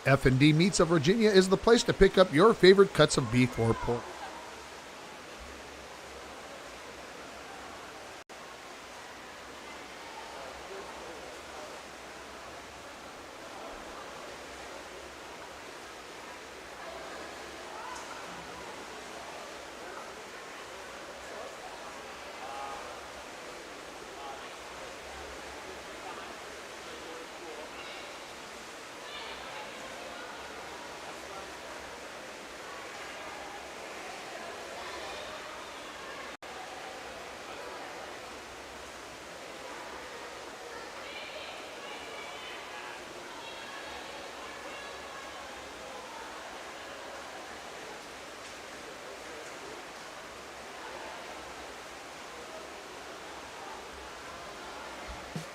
F&D Meats of Virginia is the place to pick up your favorite cuts of beef or pork.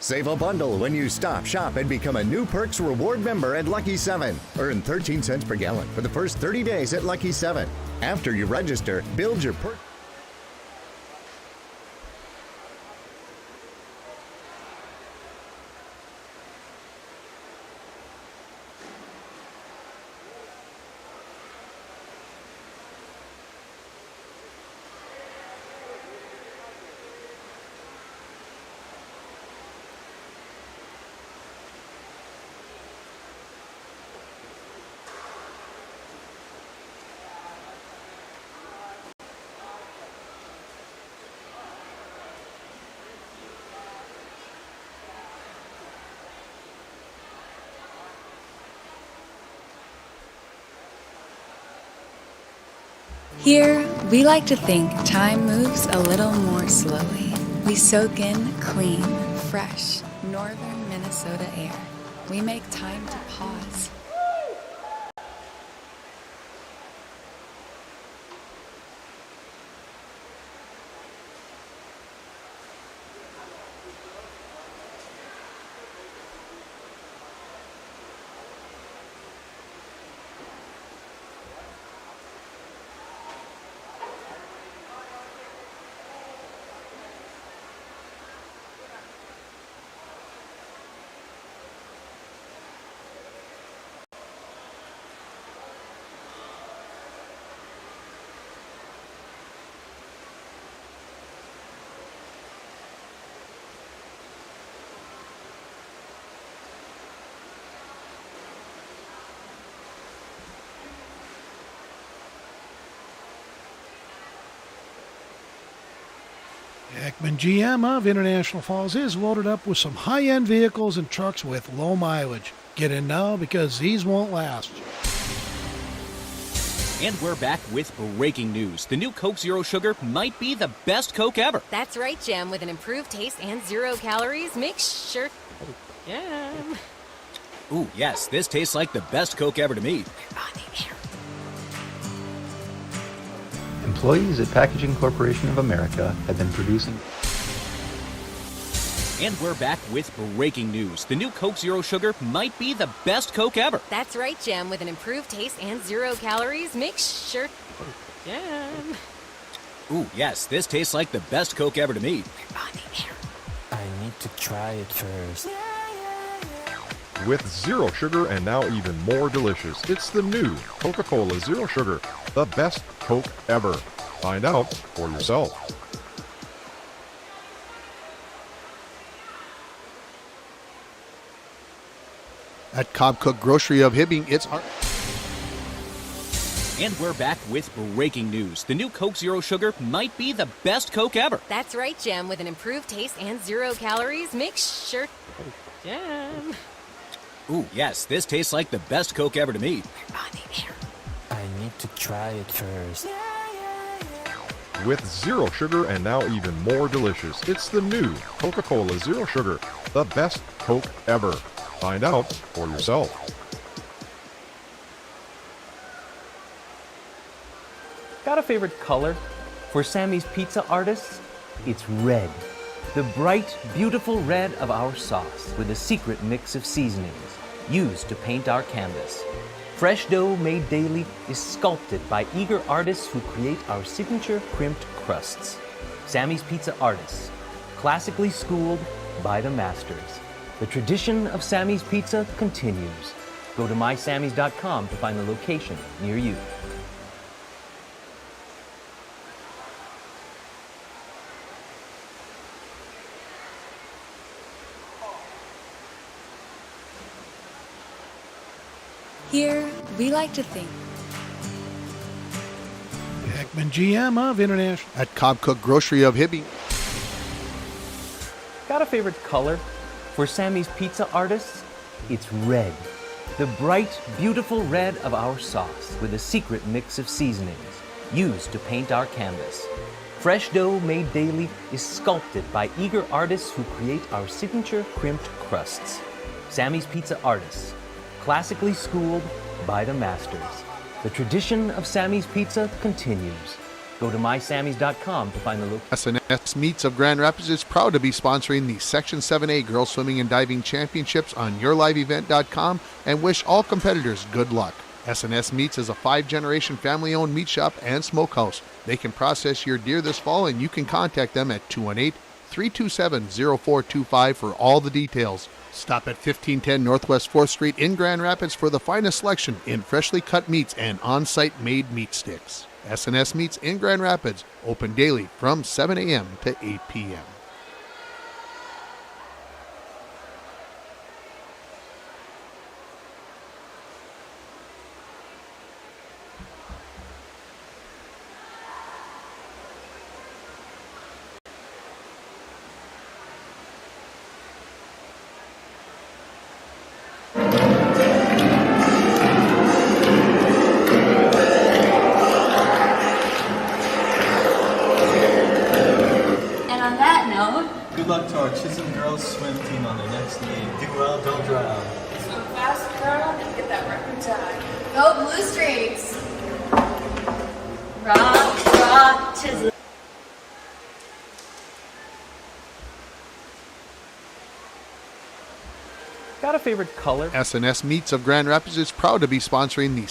Save a bundle when you stop, shop, and become a new Perks Reward member at Lucky 7. Earn 13 cents per gallon for the first 30 days at Lucky 7. After you register, build your Perks. Here, we like to think time moves a little more slowly. We soak in clean, fresh, northern Minnesota air. We make time to pause. Ekman GM of International Falls is loaded up with some high-end vehicles and trucks with low mileage. Get in now because these won't last. And we're back with breaking news. The new Coke Zero Sugar might be the best Coke ever. That's right, Jim. With an improved taste and 0 calories, make sure... Jim. Ooh, yes, this tastes like the best Coke ever to me. We're on the air. Employees at Packaging Corporation of America have been producing... And we're back with breaking news. The new Coke Zero Sugar might be the best Coke ever. That's right, Jim. With an improved taste and 0 calories, make sure... Jim. Ooh, yes, this tastes like the best Coke ever to me. We're on the air. I need to try it first. With zero sugar and now even more delicious, it's the new Coca-Cola Zero Sugar, the best Coke ever. Find out for yourself. At Cobb Cook Grocery of Hibbing, it's our... And we're back with breaking news. The new Coke Zero Sugar might be the best Coke ever. That's right, Jim. With an improved taste and 0 calories, make sure... Jim. Ooh, yes, this tastes like the best Coke ever to me. We're on the air. I need to try it first. With zero sugar and now even more delicious, it's the new Coca-Cola Zero Sugar, the best Coke ever. Find out for yourself. Got a favorite color? For Sammy's Pizza artists, it's red. The bright, beautiful red of our sauce with a secret mix of seasonings used to paint our canvas. Fresh dough made daily is sculpted by eager artists who create our signature crimped crusts. Sammy's Pizza artists, classically schooled by the masters. The tradition of Sammy's Pizza continues. Go to mysammys.com to find the location near you. Here, we like to think. Heckman GM of International. At Cobb Cook Grocery of Hibbing. Got a favorite color? For Sammy's Pizza artists, it's red. The bright, beautiful red of our sauce with a secret mix of seasonings used to paint our canvas. Fresh dough made daily is sculpted by eager artists who create our signature crimped crusts. Sammy's Pizza artists, classically schooled by the masters. The tradition of Sammy's Pizza continues. Go to mysammys.com to find the location. SNS Meats of Grand Rapids is proud to be sponsoring the Section 7A Girls Swimming and Diving Championships on yourliveevent.com and wish all competitors good luck. SNS Meats is a 5-generation family-owned meat shop and smokehouse. They can process your deer this fall, and you can contact them at 218-327-0425 for all the details. Stop at 1510 Northwest 4th Street in Grand Rapids for the finest selection in freshly cut meats and on-site made meat sticks. SNS Meats in Grand Rapids, open daily from 7 a.m. to 8 p.m. Good luck to our Chisholm girls swim team on their next meet. Do well, don't drown. Swim fast, girl, and get that record time. Go Blue Streaks! Rock, Chisholm. Got a favorite color? SNS Meats of Grand Rapids is proud to be sponsoring the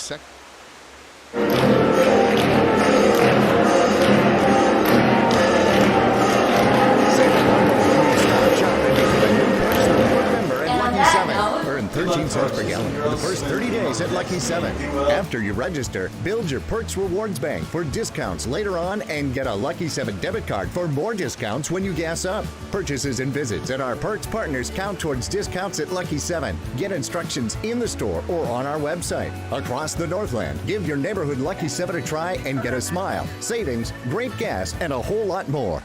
Earn 13 cents per gallon for the first 30 days at Lucky 7. After you register, build your Perks Rewards Bank for discounts later on and get a Lucky 7 debit card for more discounts when you gas up. Purchases and visits at our Perks partners count towards discounts at Lucky 7. Get instructions in the store or on our website. Across the Northland, give your neighborhood Lucky 7 a try and get a smile, savings, great gas, and a whole lot more.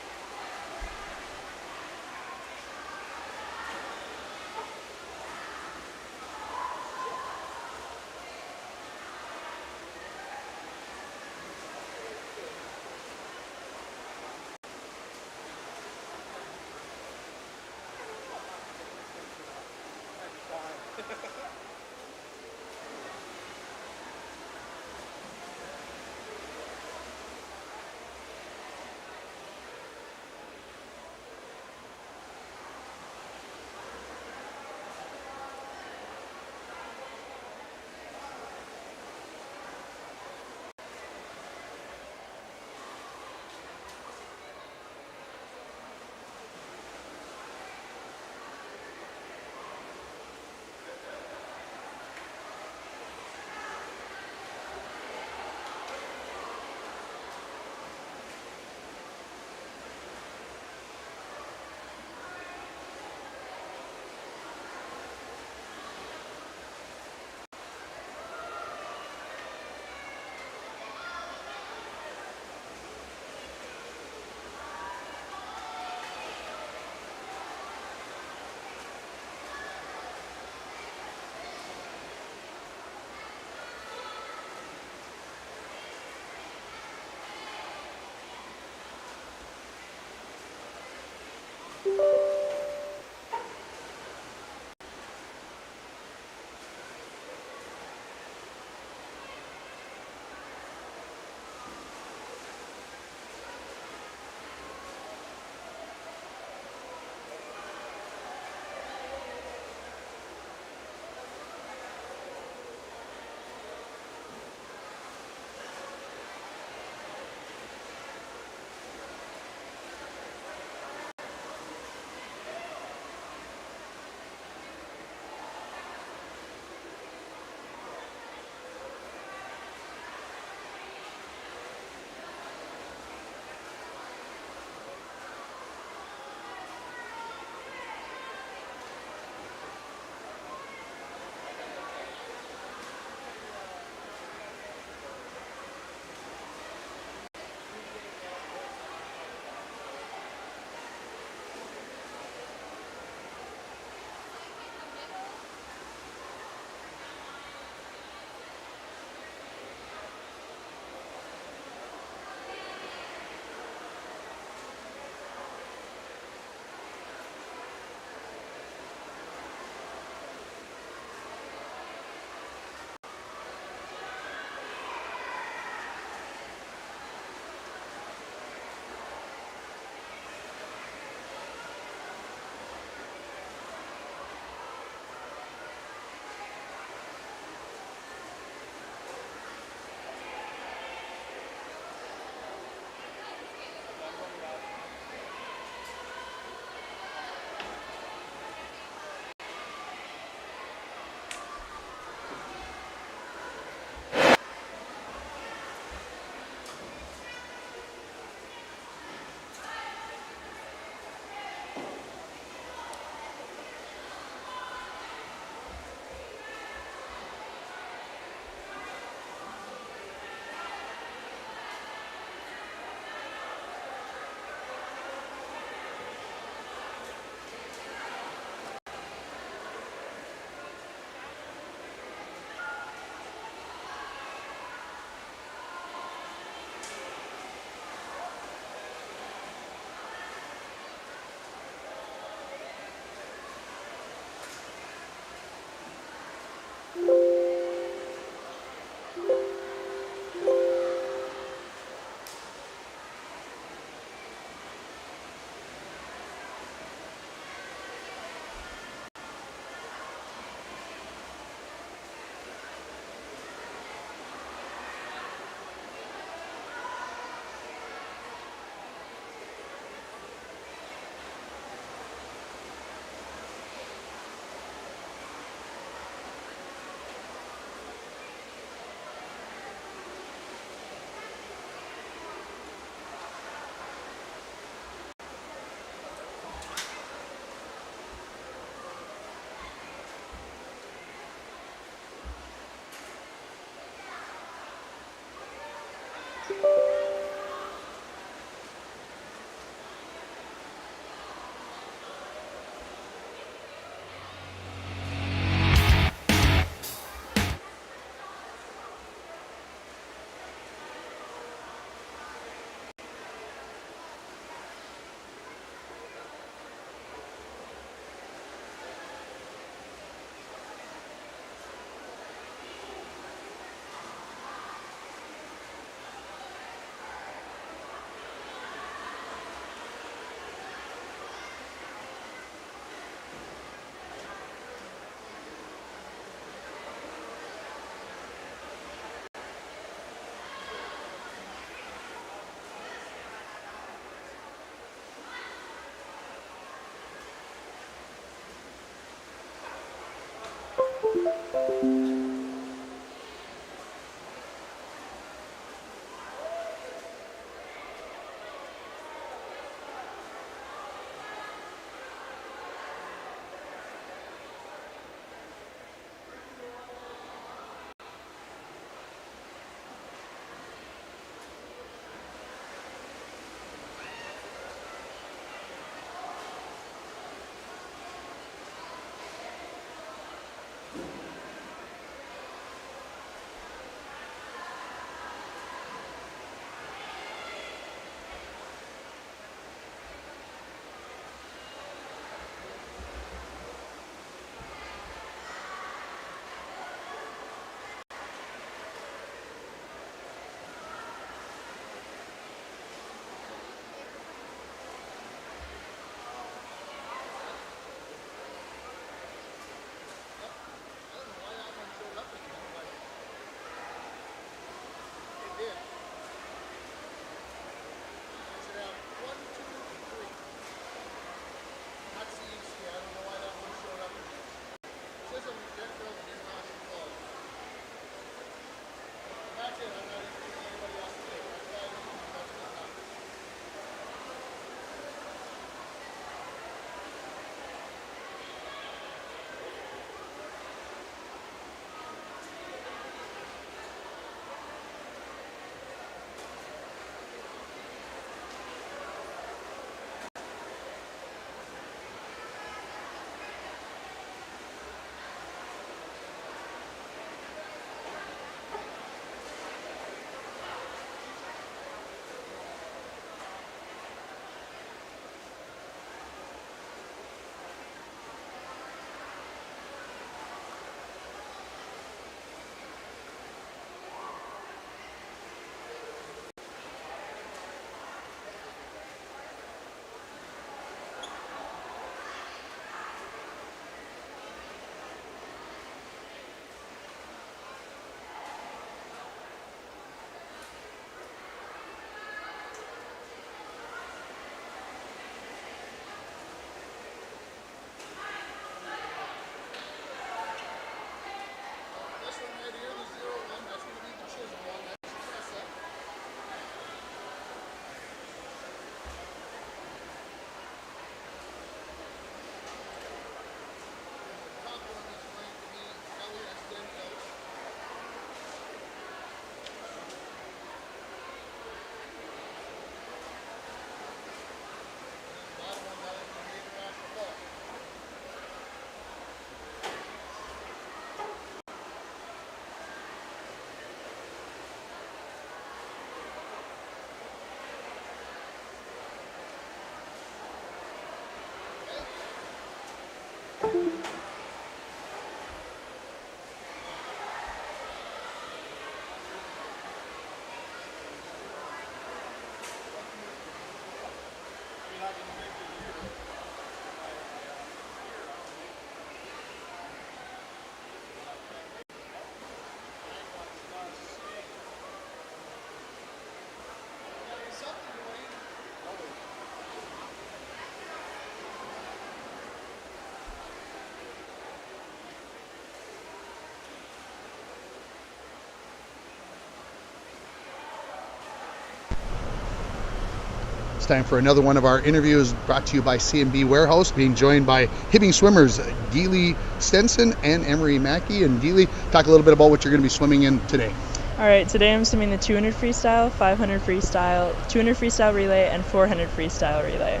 It's time for another one of our interviews brought to you by C&B Warehouse, being joined by Hibbing swimmers Deely Stenson and Emery Mackey. And Deely, talk a little bit about what you're going to be swimming in today. All right, today I'm swimming the 200 freestyle, 500 freestyle, 200 freestyle relay, and 400 freestyle relay.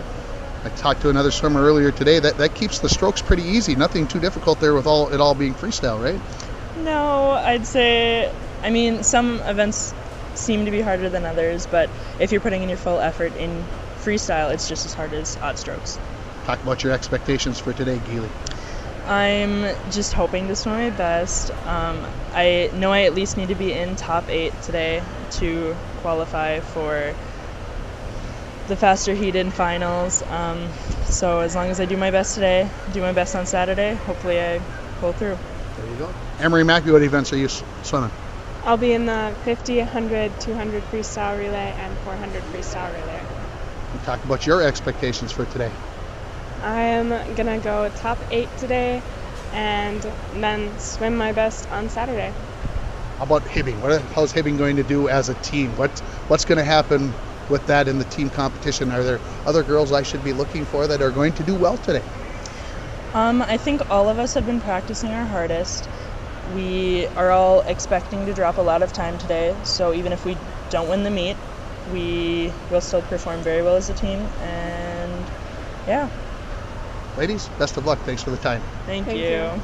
I talked to another swimmer earlier today. That keeps the strokes pretty easy. Nothing too difficult there with it all being freestyle, right? No, I'd say, some events seem to be harder than others, but if you're putting in your full effort in freestyle, it's just as hard as odd strokes. Talk about your expectations for today, Geely. I'm just hoping to swim my best. I know I at least need to be in top 8 today to qualify for the faster heat-in finals. So as long as I do my best today, do my best on Saturday, hopefully I pull through. There you go. Emery Mackey, what events are you swimming? I'll be in the 50, 100, 200 freestyle relay and 400 freestyle relay. Talk about your expectations for today. I am going to go top 8 today, and then swim my best on Saturday. How about Hibbing? How's Hibbing going to do as a team? What's going to happen with that in the team competition? Are there other girls I should be looking for that are going to do well today? I think all of us have been practicing our hardest. We are all expecting to drop a lot of time today, so even if we don't win the meet, we will still perform very well as a team, and yeah. Ladies, best of luck. Thanks for the time. Thank you.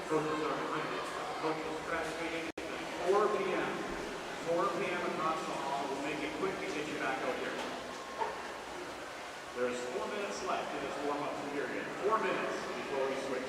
Coaches are behind it. Coaches crash meeting at 4 p.m. 4 p.m. across the hall. We'll make it quick to get you back out here. There's 4 minutes left in this warm-up period. 4 minutes before we switch.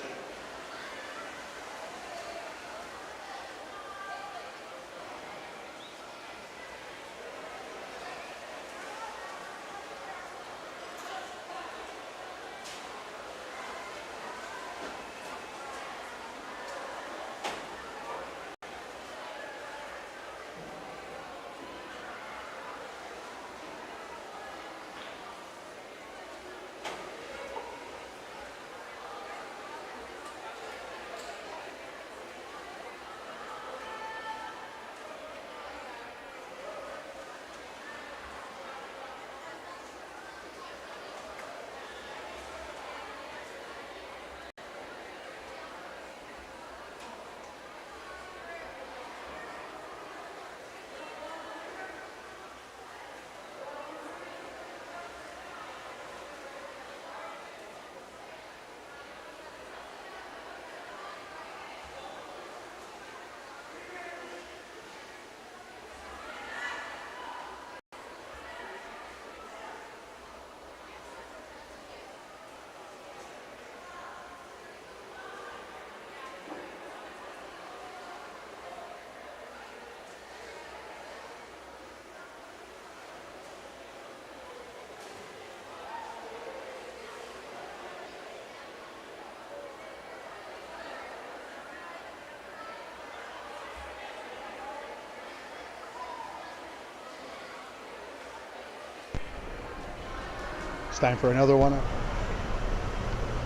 It's time for another one.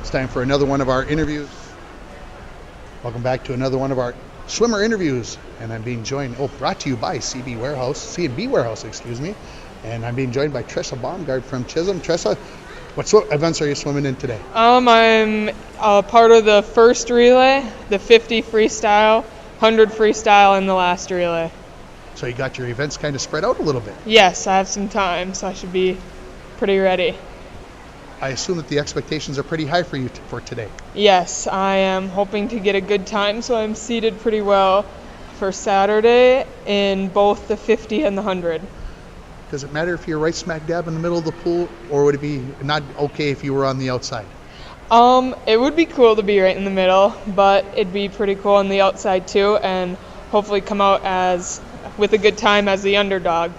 It's time for another one of our interviews. Welcome back to another one of our swimmer interviews, and I'm being joined, brought to you by C&B Warehouse, excuse me, and I'm being joined by Tressa Baumgart from Chisholm. Tressa, what events are you swimming in today? I'm part of the first relay, the 50 freestyle, 100 freestyle, and the last relay. So you got your events kind of spread out a little bit. Yes, I have some time, so I should be pretty ready. I assume that the expectations are pretty high for you for today. Yes, I am hoping to get a good time, so I'm seated pretty well for Saturday in both the 50 and the 100. Does it matter if you're right smack dab in the middle of the pool, or would it be not okay if you were on the outside? It would be cool to be right in the middle, but it'd be pretty cool on the outside too, and hopefully come out with a good time as the underdog.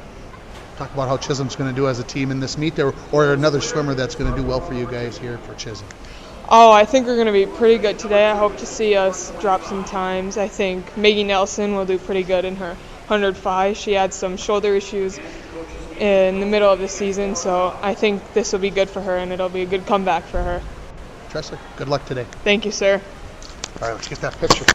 Talk about how Chisholm's going to do as a team in this meet, or another swimmer that's going to do well for you guys here for Chisholm. Oh, I think we're going to be pretty good today. I hope to see us drop some times. I think Maggie Nelson will do pretty good in her 105. She had some shoulder issues in the middle of the season, so I think this will be good for her, and it'll be a good comeback for her. Tressa, good luck today. Thank you, sir. All right, let's get that picture.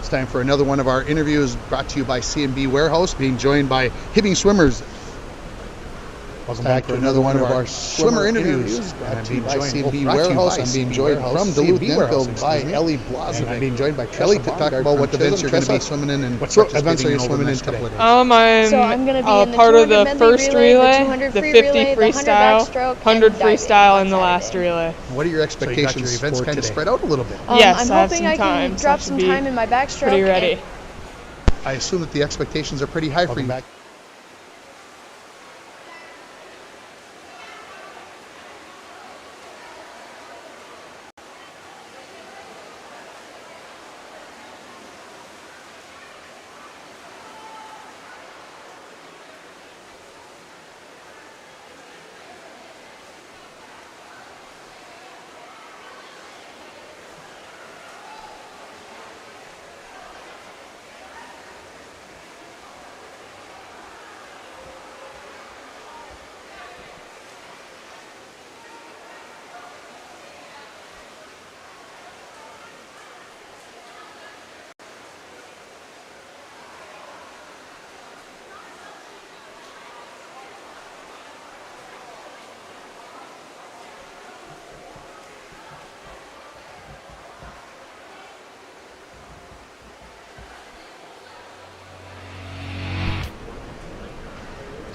It's time for another one of our interviews brought to you by C&B Warehouse, being joined by Hibbing Swimmers. Welcome back to another one of our swimmer interviews. Brought to you by C&B Warehouse. I'm being joined from Duluth Denfield by Ellie Blazovic. I'm being joined by Ellie to talk about what events you're going to be swimming in and what events are you swimming in today. I'm going to be in the part of 200 the medley first relay, the 200 the free 50 relay, the 100 freestyle, backstroke, 100 and diving freestyle, on and the last Saturday. relay. What are your expectations? So events kind of spread out a little bit. Yes, I'm I have hoping some I time, can so drop I some should be time in my backstroke. pretty ready. I assume that the expectations are pretty high for you.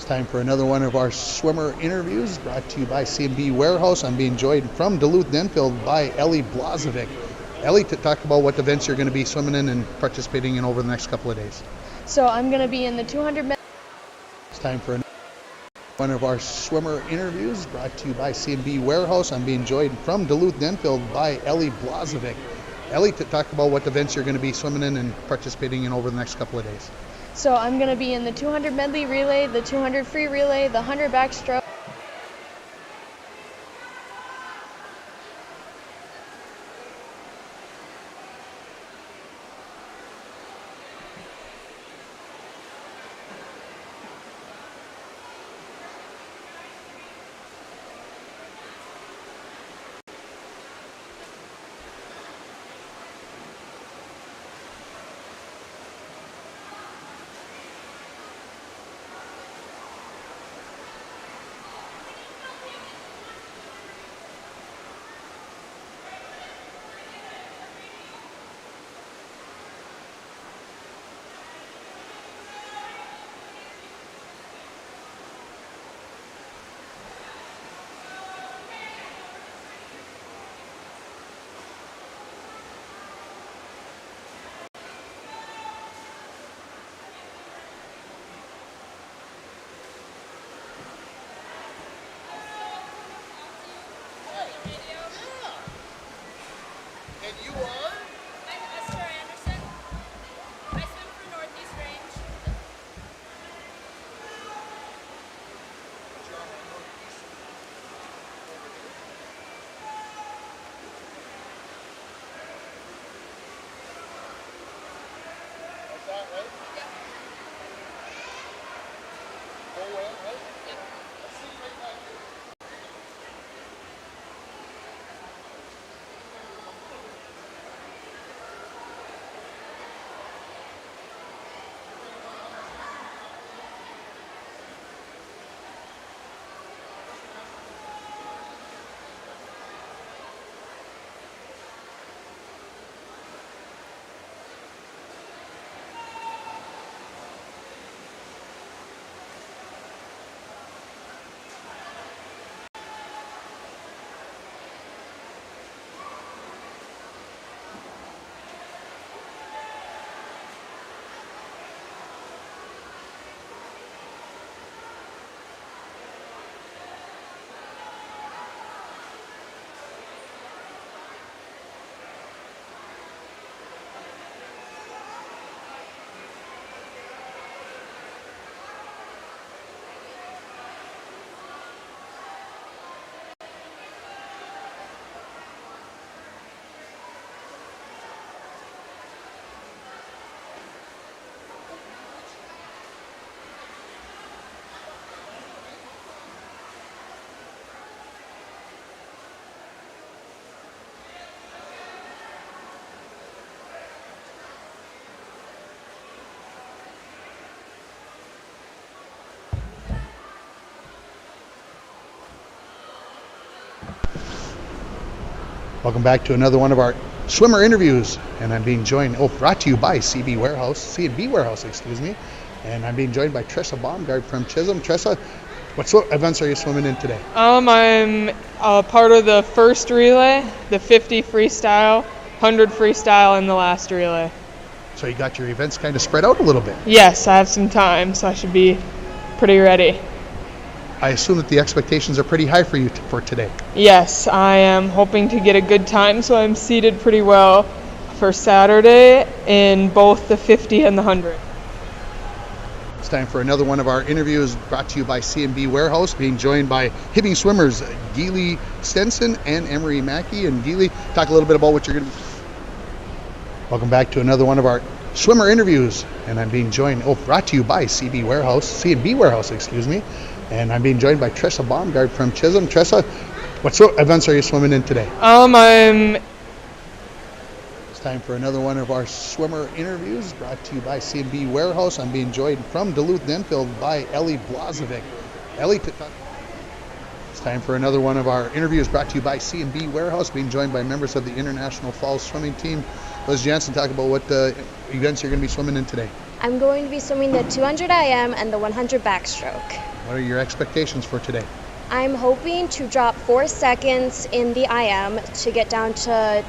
It's time for another one of our swimmer interviews brought to you by C&B Warehouse. I'm being joined from Duluth Denfield by Ellie Blazovic. Ellie, to talk about what events you're going to be swimming in and participating in over the next couple of days. So I'm going to be in the 200 medley. It's time for one of our swimmer interviews brought to you by C&B Warehouse. I'm being joined from Duluth Denfield by Ellie Blazovic. Ellie, to talk about what events you're going to be swimming in and participating in over the next couple of days. So I'm going to be in the 200 medley relay, the 200 free relay, the 100 backstroke. Welcome back to another one of our swimmer interviews, and I'm being joined, brought to you by C&B Warehouse, excuse me, and I'm being joined by Tressa Baumgart from Chisholm. Tressa, what events are you swimming in today? I'm a part of the first relay, the 50 freestyle, 100 freestyle, and the last relay. So you got your events kind of spread out a little bit. Yes, I have some time, so I should be pretty ready. I assume that the expectations are pretty high for you for today. Yes, I am hoping to get a good time, so I'm seated pretty well for Saturday in both the 50 and the 100. It's time for another one of our interviews brought to you by C&B Warehouse, being joined by Hibbing swimmers Geely Stenson and Emery Mackey. And Geely, talk a little bit about what you're going to be. Welcome back to another one of our swimmer interviews, and I'm being joined, brought to you by C&B Warehouse, excuse me. And I'm being joined by Tressa Baumgart from Chisholm. Tressa, what events are you swimming in today? It's time for another one of our swimmer interviews brought to you by C&B Warehouse. I'm being joined from Duluth-Denfield by Ellie Blazovic. Ellie, it's time for another one of our interviews brought to you by C&B Warehouse, being joined by members of the International Falls Swimming Team. Liz Jansen, talk about what events you're going to be swimming in today. I'm going to be swimming the 200 IM and the 100 backstroke. What are your expectations for today? I'm hoping to drop 4 seconds in the IM to get down to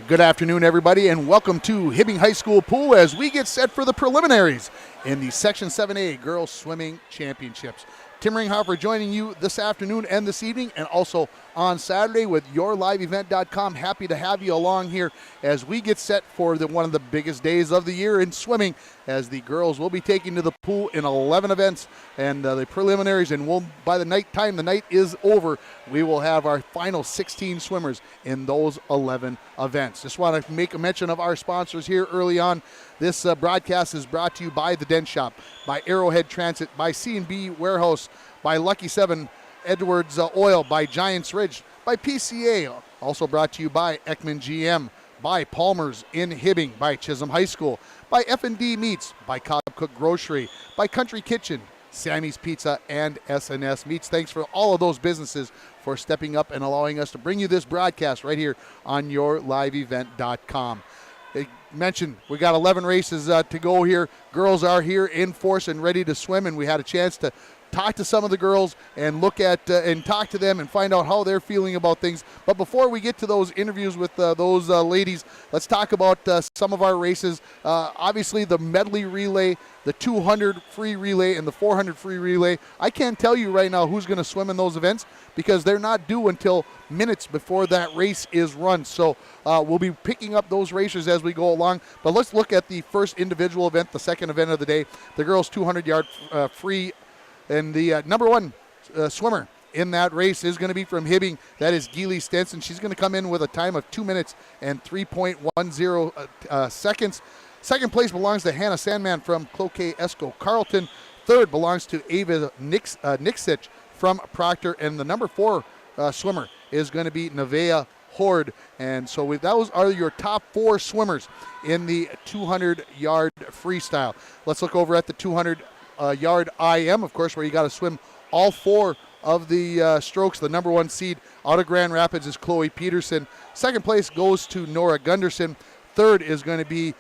Good afternoon, everybody, and welcome to Hibbing High School Pool as we get set for the preliminaries in the Section 7A Girls Swimming Championships. Tim Ringhofer joining you this afternoon and this evening, and also on Saturday with yourliveevent.com. Happy to have you along here as we get set for one of the biggest days of the year in swimming, as the girls will be taking to the pool in 11 events and the preliminaries, and by the time the night is over, we will have our final 16 swimmers in those 11 events. Just want to make a mention of our sponsors here early on. This broadcast is brought to you by The Den Shop, by Arrowhead Transit, by C&B Warehouse, by Lucky 7 Edwards Oil, by Giants Ridge, by PCA, also brought to you by Ekman GM, by Palmer's in Hibbing, by Chisholm High School, by F&D Meats, by Cobb Cook Grocery, by Country Kitchen, Sammy's Pizza, and SNS Meats. Thanks for all of those businesses for stepping up and allowing us to bring you this broadcast right here on yourliveevent.com. They mentioned we got 11 races to go here. Girls are here in force and ready to swim, and we had a chance to talk to some of the girls and look at and talk to them and find out how they're feeling about things. But before we get to those interviews with those ladies, let's talk about some of our races. Obviously, the medley relay, the 200 free relay, and the 400 free relay. I can't tell you right now who's going to swim in those events because they're not due until minutes before that race is run. So we'll be picking up those racers as we go along. But let's look at the first individual event, the second event of the day, the girls 200-yard free. And the number one swimmer in that race is going to be from Hibbing. That is Geely Stenson. She's going to come in with a time of 2 minutes and 3.10 seconds. Second place belongs to Hannah Sandman from Cloquet Esco Carleton. Third belongs to Ava Nixich from Proctor. And the number 4 swimmer is going to be Nevaeh Horde. And so those are your top 4 swimmers in the 200-yard freestyle. Let's look over at the 200-yard IM, of course, where you got to swim all 4 of the strokes. The number 1 seed out of Grand Rapids is Chloe Peterson. Second place goes to Nora Gunderson. Third is going to be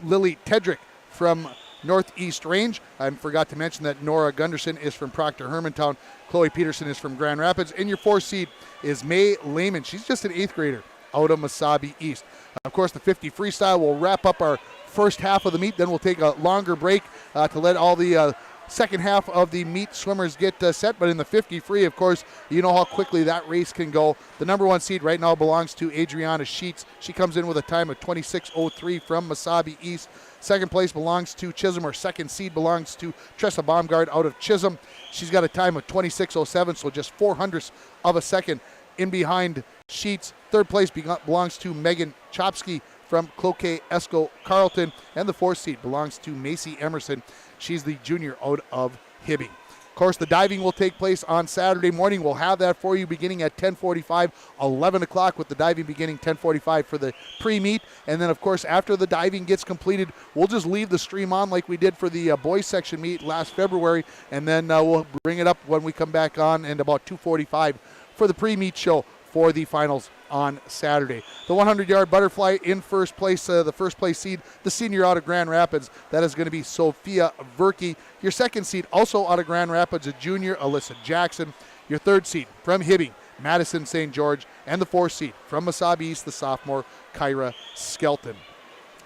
Lily Tedrick from Northeast Range. I forgot to mention that Nora Gunderson is from Proctor Hermantown. Chloe Peterson is from Grand Rapids. And your 4th seed is May Lehman. She's just an 8th grader out of Mesabi East. Of course, the 50 freestyle will wrap up our first half of the meet. Then we'll take a longer break to let all the second half of the meet swimmers get set. But in the 50 free, of course, you know how quickly that race can go. The number 1 seed right now belongs to Adriana Sheets. She comes in with a time of 26:03 from Mesabi East. Second place belongs to Chisholm. Her second seed belongs to Tressa Baumgard out of Chisholm. She's got a time of 26:07, so just 0.04 of a second in behind Sheets. Third place belongs to Megan Chopsky from Cloquet Esco Carleton, and the 4th seed belongs to Macy Emerson. She's the junior out of Hibbing. Of course, the diving will take place on Saturday morning. We'll have that for you beginning at 10:45, 11 o'clock with the diving beginning 10:45 for the pre-meet. And then, of course, after the diving gets completed, we'll just leave the stream on like we did for the boys section meet last February, and then we'll bring it up when we come back on and about 2:45 for the pre-meet show for the finals on Saturday. The 100-yard butterfly in first place, the first place seed, the senior out of Grand Rapids. That is going to be Sophia Verke. Your second seed, also out of Grand Rapids, a junior, Alyssa Jackson. Your third seed from Hibbing, Madison St. George. And the 4th seed from Mesabi East, the sophomore, Kyra Skelton.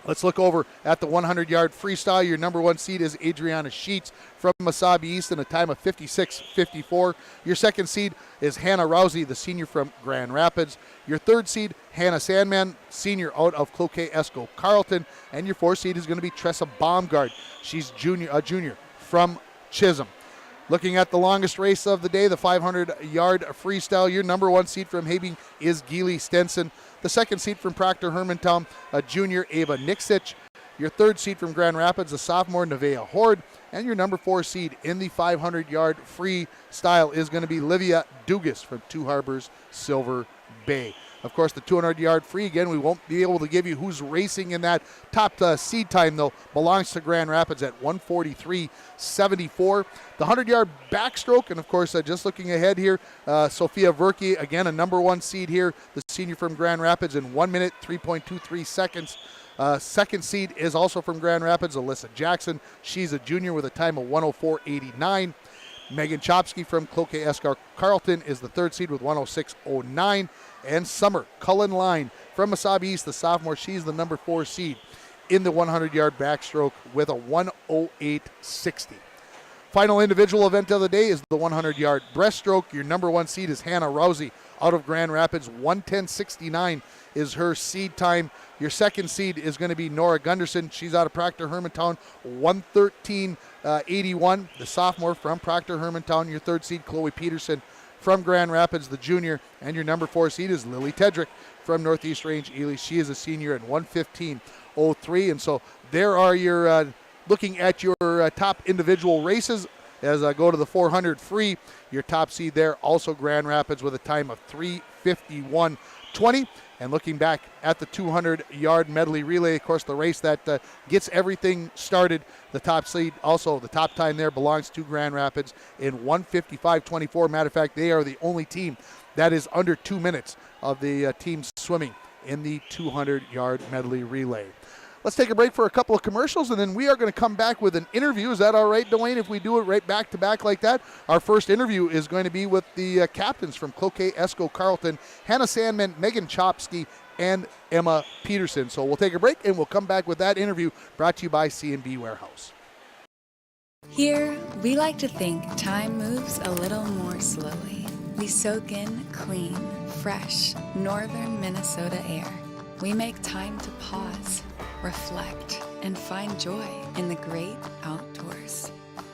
Let's look over at the 100-yard freestyle. Your number 1 seed is Adriana Sheets from Mesabi East in a time of 56:54. Your second seed is Hannah Rousey, the senior from Grand Rapids. Your third seed, Hannah Sandman, senior out of Cloquet Esco Carleton. And your 4th seed is going to be Tressa Baumgard. She's a junior from Chisholm. Looking at the longest race of the day, the 500-yard freestyle, your number 1 seed from Hibbing is Geely Stenson. The second seed from Proctor Hermantown, a junior, Ava Nixich. Your third seed from Grand Rapids, a sophomore, Nevaeh Horde. And your number 4 seed in the 500-yard freestyle is going to be Livia Dugas from Two Harbors, Silver Bay. Of course, the 200-yard free, again, we won't be able to give you who's racing in that top seed time, though, belongs to Grand Rapids at 1:43.74. The 100-yard backstroke, and, of course, just looking ahead here, Sophia Verke, again, a number 1 seed here, the senior from Grand Rapids in 1 minute, 3.23 seconds. Second seed is also from Grand Rapids, Alyssa Jackson. She's a junior with a time of 1:04.89. Megan Chopsky from Cloquet Esco Carleton is the third seed with 1:06.09. And Summer Cullen Line from Mesabi East, the sophomore. She's the number 4 seed in the 100-yard backstroke with a 1:08.60. Final individual event of the day is the 100-yard breaststroke. Your number 1 seed is Hannah Rousey out of Grand Rapids. 1:10.69 is her seed time. Your second seed is going to be Nora Gunderson. She's out of Proctor Hermantown. 1:13.81. The sophomore from Proctor Hermantown. Your third seed, Chloe Peterson from Grand Rapids, the junior. And your number 4 seed is Lily Tedrick from Northeast Range Ely. She is a senior at 1:15.03. And so there are your looking at your top individual races. As I go to the 400 free, your top seed there, also Grand Rapids with a time of 3:51.20. And looking back at the 200-yard medley relay, of course, the race that gets everything started, the top seed, also the top time there belongs to Grand Rapids in 1:55.24. Matter of fact, they are the only team that is under 2 minutes of the teams swimming in the 200-yard medley relay. Let's take a break for a couple of commercials, and then we are going to come back with an interview. Is that all right, Dwayne, if we do it right back to back like that? Our first interview is going to be with the captains from Cloquet Esco Carleton, Hannah Sandman, Megan Chopsky, and Emma Peterson. So we'll take a break, and we'll come back with that interview brought to you by C&B Warehouse. Here, we like to think time moves a little more slowly. We soak in clean, fresh, northern Minnesota air. We make time to pause, reflect, and find joy in the great outdoors.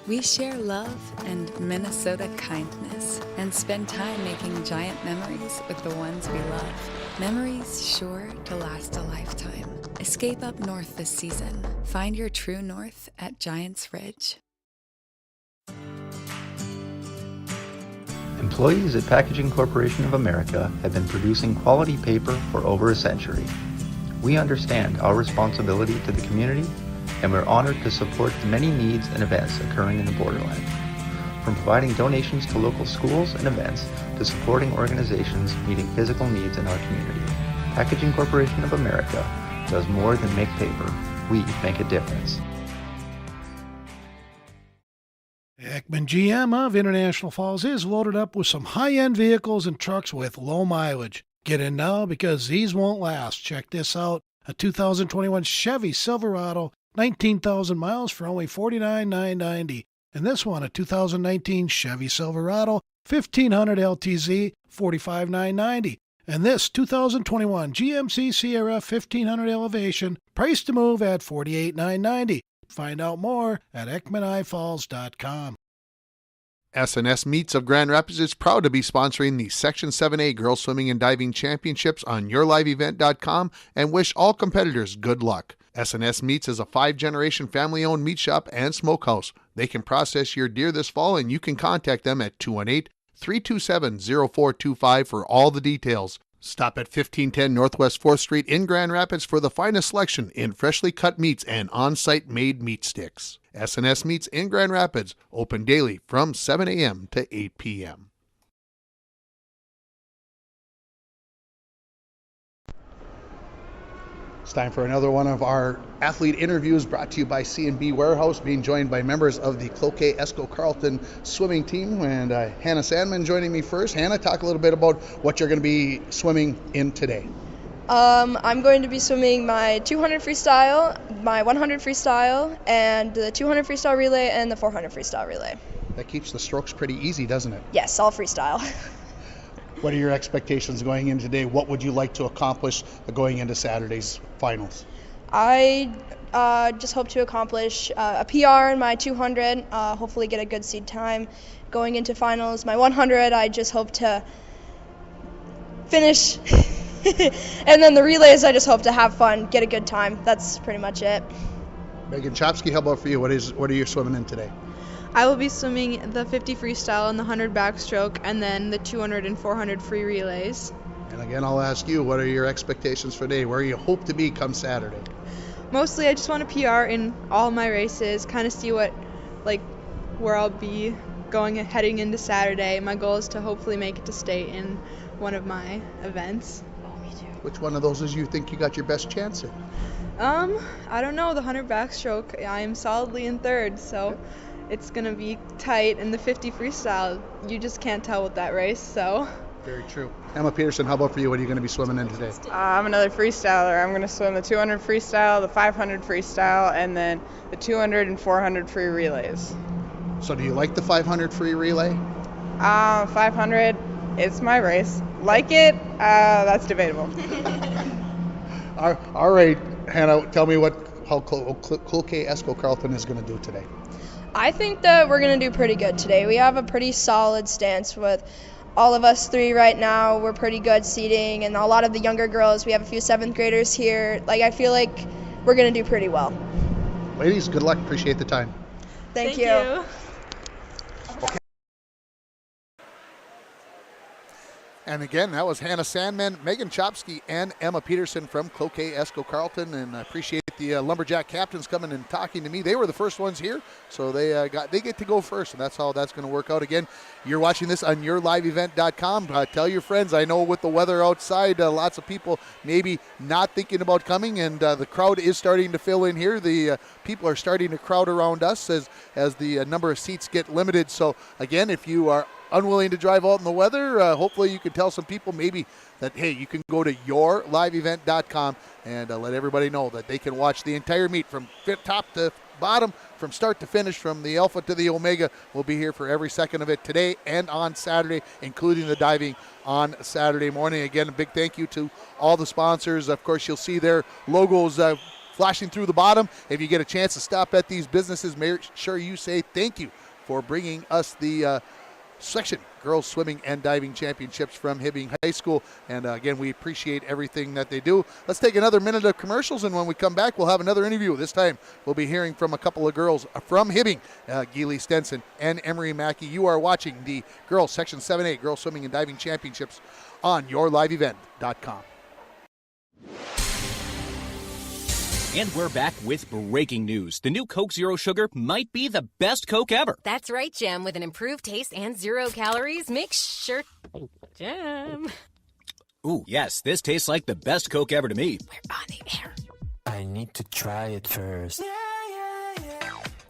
We share love and Minnesota kindness and spend time making giant memories with the ones we love. Memories sure to last a lifetime. Escape up north this season. Find your true north at Giants Ridge. Employees at Packaging Corporation of America have been producing quality paper for over a century. We understand our responsibility to the community, and we're honored to support the many needs and events occurring in the borderland. From providing donations to local schools and events to supporting organizations meeting physical needs in our community, Packaging Corporation of America does more than make paper. We make a difference. Ekman GM of International Falls is loaded up with some high-end vehicles and trucks with low mileage. Get in now because these won't last. Check this out. A 2021 Chevy Silverado, 19,000 miles for only $49,990. And this one, a 2019 Chevy Silverado, 1500 LTZ, $45,990. And this 2021 GMC Sierra 1500 Elevation, price to move at $48,990. Find out more at EkmanIFalls.com. SNS Meets of Grand Rapids is proud to be sponsoring the Section 7A Girls Swimming and Diving Championships on YourLiveEvent.com and wish all competitors good luck. SNS Meats is a 5-generation family-owned meat shop and smokehouse. They can process your deer this fall, and you can contact them at 218-327-0425 for all the details. Stop at 1510 Northwest 4th Street in Grand Rapids for the finest selection in freshly cut meats and on-site made meat sticks. SNS Meats in Grand Rapids, open daily from 7 a.m. to 8 p.m. It's time for another one of our athlete interviews brought to you by C&B Warehouse, being joined by members of the Cloquet Esco Carleton swimming team, and Hannah Sandman joining me first. Hannah, talk a little bit about what you're going to be swimming in today. I'm going to be swimming my 200 freestyle, my 100 freestyle, and the 200 freestyle relay and the 400 freestyle relay. That keeps the strokes pretty easy, doesn't it? Yes, all freestyle. What are your expectations going in today? What would you like to accomplish going into Saturday's finals? I just hope to accomplish a PR in my 200, hopefully get a good seed time. Going into finals, my 100, I just hope to finish. And then the relays, I just hope to have fun, get a good time. That's pretty much it. Megan Chopsky, how about for you? What are you swimming in today? I will be swimming the 50 freestyle and the 100 backstroke, and then the 200 and 400 free relays. And again, I'll ask you, what are your expectations for today? Where you hope to be come Saturday? Mostly, I just want to PR in all my races, kind of see where I'll be heading into Saturday. My goal is to hopefully make it to state in one of my events. Which one of those is you think you got your best chance in? I don't know. The 100 backstroke, I am solidly in third, so it's going to be tight. And the 50 freestyle, you just can't tell with that race, so. Very true. Emma Peterson, how about for you? What are you going to be swimming in today? I'm another freestyler. I'm going to swim the 200 freestyle, the 500 freestyle, and then the 200 and 400 free relays. So do you like the 500 free relay? 500, it's my race. Like it, that's debatable. All right, Hannah, tell me how Cool K Esco Carlton is going to do today. I think that we're going to do pretty good today. We have a pretty solid stance with all of us three right now. We're pretty good seating, and a lot of the younger girls, we have a few 7th graders here. Like, I feel like we're going to do pretty well. Ladies, good luck. Appreciate the time. Thank you. And again, that was Hannah Sandman, Megan Chopsky, and Emma Peterson from Cloquet Esco Carlton. And I appreciate the Lumberjack captains coming and talking to me. They were the first ones here, so they get to go first, and that's how that's going to work out. Again, you're watching this on yourliveevent.com. Tell your friends. I know with the weather outside, lots of people maybe not thinking about coming, and the crowd is starting to fill in here. The people are starting to crowd around us as the number of seats get limited. So again, if you are unwilling to drive out in the weather, hopefully you can tell some people maybe that, hey, you can go to yourliveevent.com and let everybody know that they can watch the entire meet from top to bottom, from start to finish, from the Alpha to the Omega. We'll be here for every second of it today and on Saturday, including the diving on Saturday morning. Again, a big thank you to all the sponsors. Of course, you'll see their logos flashing through the bottom. If you get a chance to stop at these businesses, make sure you say thank you for bringing us the Section Girls Swimming and Diving Championships from Hibbing High School. And again, we appreciate everything that they do. Let's take another minute of commercials, and when we come back, we'll have another interview. This time, we'll be hearing from a couple of girls from Hibbing, Geely Stenson and Emery Mackey. You are watching the Girls Section 7A Girls Swimming and Diving Championships on yourliveevent.com. And we're back with breaking news. The new Coke Zero Sugar might be the best Coke ever. That's right, Jim. With an improved taste and 0 calories, make sure... Jim. Ooh, yes, this tastes like the best Coke ever to me. We're on the air. I need to try it first.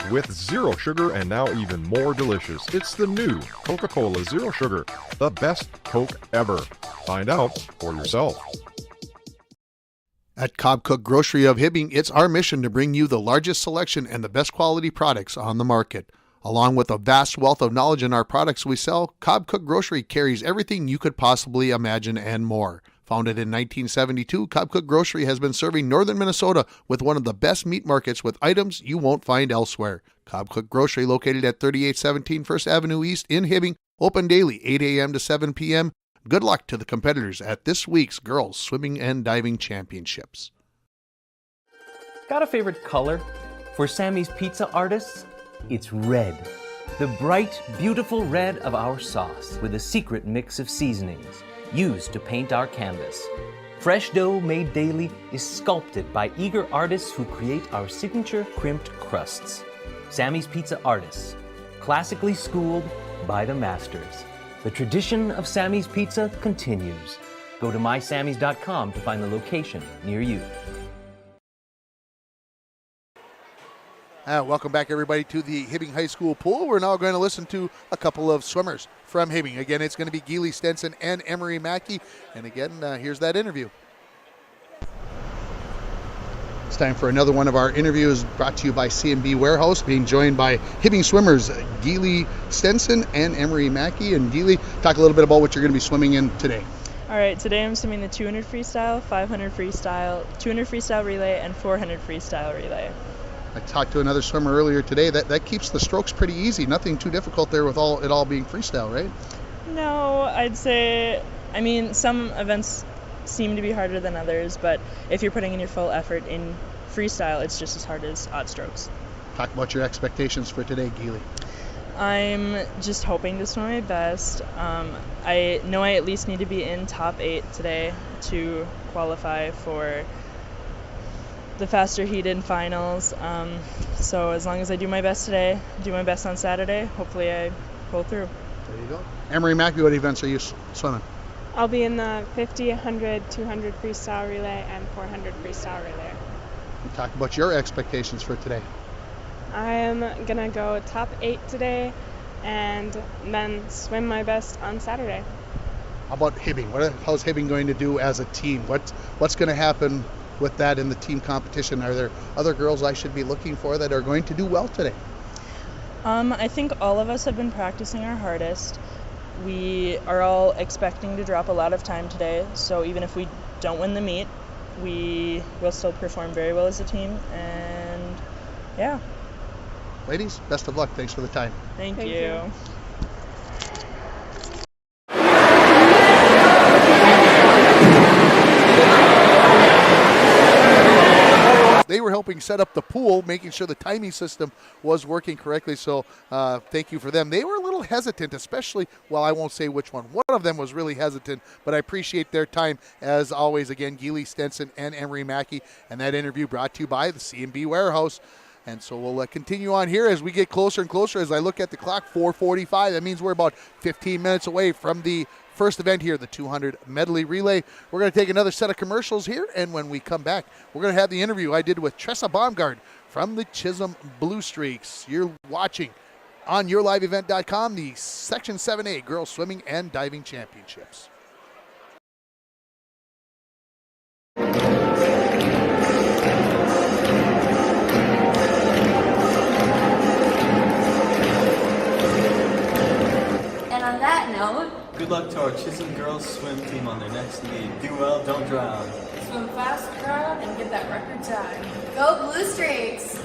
With zero sugar and now even more delicious, it's the new Coca-Cola Zero Sugar, the best Coke ever. Find out for yourself. At Cobb Cook Grocery of Hibbing, it's our mission to bring you the largest selection and the best quality products on the market. Along with a vast wealth of knowledge in our products we sell, Cobb Cook Grocery carries everything you could possibly imagine and more. Founded in 1972, Cobb Cook Grocery has been serving northern Minnesota with one of the best meat markets with items you won't find elsewhere. Cobb Cook Grocery, located at 3817 First Avenue East in Hibbing, open daily 8 a.m. to 7 p.m. Good luck to the competitors at this week's Girls Swimming and Diving Championships. Got a favorite color? For Sammy's Pizza artists, it's red. The bright, beautiful red of our sauce with a secret mix of seasonings used to paint our canvas. Fresh dough made daily is sculpted by eager artists who create our signature crimped crusts. Sammy's Pizza artists, classically schooled by the masters. The tradition of Sammy's Pizza continues. Go to mysammys.com to find the location near you. Welcome back, everybody, to the Hibbing High School pool. We're now going to listen to a couple of swimmers from Hibbing. Again, it's going to be Geely Stenson and Emery Mackey. And again, here's that interview. It's time for another one of our interviews brought to you by C&B Warehouse, being joined by Hibbing swimmers Geely Stenson and Emery Mackey. And Geely, talk a little bit about what you're going to be swimming in today. All right, today I'm swimming the 200 freestyle, 500 freestyle, 200 freestyle relay, and 400 freestyle relay. I talked to another swimmer earlier today. That keeps the strokes pretty easy. Nothing too difficult there with it all being freestyle, right? No, I'd say, some events seem to be harder than others, but if you're putting in your full effort in freestyle, it's just as hard as odd strokes. Talk about your expectations for today, Geely. I'm just hoping to swim my best. I know I at least need to be in top 8 today to qualify for the faster heated finals. So as long as I do my best today, do my best on Saturday, hopefully I pull through. There you go. Emery Mackey, what events are you swimming? I'll be in the 50, 100, 200 freestyle relay and 400 freestyle relay. Talk about your expectations for today. I'm going to go top 8 today and then swim my best on Saturday. How about Hibbing? How's Hibbing going to do as a team? What's going to happen with that in the team competition? Are there other girls I should be looking for that are going to do well today? I think all of us have been practicing our hardest. We are all expecting to drop a lot of time today, so even if we don't win the meet, we will still perform very well as a team, and yeah. Ladies, best of luck. Thanks for the time. Thank you. They were helping set up the pool, making sure the timing system was working correctly. So thank you for them. They were a little hesitant, especially, well, I won't say which one. One of them was really hesitant, but I appreciate their time. As always, again, Geely Stenson and Emery Mackey. And that interview brought to you by the C&B Warehouse. And so we'll continue on here as we get closer and closer. As I look at the clock, 4:45. That means we're about 15 minutes away from the first event here, the 200 medley relay. We're going to take another set of commercials here, and when we come back, we're going to have the interview I did with Tressa Baumgard from the Chisholm Blue Streaks. You're watching on yourliveevent.com the Section 7A Girls Swimming and Diving Championships. And on that note, good luck to our Chisholm girls swim team on their next meet. Do well, don't drown. swim fast, proud, and get that record time. Go Blue Streaks!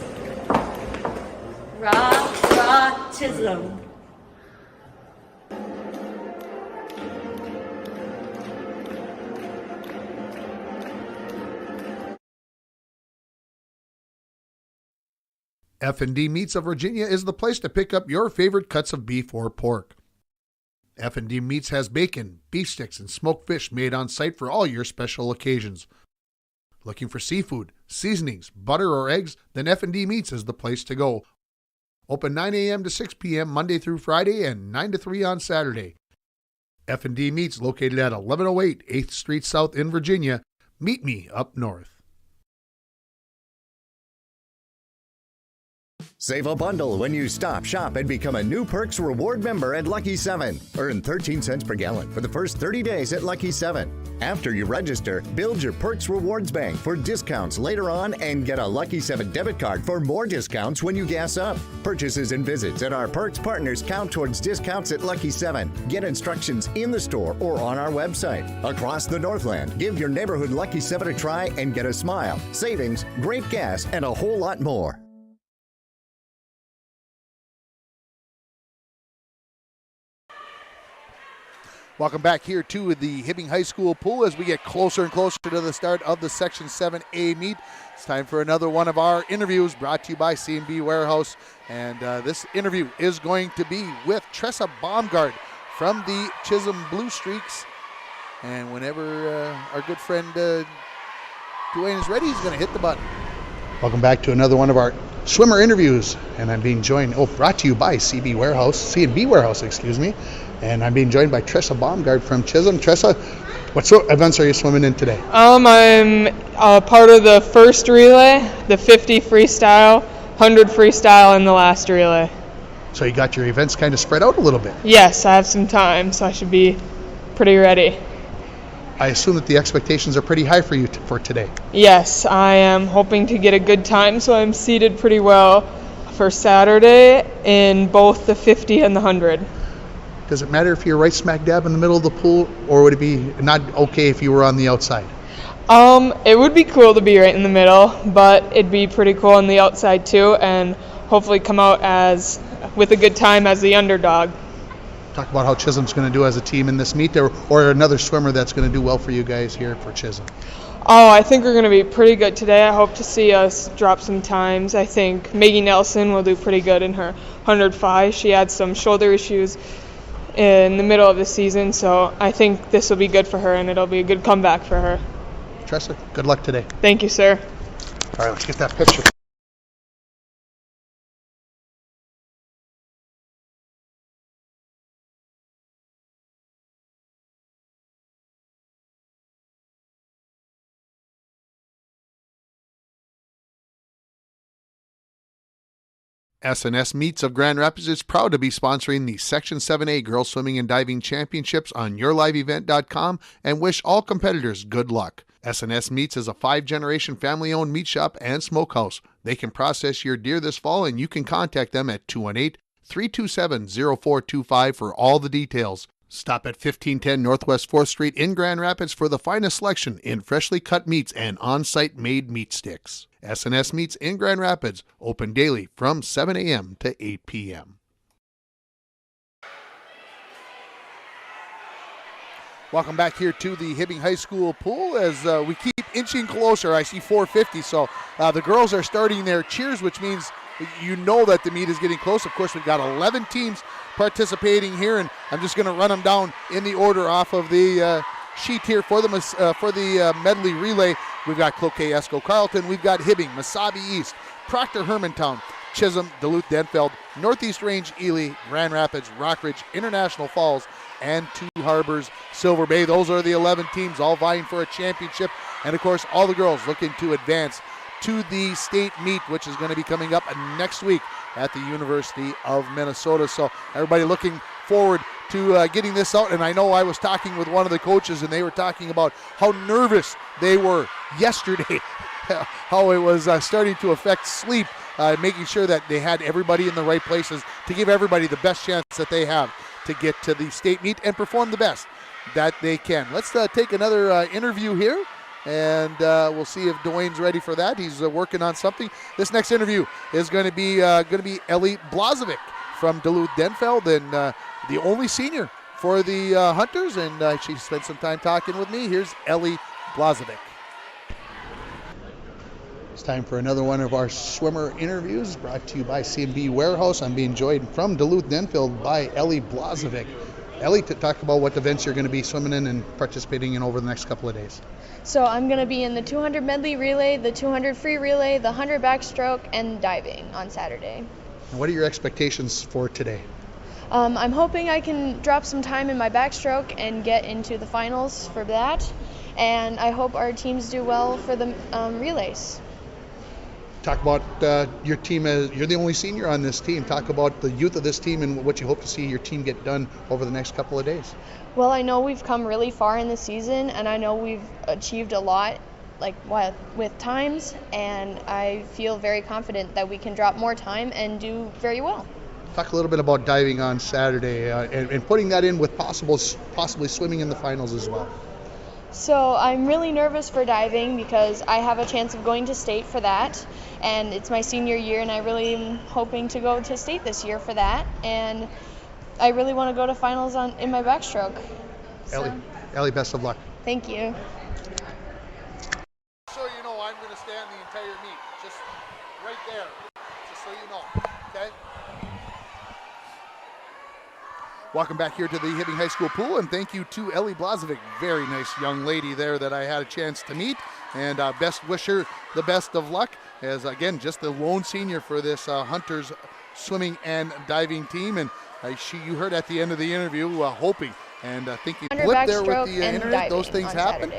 Rah, Chisholm. F&D Meats of Virginia is the place to pick up your favorite cuts of beef or pork. F&D Meats has bacon, beef sticks, and smoked fish made on site for all your special occasions. Looking for seafood, seasonings, butter, or eggs? Then F&D Meats is the place to go. Open 9 a.m. to 6 p.m. Monday through Friday and 9 to 3 on Saturday. F&D Meats located at 1108 8th Street South in Virginia. Meet me up north. Save a bundle when you stop, shop, and become a new Perks Reward member at Lucky 7. Earn 13 cents per gallon for the first 30 days at Lucky 7. After you register, build your Perks Rewards Bank for discounts later on and get a Lucky 7 debit card for more discounts when you gas up. Purchases and visits at our Perks partners count towards discounts at Lucky 7. Get instructions in the store or on our website. Across the Northland, give your neighborhood Lucky 7 a try and get a smile, savings, great gas, and a whole lot more. Welcome back here to the Hibbing High School pool as we get closer and closer to the start of the Section 7A meet. It's time for another one of our interviews brought to you by C&B Warehouse. And this interview is going to be with Tressa Baumgard from the Chisholm Blue Streaks. And whenever our good friend Dwayne is ready, he's going to hit the button. Welcome back to another one of our swimmer interviews. And I'm being joined, brought to you by C&B Warehouse, excuse me. And I'm being joined by Tressa Baumgard from Chisholm. Tressa, what events are you swimming in today? I'm part of the first relay, the 50 freestyle, 100 freestyle, and the last relay. So you got your events kind of spread out a little bit? Yes, I have some time, so I should be pretty ready. I assume that the expectations are pretty high for you for today. Yes, I am hoping to get a good time, so I'm seated pretty well for Saturday in both the 50 and the 100. Does it matter if you're right smack dab in the middle of the pool, or would it be not okay if you were on the outside? It would be cool to be right in the middle, but it'd be pretty cool on the outside too, and hopefully come out with a good time as the underdog. Talk about how Chisholm's going to do as a team in this meet, or another swimmer that's going to do well for you guys here for Chisholm. Oh, I think we're going to be pretty good today. I hope to see us drop some times. I think Maggie Nelson will do pretty good in her 105. She had some shoulder issues in the middle of the season, so I think this will be good for her and it'll be a good comeback for her. Tressa, good luck today. Thank you, sir. All right, let's get that picture. SNS Meets of Grand Rapids is proud to be sponsoring the Section 7A Girls Swimming and Diving Championships on yourliveevent.com and wish all competitors good luck. SNS Meats is a 5-generation family-owned meat shop and smokehouse. They can process your deer this fall, and you can contact them at 218-327-0425 for all the details. Stop at 1510 Northwest 4th Street in Grand Rapids for the finest selection in freshly cut meats and on-site made meat sticks. SNS Meats in Grand Rapids, open daily from 7 a.m. to 8 p.m. Welcome back here to the Hibbing High School pool as we keep inching closer. I see 4:50, so the girls are starting their cheers, which means you know that the meet is getting close. Of course, we've got 11 teams participating here, and I'm just going to run them down in the order off of the sheet here for the medley relay. We've got Cloquet, Esco, Carleton. We've got Hibbing, Mesabi East, Proctor, Hermantown, Chisholm, Duluth, Denfeld, Northeast Range, Ely, Grand Rapids, Rockridge, International Falls, and Two Harbors, Silver Bay. Those are the 11 teams all vying for a championship. And, of course, all the girls looking to advance to the state meet, which is going to be coming up next week at the University of Minnesota. So everybody looking forward to getting this out. And I know I was talking with one of the coaches, and they were talking about how nervous they were yesterday, how it was starting to affect sleep, making sure that they had everybody in the right places to give everybody the best chance that they have to get to the state meet and perform the best that they can. Let's take another interview here, and we'll see if Dwayne's ready for that. He's working on something. This next interview is going to be Ellie Blazovic from Duluth Denfeld, and the only senior for the Hunters, and she spent some time talking with me. Here's Ellie Blazovic. It's time for another one of our swimmer interviews brought to you by CMB Warehouse. I'm being joined from Duluth Denfeld by Ellie Blazovic. Ellie, to talk about what events you're going to be swimming in and participating in over the next couple of days. So I'm going to be in the 200 medley relay, the 200 free relay, the 100 backstroke, and diving on Saturday. And what are your expectations for today? I'm hoping I can drop some time in my backstroke and get into the finals for that. And I hope our teams do well for the relays. Talk about your team. You're the only senior on this team. Talk about the youth of this team and what you hope to see your team get done over the next couple of days. Well, I know we've come really far in the season, and I know we've achieved a lot with times, and I feel very confident that we can drop more time and do very well. Talk a little bit about diving on Saturday and putting that in with possibly swimming in the finals as well. So I'm really nervous for diving because I have a chance of going to state for that, and it's my senior year, and I really am hoping to go to state this year for that, and I really want to go to finals in my backstroke. Ellie, best of luck. Thank you. So you know, I'm going to stand the entire meet, just right there, just so you know, okay? Welcome back here to the Hibbing High School pool, and thank you to Ellie Blazovic, very nice young lady there that I had a chance to meet, and wish her the best of luck as, again, just the lone senior for this Hunters swimming and diving team, and you heard at the end of the interview hoping and thinking flip there with the internet, those things happen.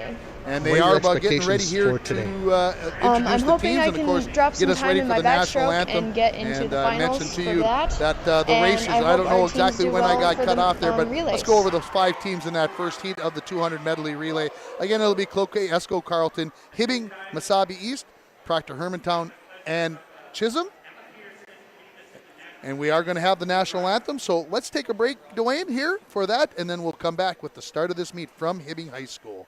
And they are about getting ready here to introduce I'm the hoping teams I and, of course, can drop some get us time ready in for my the national backstroke anthem. and get into And the finals mention to for you that. the And races, I I don't hope know our exactly teams when do I well got for cut the, off there, but relays. let's go over those 5 teams in that first heat of the 200 medley relay. Again, it'll be Cloquet, Esco, Carleton, Hibbing, Mesabi East, Proctor, Hermantown, and Chisholm. And we are going to have the national anthem, so let's take a break, Dwayne, here for that, and then we'll come back with the start of this meet from Hibbing High School.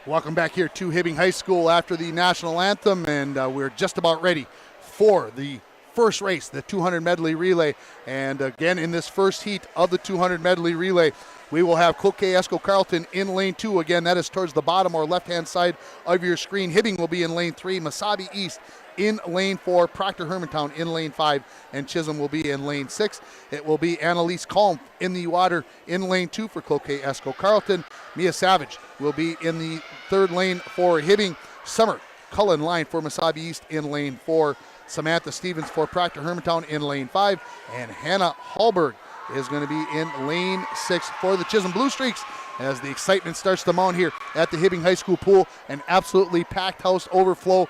Welcome back here to Hibbing High School after the national anthem, and we're just about ready for the first race, the 200 medley relay. And again, in this first heat of the 200 medley relay, we will have Cloquet Esco Carleton in lane 2. Again, that is towards the bottom or left-hand side of your screen. Hibbing will be in lane 3. Mesabi East in lane 4. Proctor Hermantown in lane 5. And Chisholm will be in lane 6. It will be Annalise Calm in the water in lane 2 for Cloquet Esco Carleton. Mia Savage will be in the 3rd lane for Hibbing. Summer Cullen line for Mesabi East in lane 4. Samantha Stevens for Proctor Hermantown in lane 5. And Hannah Hallberg is going to be in lane 6 for the Chisholm Blue Streaks as the excitement starts to mount here at the Hibbing High School pool. An absolutely packed house overflow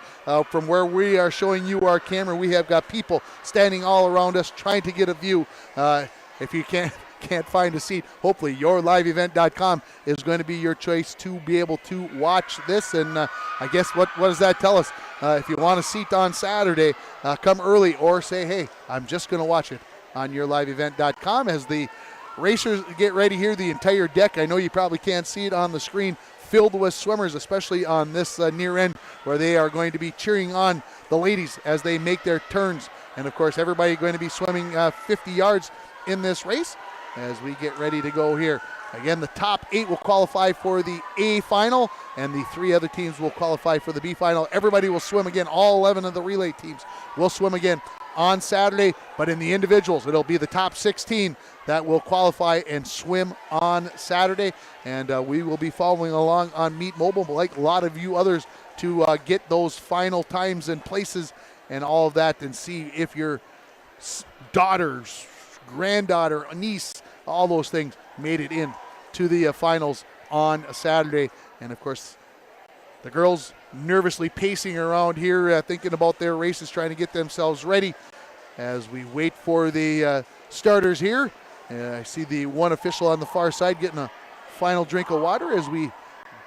from where we are showing you our camera. We have got people standing all around us trying to get a view. If you can't find a seat, hopefully yourliveevent.com is going to be your choice to be able to watch this. And I guess what does that tell us? If you want a seat on Saturday, come early or say, hey, I'm just going to watch it on yourliveevent.com as the racers get ready here. The entire deck, I know you probably can't see it on the screen, filled with swimmers, especially on this near end where they are going to be cheering on the ladies as they make their turns. And of course, everybody going to be swimming 50 yards in this race as we get ready to go here. Again, the top 8 will qualify for the A final, and the 3 other teams will qualify for the B final. Everybody will swim again. All 11 of the relay teams will swim again on Saturday, but in the individuals, it'll be the top 16 that will qualify and swim on Saturday. And we will be following along on Meet Mobile, like a lot of you others, to get those final times and places and all of that, and see if your daughter's granddaughter, niece, all those things made it in to the finals on Saturday. And of course, the girls nervously pacing around here, thinking about their races, trying to get themselves ready as we wait for the starters here. I see the one official on the far side getting a final drink of water as we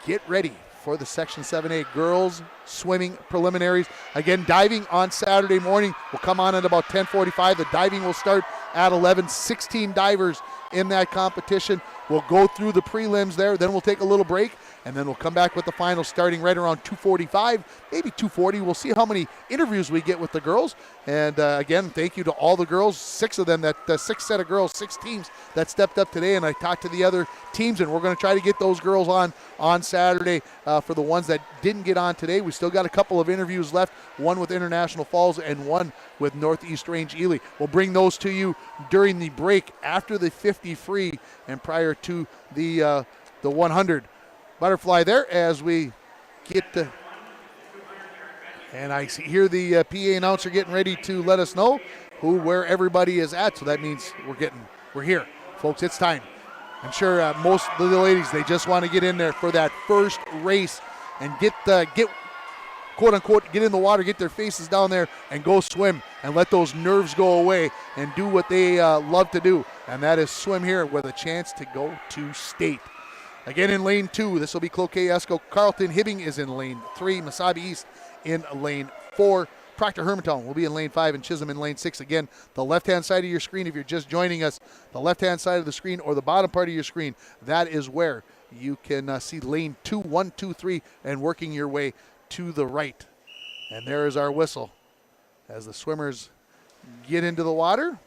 get ready for the Section 7A girls swimming preliminaries. Again, diving on Saturday morning will come on at about 10:45. The diving will start at 11. 16 divers in that competition. We'll go through the prelims there, then we'll take a little break, and then we'll come back with the finals starting right around 2:45, maybe 2:40. We'll see how many interviews we get with the girls. And again, thank you to all the girls, 6 of them, that 6 set of girls, 6 teams that stepped up today. And I talked to the other teams, and we're going to try to get those girls on Saturday. For the ones that didn't get on today, we still got a couple of interviews left, one with International Falls and one with Northeast Range Ely. We'll bring those to you during the break after the 50 free and prior to the 100 butterfly there as we get to, and I hear the PA announcer getting ready to let us know where everybody is at. So that means we're here, folks. It's time. I'm sure most of the ladies, they just want to get in there for that first race and get quote unquote get in the water, get their faces down there and go swim and let those nerves go away and do what they love to do, and that is swim here with a chance to go to state. Again, in lane 2, this will be Cloquet Esco Carleton. Hibbing is in lane 3. Mesabi East in lane 4. Proctor Hermantown will be in lane 5 and Chisholm in lane 6. Again, the left-hand side of your screen, if you're just joining us, the left-hand side of the screen or the bottom part of your screen, that is where you can see lane 2, 1, 2, 3, and working your way to the right. And there is our whistle as the swimmers get into the water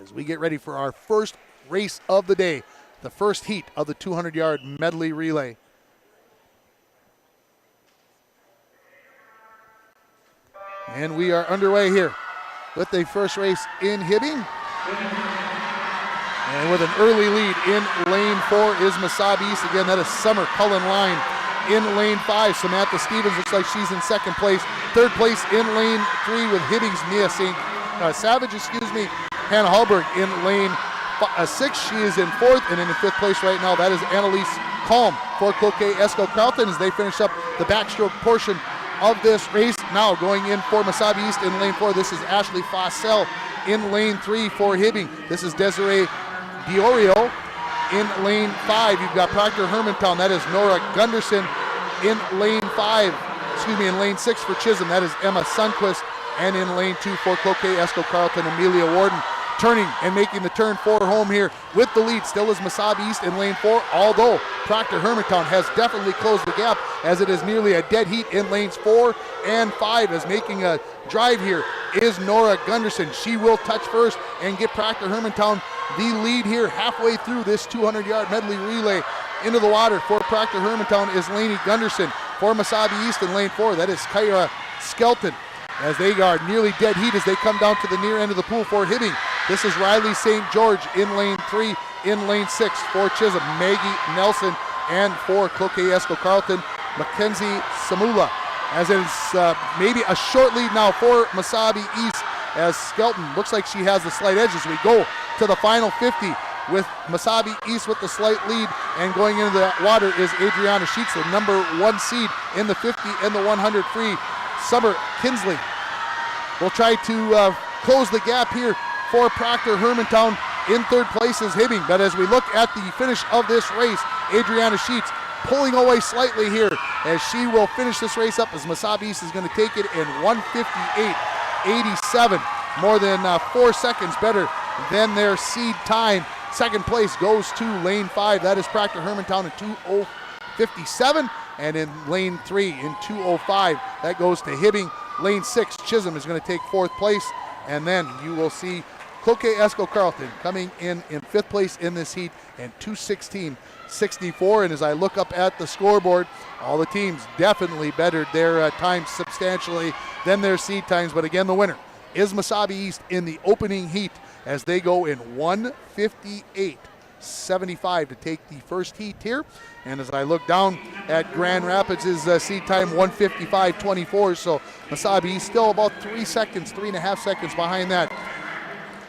as we get ready for our first race of the day, the first heat of the 200-yard medley relay. And we are underway here with the first race in Hibbing. And with an early lead in lane 4 is Mesabi East. Again, that is Summer Cullen line in lane 5. Samantha Stevens looks like she's in second place. Third place in lane 3 with Hibbing's Mia Savage, Hannah Hallberg in lane 6. She is in 4th, and in 5th place right now, that is Annalise Calm for Cloquet Esco Carleton as they finish up the backstroke portion of this race. Now going in for Mesabi East in lane 4, this is Ashley Fossell in lane 3 for Hibbing. This is Desiree Diorio in lane 5. You've got Proctor Hermantown, that is Nora Gunderson in in lane 6 for Chisholm, that is Emma Sundquist, and in lane 2 for Cloquet Esco Carleton, Amelia Warden. turning and making the turn for home here with the lead. Still is Mesabi East in lane 4, although Proctor Hermantown has definitely closed the gap as it is nearly a dead heat in lanes 4 and 5. As making a drive here is Nora Gunderson. She will touch first and get Proctor Hermantown the lead here halfway through this 200-yard medley relay. Into the water for Proctor Hermantown is Lainey Gunderson. For Mesabi East in lane 4, that is Kyra Skelton. As they are nearly dead heat as they come down to the near end of the pool for Hibbing. This is Riley St. George in lane 3. In lane 6 for Chisholm, Maggie Nelson. And for Cloquet Esco Carleton, Mackenzie Samula. As it is maybe a short lead now for Mesabi East, as Skelton looks like she has the slight edge as we go to the final 50 with Mesabi East with the slight lead. And going into the water is Adriana Sheets, the number 1 seed in the 50 and the 100 free. Summer Kinsley will try to close the gap here for Proctor Hermantown. In third place is Hibbing, but as we look at the finish of this race, Adriana Sheets pulling away slightly here as she will finish this race up as Mesabi East is going to take it in 1:58.87, more than 4 seconds better than their seed time. Second place goes to lane 5, that is Proctor Hermantown in 2:057. And in lane 3 in 2:05, that goes to Hibbing. Lane 6, Chisholm is going to take 4th place. And then you will see Cloquet Esco Carleton coming in 5th place in this heat and 2:16.64. And as I look up at the scoreboard, all the teams definitely bettered their times substantially than their seed times. But again, the winner is Mesabi East in the opening heat as they go in 1:58.75 to take the first heat here. And as I look down at Grand Rapids' seed time, 1:55.24. So Mesabi East still about 3.5 seconds behind that.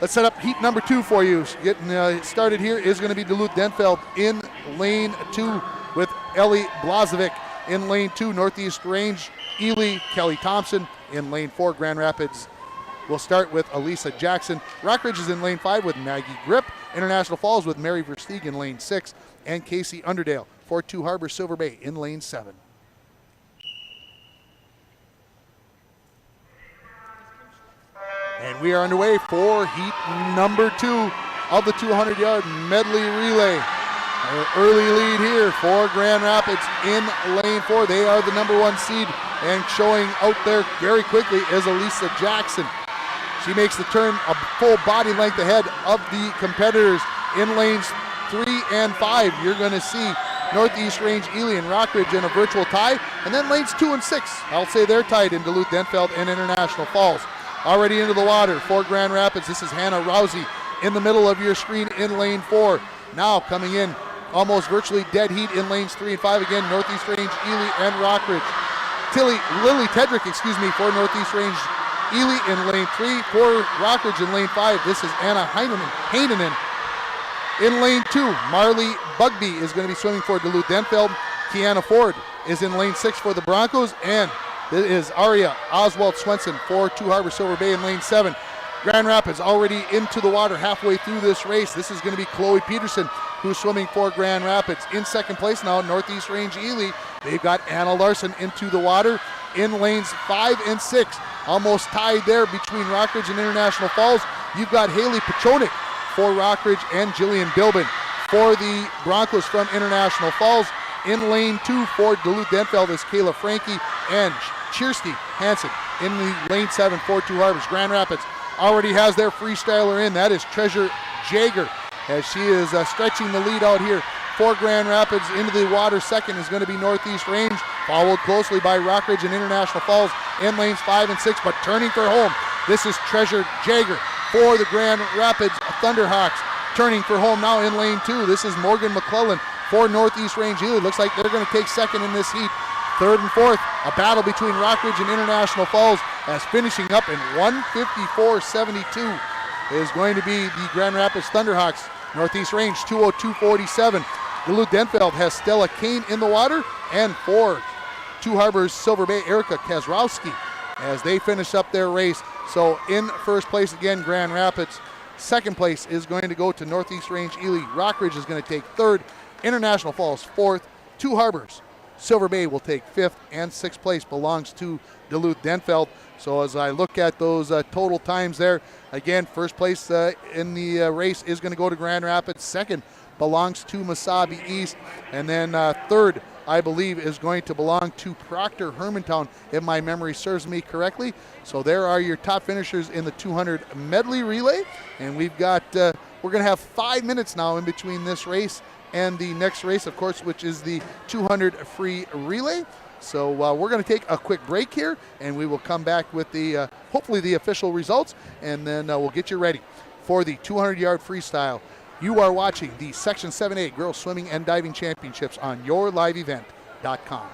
Let's set up heat number 2 for you. Getting started here is going to be Duluth-Denfeld in lane 2 with Ellie Blazovic in lane 2. Northeast Range, Ely, Kelly Thompson in lane 4. Grand Rapids will start with Elisa Jackson. Rockridge is in lane 5 with Maggie Grip. International Falls with Mary Versteeg in lane 6. And Casey Underdale for Two Harbors Silver Bay in lane 7. And we are underway for heat number 2 of the 200-yard medley relay. An early lead here for Grand Rapids in lane 4. They are the number 1 seed, and showing out there very quickly is Elisa Jackson. She makes the turn a full body length ahead of the competitors in lanes 3 and 5. You're going to see Northeast Range, Ely, and Rockridge in a virtual tie. And then lanes 2 and 6, I'll say they're tied in Duluth-Denfeld and International Falls. Already into the water for Grand Rapids, this is Hannah Rousey in the middle of your screen in lane 4. Now coming in almost virtually dead heat in lanes 3 and 5 again, Northeast Range, Ely, and Rockridge. Lily Tedrick, for Northeast Range, Ely in lane 3. For Rockridge in lane 5, this is Anna Heinonen. In lane 2, Marley Bugby is going to be swimming for Duluth-Denfeld. Kiana Ford is in lane 6 for the Broncos, and it is Aria Oswald Swenson for Two Harbors Silver Bay in lane 7. Grand Rapids already into the water halfway through this race. This is going to be Chloe Peterson who's swimming for Grand Rapids. In second place now, Northeast Range Ely. They've got Anna Larson into the water in lanes 5 and 6. Almost tied there between Rockridge and International Falls. You've got Haley Pachonik for Rockridge and Jillian Bilbin for the Broncos from International Falls. In lane 2 for Duluth-Denfeld is Kayla Frankie and Kirsty Hansen in the lane 7 for Two Harbors. Grand Rapids already has their freestyler in. That is Treasure Jager as she is stretching the lead out here for Grand Rapids. Into the water second is going to be Northeast Range, followed closely by Rockridge and International Falls in lanes 5 and 6, but turning for home. This is Treasure Jager for the Grand Rapids Thunderhawks. Turning for home now in lane 2. This is Morgan McClellan for Northeast Range Ely. Looks like they're going to take second in this heat. Third and fourth, a battle between Rockridge and International Falls, as finishing up in 1:54.72 is going to be the Grand Rapids Thunderhawks. Northeast Range 2:02.47. Duluth-Denfeld has Stella Kane in the water, and for Two Harbors Silver Bay, Erica Kazrowski as they finish up their race. So in first place again, Grand Rapids. Second place is going to go to Northeast Range Ely. Rockridge is going to take third. International Falls fourth. Two Harbors Silver Bay will take 5th, and 6th place belongs to Duluth-Denfeld. So as I look at those total times there, again, first place in the race is going to go to Grand Rapids. Second belongs to Mesabi East. And then third, I believe, is going to belong to Proctor Hermantown, if my memory serves me correctly. So there are your top finishers in the 200 medley relay. And we've got, we're going to have 5 minutes now in between this race and the next race, of course, which is the 200 free relay. So we're going to take a quick break here, and we will come back with the hopefully the official results, and then we'll get you ready for the 200-yard freestyle. You are watching the Section 7A Girls Swimming and Diving Championships on yourliveevent.com.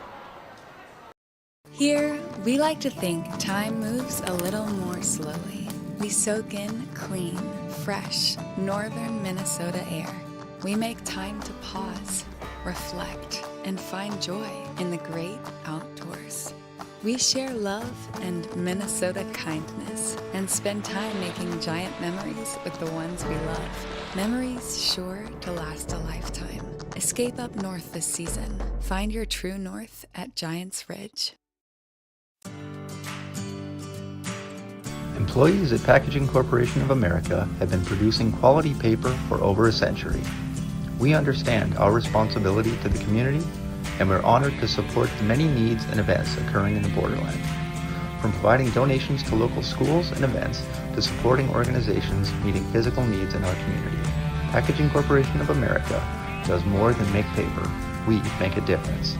Here, we like to think time moves a little more slowly. We soak in clean, fresh, northern Minnesota air. We make time to pause, reflect, and find joy in the great outdoors. We share love and Minnesota kindness and spend time making giant memories with the ones we love. Memories sure to last a lifetime. Escape up north this season. Find your true north at Giants Ridge. Employees at Packaging Corporation of America have been producing quality paper for over a century. We understand our responsibility to the community, and we're honored to support the many needs and events occurring in the borderland. From providing donations to local schools and events to supporting organizations meeting physical needs in our community, Packaging Corporation of America does more than make paper. We make a difference.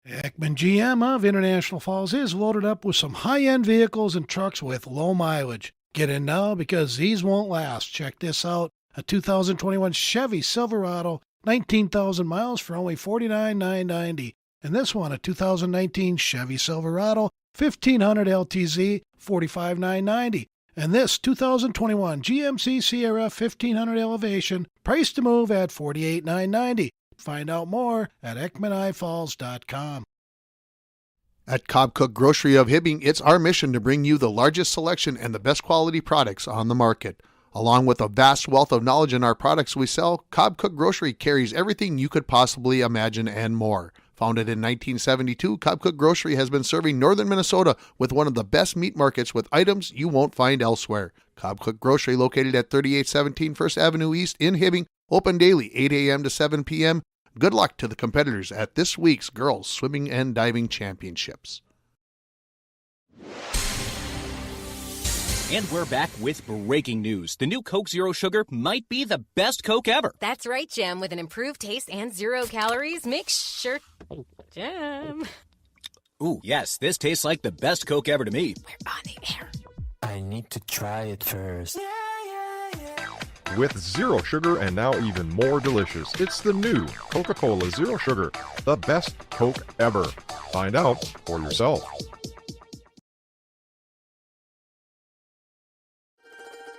Ekman GM of International Falls is loaded up with some high-end vehicles and trucks with low mileage. Get in now because these won't last. Check this out. A 2021 Chevy Silverado, 19,000 miles for only $49,990. And this one, a 2019 Chevy Silverado, 1500 LTZ, $45,990. And this 2021 GMC Sierra 1500 Elevation, price to move at $48,990. Find out more at EkmanIFalls.com. At Cobb Cook Grocery of Hibbing, it's our mission to bring you the largest selection and the best quality products on the market. Along with a vast wealth of knowledge in our products we sell, Cobb Cook Grocery carries everything you could possibly imagine and more. Founded in 1972, Cobb Cook Grocery has been serving northern Minnesota with one of the best meat markets with items you won't find elsewhere. Cobb Cook Grocery, located at 3817 First Avenue East in Hibbing, open daily 8 a.m. to 7 p.m. Good luck to the competitors at this week's Girls Swimming and Diving Championships. And we're back with breaking news. The new Coke Zero Sugar might be the best Coke ever. That's right, Jim. With an improved taste and 0 calories, make sure... Jim. Ooh, yes, this tastes like the best Coke ever to me. We're on the air. I need to try it first. With zero sugar and now even more delicious, it's the new Coca-Cola Zero Sugar, the best Coke ever. Find out for yourself.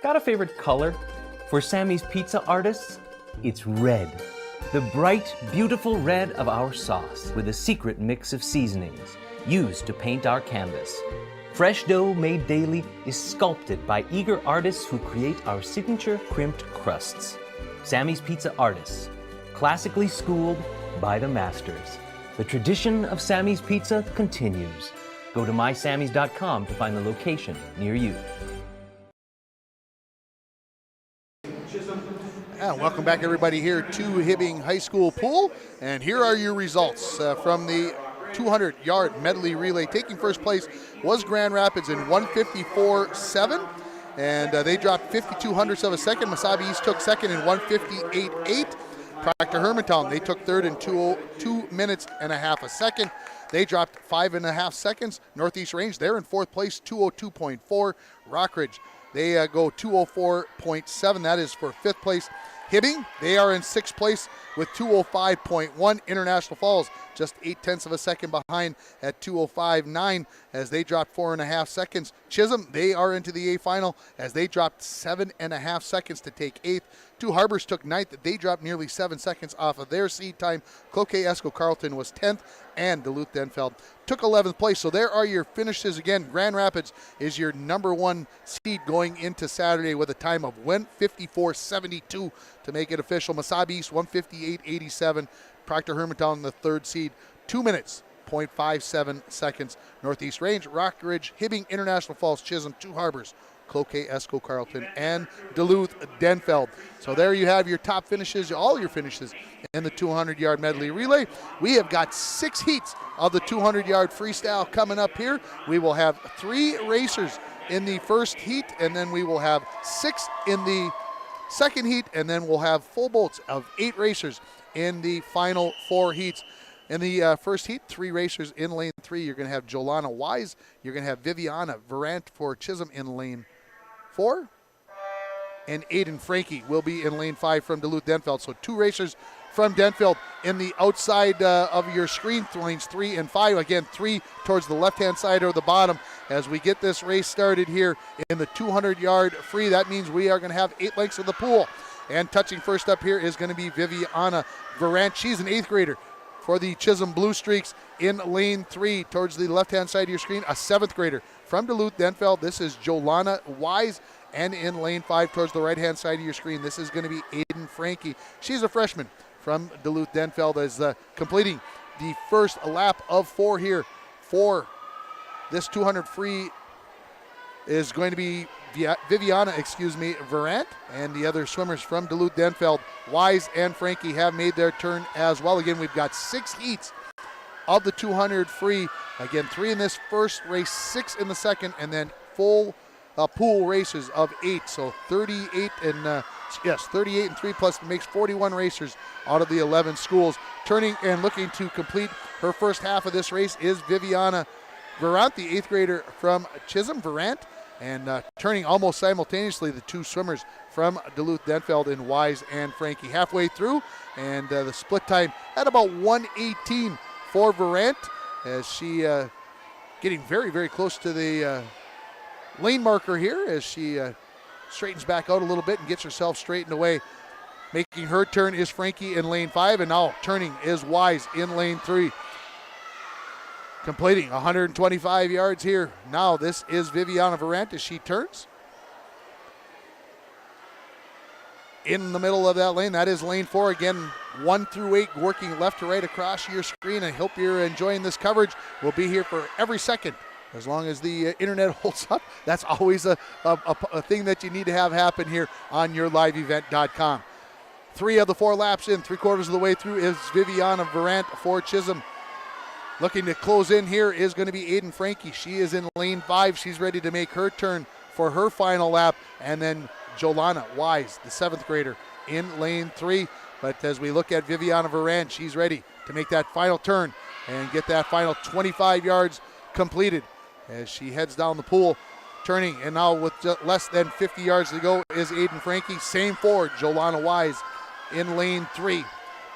Got a favorite color? For Sammy's Pizza artists, it's red. The bright, beautiful red of our sauce with a secret mix of seasonings used to paint our canvas. Fresh dough made daily is sculpted by eager artists who create our signature crimped crusts. Sammy's Pizza artists, classically schooled by the masters. The tradition of Sammy's Pizza continues. Go to mysammys.com to find the location near you. And welcome back, everybody, here to Hibbing High School Pool. And here are your results from the 200-yard medley relay. Taking first place was Grand Rapids in 154.7, and they dropped 52 hundredths of a second. Mesabi East took second in 158.8. Proctor Hermantown, they took third in 2 minutes and a half a second. They dropped 5.5 seconds. Northeast Range, they're in fourth place, 202.4. Rockridge, they go 204.7. That is for fifth place. Hibbing, they are in sixth place with 205.1. International Falls, just 0.8 of a second behind at 205.9 as they dropped 4.5 seconds. Chisholm, they are into the A final as they dropped 7.5 seconds to take eighth. Two Harbors took ninth. They dropped nearly 7 seconds off of their seed time. Cloquet Esco Carlton was 10th, and Duluth-Denfeld took 11th place. So there are your finishes again. Grand Rapids is your number one seed going into Saturday with a time of 1:54.72 to make it official. Mesabi East 1:58.87. Proctor Hermantown, the third seed, 2 minutes, 0.57 seconds. Northeast Range, Rockridge, Hibbing, International Falls, Chisholm, Two Harbors, Cloquet, Esco, Carleton, and Duluth, Denfeld. So there you have your top finishes, all your finishes in the 200-yard medley relay. We have got 6 heats of the 200-yard freestyle coming up here. We will have 3 racers in the first heat, and then we will have 6 in the second heat, and then we'll have full boats of 8 racers in the final 4 heats. In the first heat, 3 racers in lane 3. You're going to have Jolana Wise. You're going to have Viviana Verant for Chisholm in lane 4. And Aiden Frankie will be in lane 5 from Duluth Denfeld. So 2 racers from Denfeld in the outside of your screen, lanes 3 and 5. Again, 3 towards the left-hand side or the bottom as we get this race started here in the 200-yard free. That means we are going to have 8 lengths of the pool. And touching first up here is going to be Viviana Verant. She's an 8th grader for the Chisholm Blue Streaks in lane 3 towards the left-hand side of your screen. A 7th grader from Duluth Denfeld. This is Jolana Wise. And in lane 5 towards the right-hand side of your screen, this is going to be Aiden Frankie. She's a freshman from Duluth Denfeld, as completing the first lap of 4 here for this 200 free is going to be Viviana, Verant, and the other swimmers from Duluth Denfeld, Wise and Frankie, have made their turn as well. Again, we've got 6 heats of the 200 free. Again, 3 in this first race, 6 in the second, and then full pool races of 8. So 38 and 3 plus makes 41 racers out of the 11 schools. Turning and looking to complete her first half of this race is Viviana Verant, the 8th grader from Chisholm. Verant, and turning almost simultaneously, the 2 swimmers from Duluth Denfeld in Wise and Frankie. Halfway through, and the split time at about 1:18 for Verant, as she getting very, very close to the lane marker here as she straightens back out a little bit and gets herself straightened away. Making her turn is Frankie in lane 5, and now turning is Wise in lane 3. Completing 125 yards here. Now this is Viviana Verant as she turns. In the middle of that lane, that is lane 4. Again, 1 through 8 working left to right across your screen. I hope you're enjoying this coverage. We'll be here for every second as long as the internet holds up. That's always a thing that you need to have happen here on yourliveevent.com. 3 of the 4 laps in, 3/4 of the way through is Viviana Verant for Chisholm. Looking to close in here is going to be Aiden Frankie. She is in lane 5. She's ready to make her turn for her final lap. And then Jolana Wise, the 7th grader, in lane 3. But as we look at Viviana Verant, she's ready to make that final turn and get that final 25 yards completed as she heads down the pool, turning. And now with less than 50 yards to go is Aiden Frankie. Same for Jolana Wise in lane 3.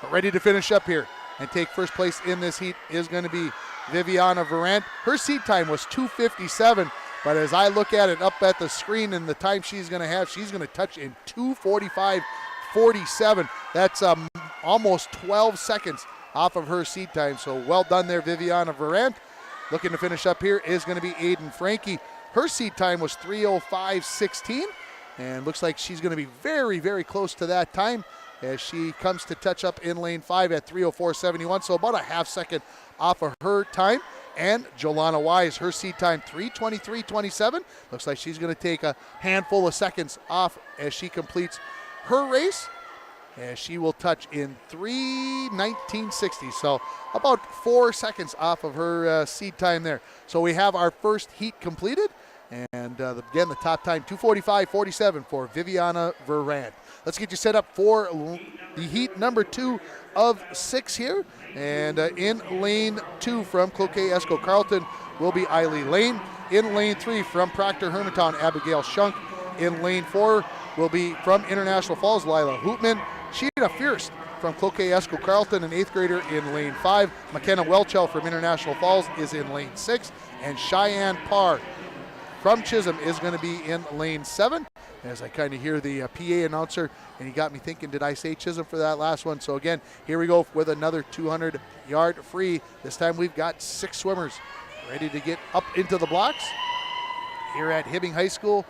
But ready to finish up here and take first place in this heat is going to be Viviana Verant. Her seat time was 2:57, but as I look at it up at the screen and the time she's going to have, she's going to touch in 2:45.47. That's almost 12 seconds off of her seat time, so well done there, Viviana Verant. Looking to finish up here is going to be Aiden Frankie. Her seat time was 3:05.16, and looks like she's going to be very, very close to that time as she comes to touch up in lane 5 at 3:04.71, so about a half second off of her time. And Jolana Wise, her seat time 3:23.27. Looks like she's going to take a handful of seconds off as she completes her race, as she will touch in 3:19.60, so about 4 seconds off of her seat time there. So we have our first heat completed, and again, the top time 2:45.47 for Viviana Verant. Let's get you set up for the heat number 2 of 6 here. And in lane 2 from Cloquet Esco Carleton will be Eiley Lane. In lane 3 from Proctor Hermantown, Abigail Shunk. In lane 4 will be from International Falls, Lila Hoopman. Sheena Fierce from Cloquet Esco Carleton, an 8th grader, in lane 5. McKenna Welchell from International Falls is in lane 6. And Cheyenne Parr from Chisholm is going to be in lane 7. As I kind of hear the PA announcer, and he got me thinking, did I say Chisholm for that last one? So again, here we go with another 200-yard free. This time we've got 6 swimmers ready to get up into the blocks here at Hibbing High School.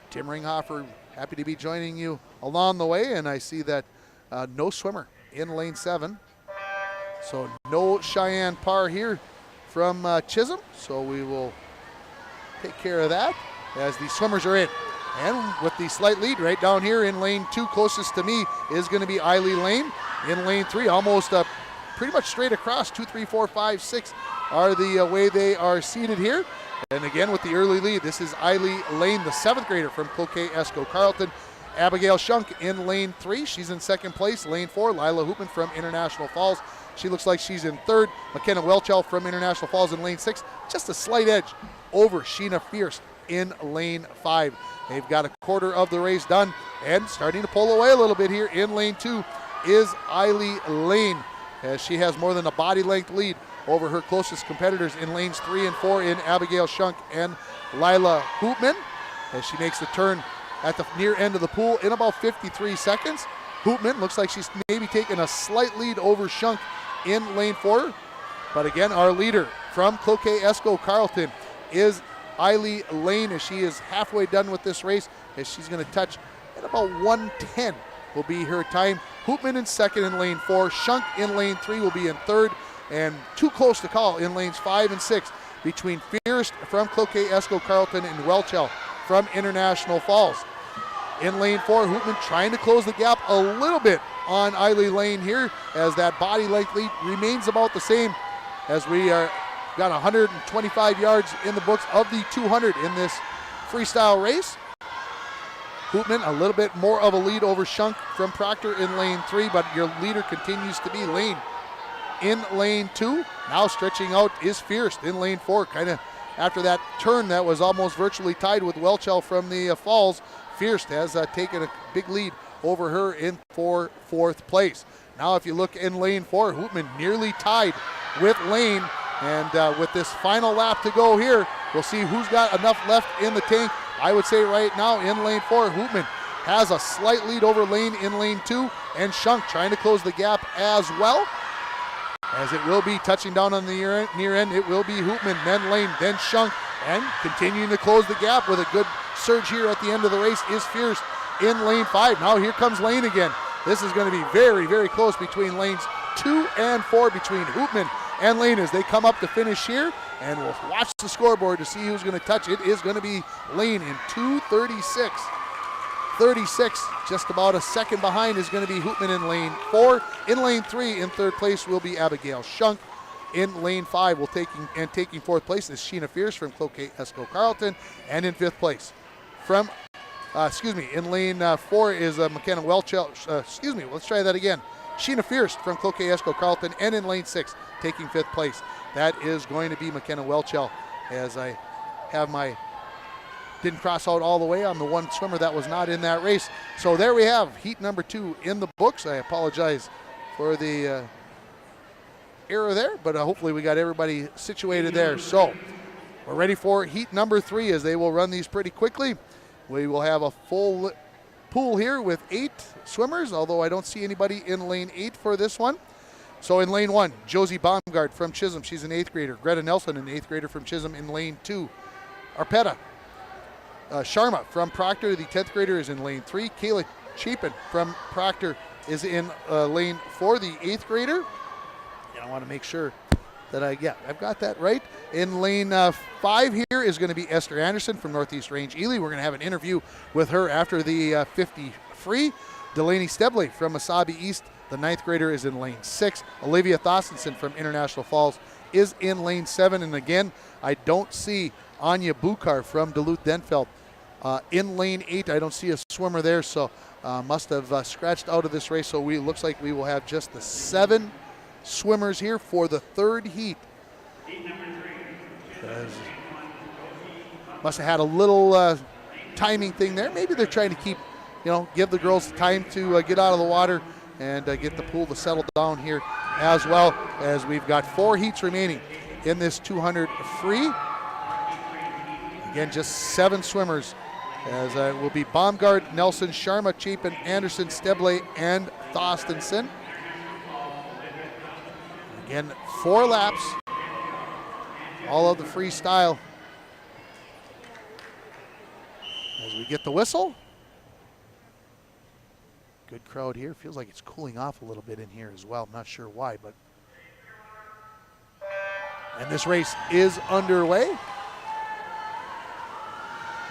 Tim Ringhofer, happy to be joining you along the way, and I see that no swimmer in lane 7. So no Cheyenne Parr here from Chisholm. So we will take care of that as the swimmers are in. And with the slight lead right down here in lane 2, closest to me is going to be Eiley Lane. In lane 3, almost pretty much straight across, 2, 3, 4, 5, 6 are the way they are seated here. And again with the early lead, this is Eiley Lane, the 7th grader from Cloquet Esco Carleton. Abigail Shunk in lane 3, she's in 2nd place. Lane 4, Lila Hoopman from International Falls. She looks like she's in 3rd. McKenna Welchel from International Falls in lane 6, just a slight edge over Sheena Fierce in lane 5. They've got a quarter of the race done and starting to pull away a little bit here in lane 2 is Eiley Lane, as she has more than a body length lead over her closest competitors in lanes 3 and 4 in Abigail Shunk and Lila Hoopman, as she makes the turn at the near end of the pool in about 53 seconds. Hoopman looks like she's maybe taking a slight lead over Shunk in lane 4. But again, our leader from Cloquet Esco Carleton is Eiley Lane, as she is halfway done with this race, as she's going to touch at about 1:10 will be her time. Hoopman in 2nd in lane 4. Shunk in lane 3 will be in 3rd. And too close to call in lanes 5 and 6 between Fierce from Cloquet Esco Carleton and Welchel from International Falls. In lane 4, Hoopman trying to close the gap a little bit on Eiley Lane here, as that body length lead remains about the same, as we are got 125 yards in the books of the 200 in this freestyle race. Hoopman a little bit more of a lead over Shunk from Proctor in lane 3, but your leader continues to be Lane in lane 2. Now stretching out is Fierce in lane 4, kind of after that turn that was almost virtually tied with Welchel from the Falls. Fierce has taken a big lead over her in 4th place. Now if you look in lane 4, Hoopman nearly tied with Lane, and with this final lap to go here, we'll see who's got enough left in the tank. I would say right now in lane 4, Hoopman has a slight lead over Lane in lane 2, and Shunk trying to close the gap as well. As it will be touching down on the near end, it will be Hoopman, then Lane, then Shunk, and continuing to close the gap with a good surge here at the end of the race is Fierce in lane 5. Now here comes Lane again. This is going to be very, very close between lanes 2 and 4 between Hoopman and Lane as they come up to finish here, and we'll watch the scoreboard to see who's going to touch. It is going to be Lane in 2:36. 36, just about a second behind, is going to be Hoopman in lane 4. In lane 3, in 3rd place, will be Abigail Shunk. In lane 5, taking 4th place is Sheena Fierce from Cloquet Esco Carleton. And in 5th place, in lane 4 is McKenna Welchel. Let's try that again. Sheena Fierce from Cloquet Esco Carleton. And in lane 6, taking 5th place, that is going to be McKenna Welchel, as I have didn't cross out all the way on the one swimmer that was not in that race. So there we have heat number 2 in the books. I apologize for the error there, but hopefully we got everybody situated there. So we're ready for heat number 3, as they will run these pretty quickly. We will have a full pool here with 8 swimmers, although I don't see anybody in lane 8 for this one. So in lane 1, Josie Baumgart from Chisholm. She's an 8th grader. Greta Nelson, an 8th grader from Chisholm in lane 2. Arpetta Sharma from Proctor, the 10th grader, is in lane 3. Kayla Chapin from Proctor is in lane 4, the 8th grader. And I want to make sure that I've got that right. In lane 5 here is going to be Esther Anderson from Northeast Range Ely. We're going to have an interview with her after the 50 free. Delaney Stebley from Mesabi East, the 9th grader, is in lane 6. Olivia Thossenson from International Falls is in lane 7. And again, I don't see Anya Bukar from Duluth-Denfeld in lane 8. I don't see a swimmer there, so must have scratched out of this race. So looks like we will have just the 7 swimmers here for the 3rd heat. Must have had a little timing thing there. Maybe they're trying to keep, give the girls time to get out of the water and get the pool to settle down here, as well as we've got 4 heats remaining in this 200 free. Again, just 7 swimmers, as will be Baumgart, Nelson, Sharma, Chapin, Anderson, Stebley, and Thostenson. Again, 4 laps, all of the freestyle. As we get the whistle. Good crowd here. Feels like it's cooling off a little bit in here as well. I'm not sure why, but And this race is underway.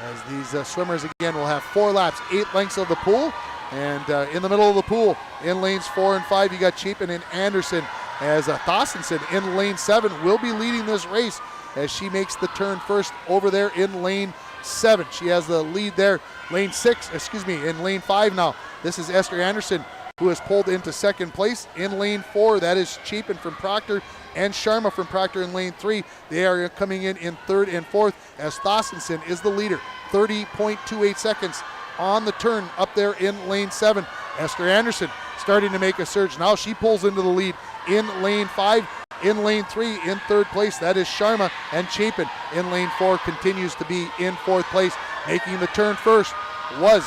As these swimmers again will have 4 laps, 8 lengths of the pool. And in the middle of the pool, in lanes 4 and 5, you got Chapin and Anderson, as Thossenson in lane 7 will be leading this race as she makes the turn first over there in lane 7. She has the lead there. In lane 5 now. This is Esther Anderson, who has pulled into second place. In lane 4, that is Chapin from Proctor and Sharma from Proctor in lane 3. They are coming in 3rd and 4th as Thossenson is the leader. 30.28 seconds on the turn up there in lane 7. Esther Anderson starting to make a surge. Now she pulls into the lead in lane 5. In lane 3, in 3rd place, that is Sharma, and Chapin in lane 4 continues to be in 4th place. Making the turn first was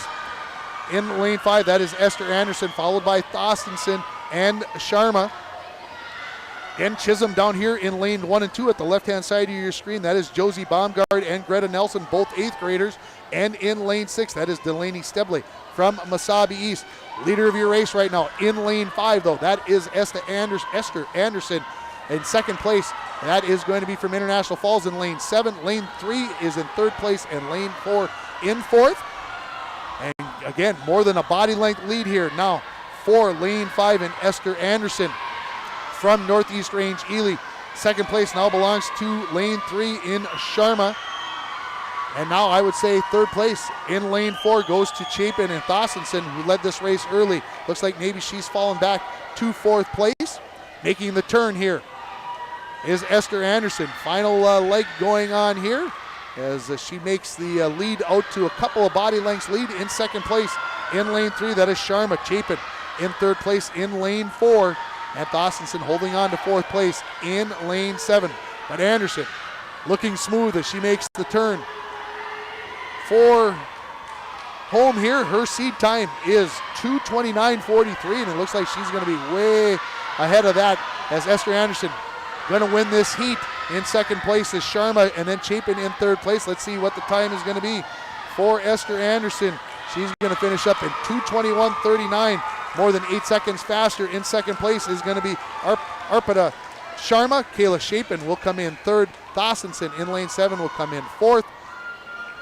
in lane 5, that is Esther Anderson, followed by Thossenson and Sharma. And Chisholm down here in lane 1 and 2 at the left-hand side of your screen. That is Josie Baumgard and Greta Nelson, both 8th graders. And in lane 6, that is Delaney Stebley from Mesabi East. Leader of your race right now in lane 5, though, that is Esther Anderson. In 2nd place, that is going to be from International Falls in lane 7. Lane 3 is in 3rd place, and lane 4 in 4th. And again, more than a body length lead here now for lane 5 and Esther Anderson from Northeast Range Ely. 2nd place now belongs to lane 3 in Sharma. And now I would say 3rd place in lane 4 goes to Chapin and Thossenson, who led this race early. Looks like maybe she's fallen back to 4th place. Making the turn here is Esther Anderson. Final leg going on here as she makes the lead out to a couple of body lengths lead. In 2nd place in lane 3, that is Sharma. Chapin in 3rd place in lane 4. And Thossenson holding on to 4th place in lane 7. But Anderson looking smooth as she makes the turn for home here. Her seed time is 2:29.43, and it looks like she's going to be way ahead of that as Esther Anderson going to win this heat. In 2nd place is Sharma, and then Chapin in 3rd place. Let's see what the time is going to be for Esther Anderson. She's going to finish up in 2:21.39, more than 8 seconds faster. In 2nd place is going to be Arpita Sharma. Kayla Chapin will come in 3rd. Thossenson in lane 7 will come in 4th.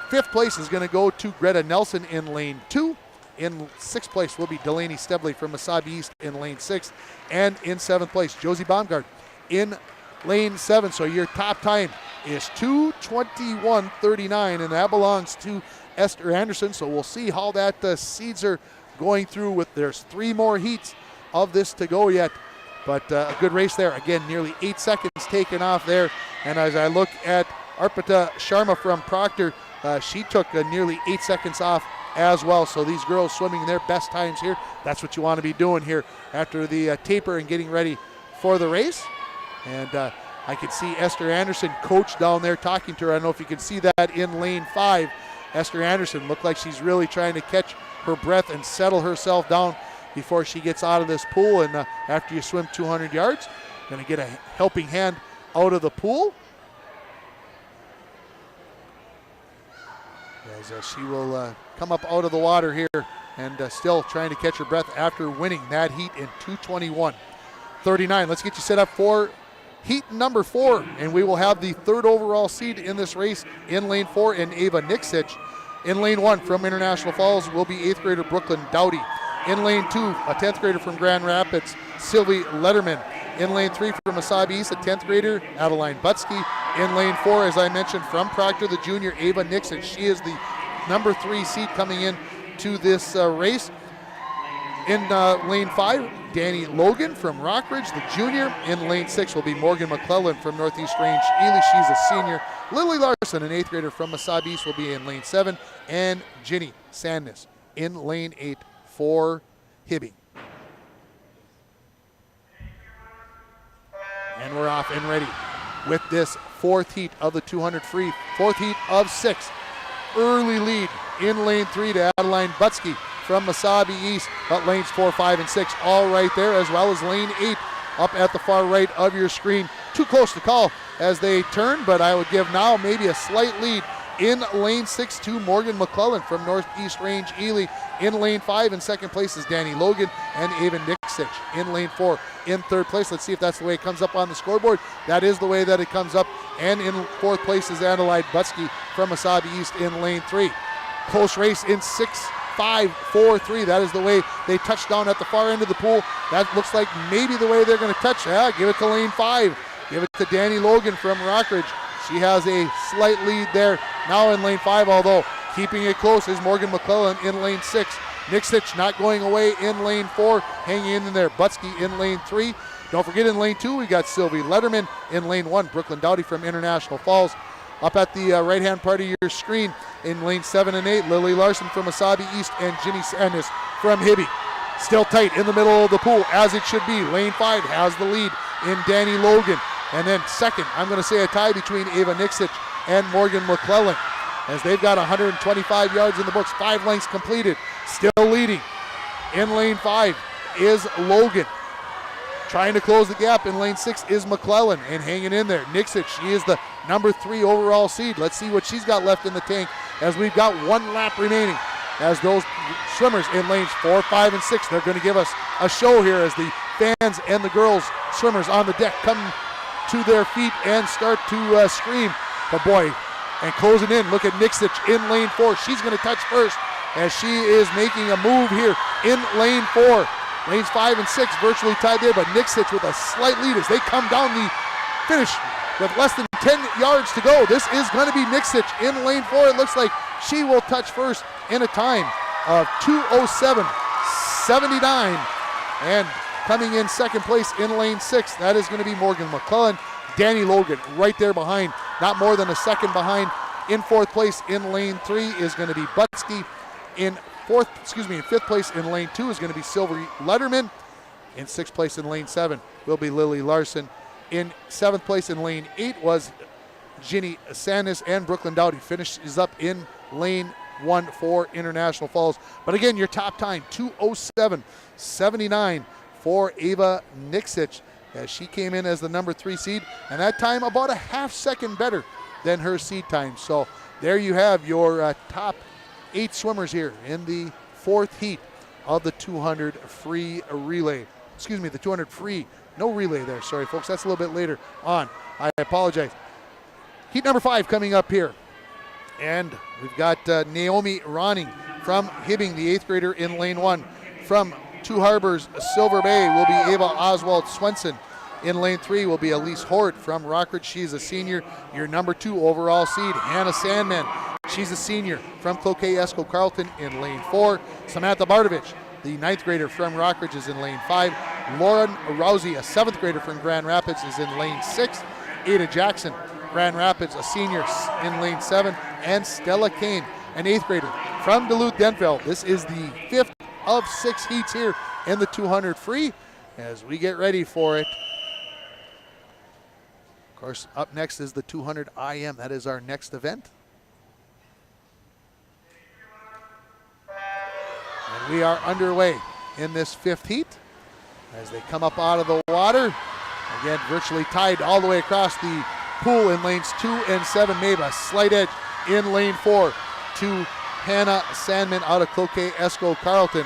5th place is going to go to Greta Nelson in lane 2. In 6th place will be Delaney Stebley from Mesabi East in lane 6. And in 7th place, Josie Baumgart in lane 7. So your top time is 2:21.39, and that belongs to Esther Anderson. So we'll see how that seeds are going through. There's 3 more heats of this to go yet. But a good race there. Again, nearly 8 seconds taken off there. And as I look at Arpita Sharma from Proctor, she took nearly 8 seconds off as well. So these girls swimming their best times here. That's what you want to be doing here after the taper and getting ready for the race. And I can see Esther Anderson, coach down there, talking to her. I don't know if you can see that in lane 5. Esther Anderson looked like she's really trying to catch her breath and settle herself down before she gets out of this pool. And after you swim 200 yards, going to get a helping hand out of the pool. As she will come up out of the water here and still trying to catch her breath after winning that heat in 2:21.39. Let's get you set up for heat number 4, and we will have the 3rd overall seed in this race in lane 4 in Ava Niksich. In lane 1 from International Falls will be 8th grader Brooklyn Dowdy. In lane 2, a 10th grader from Grand Rapids, Sylvie Letterman. In lane 3 from Mesabi East, a 10th grader, Adeline Butsky. In lane 4, as I mentioned, from Proctor, the junior, Ava Nixon. She is the number 3 seed coming in to this race. In lane 5, Danny Logan from Rockridge, the junior. In lane 6 will be Morgan McClellan from Northeast Range Ely. She's a senior. Lily Larson, an 8th grader from Mesabi East, will be in lane 7. And Ginny Sandness in lane 8 for Hibbing. And we're off and ready with this 4th heat of the 200 free. 4th heat of 6. Early lead in lane 3 to Adeline Butsky from Mesabi East, but lanes 4, 5, and 6 all right there, as well as lane 8 up at the far right of your screen. Too close to call as they turn, but I would give now maybe a slight lead in lane 6 to Morgan McClellan from Northeast Range Ely. In lane 5 in 2nd place is Danny Logan and Ava Nixon. Nixich in lane 4 in 3rd place. Let's see if that's the way it comes up on the scoreboard. That is the way that it comes up. And in 4th place is Adelaide Butsky from Wasabi East in lane 3. Close race in 6-5-4-3. That is the way they touch down at the far end of the pool. That looks like maybe the way they're going to touch. Yeah, give it to lane 5. Give it to Danny Logan from Rockridge. She has a slight lead there now in lane 5, although keeping it close is Morgan McClellan in lane 6. Nixich not going away in lane 4, hanging in there. Butsky in lane 3. Don't forget in lane 2 we got Sylvie Letterman. In lane 1, Brooklyn Dowdy from International Falls. Up at the right-hand part of your screen in lane 7 and 8, Lily Larson from Wasabi East and Ginny Sandus from Hibby. Still tight in the middle of the pool, as it should be. Lane 5 has the lead in Danny Logan. And then second, I'm going to say a tie between Ava Nixich and Morgan McClellan, as they've got 125 yards in the books, 5 lengths completed. Still leading in lane 5 is Logan. Trying to close the gap in lane 6 is McClellan, and hanging in there. Nixich, she is the number 3 overall seed. Let's see what she's got left in the tank, as we've got 1 lap remaining. As those swimmers in lanes 4, 5, and 6, they're going to give us a show here as the fans and the girls swimmers on the deck come to their feet and start to scream. But boy, and closing in, look at Nixich in lane 4. She's going to touch first, as she is making a move here in lane 4. Lanes 5 and 6 virtually tied there, but Nixich with a slight lead as they come down the finish with less than 10 yards to go. This is going to be Nixich in lane 4. It looks like she will touch first in a time of 2:07.79. And coming in second place in lane 6, that is going to be Morgan McClellan. Danny Logan right there behind, not more than a second behind. In 4th place in lane 3 is going to be Butsky. In 5th place in lane 2 is going to be Sylvie Letterman. In 6th place in lane 7 will be Lily Larson. In 7th place in lane 8 was Ginny Sandus, and Brooklyn Dowdy finishes up in lane 1 for International Falls. But again, your top time, 2:07.79 for Ava Nixich, as she came in as the number 3 seed, and that time about a half second better than her seed time. So there you have your top 8 swimmers here in the 4th heat of the 200 free relay. Excuse me, the 200 free, no relay there. Sorry, folks, that's a little bit later on. I apologize. Heat number 5 coming up here. And we've got Naomi Ronning from Hibbing, the 8th grader in lane 1. From Two Harbors, Silver Bay will be Ava Oswald Swenson. In lane 3 will be Elise Hort from Rockridge. She's a senior, your number 2 overall seed. Hannah Sandman, she's a senior from Cloquet Esco Carleton in lane 4. Samantha Bardovich, the 9th grader from Rockridge, is in lane 5. Lauren Rousey, a 7th grader from Grand Rapids, is in lane 6. Ada Jackson, Grand Rapids, a senior, in lane 7. And Stella Kane, an 8th grader from Duluth-Denfeld. This is the 5th of 6 heats here in the 200 free as we get ready for it. Of course, up next is the 200 IM. That is our next event. And we are underway in this 5th heat as they come up out of the water. Again, virtually tied all the way across the pool in lanes 2 and 7. Maybe a slight edge in lane 4 to Hannah Sandman out of Cloquet Esco Carleton.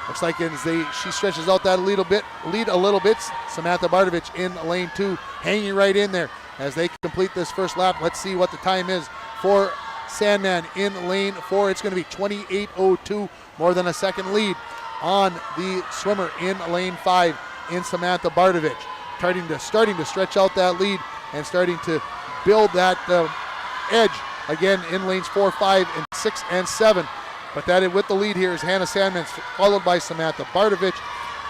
Looks like as she stretches out that lead a little bit. Samantha Bardovich in lane 2, hanging right in there as they complete this first lap. Let's see what the time is for Sandman in lane 4. It's going to be 28:02, more than a second lead on the swimmer in lane 5 in Samantha Bardovich. Starting to stretch out that lead and starting to build that edge again in lanes 4, 5, and 6, and 7. But that with the lead here is Hannah Sandman, followed by Samantha Bardovich.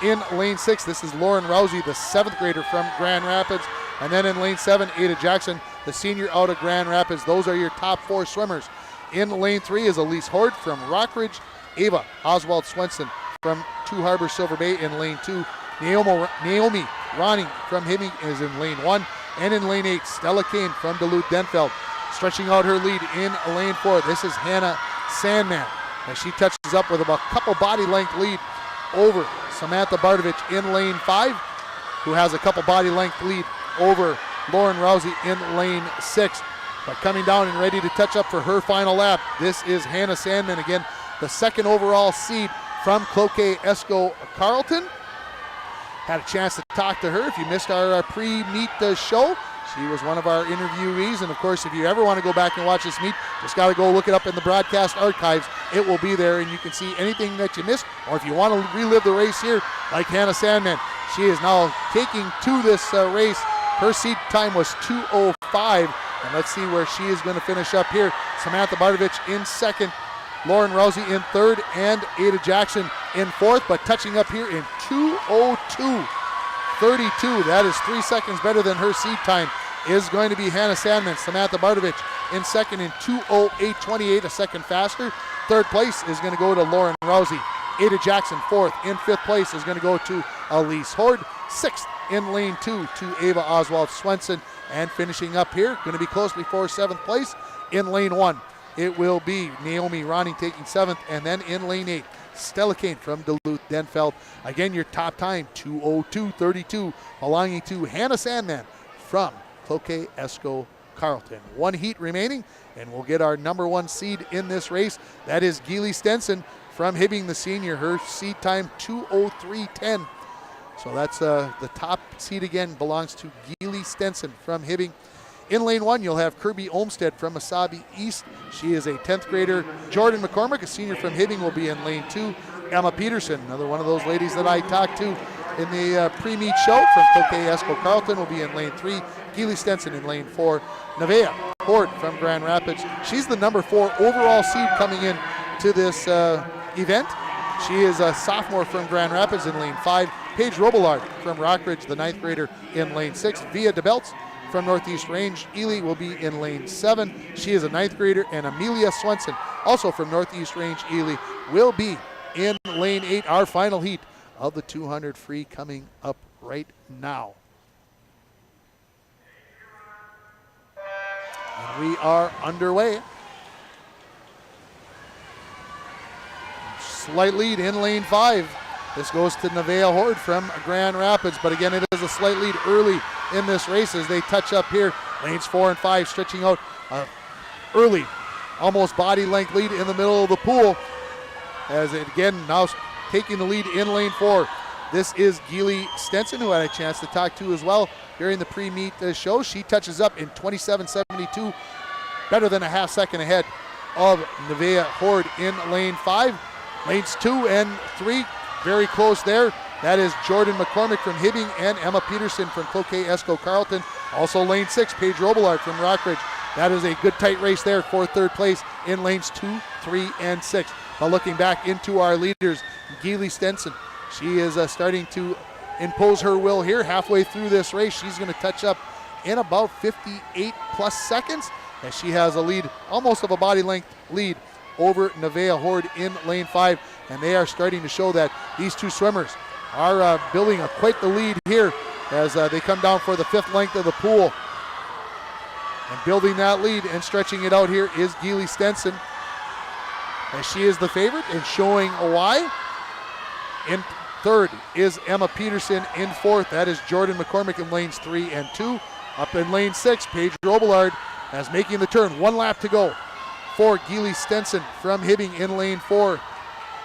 In lane 6, this is Lauren Rousey, the 7th grader from Grand Rapids. And then in lane 7, Ada Jackson, the senior out of Grand Rapids. Those are your top 4 swimmers. In lane 3 is Elise Hort from Rockridge. Ava Oswald Swenson from Two Harbors Silver Bay in lane 2. Naomi Ronning from Hibbing is in lane 1. And in lane 8, Stella Kane from Duluth-Denfeld, stretching out her lead in lane 4. This is Hannah Sandman, as she touches up with about a couple body length lead over Samantha Bardovich in lane 5, who has a couple body length lead over Lauren Rousey in lane 6. But coming down and ready to touch up for her final lap, this is Hannah Sandman, again, the 2nd overall seed from Cloquet Esco Carleton. had a chance to talk to her. If you missed our pre-meet show, she was one of our interviewees. And, of course, if you ever want to go back and watch this meet, just got to go look it up in the broadcast archives. It will be there, and you can see anything that you missed. Or if you want to relive the race here, like Hannah Sandman, she is now taking to this race. Her seat time was 2:05. And let's see where she is going to finish up here. Samantha Bardovich in second, Lauren Rousey in third, and Ada Jackson in fourth, but touching up here in 2:02.32. That is 3 seconds better than her seed time is going to be Hannah Sandman. Samantha Bardovich in second in 2:08.28, a second faster. Third place is going to go to Lauren Rousey. Ada Jackson fourth. In fifth place is going to go to Elise Horde. Sixth in lane 2 to Ava Oswald Swenson. And finishing up here, going to be close before seventh place in lane 1. It will be Naomi Ronning taking seventh, and then in lane 8, Stella Kane from Duluth-Denfeld. Again, your top time, 2:02.32, belonging to Hannah Sandman from Cloquet Esco Carleton. One heat remaining, and we'll get our number 1 seed in this race. That is Geely Stenson from Hibbing, the senior. Her seed time, 2:03.10. So that's the top seed again, belongs to Geely Stenson from Hibbing. In lane 1, you'll have Kirby Olmstead from Mesabi East. She is a 10th grader. Jordan McCormick, a senior from Hibbing, will be in lane 2. Emma Peterson, another one of those ladies that I talked to in the pre-meet show from Cloquet Esco Carleton, will be in lane 3. Geely Stenson in lane 4. Nevaeh Horde from Grand Rapids. She's the number 4 overall seed coming in to this event. She is a sophomore from Grand Rapids in lane 5. Paige Robillard from Rockridge, the 9th grader, in lane 6. Via DeBelts from Northeast Range Ely will be in lane 7. She is a 9th grader. And Amelia Swenson, also from Northeast Range Ely, will be in lane 8, our final heat of the 200 free coming up right now. And we are underway. Slight lead in lane 5. This goes to Nevaeh Horde from Grand Rapids, but again, it is a slight lead early in this race as they touch up here. Lanes 4 and 5 stretching out early, almost body length lead in the middle of the pool. As it again now taking the lead in lane 4. This is Geely Stenson, who I had a chance to talk to as well during the pre-meet show. She touches up in 27.72, better than a half second ahead of Nevaeh Horde in lane 5. Lanes 2 and 3. Very close there. That is Jordan McCormick from Hibbing and Emma Peterson from Cloquet Esco Carleton. Also lane 6, Paige Robillard from Rockridge. That is a good tight race there for third place in lanes 2, 3, and 6. But looking back into our leaders, Geely Stenson, she is starting to impose her will here halfway through this race. She's going to touch up in about 58 plus seconds as she has a lead, almost of a body length lead over Nevaeh Horde in lane 5. And they are starting to show that these two swimmers are building quite the lead here as they come down for the 5th length of the pool. And building that lead and stretching it out here is Geely Stenson, as she is the favorite and showing why. In third is Emma Peterson. In 4th, that is Jordan McCormick in lanes 3 and 2. Up in lane 6, Paige Robillard as making the turn. 1 lap to go for Geely Stenson from Hibbing in lane 4.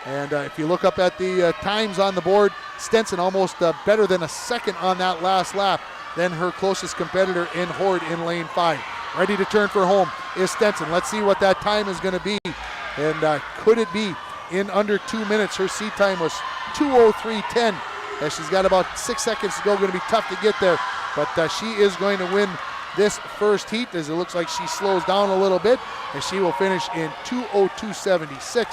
And if you look up at the times on the board, Stenson almost better than a second on that last lap than her closest competitor in Horde in lane 5. Ready to turn for home is Stenson. Let's see what that time is going to be. And could it be in under 2 minutes? Her seat time was 2:03.10. As she's got about 6 seconds to go. Going to be tough to get there. But she is going to win this first heat, as it looks like she slows down a little bit. And she will finish in 2:02.76.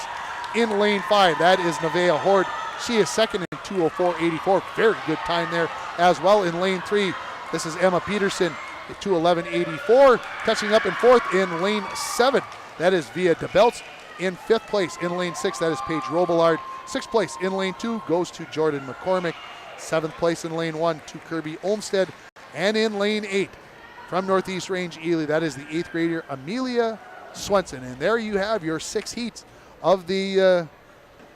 In lane 5, that is Nevaeh Horde. She is second in 2:04.84. Very good time there as well. In lane 3, this is Emma Peterson at 2:11.84. Touching up in 4th in lane 7, that is Via DeBelts. In 5th place in lane 6, that is Paige Robillard. 6th place in lane 2 goes to Jordan McCormick. 7th place in lane 1 to Kirby Olmstead. And in lane 8, from Northeast Range Ely, that is the 8th grader Amelia Swenson. And there you have your 6 heats of the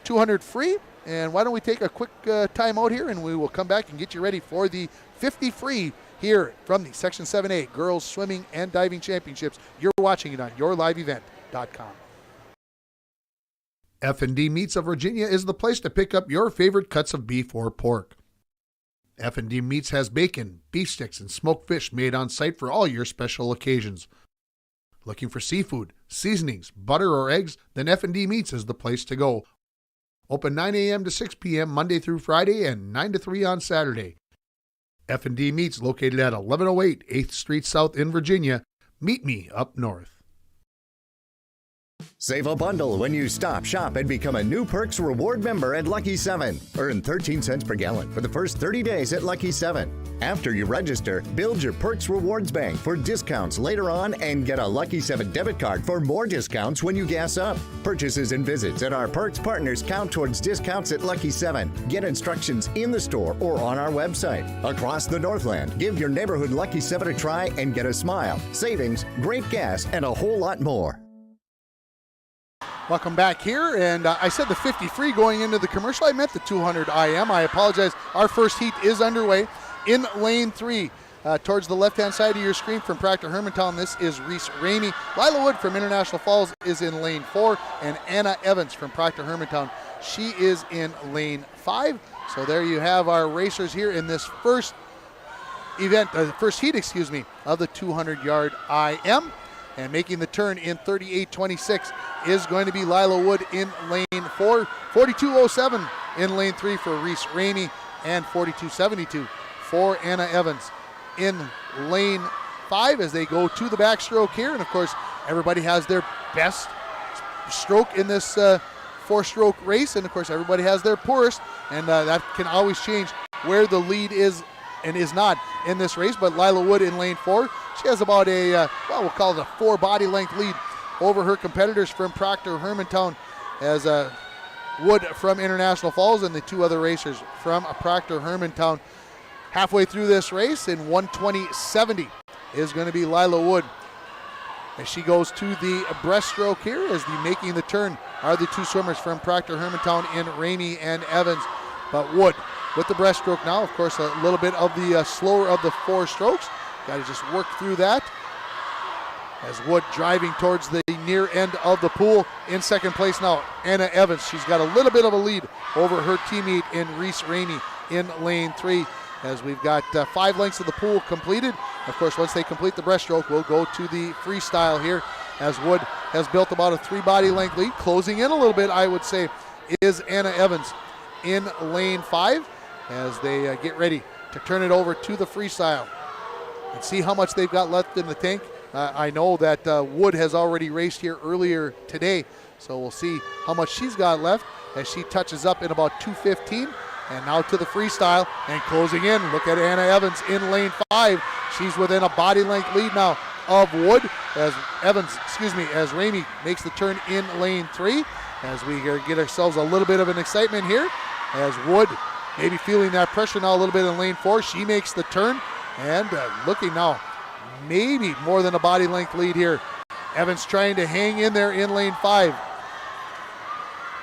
200 free. And why don't we take a quick time out here, and we will come back and get you ready for the 50 free here from the Section 7A Girls Swimming and Diving Championships. You're watching it on yourliveevent.com. F&D Meats of Virginia is the place to pick up your favorite cuts of beef or pork. F&D Meats has bacon, beef sticks, and smoked fish made on site for all your special occasions. Looking for seafood, seasonings, butter, or eggs? Then F&D Meats is the place to go. Open 9 a.m. to 6 p.m. Monday through Friday and 9 to 3 on Saturday. F&D Meats located at 1108 8th Street South in Virginia. Meet me up north. Save a bundle when you stop, shop, and become a new Perks Reward member at Lucky 7. Earn 13 cents per gallon for the first 30 days at Lucky 7. After you register, build your Perks Rewards bank for discounts later on and get a Lucky 7 debit card for more discounts when you gas up. Purchases and visits at our Perks partners count towards discounts at Lucky 7. Get instructions in the store or on our website. Across the Northland, give your neighborhood Lucky 7 a try and get a smile, savings, great gas, and a whole lot more. Welcome back here, and I said the 50 free going into the commercial. I meant the 200 IM. I apologize. Our first heat is underway in lane 3. Towards the left-hand side of your screen from Proctor Hermantown, this is Reese Ramey. Lila Wood from International Falls is in lane 4, and Anna Evans from Proctor Hermantown, she is in lane 5. So there you have our racers here in this first event, first heat, of the 200-yard IM. And making the turn in 38.26 is going to be Lila Wood in lane 4. 42.07 in lane 3 for Reese Ramey, and 42.72 for Anna Evans in lane 5 as they go to the backstroke here. And of course, everybody has their best stroke in this 4-stroke race. And of course, everybody has their poorest, and that can always change where the lead is and is not in this race. But Lila Wood in lane 4, she has about a, we'll call it a 4 body length lead over her competitors from Proctor Hermantown, as Wood from International Falls and the 2 other racers from Proctor Hermantown. Halfway through this race in 1:20.70 is going to be Lila Wood as she goes to the breaststroke here. As the making the turn are the 2 swimmers from Proctor Hermantown in Ramey and Evans. But Wood with the breaststroke now. Of course, a little bit of the slower of the 4 strokes. Got to just work through that. As Wood driving towards the near end of the pool. In second place now, Anna Evans. She's got a little bit of a lead over her teammate in Reese Ramey in lane 3. As we've got 5 lengths of the pool completed. Of course, once they complete the breaststroke, we'll go to the freestyle here. As Wood has built about a 3 body length lead. Closing in a little bit, I would say, is Anna Evans in lane 5 as they get ready to turn it over to the freestyle and see how much they've got left in the tank. I know that Wood has already raced here earlier today, so we'll see how much she's got left as she touches up in about 2:15. And now to the freestyle and closing in. Look at Anna Evans in lane 5. She's within a body length lead now of Wood as Ramey makes the turn in lane 3. As we get ourselves a little bit of an excitement here as Wood maybe feeling that pressure now a little bit in lane 4. She makes the turn and looking now maybe more than a body length lead here. Evans trying to hang in there in lane 5.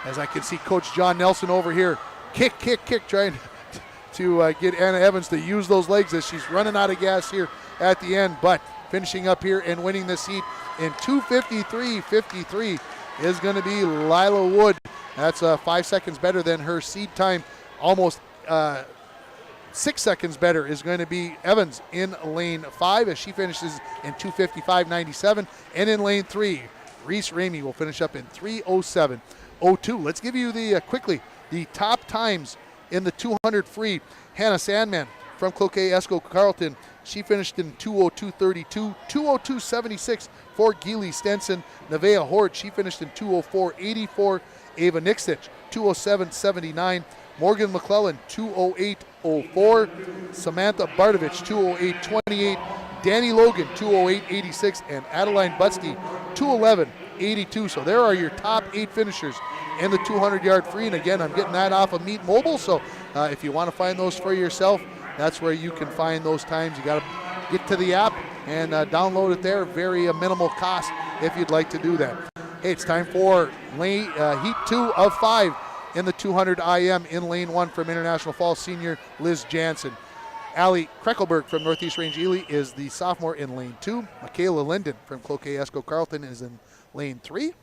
As I can see Coach John Nelson over here. Kick, trying to get Anna Evans to use those legs as she's running out of gas here at the end. But finishing up here and winning this heat in 2:53.53 is going to be Lila Wood. That's 5 seconds better than her seed time. Almost 6 seconds better is going to be Evans in lane 5 as she finishes in 2:55.97. And in lane 3, Reese Ramey will finish up in 3:07.02. Let's give you the quickly the top times in the 200 free. Hannah Sandman from Cloquet Esco Carlton. She finished in 2:02.32. 2:02.76 for Geely Stenson. Nevaeh Hort, she finished in 2:04.84. Ava Nixtich, 2:07.79. Morgan McClellan, 2:08.04. Samantha Bardovich, 2:08.28. Danny Logan, 2:08.86. And Adeline Butsky, 2:11.82. So there are your top 8 finishers in the 200-yard free. And again, I'm getting that off of Meet Mobile. So if you want to find those for yourself, that's where you can find those times. You got to get to the app and download it there. Very minimal cost if you'd like to do that. Hey, it's time for Heat 2 of 5 in the 200 IM. In lane 1 from International Falls senior Liz Jansen. Allie Kreckelberg from Northeast Range Ely is the sophomore in lane 2. Michaela Linden from Cloquet Esco Carlton is in lane 3.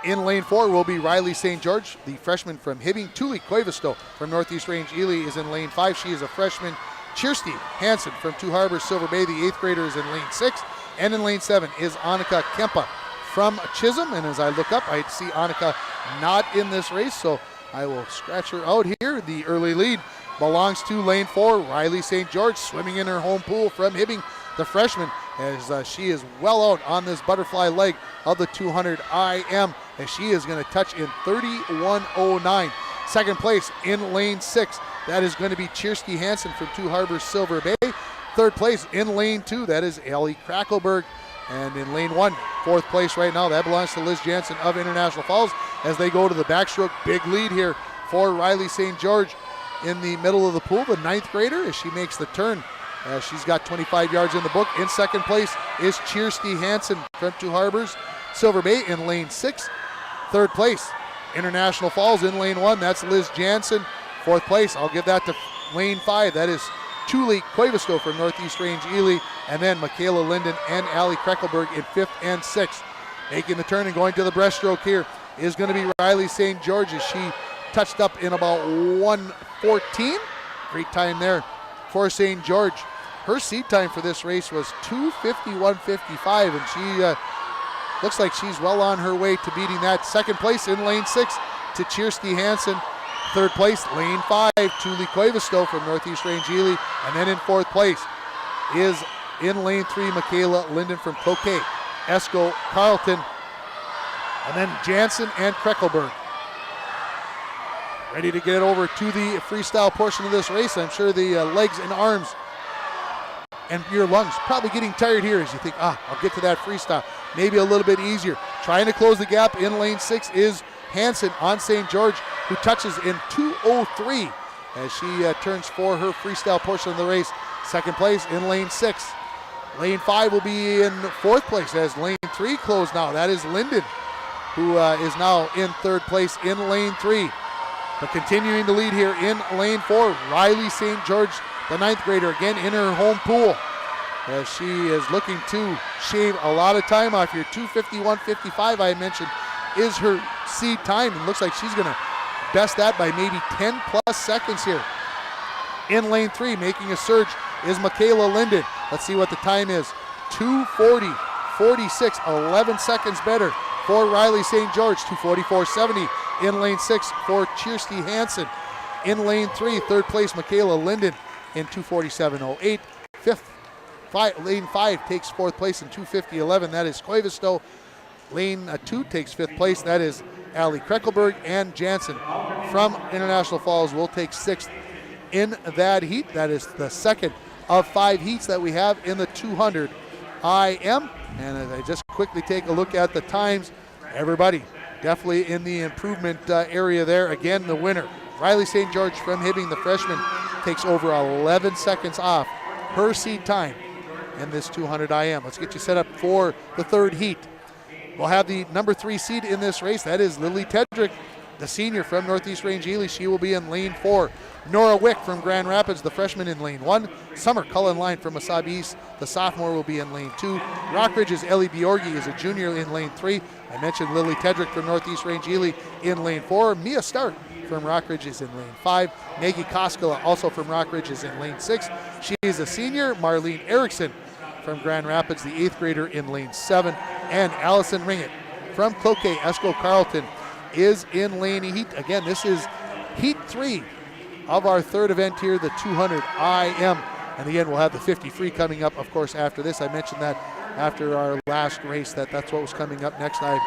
In lane 4 will be Riley St. George, the freshman from Hibbing. Tuli Cuevisto from Northeast Range Ely is in lane 5. She is a freshman. Kirsty Hansen from Two Harbors Silver Bay, the 8th grader, is in lane 6. And in lane 7 is Annika Kempa from Chisholm. And as I look up, I see Annika not in this race, so I will scratch her out here. The early lead belongs to lane 4, Riley St. George, swimming in her home pool from Hibbing, the freshman, as she is well out on this butterfly leg of the 200 IM, as she is going to touch in 31:09. Second place in lane 6, that is going to be Kirsty Hansen from Two Harbors Silver Bay. Third place in lane 2, that is Allie Krackelberg. And in lane 1, fourth place right now, that belongs to Liz Jansen of International Falls as they go to the backstroke. Big lead here for Riley St. George in the middle of the pool, the 9th grader, as she makes the turn. She's got 25 yards in the book. In second place is Kirsty Hansen from Two Harbors Silver Bay in lane 6. Third place, International Falls in lane 1. That's Liz Jansen. Fourth place, I'll give that to lane 5. That is Tuli Cuevisto from Northeast Range Ely. And then Michaela Linden and Allie Krackelberg in 5th and 6th. Making the turn and going to the breaststroke here is going to be Riley St. George, as she touched up in about 1:14. Great time there for St. George. Her seed time for this race was 2:51.55, and she looks like she's well on her way to beating that. Second place in lane 6 to Kirsty Hansen. Third place, lane 5, Tuli Cuevisto from Northeast Range Ely. And then in fourth place is in lane 3, Michaela Linden from Cloquet, Esco, Carlton, and then Jansen and Krackelberg. Ready to get over to the freestyle portion of this race. I'm sure the legs and arms and your lungs probably getting tired here as you think, I'll get to that freestyle. Maybe a little bit easier. Trying to close the gap in lane 6 is Hansen on St. George, who touches in 2:03 as she turns for her freestyle portion of the race. Second place in lane 6. Lane 5 will be in fourth place as lane 3 closed now. That is Linden, who is now in third place in lane 3. But continuing to lead here in lane 4, Riley St. George, the 9th grader, again in her home pool, as she is looking to shave a lot of time off here. 2:51.55, I mentioned, is her seed time, and looks like she's going to best that by maybe 10 plus seconds here. In lane 3, making a surge, is Michaela Linden. Let's see what the time is. 2:40.46, 11 seconds better for Riley St. George. 2:44.70 in lane 6 for Kirsty Hansen. In lane 3, third place, Michaela Linden in 2:47.08. Lane 5 takes fourth place in 2:50.11. That is Cuevisto. Lane 2 takes fifth place. That is Allie Krackelberg, and Jansen from International Falls will take 6th in that heat. That is the second of 5 heats that we have in the 200 IM. And as I just quickly take a look at the times, everybody definitely in the improvement area there. Again, the winner, Riley St. George from Hibbing, the freshman, takes over 11 seconds off her seed time in this 200 IM. Let's get you set up for the third heat. We'll have the number 3 seed in this race. That is Lily Tedrick, the senior from Northeast Range Ely. She will be in lane 4. Nora Wick from Grand Rapids, the freshman, in lane 1. Summer Cullen-Line from Wasabi East, the sophomore, will be in lane 2. Rockridge's Ellie Biorgi is a junior in lane 3. I mentioned Lily Tedrick from Northeast Range Ely in lane 4. Mia Stark from Rockridge is in lane 5. Maggie Koskela, also from Rockridge, is in lane 6. She is a senior. Marlene Erickson from Grand Rapids, the 8th grader, in lane 7. And Allison Ringett from Cloquet, Esco Carlton, is in lane heat. Again, this is heat 3 of our third event here, the 200 IM. And again, we'll have the 50 free coming up, of course, after this. I mentioned that after our last race, that's what was coming up next. I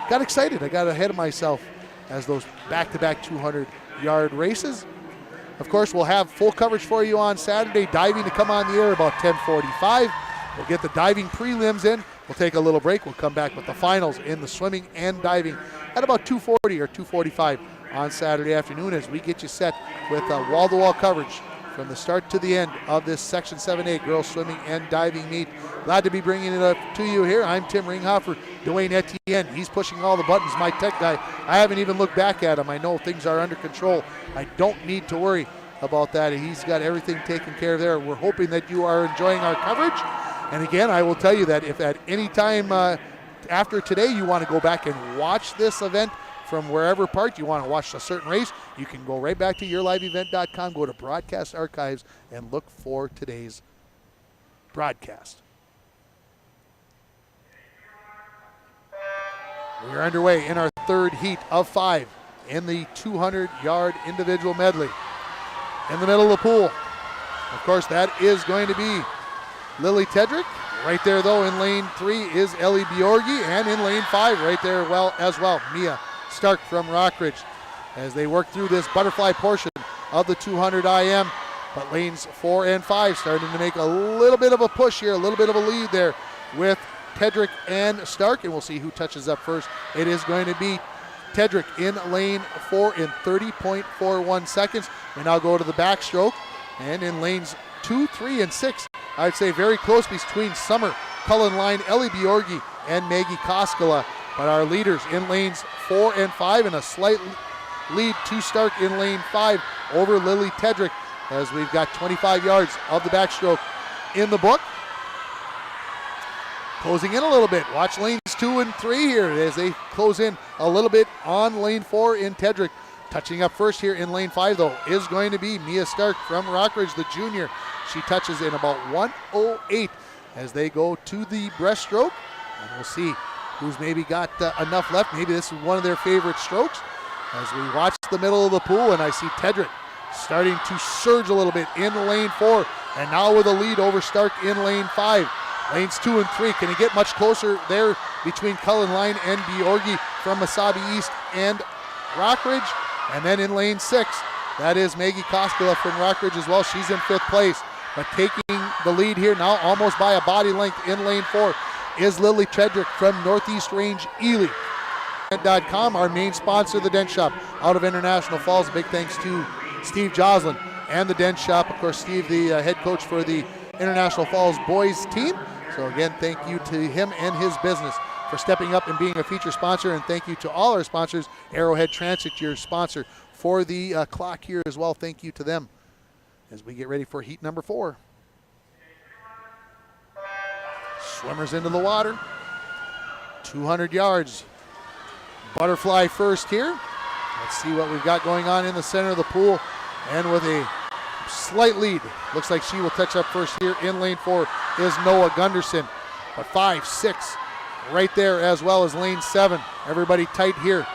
got excited. I got ahead of myself as those back-to-back 200-yard races. Of course, we'll have full coverage for you on Saturday. Diving to come on the air about 10:45. We'll get the diving prelims in. We'll take a little break. We'll come back with the finals in the swimming and diving at about 2:40 or 2:45 on Saturday afternoon as we get you set with wall-to-wall coverage from the start to the end of this Section 7A girls swimming and diving meet. Glad to be bringing it up to you here. I'm Tim Ringhofer. Dwayne Etienne, he's pushing all the buttons, my tech guy. I haven't even looked back at him. I know things are under control. I don't need to worry about that. He's got everything taken care of there. We're hoping that you are enjoying our coverage. And again, I will tell you that if at any time after today you want to go back and watch this event from wherever part you want to watch a certain race, you can go right back to yourliveevent.com, go to broadcast archives, and look for today's broadcast. We are underway in our third heat of 5 in the 200-yard individual medley. In the middle of the pool, of course, that is going to be Lily Tedrick. Right there, though, in lane 3 is Ellie Bjorgi, and in lane 5 right there as well, Mia Stark from Rockridge, as they work through this butterfly portion of the 200 IM. But lanes 4 and 5 starting to make a little bit of a push here, a little bit of a lead there with Tedrick and Stark, and we'll see who touches up first. It is going to be Tedrick in lane 4 in 30.41 seconds. We now go to the backstroke, and in lanes 2, 3, and 6, I'd say very close between Summer Cullenline, Ellie Bjorgi, and Maggie Koskela. But our leaders in lanes 4 and 5, and a slight lead to Stark in lane 5 over Lily Tedrick, as we've got 25 yards of the backstroke in the book. Closing in a little bit. Watch lanes 2 and 3 here as they close in a little bit on lane 4 in Tedrick. Touching up first here in lane 5, though, is going to be Mia Stark from Rockridge, the junior. She touches in about 1:08 as they go to the breaststroke, and we'll see who's maybe got enough left. Maybe this is one of their favorite strokes as we watch the middle of the pool, and I see Tedrick starting to surge a little bit in lane 4, and now with a lead over Stark in lane 5. Lanes 2 and 3, can he get much closer there between Cullenline and Bjorgi from Masabi East and Rockridge? And then in lane 6, that is Maggie Koskela from Rockridge as well. She's in 5th place, but taking the lead here now almost by a body length in lane 4 is Lily Tedrick from Northeast Range Ely. .com, our main sponsor, the Dent Shop out of International Falls. Big thanks to Steve Joslin and the Dent Shop. Of course, Steve, the head coach for the International Falls boys team. So again, thank you to him and his business for stepping up and being a feature sponsor, and thank you to all our sponsors. Arrowhead Transit, your sponsor for the clock here as well. Thank you to them as we get ready for heat number 4. Swimmers into the water. 200 yards. Butterfly first here. Let's see what we've got going on in the center of the pool, and with a slight lead. Looks like she will touch up first here in lane 4 is Noah Gunderson. But 5, 6 right there, as well as lane 7. Everybody tight here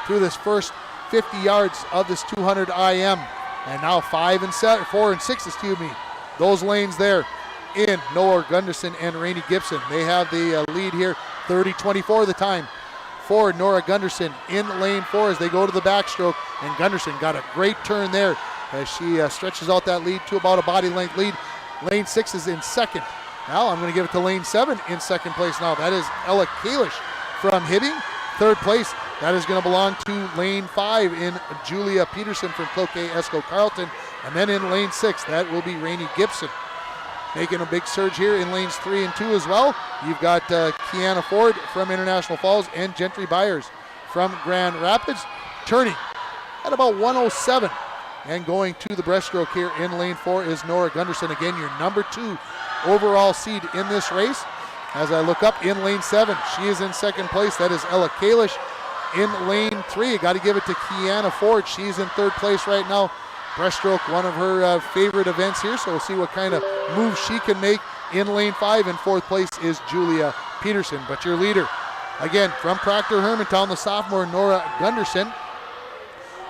through this first 50 yards of this 200 IM. And now 4 and 6, excuse me. Those lanes there in Noah Gunderson and Rainey Gibson. They have the lead here, 30-24 the time for Nora Gunderson in lane 4 as they go to the backstroke. And Gunderson got a great turn there as she stretches out that lead to about a body length lead. Lane 6 is in second. Now I'm going to give it to lane 7 in second place now. That is Ella Kalish from Hibbing. Third place, that is going to belong to lane 5 in Julia Peterson from Cloquet Esco Carlton. And then in lane 6, that will be Rainey Gibson. Making a big surge here in lanes 3 and 2 as well. You've got Kiana Ford from International Falls and Gentry Byers from Grand Rapids. Turning at about 107. And going to the breaststroke here in lane 4 is Nora Gunderson. Again, your number 2 overall seed in this race. As I look up in lane 7, she is in second place. That is Ella Kalish. In lane 3, you got to give it to Kiana Ford. She's in third place right now. Breaststroke, one of her favorite events here, so we'll see what kind of moves she can make in lane 5. In fourth place is Julia Peterson. But your leader, again, from Proctor Hermantown, the sophomore Nora Gunderson,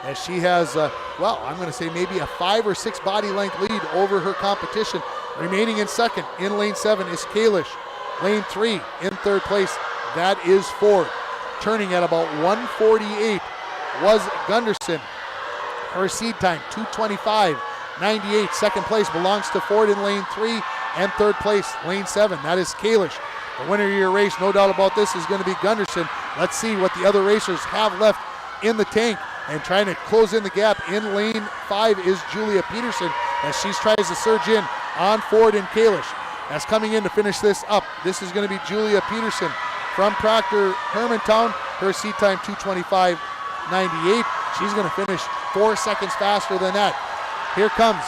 as she has, I'm going to say maybe a 5 or 6 body length lead over her competition. Remaining in second in lane 7 is Kalish. Lane 3 in third place, that is Ford. Turning at about 148 was Gunderson. Her seed time, 2:25.98. Second place belongs to Ford in lane 3, and third place, lane 7. That is Kalish. The winner of your race, no doubt about this, is going to be Gunderson. Let's see what the other racers have left in the tank. And trying to close in the gap in lane 5 is Julia Peterson as she tries to surge in on Ford and Kalish. As coming in to finish this up, this is going to be Julia Peterson from Proctor Hermantown. Her seat time 2:25.98. She's going to finish 4 seconds faster than that. Here comes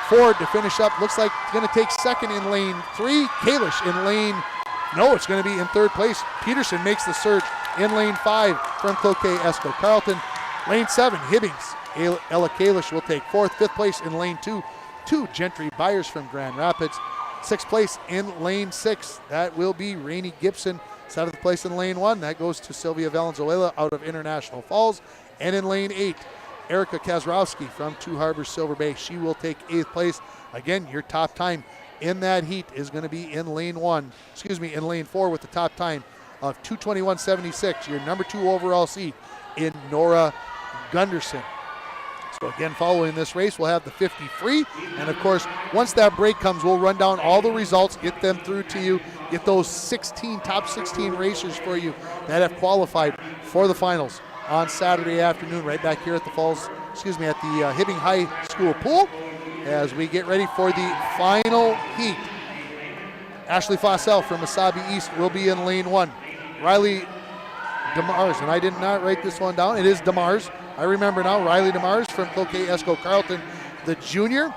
Ford to finish up. Looks like going to take second in lane 3. Kalish in lane No, it's going to be in third place. Peterson makes the surge in lane 5 from Cloquet Esco Carlton. Lane 7, Hibbings. Ella Kalish will take 4th. 5th place in lane 2, Gentry Byers from Grand Rapids. 6th place in lane 6, that will be Rainey Gibson. 7th place in lane 1, that goes to Sylvia Valenzuela out of International Falls. And in lane 8, Erica Kazrowski from Two Harbors Silver Bay. She will take 8th place. Again, your top time in that heat is going to be in lane 4 with the top time of 2:21.76. Your number 2 overall seed in Nora Gunderson. So again, following this race, we'll have the 50 free. And of course, once that break comes, we'll run down all the results, get them through to you, get those top 16 racers for you that have qualified for the finals on Saturday afternoon, right back here at the Hibbing High School pool as we get ready for the final heat. Ashley Fossell from Wasabi East will be in lane 1. Riley DeMars, and I did not write this one down. It is DeMars. I remember now. Riley DeMars from Cloquet Esco Carlton, the junior.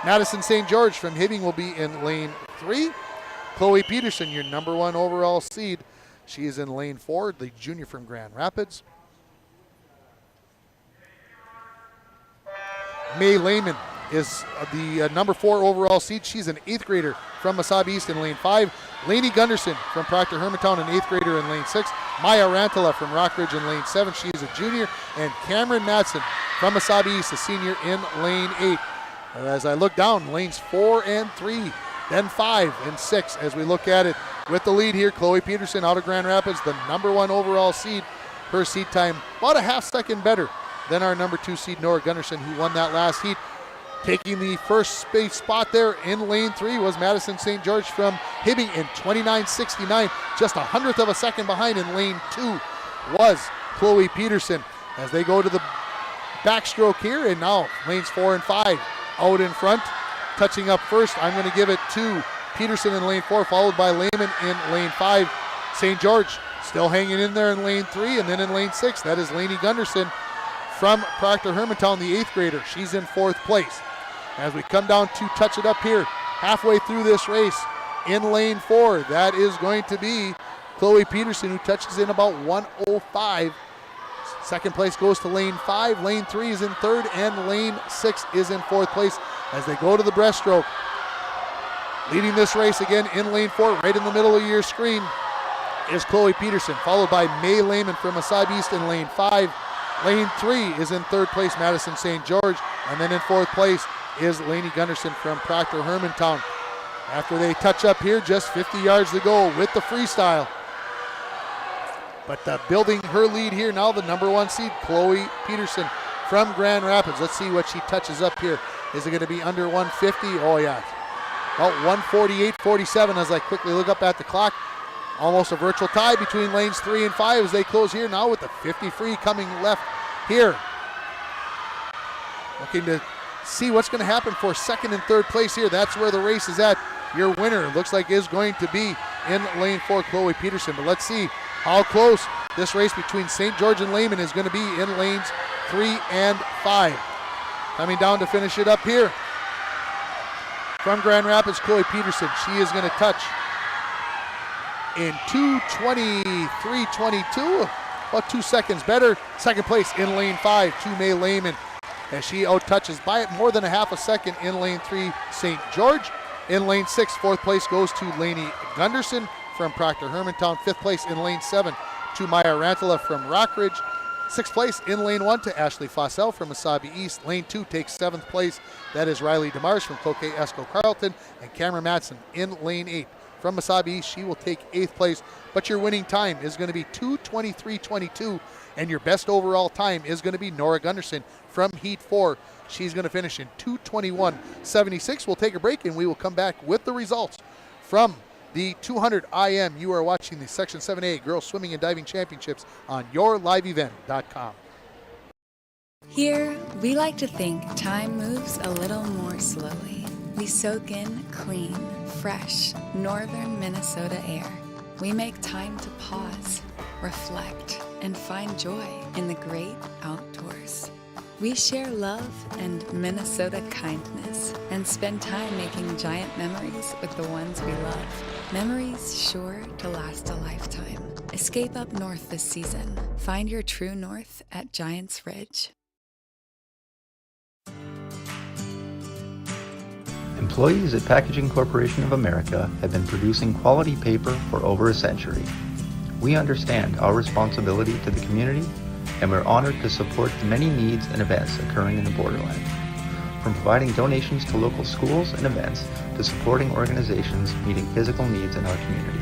Madison St. George from Hibbing will be in lane 3. Chloe Peterson, your number 1 overall seed. She is in lane 4, the junior from Grand Rapids. May Lehman is the number 4 overall seed. She's an 8th grader from Wasabi East in lane 5. Lainey Gunderson from Proctor Hermantown, an 8th grader in lane 6. Maya Rantala from Rockridge in lane 7. She is a junior. And Cameron Madsen from Wasabi East, a senior in lane 8. As I look down, lanes 4 and 3, then 5 and 6 as we look at it. With the lead here, Chloe Peterson out of Grand Rapids, the number 1 overall seed. Her seed time about a half second better than our number 2 seed, Nora Gunderson, who won that last heat. Taking the first space spot there in lane 3 was Madison St. George from Hibbing in 29.69. Just a 100th of a second behind in lane 2 was Chloe Peterson. As they go to the backstroke here, and now lanes 4 and 5 out in front. Touching up first, I'm going to give it to Peterson in lane 4, followed by Lehman in lane 5. St. George still hanging in there in lane 3, and then in lane 6, that is Lainey Gunderson from Proctor Hermantown, the 8th grader. She's in 4th place. As we come down to touch it up here, halfway through this race in lane 4, that is going to be Chloe Peterson, who touches in about 1:05. Second place goes to lane 5, lane 3 is in 3rd, and lane 6 is in 4th place as they go to the breaststroke. Leading this race again in lane 4, right in the middle of your screen, is Chloe Peterson, followed by May Lehman from Wasabi East in lane 5. Lane 3 is in 3rd place, Madison St. George, and then in 4th place is Lainey Gunderson from Proctor Hermantown. After they touch up here, just 50 yards to go with the freestyle. But building her lead here now, the number 1 seed, Chloe Peterson from Grand Rapids. Let's see what she touches up here. Is it going to be under 150? Oh, yeah. About 148.47 as I quickly look up at the clock. Almost a virtual tie between lanes 3 and 5 as they close here now with the 50 free coming left here. Looking to see what's going to happen for 2nd and 3rd place here. That's where the race is at. Your winner looks like is going to be in lane 4, Chloe Peterson. But let's see how close this race between St. George and Lehman is going to be in lanes 3 and 5. Coming down to finish it up here from Grand Rapids, Chloe Peterson. She is going to touch in 2:23.22, about 2 seconds better. Second place in lane 5 to May Lehman as she out-touches by more than a half a second in lane 3, St. George. In lane 6, 4th place goes to Lainey Gunderson from Proctor Hermantown. 5th place in lane 7 to Maya Rantala from Rockridge. 6th place in lane 1 to Ashley Fossell from Wasabi East. Lane 2 takes 7th place. That is Riley DeMars from Cloquet Esco Carlton. And Cameron Madsen in lane 8 from Wasabi East. She will take 8th place. But your winning time is going to be 2:23.22. And your best overall time is going to be Nora Gunderson from Heat 4. She's going to finish in 2:21.76. We'll take a break and we will come back with the results from the 200 IM. You are watching the Section 7A Girls Swimming and Diving Championships on yourliveevent.com. Here, we like to think time moves a little more slowly. We soak in clean, fresh, northern Minnesota air. We make time to pause, reflect, and find joy in the great outdoors. We share love and Minnesota kindness and spend time making giant memories with the ones we love. Memories sure to last a lifetime. Escape up north this season. Find your true north at Giants Ridge. Employees at Packaging Corporation of America have been producing quality paper for over a century. We understand our responsibility to the community, and we're honored to support the many needs and events occurring in the borderland. From providing donations to local schools and events to supporting organizations meeting physical needs in our community,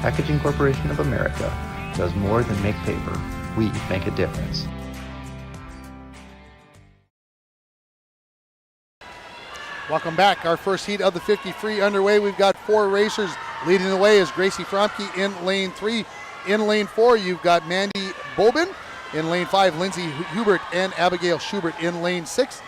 Packaging Corporation of America does more than make paper. We make a difference. Welcome back. Our first heat of the 50 free underway. We've got 4 racers. Leading the way is Gracie Fromke in lane 3. In lane 4, you've got Mandy Bobin. In lane 5, Lindsay Hubert and Abigail Schubert in lane 6.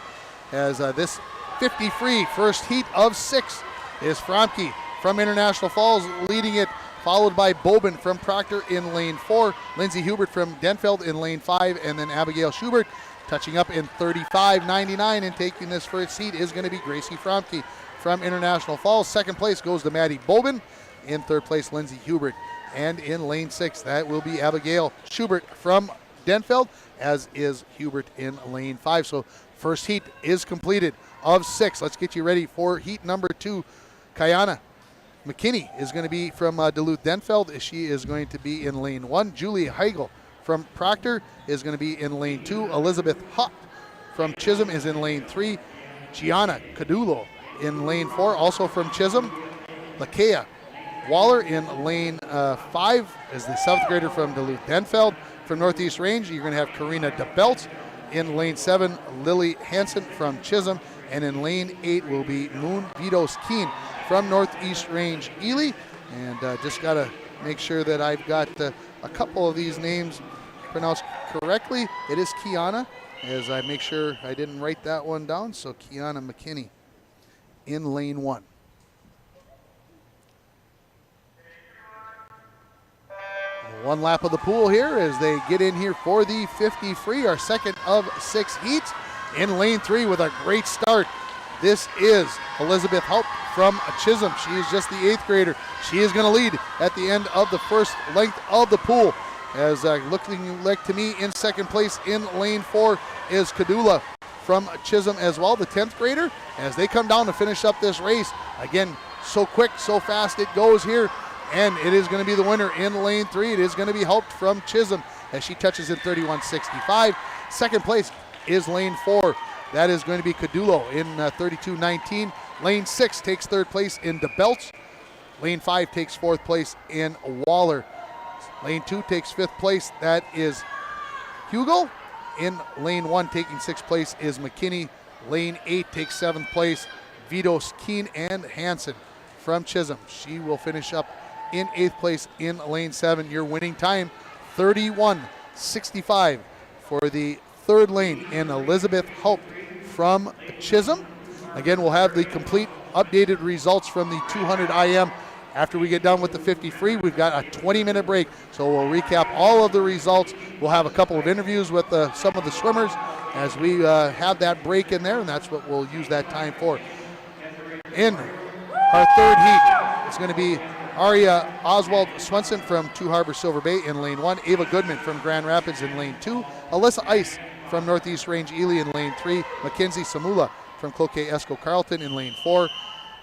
As this 50 free first heat of 6 is Fromke from International Falls leading it, followed by Bobin from Proctor in lane 4, Lindsay Hubert from Denfeld in lane 5, and then Abigail Schubert touching up in 35.99 and taking this first heat is going to be Gracie Fromke from International Falls. Second place goes to Maddie Bobin. In third place, Lindsay Hubert. And in lane 6, that will be Abigail Schubert from Denfeld, as is Hubert in lane 5. So first heat is completed of 6. Let's get you ready for heat number 2. Kayana McKinney is going to be from Duluth Denfeld. She is going to be in lane 1. Julie Heigl from Proctor is going to be in lane 2. Elizabeth Hutt from Chisholm is in lane 3. Gianna Cadulo in lane 4, also from Chisholm. Lakea Waller in lane 5 is the 7th grader from Duluth Denfeld. From Northeast Range, you're going to have Karina DeBelt. In lane 7, Lily Hansen from Chisholm. And in lane 8 will be Moon Vitos Keen from Northeast Range Ely. And just got to make sure that I've got a couple of these names pronounced correctly. It is Kiana, as I make sure I didn't write that one down. So Kiana McKinney in lane 1. One lap of the pool here as they get in here for the 50 free, our second of 6 heats. In lane 3 with a great start, this is Elizabeth Haupt from Chisholm. She is just the 8th grader. She is going to lead at the end of the first length of the pool. As looking like to me in second place in lane 4 is Kadula from Chisholm as well, the 10th grader. As they come down to finish up this race, again, so quick, so fast it goes here. And it is going to be the winner in lane 3. It is going to be Haupt from Chisholm as she touches in 31.65. Second place is lane 4. That is going to be Cadulo in 32.19. Lane 6 takes third place in DeBelts. Lane 5 takes fourth place in Waller. Lane 2 takes fifth place. That is Hugel. In lane 1 taking sixth place is McKinney. Lane 8 takes seventh place Vitos, Keen, and Hansen from Chisholm. She will finish up in 8th place in lane 7. Your winning time, 31.65 for the third lane in Elizabeth Haupt from Chisholm. Again, we'll have the complete updated results from the 200 IM after we get done with the 50 free. We've got a 20-minute break, so we'll recap all of the results. We'll have a couple of interviews with some of the swimmers as we have that break in there, and that's what we'll use that time for. In our third heat, it's going to be Aria Oswald Swenson from Two Harbors Silver Bay in lane 1, Ava Goodman from Grand Rapids in lane 2, Alyssa Ice from Northeast Range Ely in lane 3, Mackenzie Samula from Cloquet Esco Carleton in lane 4,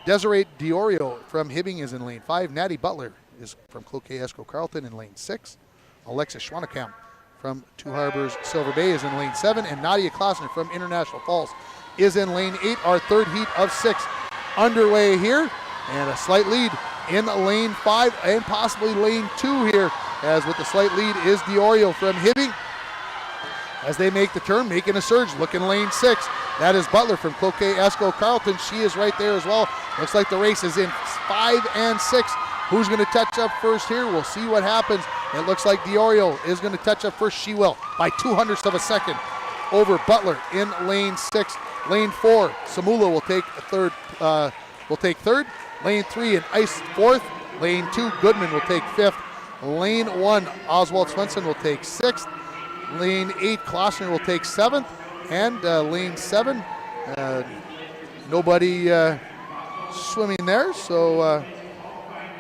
Desiree Diorio from Hibbing is in lane 5, Natty Butler is from Cloquet Esco Carleton in lane 6, Alexis Schwanekam from Two Harbors Silver Bay is in lane 7, and Nadia Klausner from International Falls is in lane 8. Our third heat of 6 underway here, and a slight lead in lane 5 and possibly lane 2 here, as with the slight lead is Diorio from Hibbing. As they make the turn, making a surge, looking lane 6. That is Butler from Cloquet Esco Carleton. She is right there as well. Looks like the race is in 5 and 6. Who's going to touch up first here? We'll see what happens. It looks like Diorio is going to touch up first. She will by 0.02 of a second over Butler in lane 6. Lane 4, Samula will take third. Lane 3 and Ice 4th. Lane 2, Goodman will take 5th. Lane 1, Oswald Swenson will take 6th. Lane 8, Klossner will take 7th. and lane 7. Nobody swimming there, so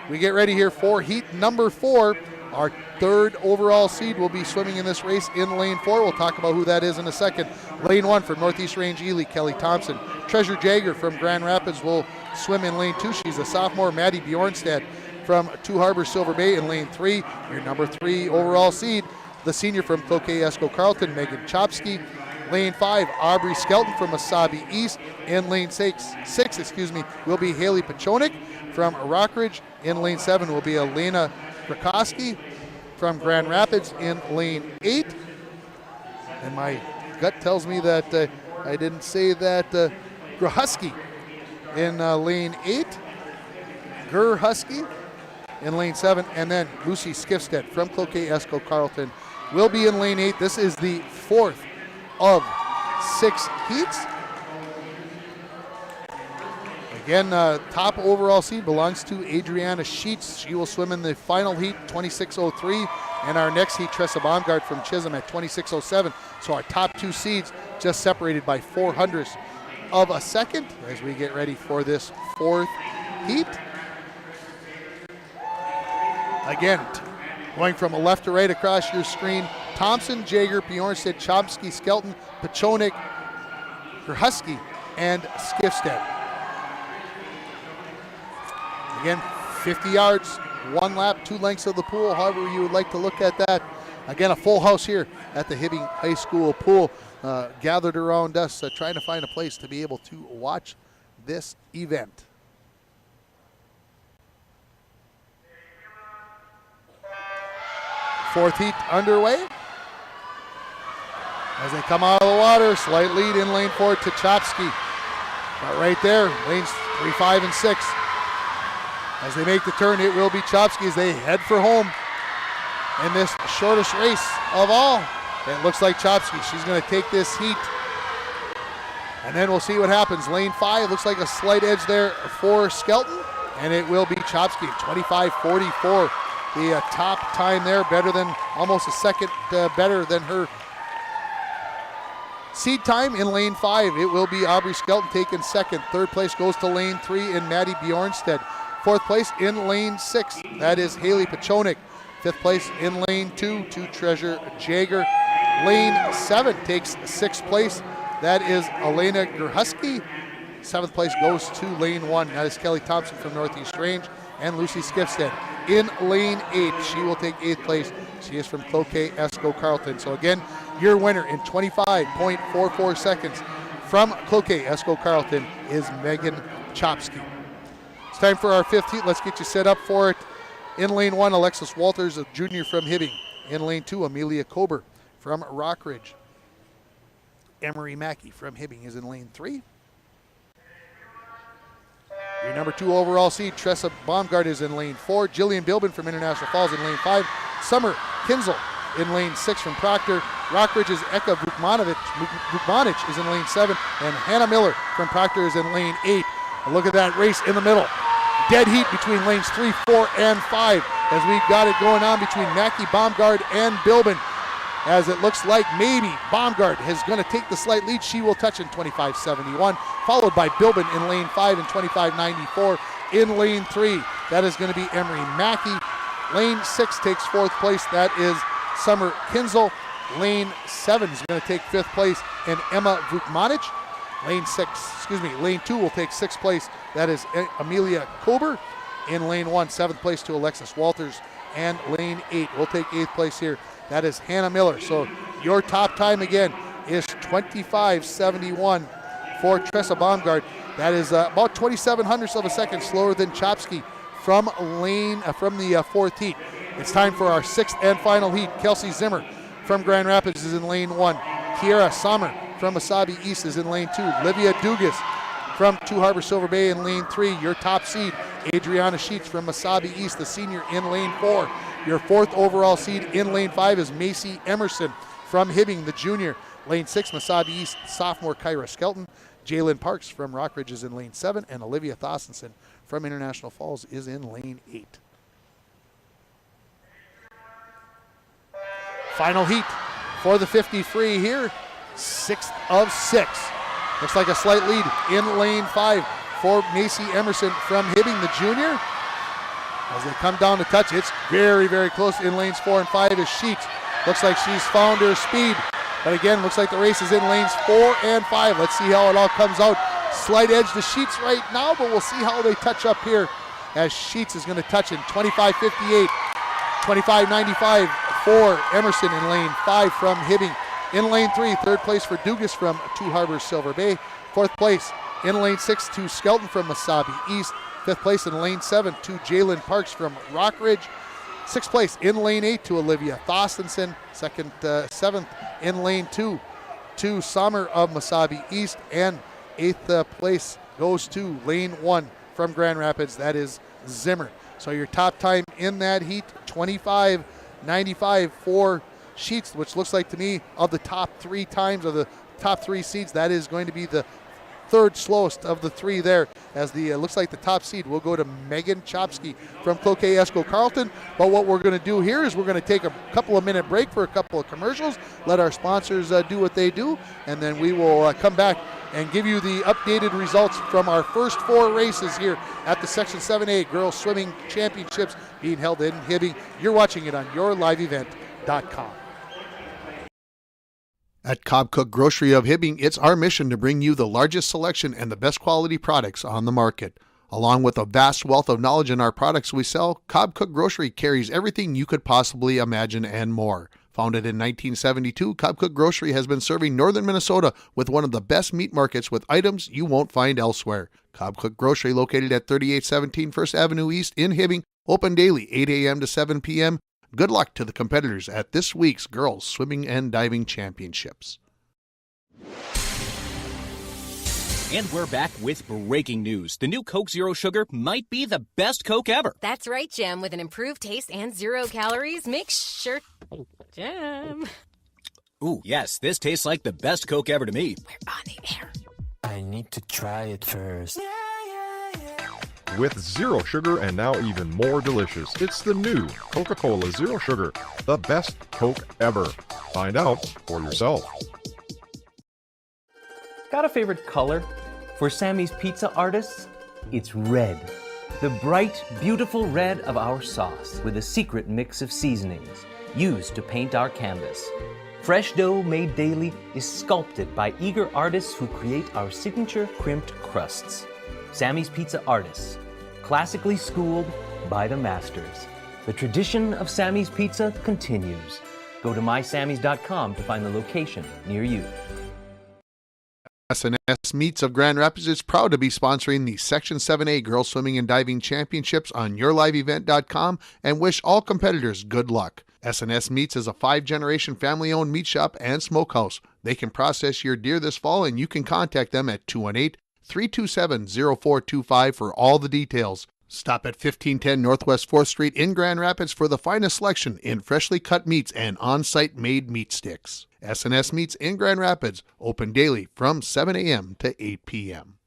we get ready here for heat number 4. Our third overall seed will be swimming in this race in lane 4. We'll talk about who that is in a second. Lane 1 from Northeast Range Ely, Kelly Thompson. Treasure Jagger from Grand Rapids will swim in lane 2. She's a sophomore. Maddie Bjornstad from Two Harbors Silver Bay in lane 3. Your number 3 overall seed, the senior from Cloquet Esco Carleton, Megan Chopsky. Lane 5, Aubrey Skelton from Wasabi East. In lane 6 will be Haley Pachonik from Rockridge. In lane 7 will be Elena Krakowski from Grand Rapids in lane 8. And my gut tells me that I didn't say that. Gruhusky in lane 8. Gerhusky in lane 7. And then Lucy Skifstead from Cloquet Esco Carleton will be in lane 8. This is the 4th of 6 heats. Again, top overall seed belongs to Adriana Sheets. She will swim in the final heat, 26:03. And our next heat, Tressa Baumgart from Chisholm at 26:07. So our top 2 seeds just separated by 0.04 of a second as we get ready for this 4th heat. Again, going from left to right across your screen, Thompson, Jager, Bjornstad, Chomsky, Skelton, Pachonik, Gerhusky, and Skifstead. Again, 50 yards, 1 lap, 2 lengths of the pool, however you would like to look at that. Again, a full house here at the Hibbing High School pool, gathered around us, trying to find a place to be able to watch this event. Fourth heat underway. As they come out of the water, slight lead in lane 4 to Chopsky. But right there, lanes 3, 5, and 6. As they make the turn, it will be Chopsky as they head for home in this shortest race of all. It looks like Chopsky, she's going to take this heat. And then we'll see what happens. Lane 5 looks like a slight edge there for Skelton. And it will be Chopsky, 25:44. The top time there, better than, almost a second better than her seed time in lane 5. It will be Aubrey Skelton taking second. Third place goes to lane 3 in Maddie Bjornstad. Fourth place in lane 6, that is Haley Pachonik. Fifth place in lane 2 to Treasure Jagger. Lane 7 takes 6th place. That is Elena Gerhusky. 7th place goes to lane 1. That is Kelly Thompson from Northeast Range and Lucy Skifstead. In lane 8, she will take 8th place. She is from Cloquet Esco Carleton. So again, your winner in 25.44 seconds from Cloquet Esco Carleton is Megan Chopsky. It's time for our 5th heat. Let's get you set up for it. In lane 1, Alexis Walters, a junior from Hibbing. In lane 2, Amelia Kober from Rockridge. Emery Mackey from Hibbing is in lane 3. Your number 2 overall seed, Tressa Baumgart, is in lane 4. Jillian Bilbin from International Falls in lane 5. Summer Kinzel in lane 6 from Proctor. Rockridge's Eka Vukmanic is in lane 7. And Hannah Miller from Proctor is in lane 8. And look at that race in the middle. Dead heat between lanes 3, 4, and 5 as we've got it going on between Mackey, Baumgart, and Bilbin. As it looks like maybe Baumgart is going to take the slight lead. She will touch in 25.71, followed by Bilbin in lane 5 and 25.94. In lane 3, that is going to be Emery Mackey. Lane 6 takes 4th place. That is Summer Kinzel. Lane 7 is going to take 5th place in Emma Vukmanic. Lane 2 will take 6th place. That is Amelia Kober. In lane 1, 7th place to Alexis Walters. And lane 8 will take 8th place here. That is Hannah Miller. So your top time again is 25.71 for Tressa Baumgart. That is about 27/100ths of a second slower than Chopsky from the 4th heat. It's time for our 6th and final heat. Kelsey Zimmer from Grand Rapids is in lane 1. Kiera Sommer from Wasabi East is in lane 2. Livia Dugas from Two Harbors Silver Bay in lane 3. Your top seed, Adriana Sheets from Wasabi East, the senior, in lane 4. Your 4th overall seed in lane 5 is Macy Emerson from Hibbing, the junior. Lane 6, Wasabi East, sophomore Kyra Skelton. Jalen Parks from Rockridge is in lane 7, and Olivia Thossenson from International Falls is in lane 8. Final heat for the 50 free here 6th of 6. Looks like a slight lead in lane 5 for Macy Emerson from Hibbing, the junior. As they come down to touch, it's very, very close in lanes 4 and 5 as Sheets. Looks like she's found her speed. But again, looks like the race is in lanes 4 and 5. Let's see how it all comes out. Slight edge to Sheets right now, but we'll see how they touch up here as Sheets is going to touch in 25.58, 25.95 for Emerson in lane 5 from Hibbing. In lane 3, third place for Dugas from Two Harbors Silver Bay. Fourth place in lane 6 to Skelton from Mesabi East. Fifth place in lane 7 to Jalen Parks from Rockridge. Sixth place in lane 8 to Olivia Thostenson. Seventh in lane 2 to Summer of Mesabi East. And eighth place goes to lane 1 from Grand Rapids. That is Zimmer. So your top time in that heat, 25.95 for Sheets, which looks like to me of the top 3 times of the top 3 seeds, that is going to be the third slowest of the 3 there, as the looks like the top seed will go to Megan Chopsky from Cloquet Esco Carleton. But what we're going to do here is we're going to take a couple of minute break for a couple of commercials, let our sponsors do what they do, and then we will come back and give you the updated results from our first 4 races here at the Section 7A Girls Swimming Championships being held in Hibbing. You're watching it on yourliveevent.com. At Cobb Cook Grocery of Hibbing, it's our mission to bring you the largest selection and the best quality products on the market. Along with a vast wealth of knowledge in our products we sell, Cobb Cook Grocery carries everything you could possibly imagine and more. Founded in 1972, Cobb Cook Grocery has been serving northern Minnesota with one of the best meat markets with items you won't find elsewhere. Cobb Cook Grocery, located at 3817 First Avenue East in Hibbing, open daily 8 a.m. to 7 p.m. Good luck to the competitors at this week's Girls Swimming and Diving Championships. And we're back with breaking news. The new Coke Zero Sugar might be the best Coke ever. That's right, Jim. With an improved taste and 0 calories, make sure... Jim. Ooh, yes, this tastes like the best Coke ever to me. We're on the air. I need to try it first. With zero sugar and now even more delicious, it's the new Coca-Cola Zero Sugar, the best Coke ever. Find out for yourself. Got a favorite color? For Sammy's Pizza artists, it's red. The bright, beautiful red of our sauce with a secret mix of seasonings used to paint our canvas. Fresh dough made daily is sculpted by eager artists who create our signature crimped crusts. Sammy's Pizza artists, classically schooled by the masters. The tradition of Sammy's Pizza continues. Go to mysammys.com to find the location near you. SNS Meets of Grand Rapids is proud to be sponsoring the Section 7A Girls Swimming and Diving Championships on yourliveevent.com and wish all competitors good luck. SNS Meats is a 5-generation family-owned meat shop and smokehouse. They can process your deer this fall, and you can contact them at 218-327-0425 for all the details. Stop at 1510 Northwest 4th Street in Grand Rapids for the finest selection in freshly cut meats and on-site made meat sticks. SNS Meats in Grand Rapids, open daily from 7 a.m. to 8 p.m.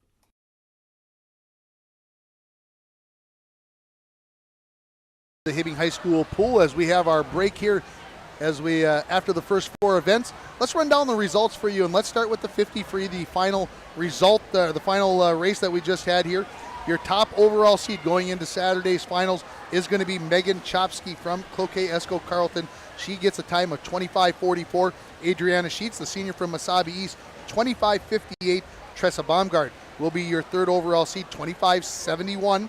The Hibbing High School pool as we have our break here as we after the first 4 events. Let's run down the results for you, and let's start with the 50 free, the final result, the final race that we just had here. Your top overall seed going into Saturday's finals is going to be Megan Chopsky from Cloquet Esco Carleton. She gets a time of 25.44. Adriana Sheets, the senior from Mesabi East, 25.58. Tressa Baumgart will be your third overall seed, 25.71.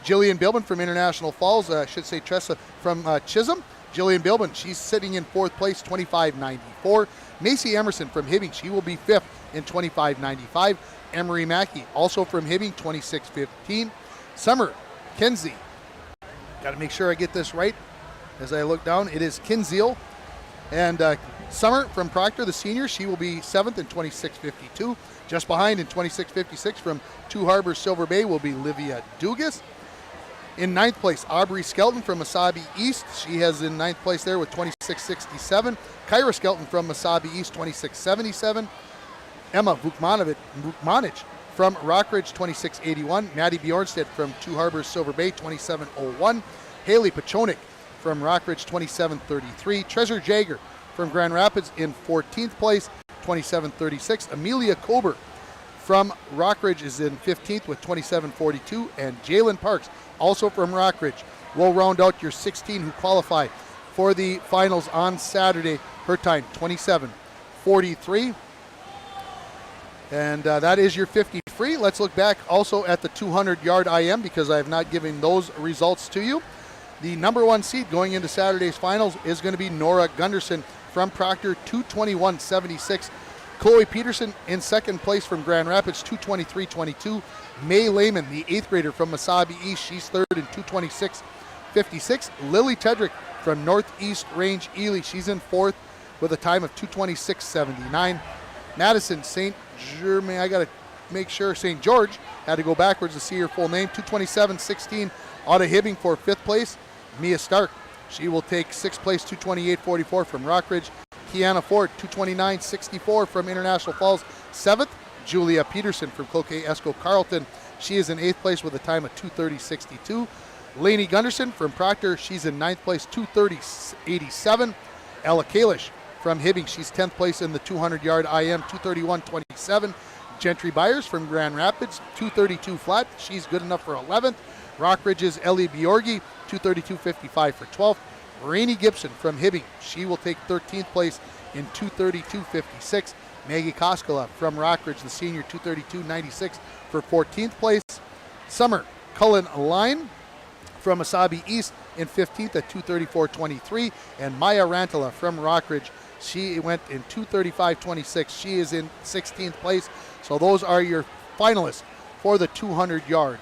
Jillian Bilbin from International Falls, I should say Tressa from Chisholm. Jillian Bilbin, she's sitting in 4th place, 25.94. Macy Emerson from Hibbing, she will be 5th in 25.95. Emery Mackey, also from Hibbing, 26.15. Summer Kinsey, got to make sure I get this right as I look down. It is Kinziel. And Summer from Proctor, the senior, she will be 7th in 26.52. Just behind in 26.56 from Two Harbors Silver Bay will be Livia Dugas. In 9th place, Aubrey Skelton from Mesabi East. She has in 9th place there with 26.67. Kyra Skelton from Mesabi East, 26.77. Emma Vukmanich from Rockridge, 26.81. Maddie Bjornstedt from Two Harbors Silver Bay, 27.01. Haley Pachonik from Rockridge, 27.33. Treasure Jager from Grand Rapids in 14th place, 27:36. Amelia Kober from Rockridge is in 15th with 27:42. And Jalen Parks, also from Rockridge, will round out your 16 who qualify for the finals on Saturday. Her time, 27:43. And that is your 50 free. Let's look back also at the 200-yard IM because I have not given those results to you. The number one seed going into Saturday's finals is going to be Nora Gunderson from Proctor, 221.76. Chloe Peterson in second place from Grand Rapids, 223.22. May Lehman, the 8th grader from Mesabi East, she's third in 226.56. Lily Tedrick from Northeast Range Ely, she's in fourth with a time of 226.79. Madison St. Germain, I got to make sure, St. George, had to go backwards to see her full name, 227.16 out of Hibbing for 5th place. Mia Stark, she will take 6th place, 228.44 from Rockridge. Kiana Ford, 229.64 from International Falls, 7th. Julia Peterson from Cloquet Esco Carleton, she is in 8th place with a time of 230.62. Lainey Gunderson from Proctor, she's in 9th place, 230.87. Ella Kalish from Hibbing, she's 10th place in the 200-yard IM, 231.27. Gentry Byers from Grand Rapids, 232 flat, she's good enough for 11th. Rockridge's Ellie Bjorgi, 232.55 for 12th. Rainey Gibson from Hibbing, she will take 13th place in 232.56. Maggie Koskela from Rockridge, the senior, 232.96 for 14th place. Summer Cullen Line from Mesabi East in 15th at 234.23. And Maya Rantala from Rockridge, she went in 235.26. She is in 16th place. So those are your finalists for the 200-yard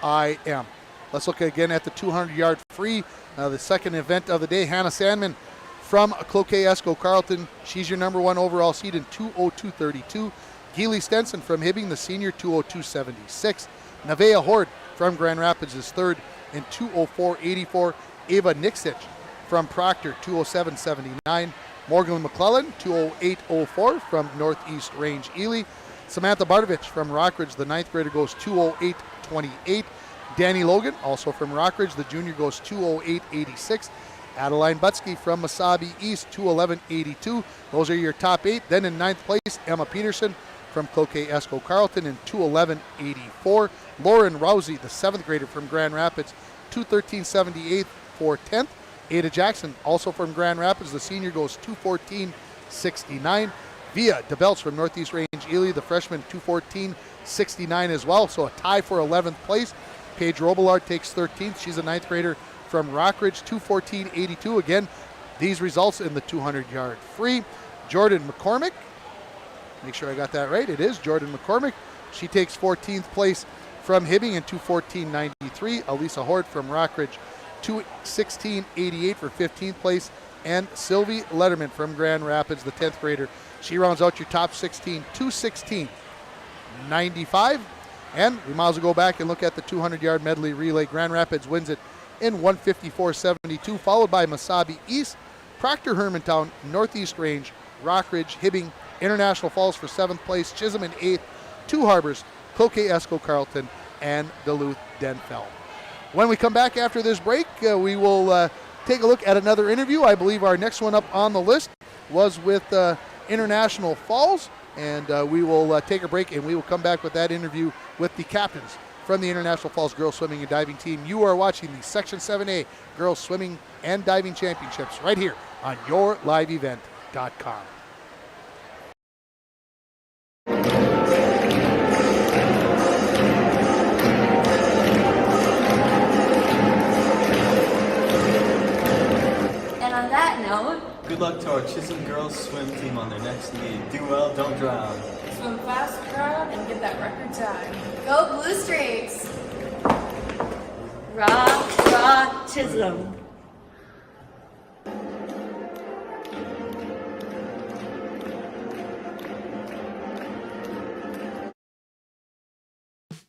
IM. Let's look again at the 200-yard free, the second event of the day. Hannah Sandman from Cloquet Esco Carleton, she's your number one overall seed in 202.32. Geely Stenson from Hibbing, the senior, 202.76. Nevaeh Horde from Grand Rapids is third in 204.84. Ava Nixich from Proctor, 207.79. Morgan McClellan, 208.04 from Northeast Range Ely. Samantha Bardovich from Rockridge, the 9th grader, goes 208.28. Danny Logan, also from Rockridge, the junior, goes 208.86. Adeline Butsky from Mesabi East, 211.82. Those are your top 8. Then in 9th place, Emma Peterson from Cloquet Esco Carleton in 211.84. Lauren Rousey, the 7th grader from Grand Rapids, 213.78 for 10th. Ada Jackson, also from Grand Rapids, the senior, goes 214.69. Via DeBelts from Northeast Range Ely, the freshman, 214.69 as well, so a tie for 11th place. Paige Robillard takes 13th. She's a 9th grader from Rockridge, 214.82. Again, these results in the 200-yard free. Jordan McCormick, make sure I got that right. It is Jordan McCormick. She takes 14th place from Hibbing in 214.93. Elisa Horde from Rockridge, 216.88 for 15th place. And Sylvie Letterman from Grand Rapids, the 10th grader. She rounds out your top 16, 216.95. And we might as well go back and look at the 200-yard medley relay. Grand Rapids wins it in 154.72, followed by Mesabi East, Proctor Hermantown, Northeast Range, Rockridge, Hibbing, International Falls for 7th place, Chisholm in 8th, Two Harbors, Cloquet Esco Carleton, and Duluth Denfeld. When we come back after this break, we will take a look at another interview. I believe our next one up on the list was with International Falls, and we will take a break, and we will come back with that interview with the captains from the International Falls Girls Swimming and Diving Team. You are watching the Section 7A Girls Swimming and Diving Championships right here on YourLiveEvent.com. And on that note, good luck to our Chisholm girls swim team on their next meet. Do well, don't drown. swim fast, proud, and get that record time. Go Blue Streaks! Rock, Chisholm.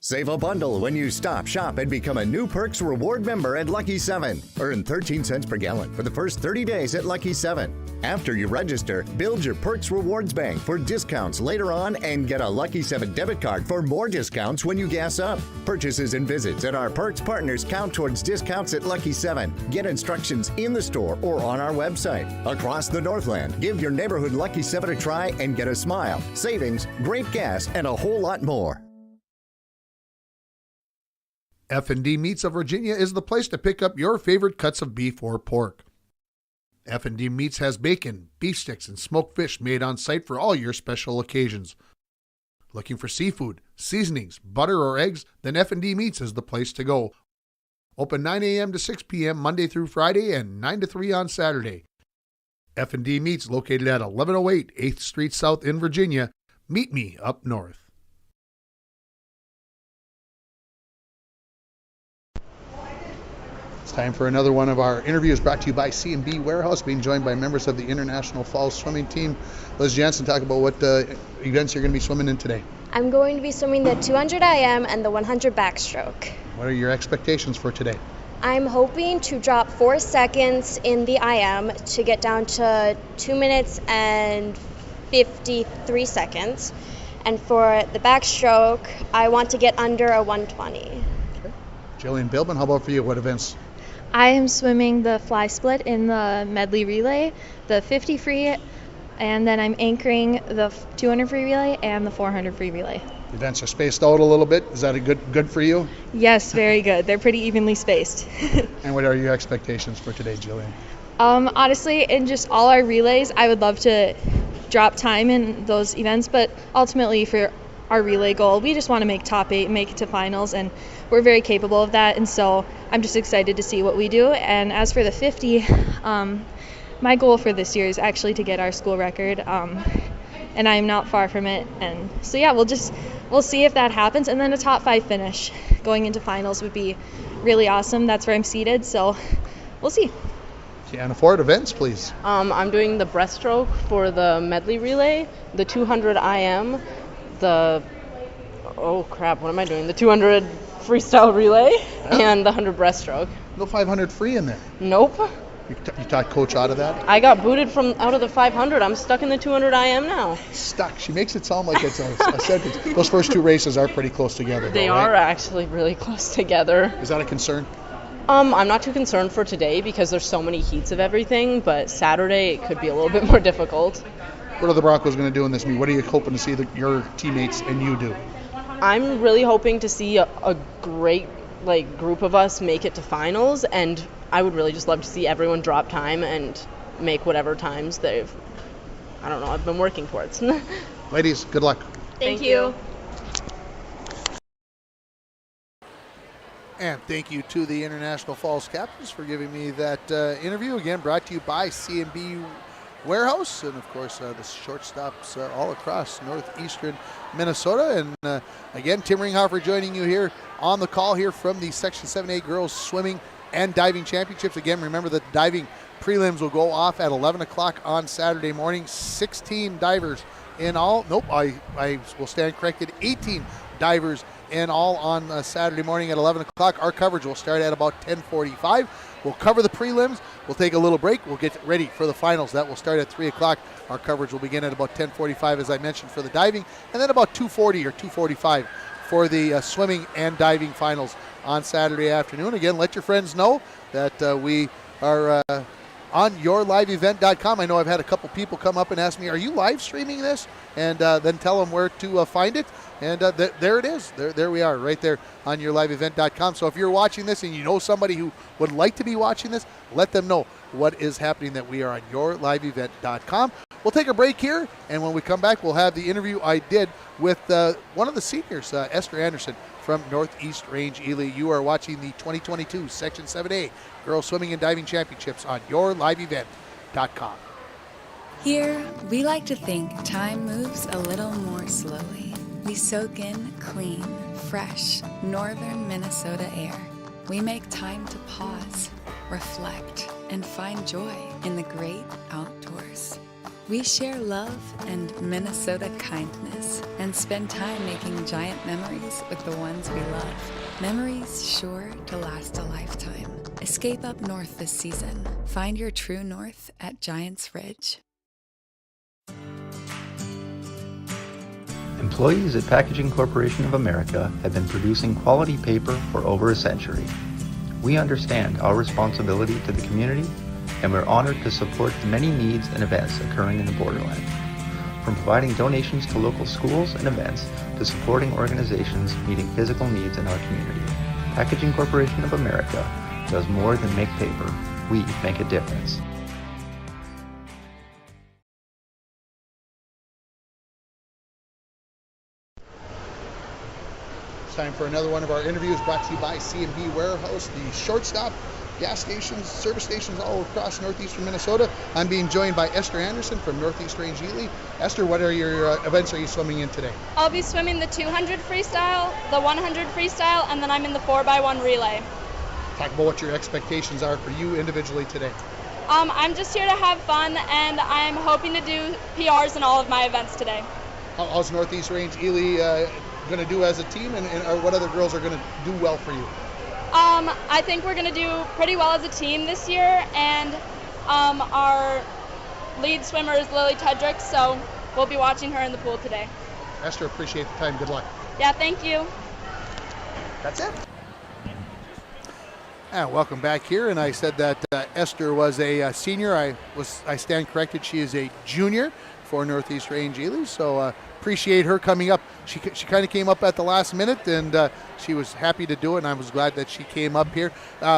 Save a bundle when you stop, shop, and become a new Perks Reward member at Lucky 7. Earn 13 cents per gallon for the first 30 days at Lucky 7. After you register, build your Perks Rewards bank for discounts later on and get a Lucky 7 debit card for more discounts when you gas up. Purchases and visits at our Perks partners count towards discounts at Lucky 7. Get instructions in the store or on our website. Across the Northland, give your neighborhood Lucky 7 a try and get a smile, savings, great gas, and a whole lot more. F&D Meats of Virginia is the place to pick up your favorite cuts of beef or pork. F&D Meats has bacon, beef sticks, and smoked fish made on site for all your special occasions. Looking for seafood, seasonings, butter, or eggs? Then F&D Meats is the place to go. Open 9 a.m. to 6 p.m. Monday through Friday and 9 to 3 on Saturday. F&D Meats located at 1108 8th Street South in Virginia. Meet me up north. It's time for another one of our interviews brought to you by C&B Warehouse, being joined by members of the International Falls Swimming Team. Liz Jansen, talk about what events you're going to be swimming in today. I'm going to be swimming the 200 IM and the 100 backstroke. What are your expectations for today? I'm hoping to drop 4 seconds in the IM to get down to 2 minutes and 53 seconds. And for the backstroke, I want to get under a 120. Okay. Jillian Bilbin, how about for you? What events? I am swimming the fly split in the medley relay, the 50 free, and then I'm anchoring the 200 free relay and the 400 free relay. The events are spaced out a little bit. Is that good for you? Yes, very good. They're pretty evenly spaced. And what are your expectations for today, Jillian? Honestly, in just all our relays, I would love to drop time in those events, but ultimately for our relay goal, we just want to make top 8, make it to finals, and we're very capable of that, and so I'm just excited to see what we do. And as for the 50, my goal for this year is actually to get our school record, and I'm not far from it, and so yeah, we'll see if that happens, and then a top 5 finish going into finals would be really awesome. That's where I'm seated, so we'll see. Anna Ford, events, please. I'm doing the breaststroke for the medley relay, the 200 IM, the 200 freestyle relay, and the 100 breaststroke. No 500 free in there. Nope. You taught coach out of that? I got booted from out of the 500. I'm stuck in the 200 IM now. Stuck. She makes it sound like it's a sentence. Those first 2 races are pretty close together. They right? are actually really close together. Is that a concern? I'm not too concerned for today because there's so many heats of everything, but Saturday it could be a little bit more difficult. What are the Broncos going to do in this meet? What are you hoping to see your teammates and you do? I'm really hoping to see a great group of us make it to finals, and I would really just love to see everyone drop time and make whatever times I've been working towards. Ladies, good luck. Thank you. And thank you to the International Falls Captains for giving me that interview. Again, brought to you by C&B Warehouse, and of course the shortstops all across northeastern Minnesota. And again, Tim Ringhofer joining you here on the call here from the Section 7A Girls Swimming and Diving Championships. Again, remember that diving prelims will go off at 11 o'clock on Saturday morning. 16 divers in all. Nope, I will stand corrected. 18 divers in all on Saturday morning at 11 o'clock. Our coverage will start at about 10:45. We'll cover the prelims. We'll take a little break. We'll get ready for the finals. That will start at 3 o'clock. Our coverage will begin at about 10:45, as I mentioned, for the diving, and then about 2:40 or 2:45 for the swimming and diving finals on Saturday afternoon. Again, let your friends know that we are on yourliveevent.com. I know I've had a couple people come up and ask me, are you live streaming this? And then tell them where to find it. And there it is. There we are, right there on yourliveevent.com. So if you're watching this and you know somebody who would like to be watching this, let them know what is happening, that we are on yourliveevent.com. We'll take a break here, and when we come back, we'll have the interview I did with one of the seniors, Esther Anderson from Northeast Range Ely. You are watching the 2022 Section 7A Girls Swimming and Diving Championships on yourliveevent.com. Here, we like to think time moves a little more slowly. We soak in clean, fresh, northern Minnesota air. We make time to pause, reflect, and find joy in the great outdoors. We share love and Minnesota kindness and spend time making giant memories with the ones we love. Memories sure to last a lifetime. Escape up north this season. Find your true north at Giants Ridge. Employees at Packaging Corporation of America have been producing quality paper for over a century. We understand our responsibility to the community, and we're honored to support the many needs and events occurring in the borderland. From providing donations to local schools and events to supporting organizations meeting physical needs in our community, Packaging Corporation of America does more than make paper. We make a difference. It's time for another one of our interviews brought to you by C&B Warehouse, the shortstop, gas stations, service stations all across northeastern Minnesota. I'm being joined by Esther Anderson from Northeast Range Ely. Esther, what are your events are you swimming in today? I'll be swimming the 200 freestyle, the 100 freestyle, and then I'm in the 4x1 relay. Talk about what your expectations are for you individually today. I'm just here to have fun, and I'm hoping to do PRs in all of my events today. How's Northeast Range Ely going to do as a team, and what other girls are going to do well for you? I think we're going to do pretty well as a team this year, and our lead swimmer is Lily Tedrick, so we'll be watching her in the pool today. Esther, appreciate the time. Good luck. Yeah, thank you. That's it. Welcome back here, and I said that Esther was a senior. I stand corrected. She is a junior for Northeast Range Ely, so appreciate her coming up. She kind of came up at the last minute, and she was happy to do it, and I was glad that she came up here.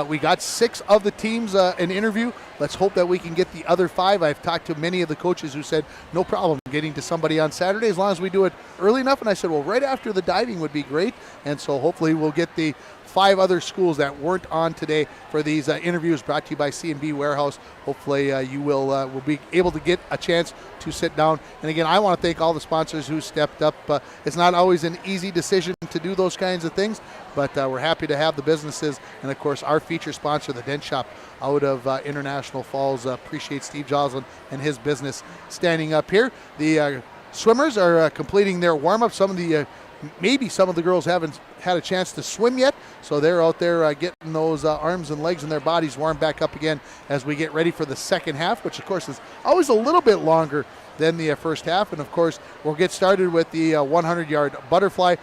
We got 6 of the teams an interview. Let's hope that we can get the other 5. I've talked to many of the coaches who said, no problem getting to somebody on Saturday as long as we do it early enough, and I said, well, right after the diving would be great, and so hopefully we'll get the 5 other schools that weren't on today for these interviews brought to you by C&B Warehouse. Hopefully you will be able to get a chance to sit down. And again, I want to thank all the sponsors who stepped up. It's not always an easy decision to do those kinds of things, but we're happy to have the businesses. And of course, our feature sponsor, the Dent Shop out of International Falls. Appreciate Steve Joslin and his business standing up here. The swimmers are completing their warm-up. Maybe some of the girls haven't had a chance to swim yet, so they're out there getting those arms and legs and their bodies warmed back up again as we get ready for the second half, which of course is always a little bit longer than the first half. And of course, we'll get started with the 100-yard butterfly.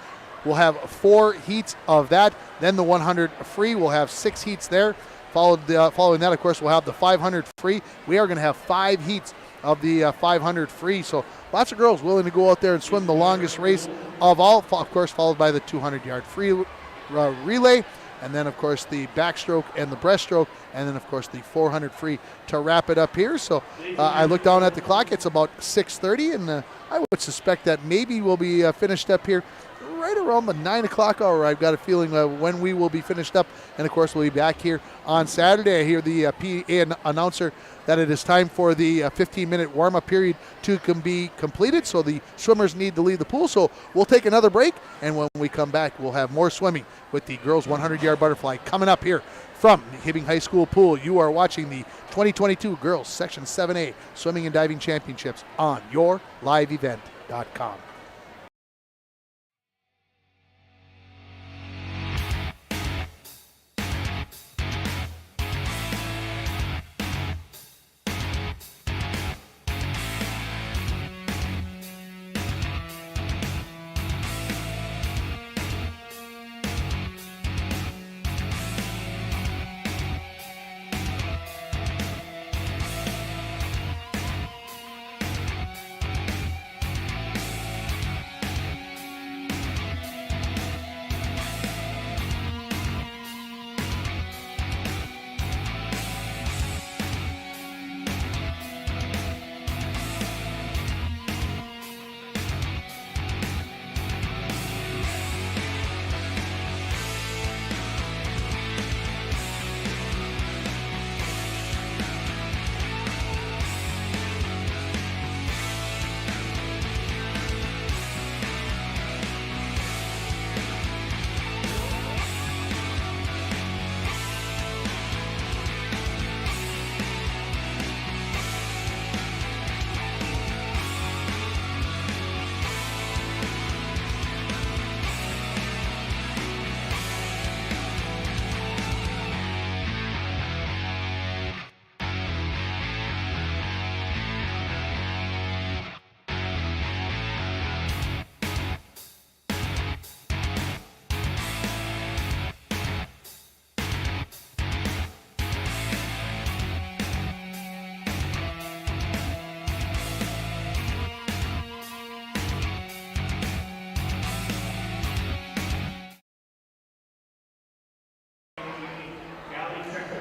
We'll have 4 heats of that. Then the 100 free, we'll have 6 heats there. Following that, of course, we'll have the 500 free. We are going to have 5 heats of the 500 free. So lots of girls willing to go out there and swim the longest race of all, of course, followed by the 200-yard free relay. And then, of course, the backstroke and the breaststroke. And then, of course, the 400 free to wrap it up here. So I look down at the clock. It's about 6:30, and I would suspect that maybe we'll be finished up here right around the 9 o'clock hour. I've got a feeling when we will be finished up. And, of course, we'll be back here on Saturday. I hear the PA announcer that it is time for the 15-minute warm-up period to be completed. So the swimmers need to leave the pool. So we'll take another break. And when we come back, we'll have more swimming with the girls 100-yard butterfly coming up here from the Hibbing High School pool. You are watching the 2022 Girls Section 7A Swimming and Diving Championships on yourliveevent.com.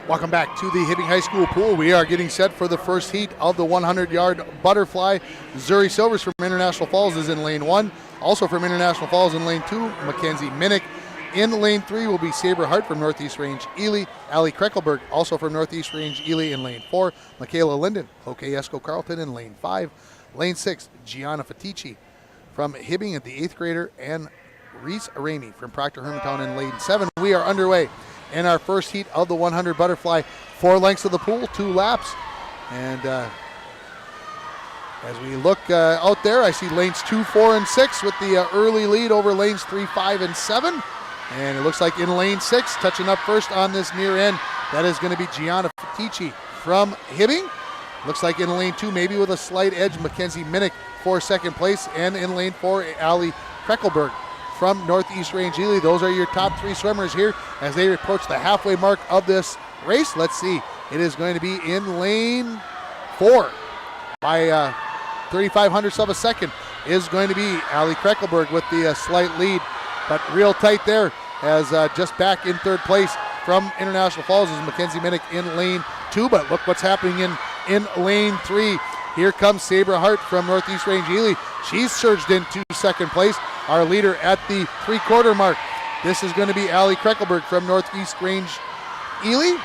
Welcome back to the Hibbing High School pool. We are getting set for the first heat of the 100-yard butterfly. Zuri Silvers from International Falls is in lane 1. Also from International Falls in lane 2, Mackenzie Minnick. In lane 3 will be Sabre Hart from Northeast Range Ely. Allie Kreckelberg, also from Northeast Range Ely in lane 4. Michaela Linden, Cloquet Esco Carlton in lane 5. Lane 6, Gianna Fatici from Hibbing at the 8th grader, and Reese Ramey from Proctor Hermantown in lane 7. We are underway in our first heat of the 100 butterfly. 4 lengths of the pool, 2 laps. And as we look out there, I see lanes 2, 4, and 6 with the early lead over lanes 3, 5, and 7. And it looks like in lane 6, touching up first on this near end, that is going to be Gianna Fatici from Hibbing. Looks like in lane 2, maybe with a slight edge, Mackenzie Minnick for second place. And in lane 4, Allie Kreckelberg from Northeast Range Ely. Those are your top 3 swimmers here as they approach the halfway mark of this race. Let's see. It is going to be in lane 4 by 3/500ths of a second is going to be Allie Kreckelberg with the slight lead, but real tight there as just back in 3rd place from International Falls is Mackenzie Minnick in lane 2. But look what's happening in lane 3. Here comes Sabre Hart from Northeast Range Ely. She's surged into 2nd place. Our leader at the 3/4 mark. This is going to be Allie Kreckelberg from Northeast Range Ely.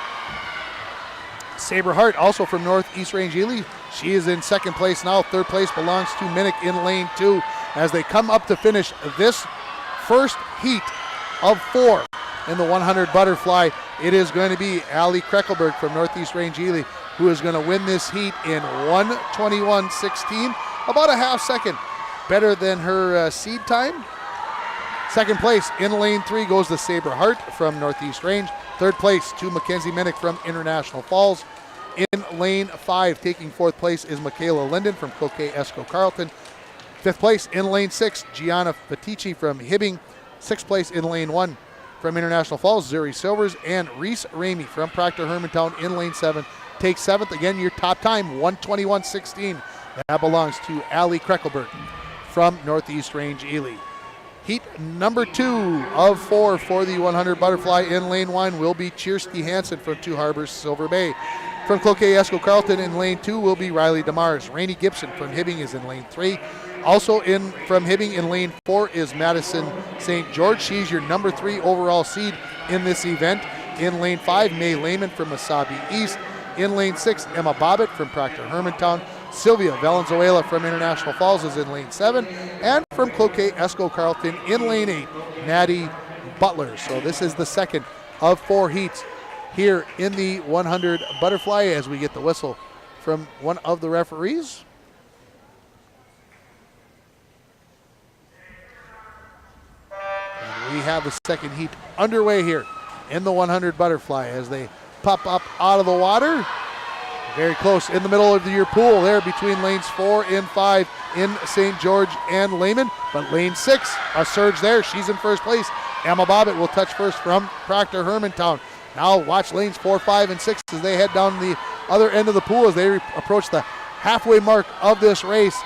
Sabre Hart also from Northeast Range Ely. She is in 2nd place now. 3rd place belongs to Minnick in lane 2 as they come up to finish this first heat of 4 in the 100 butterfly. It is going to be Allie Kreckelberg from Northeast Range Ely who is going to win this heat in 1:21.16, about a half second better than her seed time. 2nd place in lane 3 goes to Sabre Hart from Northeast Range. 3rd place to Mackenzie Minnick from International Falls. In lane 5, taking 4th place is Michaela Linden from Cloquet Esco Carlton. 5th place in lane 6, Gianna Fatici from Hibbing. 6th place in lane 1 from International Falls, Zuri Silvers, and Reese Ramey from Proctor Hermantown in lane 7. Takes 7th, again your top time, 1:21.16. That belongs to Allie Kreckelberg from Northeast Range Ely. Heat number 2 of 4 for the 100 butterfly. In lane 1 will be Kirsty Hansen from Two Harbors, Silver Bay. From Cloquet Esco Carlton in lane 2 will be Riley DeMars. Rainey Gibson from Hibbing is in lane 3. Also from Hibbing in lane 4 is Madison St. George. She's your number 3 overall seed in this event. In lane 5, May Lehman from Mesabi East. In lane 6, Emma Bobbitt from Proctor Hermantown. Sylvia Valenzuela from International Falls is in lane 7. And from Cloquet Esco Carlton in lane 8, Maddie Butler. So this is the second of 4 heats here in the 100 butterfly as we get the whistle from one of the referees. And we have the second heat underway here in the 100 butterfly as they pop up out of the water. Very close in the middle of your pool there between lanes 4 and 5 in St. George and Lehman. But lane 6, a surge there. She's in 1st place. Emma Bobbitt will touch first from Proctor Hermantown. Now watch lanes 4, 5, and 6 as they head down the other end of the pool as they approach the halfway mark of this race.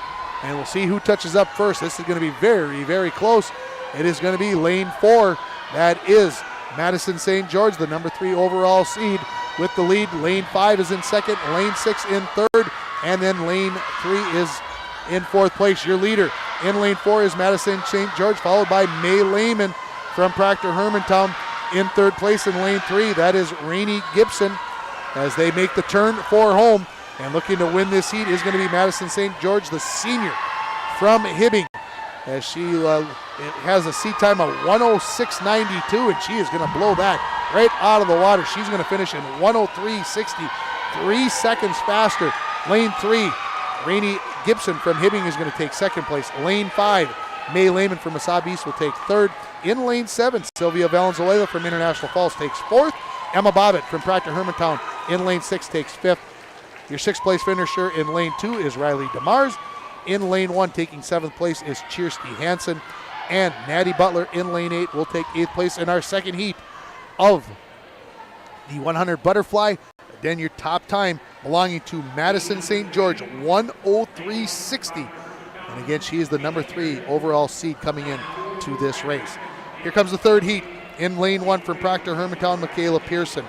And we'll see who touches up first. This is going to be very, very close. It is going to be lane 4. That is Madison St. George, the number 3 overall seed, with the lead. Lane 5 is in 2nd, lane 6 in 3rd, and then lane 3 is in 4th place. Your leader in lane 4 is Madison St. George, followed by May Lehman from Proctor Hermantown in 3rd place. In lane 3, that is Rainey Gibson as they make the turn for home. And looking to win this heat is going to be Madison St. George, the senior from Hibbing, as she has a seat time of 1:06.92, and she is going to blow that right out of the water. She's going to finish in 1:03.60, 3 seconds faster. Lane 3, Rainey Gibson from Hibbing is going to take 2nd place. Lane 5, May Lehman from Mesabi East will take 3rd. In lane 7, Sylvia Valenzuela from International Falls takes 4th. Emma Bobbitt from Proctor Hermantown in lane 6 takes 5th. Your 6th place finisher in lane 2 is Riley DeMars. In lane 1, taking 7th place is Kirsty Hansen. And Maddie Butler in lane 8 will take 8th place in our second heat of the 100 butterfly. Then your top time belonging to Madison St. George, 1:03.60. And again, she is the number 3 overall seed coming in to this race. Here comes the third heat. In lane 1 from Proctor Hermantown, Michaela Pearson.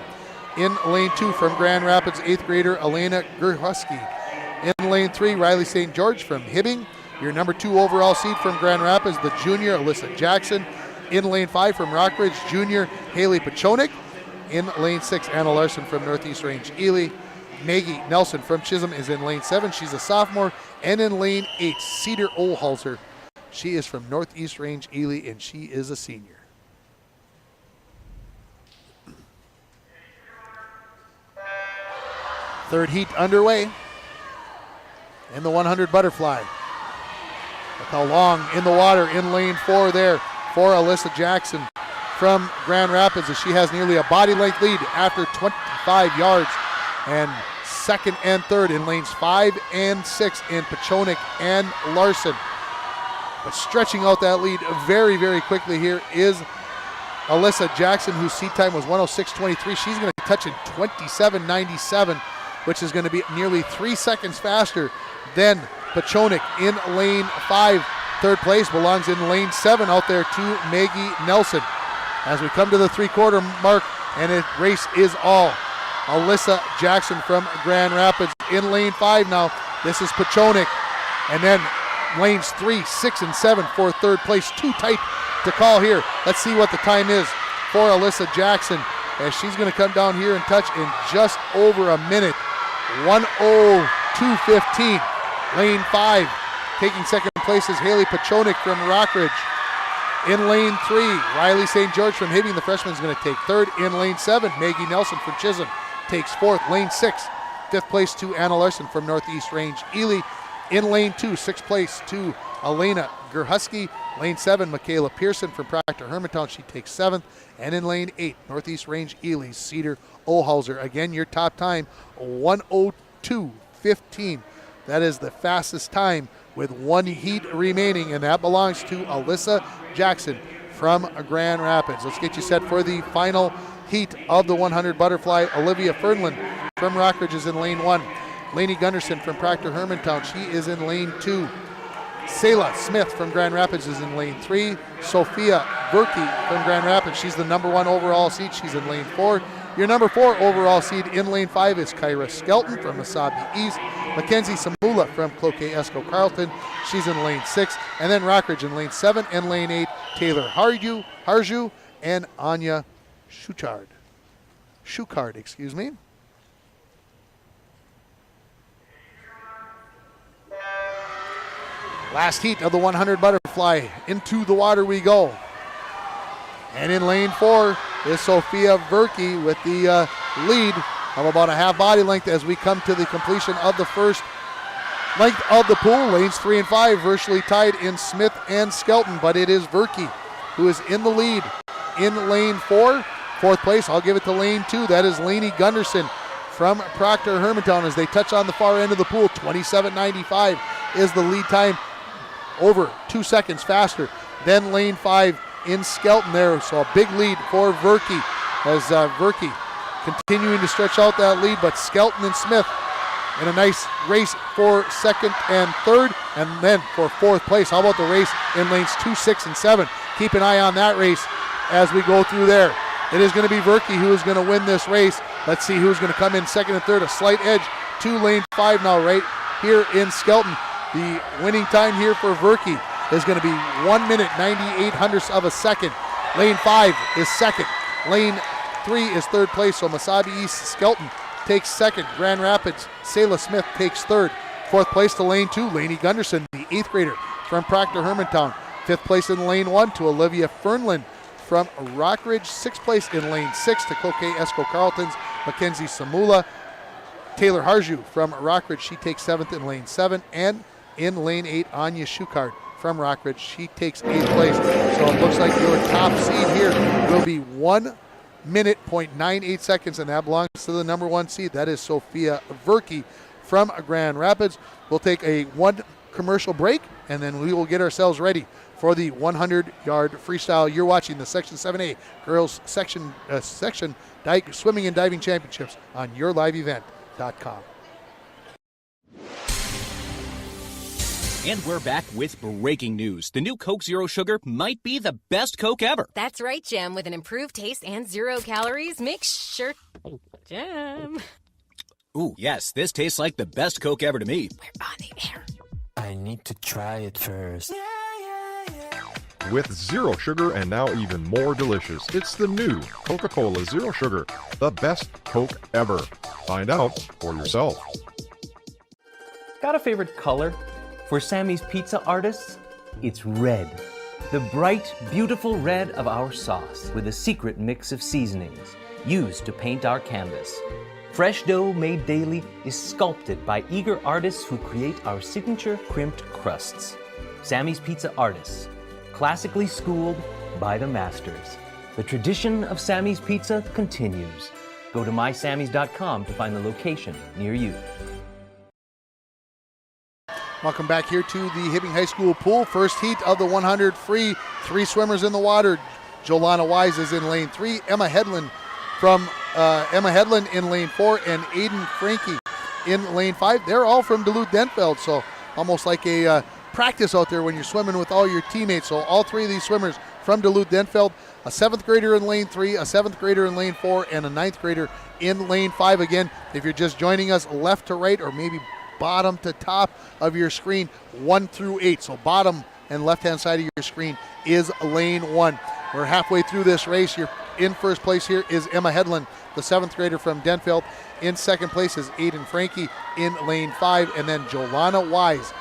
In lane 2 from Grand Rapids, 8th grader Elena Gerhusky. In lane 3, Riley St. George from Hibbing. Your number 2 overall seed from Grand Rapids, the junior Alyssa Jackson. In lane 5 from Rockridge, junior Haley Pachonik. In lane 6, Anna Larson from Northeast Range Ely. Maggie Nelson from Chisholm is in lane 7. She's a sophomore. And in lane 8, Cedar Olhalser. She is from Northeast Range Ely, and she is a senior. Third heat underway in the 100 butterfly. Look how long in the water in lane 4 there for Alyssa Jackson from Grand Rapids, as she has nearly a body length lead after 25 yards. And second and third in lanes 5 and 6 in Pachonik and Larson. But stretching out that lead very, very quickly here is Alyssa Jackson, whose seat time was 106.23. She's going to touch in 27.97, which is going to be nearly 3 seconds faster than Pachonik in lane 5. Third place belongs in lane 7 out there to Maggie Nelson. As we come to the 3-quarter mark, and the race is all Alyssa Jackson from Grand Rapids. In lane 5 now, this is Pachonik. And then lanes 3, 6, and 7 for third place. Too tight to call here. Let's see what the time is for Alyssa Jackson, as she's going to come down here and touch in just over a minute. 1:02.15. Lane 5. Taking second place is Haley Pachonik from Rockridge. In lane 3, Riley St. George from Hibbing, the freshman, is going to take third. In lane 7, Maggie Nelson from Chisholm takes fourth. Lane 6, fifth place to Anna Larson from Northeast Range Ely. In lane 2, sixth place to Elena Gerhusky. Lane 7, Michaela Pearson from Proctor Hermantown. She takes 7th. And in lane 8, Northeast Range Ely's Cedar Olhalser. Again, your top time, 1:02.15. That is the fastest time with one heat remaining, and that belongs to Alyssa Jackson from Grand Rapids. Let's get you set for the final heat of the 100 butterfly. Olivia Fernland from Rockridge is in lane 1. Lainey Gunderson from Proctor Hermantown, she is in lane 2. Selah Smith from Grand Rapids is in lane 3. Sophia Berkey from Grand Rapids, she's the number 1 overall seed. She's in lane 4. Your number 4 overall seed in lane 5 is Kyra Skelton from Mesabi East. Mackenzie Samula from Cloquet Esco Carlton, she's in lane 6. And then Rockridge in lane 7 and lane 8, Taylor Harju and Anya Schuchard. Excuse me. Last heat of the 100 butterfly. Into the water we go. And in lane 4 is Sophia Verkey with the lead of about a half body length as we come to the completion of the first length of the pool. Lanes 3 and 5 virtually tied in Smith and Skelton, but it is Verkey who is in the lead. In lane 4, fourth place, I'll give it to lane 2. That is Lainey Gunderson from Proctor Hermantown as they touch on the far end of the pool. 27.95 is the lead time, over 2 seconds faster than lane 5 in Skelton there. So a big lead for Verkey as Verkey continuing to stretch out that lead, but Skelton and Smith in a nice race for second and third, and then for fourth place. How about the race in lanes 2, 6, and 7? Keep an eye on that race as we go through there. It is going to be Verkey who is going to win this race. Let's see who's going to come in second and third. A slight edge to lane 5 now right here in Skelton. The winning time here for Verkey is going to be 1 minute 98 hundredths of a second. Lane 5 is second. Lane 3 is third place, so Mesabi East Skelton takes second. Grand Rapids, Selah Smith takes third. Fourth place to lane 2, Lainey Gunderson, the 8th grader from Proctor Hermantown. Fifth place in lane 1 to Olivia Fernland from Rockridge. Sixth place in lane 6 to Cloquet Esco Carlton's Mackenzie Samula. Taylor Harju from Rockridge, she takes 7th in lane 7. And in lane 8, Anya Schuchard from Rockridge, she takes 8th place. So it looks like your top seed here will be 1 minute 0.98 seconds, and that belongs to the number 1 seed. That is Sophia Verkey from Grand Rapids. We'll take a 1 commercial break, and then we will get ourselves ready for the 100-yard freestyle. You're watching the Section 7A Girls Section Swimming and Diving Championships on YourLiveEvent.com. And we're back with breaking news. The new Coke Zero Sugar might be the best Coke ever. That's right, Jim. With an improved taste and 0 calories, make sure... Jam. Ooh, yes, this tastes like the best Coke ever to me. We're on the air. I need to try it first. With zero sugar and now even more delicious, it's the new Coca-Cola Zero Sugar, the best Coke ever. Find out for yourself. Got a favorite color? For Sammy's pizza artists, it's red. The bright, beautiful red of our sauce with a secret mix of seasonings used to paint our canvas. Fresh dough made daily is sculpted by eager artists who create our signature crimped crusts. Sammy's Pizza Artists, classically schooled by the masters. The tradition of Sammy's Pizza continues. Go to mysammys.com to find the location near you. Welcome back here to the Hibbing High School pool. First heat of the 100 free. 3 swimmers in the water. Jolana Wise is in lane 3. Emma Hedlund in lane 4, and Aiden Frankie in lane 5. They're all from Duluth-Denfeld, so almost like a practice out there when you're swimming with all your teammates. So all 3 of these swimmers from Duluth-Denfeld, a 7th grader in lane 3, a 7th grader in lane 4, and a 9th grader in lane 5. Again, if you're just joining us left to right or maybe bottom to top of your screen, 1 through 8. So bottom and left-hand side of your screen is lane 1. We're halfway through this race. You're in first place here is Emma Hedlund, the 7th grader from Denfeld. In second place is Aiden Frankie in lane 5, and then Jolana Wise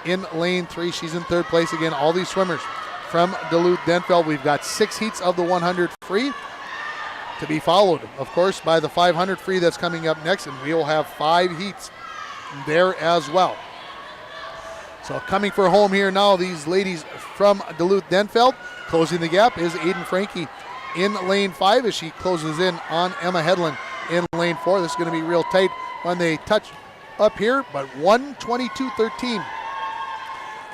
in lane 3. She's in third place again. All these swimmers from Duluth-Denfeld. We've got 6 heats of the 100 free to be followed, of course, by the 500 free that's coming up next, and we will have 5 heats there as well. So coming for home here now, these ladies from Duluth-Denfeld. Closing the gap is Aiden Frankie in lane 5 as she closes in on Emma Hedlund in lane 4. This is going to be real tight when they touch up here, but 1:22.13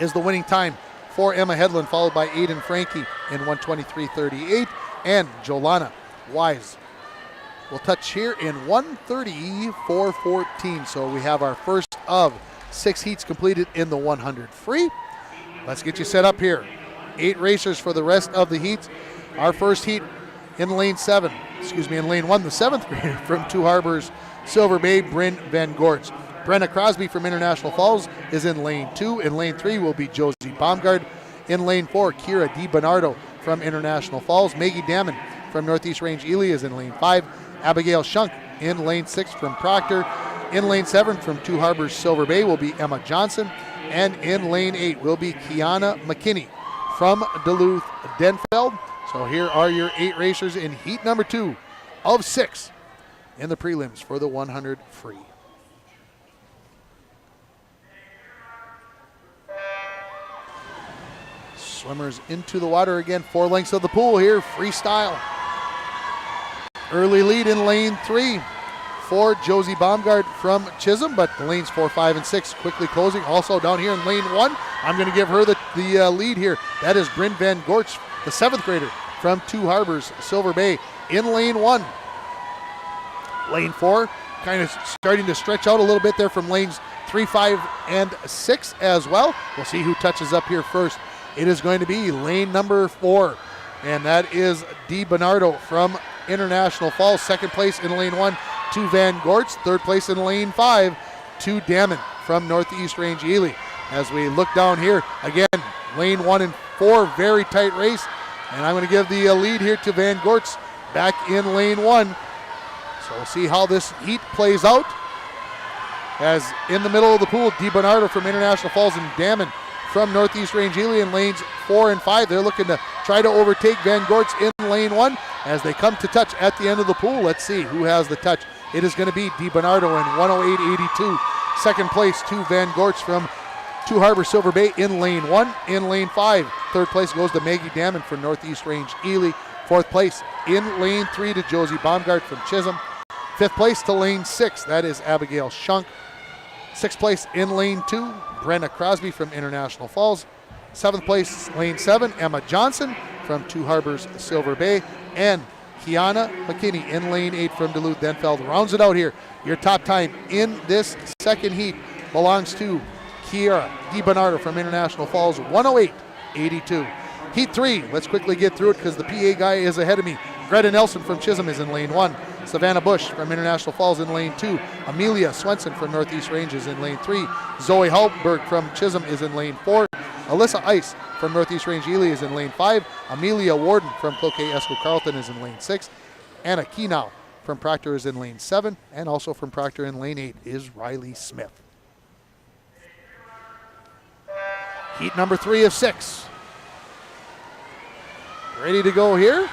is the winning time for Emma Hedlund, followed by Aiden Frankie in 1:23.38, and Jolana Wise will touch here in 1:34.14. So we have our first of 6 heats completed in the 100 free. Let's get you set up here. 8 racers for the rest of the heats. Our first heat in lane 1, the 7th grader from Two Harbors, Silver Bay, Bryn Van Gortz. Brenna Crosby from International Falls is in lane 2. In lane 3 will be Josie Baumgard. In lane 4, Kira DiBernardo from International Falls. Maggie Damon from Northeast Range Ely is in lane 5. Abigail Shunk in lane 6 from Proctor. In lane 7 from Two Harbors, Silver Bay will be Emma Johnson. And in lane 8 will be Kiana McKinney from Duluth-Denfeld. So here are your 8 racers in heat number 2 of 6 in the prelims for the 100 free. Swimmers into the water again, 4 lengths of the pool here, freestyle. Early lead in lane 3 for Josie Baumgart from Chisholm, but the lanes 4, 5, and 6 quickly closing. Also down here in lane 1, I'm going to give her the lead here. That is Bryn Van Gortz, the 7th grader from Two Harbors, Silver Bay, in lane 1. Lane 4 kind of starting to stretch out a little bit there from lanes 3, 5, and 6 as well. We'll see who touches up here first. It is going to be lane number 4, and that is DiBernardo from International Falls. Second place in lane 1 to Van Gortz. Third place in lane 5 to Damon from Northeast Range Ely. As we look down here, again, lane 1 and 4, very tight race. And I'm going to give the lead here to Van Gortz back in lane 1. So we'll see how this heat plays out. As in the middle of the pool, DiBernardo from International Falls and Damon from Northeast Range Ely in lanes 4 and 5. They're looking to try to overtake Van Gortz in lane 1 as they come to touch at the end of the pool. Let's see who has the touch. It is going to be DiBernardo in 1:08.82. Second place to Van Gortz from Two Harbors, Silver Bay in lane 1. In lane 5, third place goes to Maggie Damon from Northeast Range Ely. Fourth place in lane 3 to Josie Baumgart from Chisholm. Fifth place to lane 6, that is Abigail Shunk. Sixth place in lane 2, Brenna Crosby from International Falls. Seventh place, lane 7, Emma Johnson from Two Harbors, Silver Bay. And Kiana McKinney in lane 8 from Duluth-Denfeld rounds it out here. Your top time in this second heat belongs to Kiera DiBernardo from International Falls, 1:08.82. Heat 3, let's quickly get through it because the PA guy is ahead of me. Greta Nelson from Chisholm is in lane 1. Savannah Bush from International Falls in lane 2. Amelia Swenson from Northeast Range is in lane 3. Zoe Hallberg from Chisholm is in lane 4. Alyssa Ice from Northeast Range Ely is in lane 5. Amelia Warden from Cloquet Esco Carleton is in lane 6. Anna Kenow from Proctor is in lane 7. And also from Proctor in lane 8 is Riley Smith. Heat number 3 of 6. Ready to go here.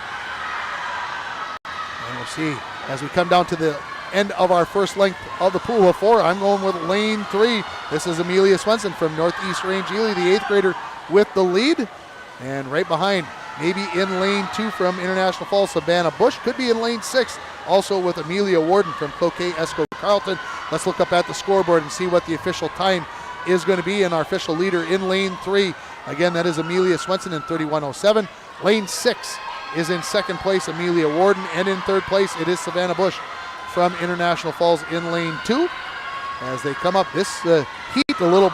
And we'll see as we come down to the end of our first length of the pool of 4. I'm going with lane 3. This is Amelia Swenson from Northeast Range Ely, the 8th grader with the lead. And right behind, maybe in lane 2 from International Falls, Savannah Bush. Could be in lane 6, also with Amelia Warden from Cloquet Esco Carleton. Let's look up at the scoreboard and see what the official time is going to be. And our official leader in lane 3, again, that is Amelia Swenson in 31:07. Lane 6 is in second place, Amelia Warden, and in third place, it is Savannah Bush from International Falls in lane 2. As they come up, this heat a little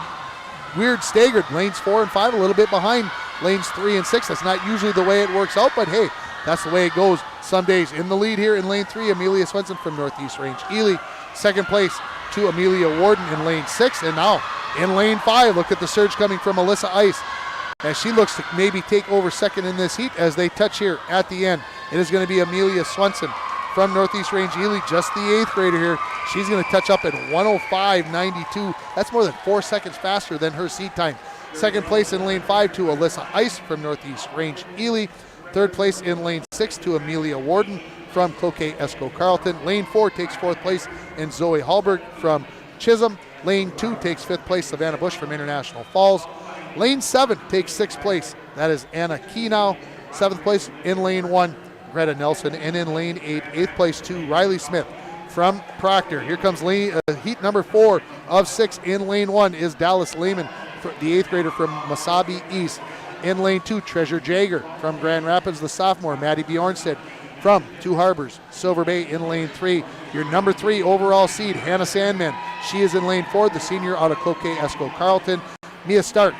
weird staggered. Lanes 4 and 5 a little bit behind lanes 3 and 6. That's not usually the way it works out, but hey, that's the way it goes some days. In the lead here in lane 3, Amelia Swenson from Northeast Range Ely. Second place to Amelia Warden in lane 6. And now in lane 5, look at the surge coming from Alyssa Ice, as she looks to maybe take over second in this heat as they touch here at the end. It is going to be Amelia Swenson from Northeast Range Ely, just the 8th grader here. She's going to touch up at 1:05.92. That's more than 4 seconds faster than her seat time. Second place in lane 5 to Alyssa Ice from Northeast Range Ely. Third place in lane 6 to Amelia Warden from Cloquet Esco Carleton. Lane 4 takes 4th place in Zoe Hallberg from Chisholm. Lane 2 takes 5th place, Savannah Bush from International Falls. Lane 7 takes 6th place. That is Anna Kenow. 7th place in lane 1, Greta Nelson. And in lane 8, 8th place to Riley Smith from Proctor. Here comes heat number 4 of 6. In lane 1 is Dallas Lehman, the 8th grader from Masabi East. In lane 2, Treasure Jager from Grand Rapids, the sophomore. Maddie Bjornstead from Two Harbors, Silver Bay in lane 3. Your number 3 overall seed, Hannah Sandman. She is in lane 4, the senior out of Cloquet Esco Carleton. Mia Stark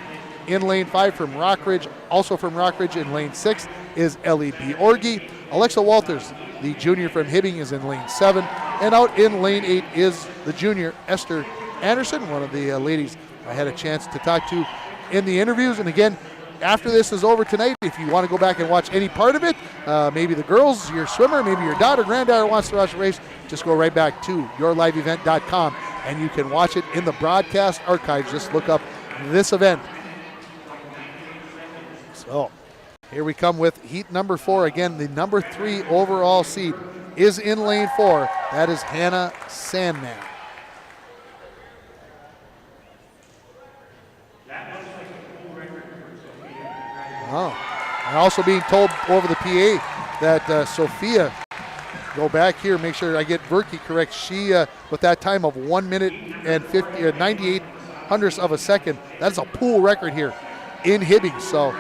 in lane 5 from Rockridge. Also from Rockridge in lane 6 is Ellie Bjorgi. Alexa Walters, the junior from Hibbing, is in lane 7. And out in lane 8 is the junior Esther Anderson, one of the ladies I had a chance to talk to in the interviews. And again, after this is over tonight, if you want to go back and watch any part of it, maybe the girls, your swimmer, maybe your daughter, granddaughter wants to watch the race, just go right back to yourliveevent.com and you can watch it in the broadcast archives. Just look up this event. So here we come with heat number 4. Again, the number 3 overall seed is in lane 4. That is Hannah Sandman. Oh, and also being told over the PA that Sophia, go back here, make sure I get Verke correct. She, with that time of 1 minute and 98 hundredths of a second, that's a pool record here in Hibbing. So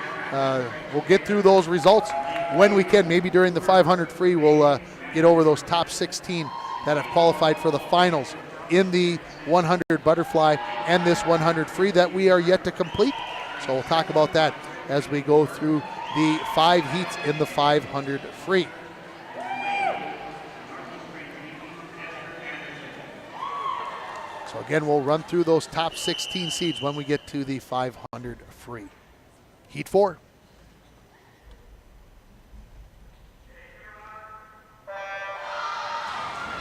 we'll get through those results when we can. Maybe during the 500 free, we'll get over those top 16 that have qualified for the finals in the 100 butterfly and this 100 free that we are yet to complete. So we'll talk about that as we go through the 5 heats in the 500 free. So again, we'll run through those top 16 seeds when we get to the 500 free. Heat 4.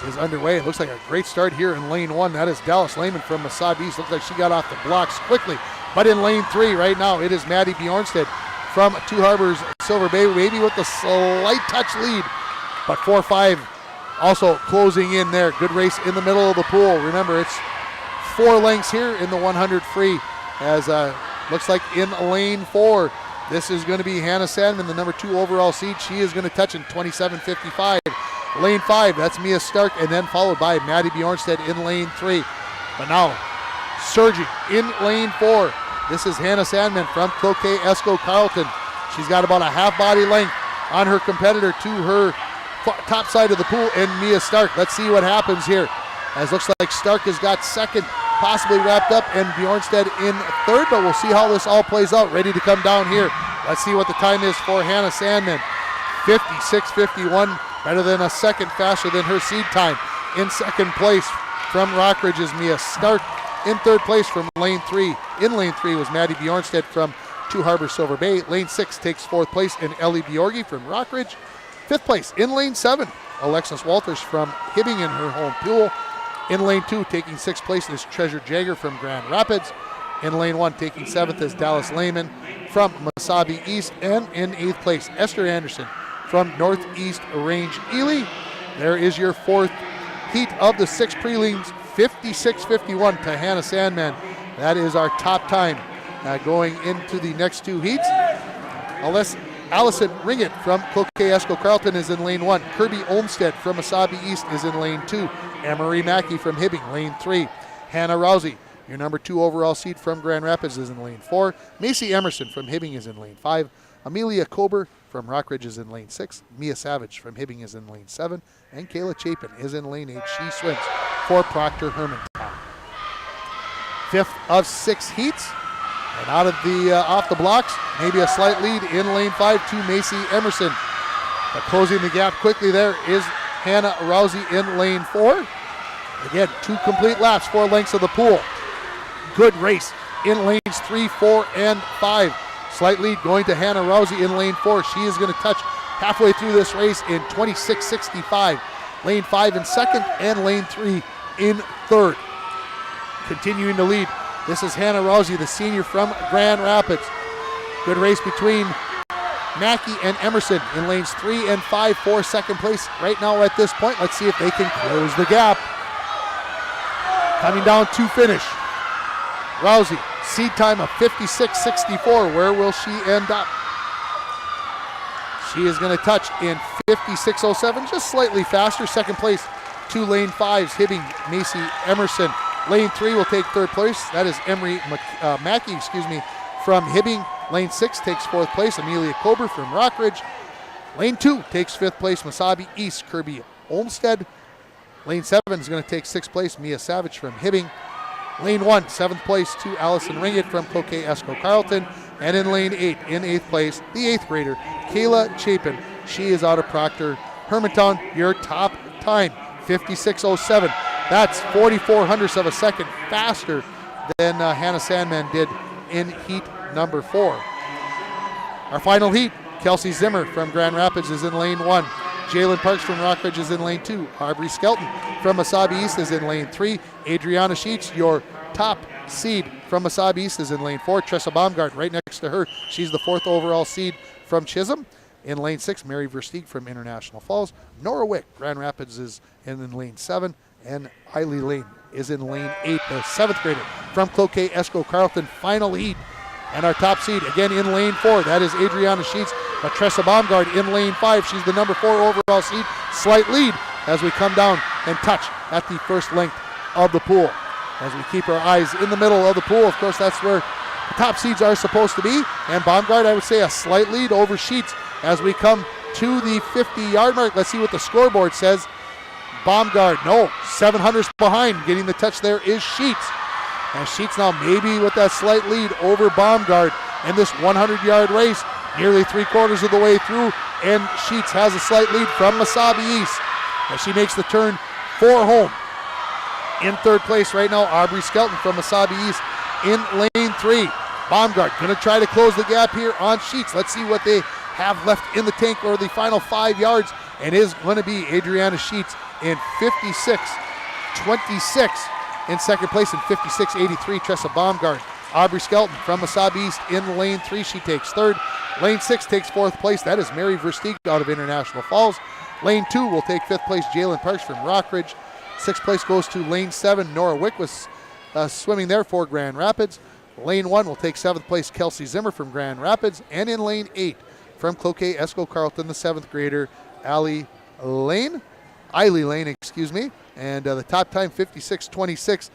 Is underway. It looks like a great start here in lane 1. That is Dallas Lehman from Massab East. Looks like she got off the blocks quickly. But in lane 3 right now, it is Maddie Bjornstead from Two Harbors, Silver Bay, maybe with a slight touch lead. But 4-5 also closing in there. Good race in the middle of the pool. Remember, it's 4 lengths here in the 100 free. As looks like in lane 4, this is going to be Hannah Sandman, the number 2 overall seed. She is going to touch in 27:55. Lane 5, that's Mia Stark, and then followed by Maddie Bjornstead in lane 3. But now, surging in lane 4, this is Hannah Sandman from Cloquet Esco Carleton. She's got about a half body length on her competitor to her top side of the pool, and Mia Stark. Let's see what happens here. As looks like Stark has got second, possibly wrapped up, and Bjornstead in third, but we'll see how this all plays out. Ready to come down here. Let's see what the time is for Hannah Sandman. 56-51, better than a second faster than her seed time. In second place from Rockridge is Mia Stark. In third place from lane 3. In lane 3 was Maddie Bjornstedt from Two Harbor Silver Bay. Lane 6 takes fourth place in Ellie Bjorgi from Rockridge. Fifth place in lane 7, Alexis Walters from Hibbing in her home pool. In lane 2, taking sixth place is Treasure Jagger from Grand Rapids. In lane 1, taking seventh is Dallas Lehman from Masabi East. And in eighth place, Esther Anderson from Northeast Range Ely. There is your fourth heat of the 6 prelims, 56-51 to Hannah Sandman. That is our top time going into the next 2 heats. Allison Ringett from Cloquet Esco Carlton is in lane 1. Kirby Olmstead from Masabi East is in lane 2. Emery Mackey from Hibbing, lane 3. Hannah Rousey, your number 2 overall seed from Grand Rapids, is in lane 4. Macy Emerson from Hibbing is in lane 5. Amelia Kober from Rockridge is in lane 6. Mia Savage from Hibbing is in lane 7. And Kayla Chapin is in lane 8. She swims for Proctor Hermantown. Fifth of 6 heats. And out of the off the blocks, maybe a slight lead in lane 5 to Macy Emerson. But closing the gap quickly there is Hannah Rousey in lane 4. Again, 2 complete laps, 4 lengths of the pool. Good race in lanes 3, 4, and 5. Slight lead going to Hannah Rousey in lane 4. She is going to touch halfway through this race in 26.65. Lane 5 in second and lane 3 in third. Continuing to lead, this is Hannah Rousey, the senior from Grand Rapids. Good race between Mackey and Emerson in lanes 3 and 5 for second place right now at this point. Let's see if they can close the gap. Coming down to finish. Rousey, seed time of 56.64. Where will she end up? She is going to touch in 56.07, just slightly faster. Second place to lane 5's Hibbing Macy Emerson. Lane 3 will take third place. That is Emery Mackey, from Hibbing. Lane 6 takes fourth place. Amelia Kober from Rockridge. Lane 2 takes fifth place. Masabi East, Kirby Olmstead. Lane 7 is going to take sixth place. Mia Savage from Hibbing. Lane 1, seventh place to Allison Ringett from Cloquet Esco Carlton. And in lane 8, in eighth place, the 8th grader, Kayla Chapin. She is out of Proctor Hermantown. Your top time, 56.07. That's 44 hundredths of a second faster than Hannah Sandman did in heat number 4. Our final heat, Kelsey Zimmer from Grand Rapids is in lane 1. Jalen Parks from Rockridge is in lane 2. Aubrey Skelton from Masabi East is in lane 3. Adriana Sheets, your top seed from Masabi East, is in lane 4. Tressa Baumgart right next to her. She's the 4th overall seed from Chisholm. In lane 6, Mary Versteeg from International Falls. Nora Wick, Grand Rapids, is in lane 7. And Eiley Lane is in lane 8, the 7th grader from Cloquet Esco Carlton. Final heat. And our top seed, again in lane 4, that is Adriana Sheets. But Tressa Baumgart in lane 5. She's the number 4 overall seed. Slight lead as we come down and touch at the first length of the pool. As we keep our eyes in the middle of the pool, of course, that's where the top seeds are supposed to be. And Baumgart, I would say, a slight lead over Sheets as we come to the 50-yard mark. Let's see what the scoreboard says. Baumgart, no, 700ths behind. Getting the touch there is Sheets. And Sheets now maybe with that slight lead over Baumgart in this 100-yard race. Nearly 3/4 of the way through, and Sheets has a slight lead from Masabi East as she makes the turn for home. In third place right now, Aubrey Skelton from Masabi East in lane 3. Baumgart going to try to close the gap here on Sheets. Let's see what they have left in the tank or the final 5 yards, and is going to be Adriana Sheets in 56.26 in second place, in 56.83 Tressa Baumgart. Aubrey Skelton from Masabi East in lane 3. She takes third. Lane 6 takes fourth place. That is Mary Versteeg out of International Falls. Lane 2 will take fifth place. Jalen Parks from Rockridge. Sixth place goes to lane 7. Nora Wick was swimming there for Grand Rapids. Lane 1 will take seventh place. Kelsey Zimmer from Grand Rapids. And in lane 8 from Cloquet Esco Carlton, the 7th grader, Eiley Lane. And the top time, 56.26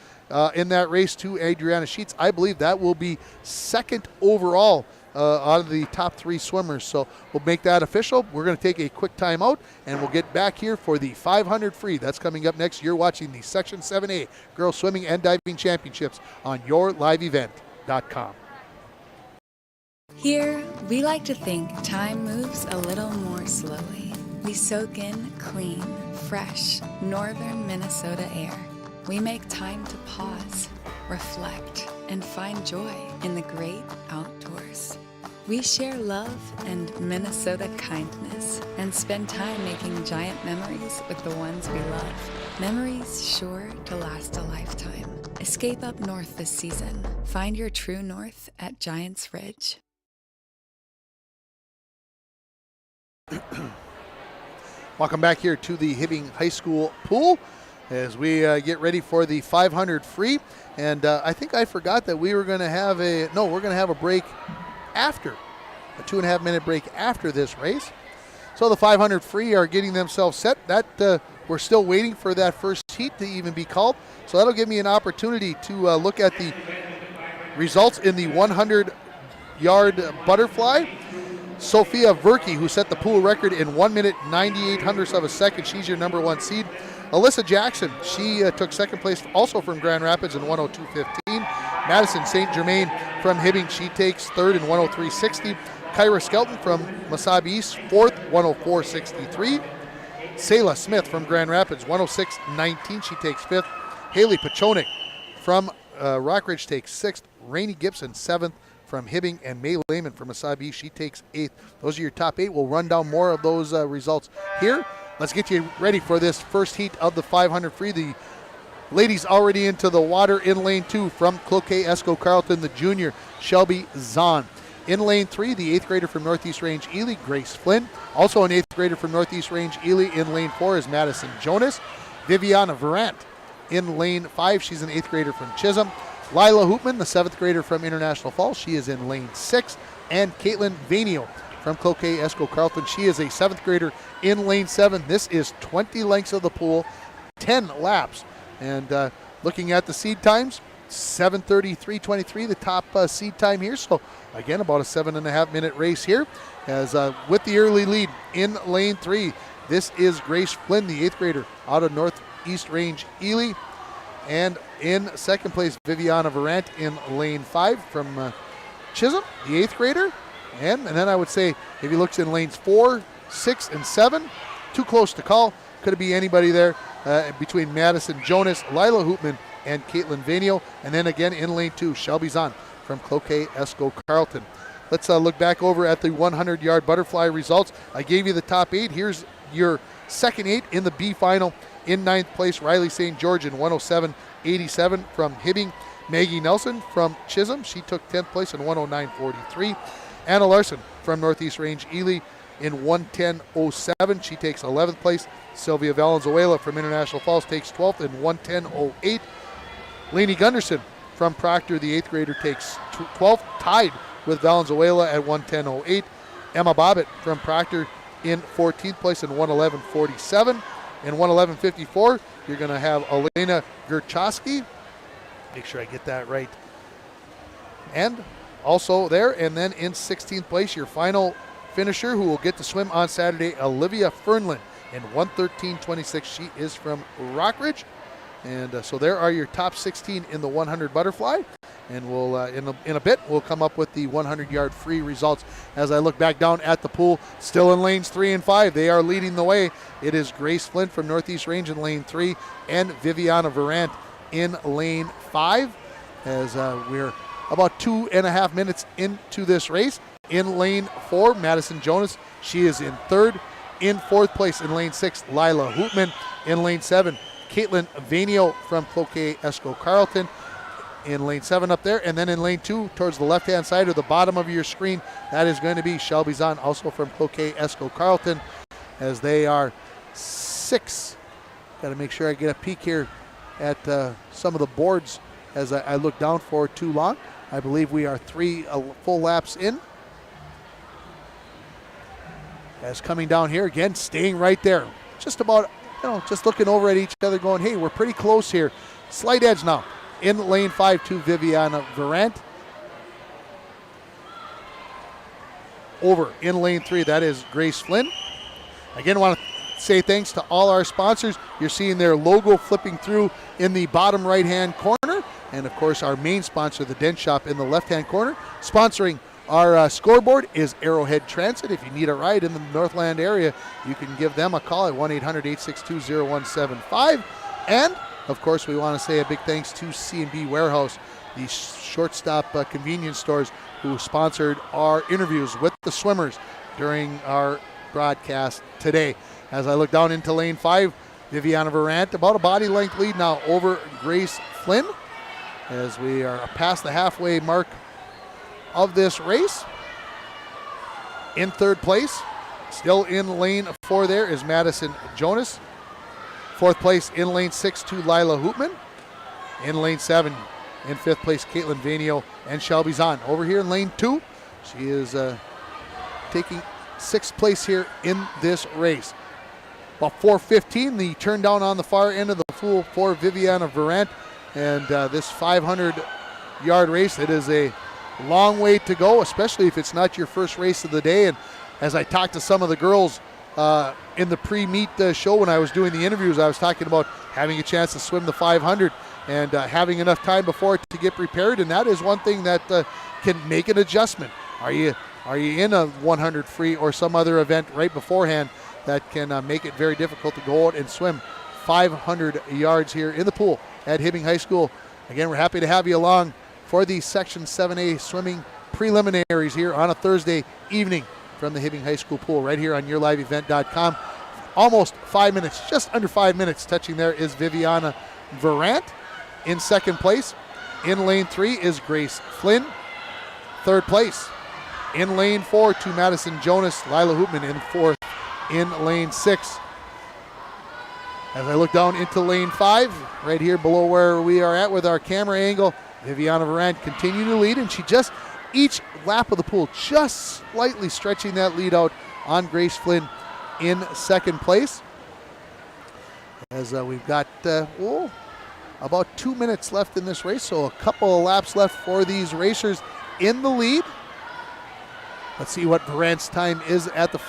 in that race to Adriana Sheets. I believe that will be second overall out of the top 3 swimmers. So we'll make that official. We're going to take a quick timeout, and we'll get back here for the 500 free. That's coming up next. You're watching the Section 7A Girls Swimming and Diving Championships on yourliveevent.com. Here, we like to think time moves a little more slowly. We soak in clean, fresh, northern Minnesota air. We make time to pause, reflect, and find joy in the great outdoors. We share love and Minnesota kindness and spend time making giant memories with the ones we love. Memories sure to last a lifetime. Escape up north this season. Find your true north at Giants Ridge. Welcome back here to the Hibbing High School pool as we get ready for the 500 free. And I think I forgot that we were going to have we're going to have a break after, a 2.5-minute break after this race. So the 500 free are getting themselves set. That we're still waiting for that first heat to even be called. So that'll give me an opportunity to look at the results in the 100-yard butterfly. Sophia Verke, who set the pool record in 1 minute 98 hundredths of a second. She's your number one seed. Alyssa Jackson, she took second place also from Grand Rapids in 102.15. Madison St. Germain from Hibbing, she takes third in 103.60. Kyra Skelton from Mesabi East, fourth, 104.63. Selah Smith from Grand Rapids, 106.19. She takes fifth. Haley Pachonik from Rockridge takes sixth. Rainey Gibson, seventh from Hibbing, and May Lehman from Mesabi East, she takes eighth. Those are your top eight. We'll run down more of those results here. Let's get you ready for this first heat of the 500 free. The ladies already into the water in lane 2 from Cloquet Esco Carleton, the junior Shelby Zahn. In lane 3, the 8th grader from Northeast Range Ely, Grace Flynn. Also an 8th grader from Northeast Range Ely in lane 4 is Madison Jonas. Viviana Varant in lane 5, she's an 8th grader from Chisholm. Lila Hoopman, the 7th grader from International Falls, she is in lane 6. And Caitlin Vanio from Cloquet Esco Carleton, she is a 7th grader in lane 7. This is 20 lengths of the pool, 10 laps. And looking at the seed times, 7:33.23, the top seed time here. So again, about a 7.5-minute race here. As with the early lead in lane 3, this is Grace Flynn, the 8th grader out of Northeast Range Ely. And in second place, Viviana Varant in lane 5 from Chisholm, the 8th grader. And then I would say if he looks in lanes 4, 6, and 7, too close to call. Could be anybody there between Madison Jonas, Lila Hoopman, and Caitlin Vanio. And then again in lane 2, Shelby Zahn from Cloquet Esco Carleton. Let's look back over at the 100-yard butterfly results. I gave you the top 8. Here's your second 8 in the B final. In 9th place, Riley St. George in 107.87 from Hibbing. Maggie Nelson from Chisholm, she took 10th place in 109.43. Anna Larson from Northeast Range Ely in 110.07. She takes 11th place. Sylvia Valenzuela from International Falls takes 12th in 110.08. Lainey Gunderson from Proctor, the 8th grader, takes 12th, tied with Valenzuela at 110.08. Emma Bobbitt from Proctor in 14th place in 111.47. In 111.54, you're going to have Elena Gurchowski. Make sure I get that right. And also there, and then in 16th place, your final finisher who will get to swim on Saturday, Olivia Fernlin in 113.26. She is from Rockridge. And so there are your top 16 in the 100 butterfly. And we'll in a bit, we'll come up with the 100-yard free results. As I look back down at the pool, still in lanes 3 and 5, they are leading the way. It is Grace Flint from Northeast Range in lane 3 and Viviana Varant in lane 5. As we're about 2.5 minutes into this race. In lane 4, Madison Jonas, she is in 3rd. In 4th place in lane 6, Lila Hoopman. In lane 7, Caitlin Vanio from Cloquet Esco Carleton. In lane 7 up there, and then in lane 2 towards the left-hand side or the bottom of your screen, that is going to be Shelby Zahn, also from Cloquet Esco Carleton, as they are 6. Got to make sure I get a peek here at some of the boards as I look down for too long. I believe we are 3 full laps in. As coming down here again, staying right there, just about, just looking over at each other, going, hey, we're pretty close here. Slight edge now. In lane 5 to Viviana Varant. Over in lane 3, that is Grace Flynn. Again, I want to say thanks to all our sponsors. You're seeing their logo flipping through in the bottom right-hand corner. And, of course, our main sponsor, the Dent Shop, in the left-hand corner, sponsoring Our scoreboard is Arrowhead Transit. If you need a ride in the Northland area, you can give them a call at 1-800-862-0175. And, of course, we want to say a big thanks to C&B Warehouse, the shortstop convenience stores who sponsored our interviews with the swimmers during our broadcast today. As I look down into lane 5, Viviana Varant, about a body length lead now over Grace Flynn, as we are past the halfway mark of this race. In third place, still in lane 4 there, is Madison Jonas. Fourth place in lane 6 to Lila Hoopman. In lane 7, in fifth place, Caitlin Vanio and Shelby Zahn. Over here in lane 2, she is taking sixth place here in this race. About 4:15, the turn down on the far end of the pool for Viviana Varant. And this 500-yard race, it is a long way to go, especially if it's not your first race of the day. And as I talked to some of the girls in the pre-meet show when I was doing the interviews, I was talking about having a chance to swim the 500 and having enough time before to get prepared. And that is one thing that can make an adjustment. Are you in a 100 free or some other event right beforehand that can make it very difficult to go out and swim 500 yards here in the pool at Hibbing High School. Again, we're happy to have you along for the Section 7A swimming preliminaries here on a Thursday evening from the Hibbing High School pool right here on yourliveevent.com. Almost 5 minutes, just under 5 minutes touching there is Viviana Varant. In second place, in lane 3 is Grace Flynn. Third place, in lane 4 to Madison Jonas, Lila Hoopman in fourth in lane 6. As I look down into lane 5, right here below where we are at with our camera angle, Viviana Varant continuing to lead, and she just, each lap of the pool, just slightly stretching that lead out on Grace Flynn in second place. As we've got about 2 minutes left in this race, so a couple of laps left for these racers in the lead. Let's see what Varant's time is at the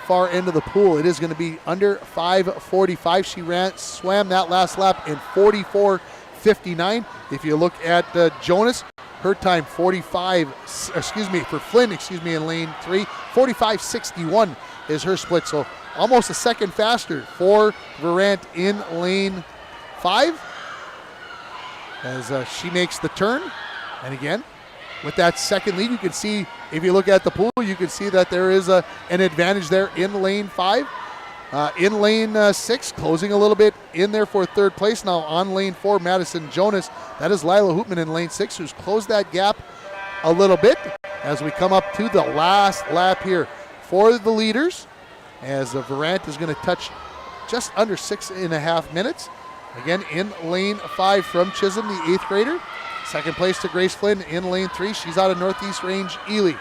far end of the pool. It is going to be under 5:45. She swam that last lap in 44:59. If you look at Jonas, her time for Flynn, in lane 3, 45:61 is her split. So almost a second faster for Varant in lane 5 as she makes the turn. And again, with that second lead, you can see, if you look at the pool, you can see that there is an advantage there in lane 5. In lane 6, closing a little bit in there for third place. Now on lane 4, Madison Jonas. That is Lila Hoopman in lane 6, who's closed that gap a little bit as we come up to the last lap here for the leaders, as Varant is going to touch just under 6.5 minutes. Again, in lane 5 from Chisholm, the 8th grader. Second place to Grace Flynn in lane 3. She's out of Northeast Range, Ely.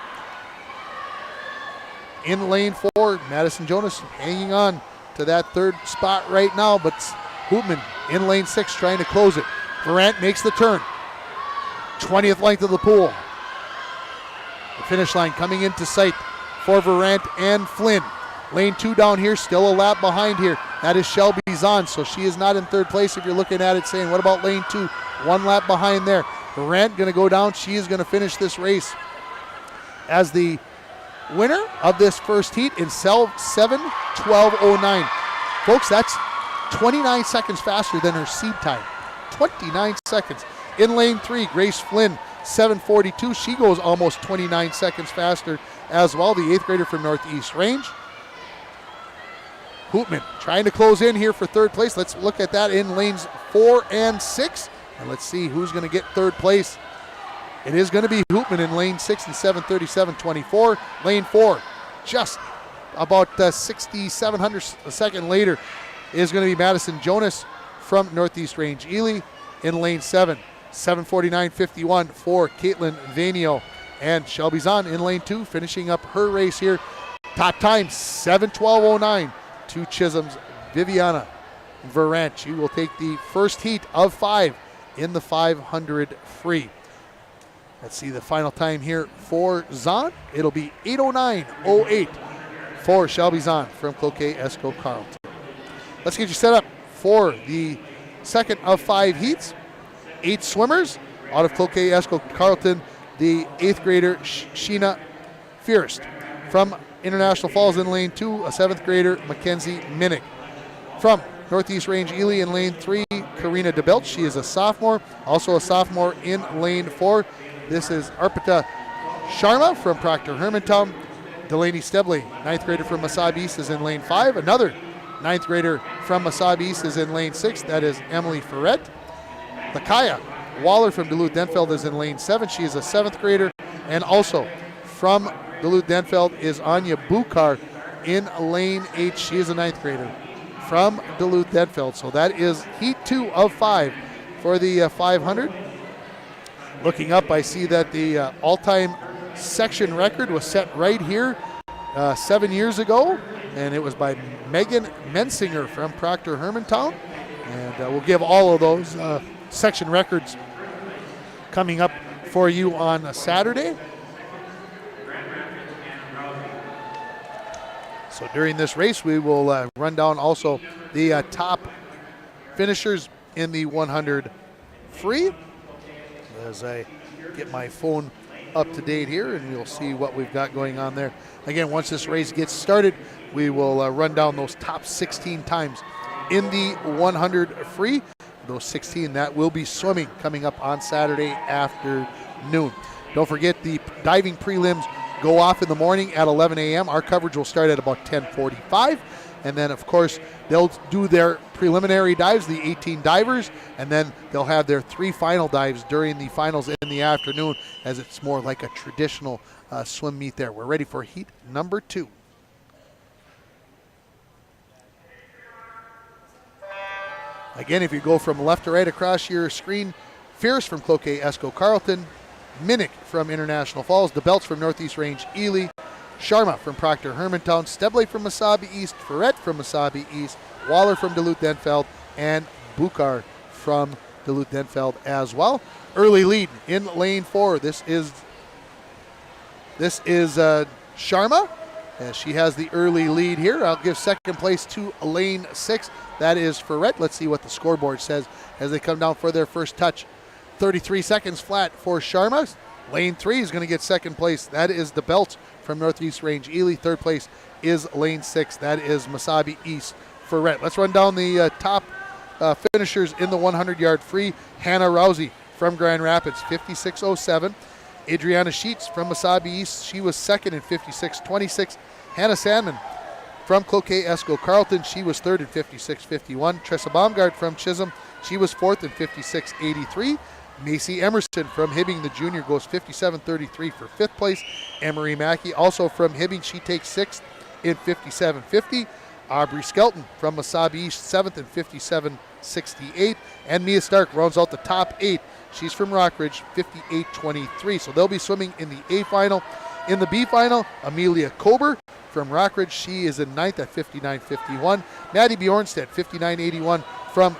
In lane 4, Madison Jonas hanging on to that third spot right now, but Hoopman in lane 6 trying to close it. Varant makes the turn. 20th length of the pool. The finish line coming into sight for Varant and Flynn. Lane 2 down here, still a lap behind here. That is Shelby Zahn, so she is not in third place if you're looking at it saying, what about lane 2? 1 lap behind there. Varant going to go down. She is going to finish this race as the winner of this first heat in 7:12:09. Folks, that's 29 seconds faster than her seed time. 29 seconds. In lane 3, Grace Flynn, 7:42. She goes almost 29 seconds faster as well, the 8th grader from Northeast Range. Hoopman trying to close in here for third place. Let's look at that in lanes 4 and 6. And let's see who's going to get third place. It is going to be Hoopman in lane 6 and 7:37:24. Lane 4, just about 6,700 a second later, is going to be Madison Jonas from Northeast Range Ely. In lane 7, 7:49:51 for Caitlin Vanio. And Shelby Zahn in lane 2, finishing up her race here. Top time, 7:12:09 to Chisholm's Viviana Varant. She will take the first heat of 5 in the 500 free. Let's see the final time here for Zahn. It'll be 8:09:08 for Shelby Zahn from Cloquet Esco Carleton. Let's get you set up for the second of 5 heats. 8 swimmers out of Cloquet Esco Carleton the 8th grader Sheena Fierst. From International Falls in lane 2, a 7th grader Mackenzie Minnick. From Northeast Range Ely in lane 3, Karina DeBelt. She is a sophomore, also a sophomore in lane 4. This is Arpita Sharma from Proctor Hermantown. Delaney Stebley, 9th grader from Massab East, is in lane 5. Another 9th grader from Massab East is in lane 6. That is Emily Ferret. Lakaya Waller from Duluth-Denfeld is in lane 7. She is a 7th grader. And also from Duluth-Denfeld is Anya Bukar in lane 8. She is a 9th grader from Duluth-Denfeld. So that is heat 2 of 5 for the 500. Looking up, I see that the all-time section record was set right here 7 years ago, and it was by Megan Mensinger from Proctor Hermantown. And we'll give all of those section records coming up for you on Saturday. So during this race, we will run down also the top finishers in the 100 free. As I get my phone up to date here, and you'll see what we've got going on there. Again, once this race gets started, we will run down those top 16 times in the 100 free. Those 16 that will be swimming coming up on Saturday afternoon. Don't forget the diving prelims go off in the morning at 11 a.m. Our coverage will start at about 10:45. And then, of course, they'll do their preliminary dives, the 18 divers, and then they'll have their 3 final dives during the finals in the afternoon, as it's more like a traditional swim meet there. We're ready for heat number 2. Again, if you go from left to right across your screen, Fierce from Cloquet Esco Carleton, Minnick from International Falls, DeBelts from Northeast Range Ely, Sharma from Proctor Hermantown, Stebley from Massabie East, Ferret from Massabie East, Waller from Duluth-Denfeld, and Bukar from Duluth-Denfeld as well. Early lead in lane 4. This is Sharma, as she has the early lead here. I'll give second place to lane 6. That is Ferret. Let's see what the scoreboard says as they come down for their first touch. 33 seconds flat for Sharma. Lane 3 is going to get second place. That is the Belt from Northeast Range Ely. Third place is lane 6. That is Massabie East Ferret. Let's run down the top finishers in the 100-yard free. Hannah Rousey from Grand Rapids, 56.07. Adriana Sheets from Massabie East, she was second in 56.26. Hannah Sandman from Cloquet Esco Carleton, she was third in 56.51. Tressa Baumgart from Chisholm, she was fourth in 56.83. Macy Emerson from Hibbing, the junior, goes 57.33 for fifth place. Emery Mackey, also from Hibbing, she takes sixth in 57.50. Aubrey Skelton from Massabie East, seventh in 57.68. And Mia Stark rounds out the top 8. She's from Rockridge, 58.23. So they'll be swimming in the A final. In the B final, Amelia Kober from Rockridge, she is in ninth at 59.51. Maddie Bjornstedt, 59.81 from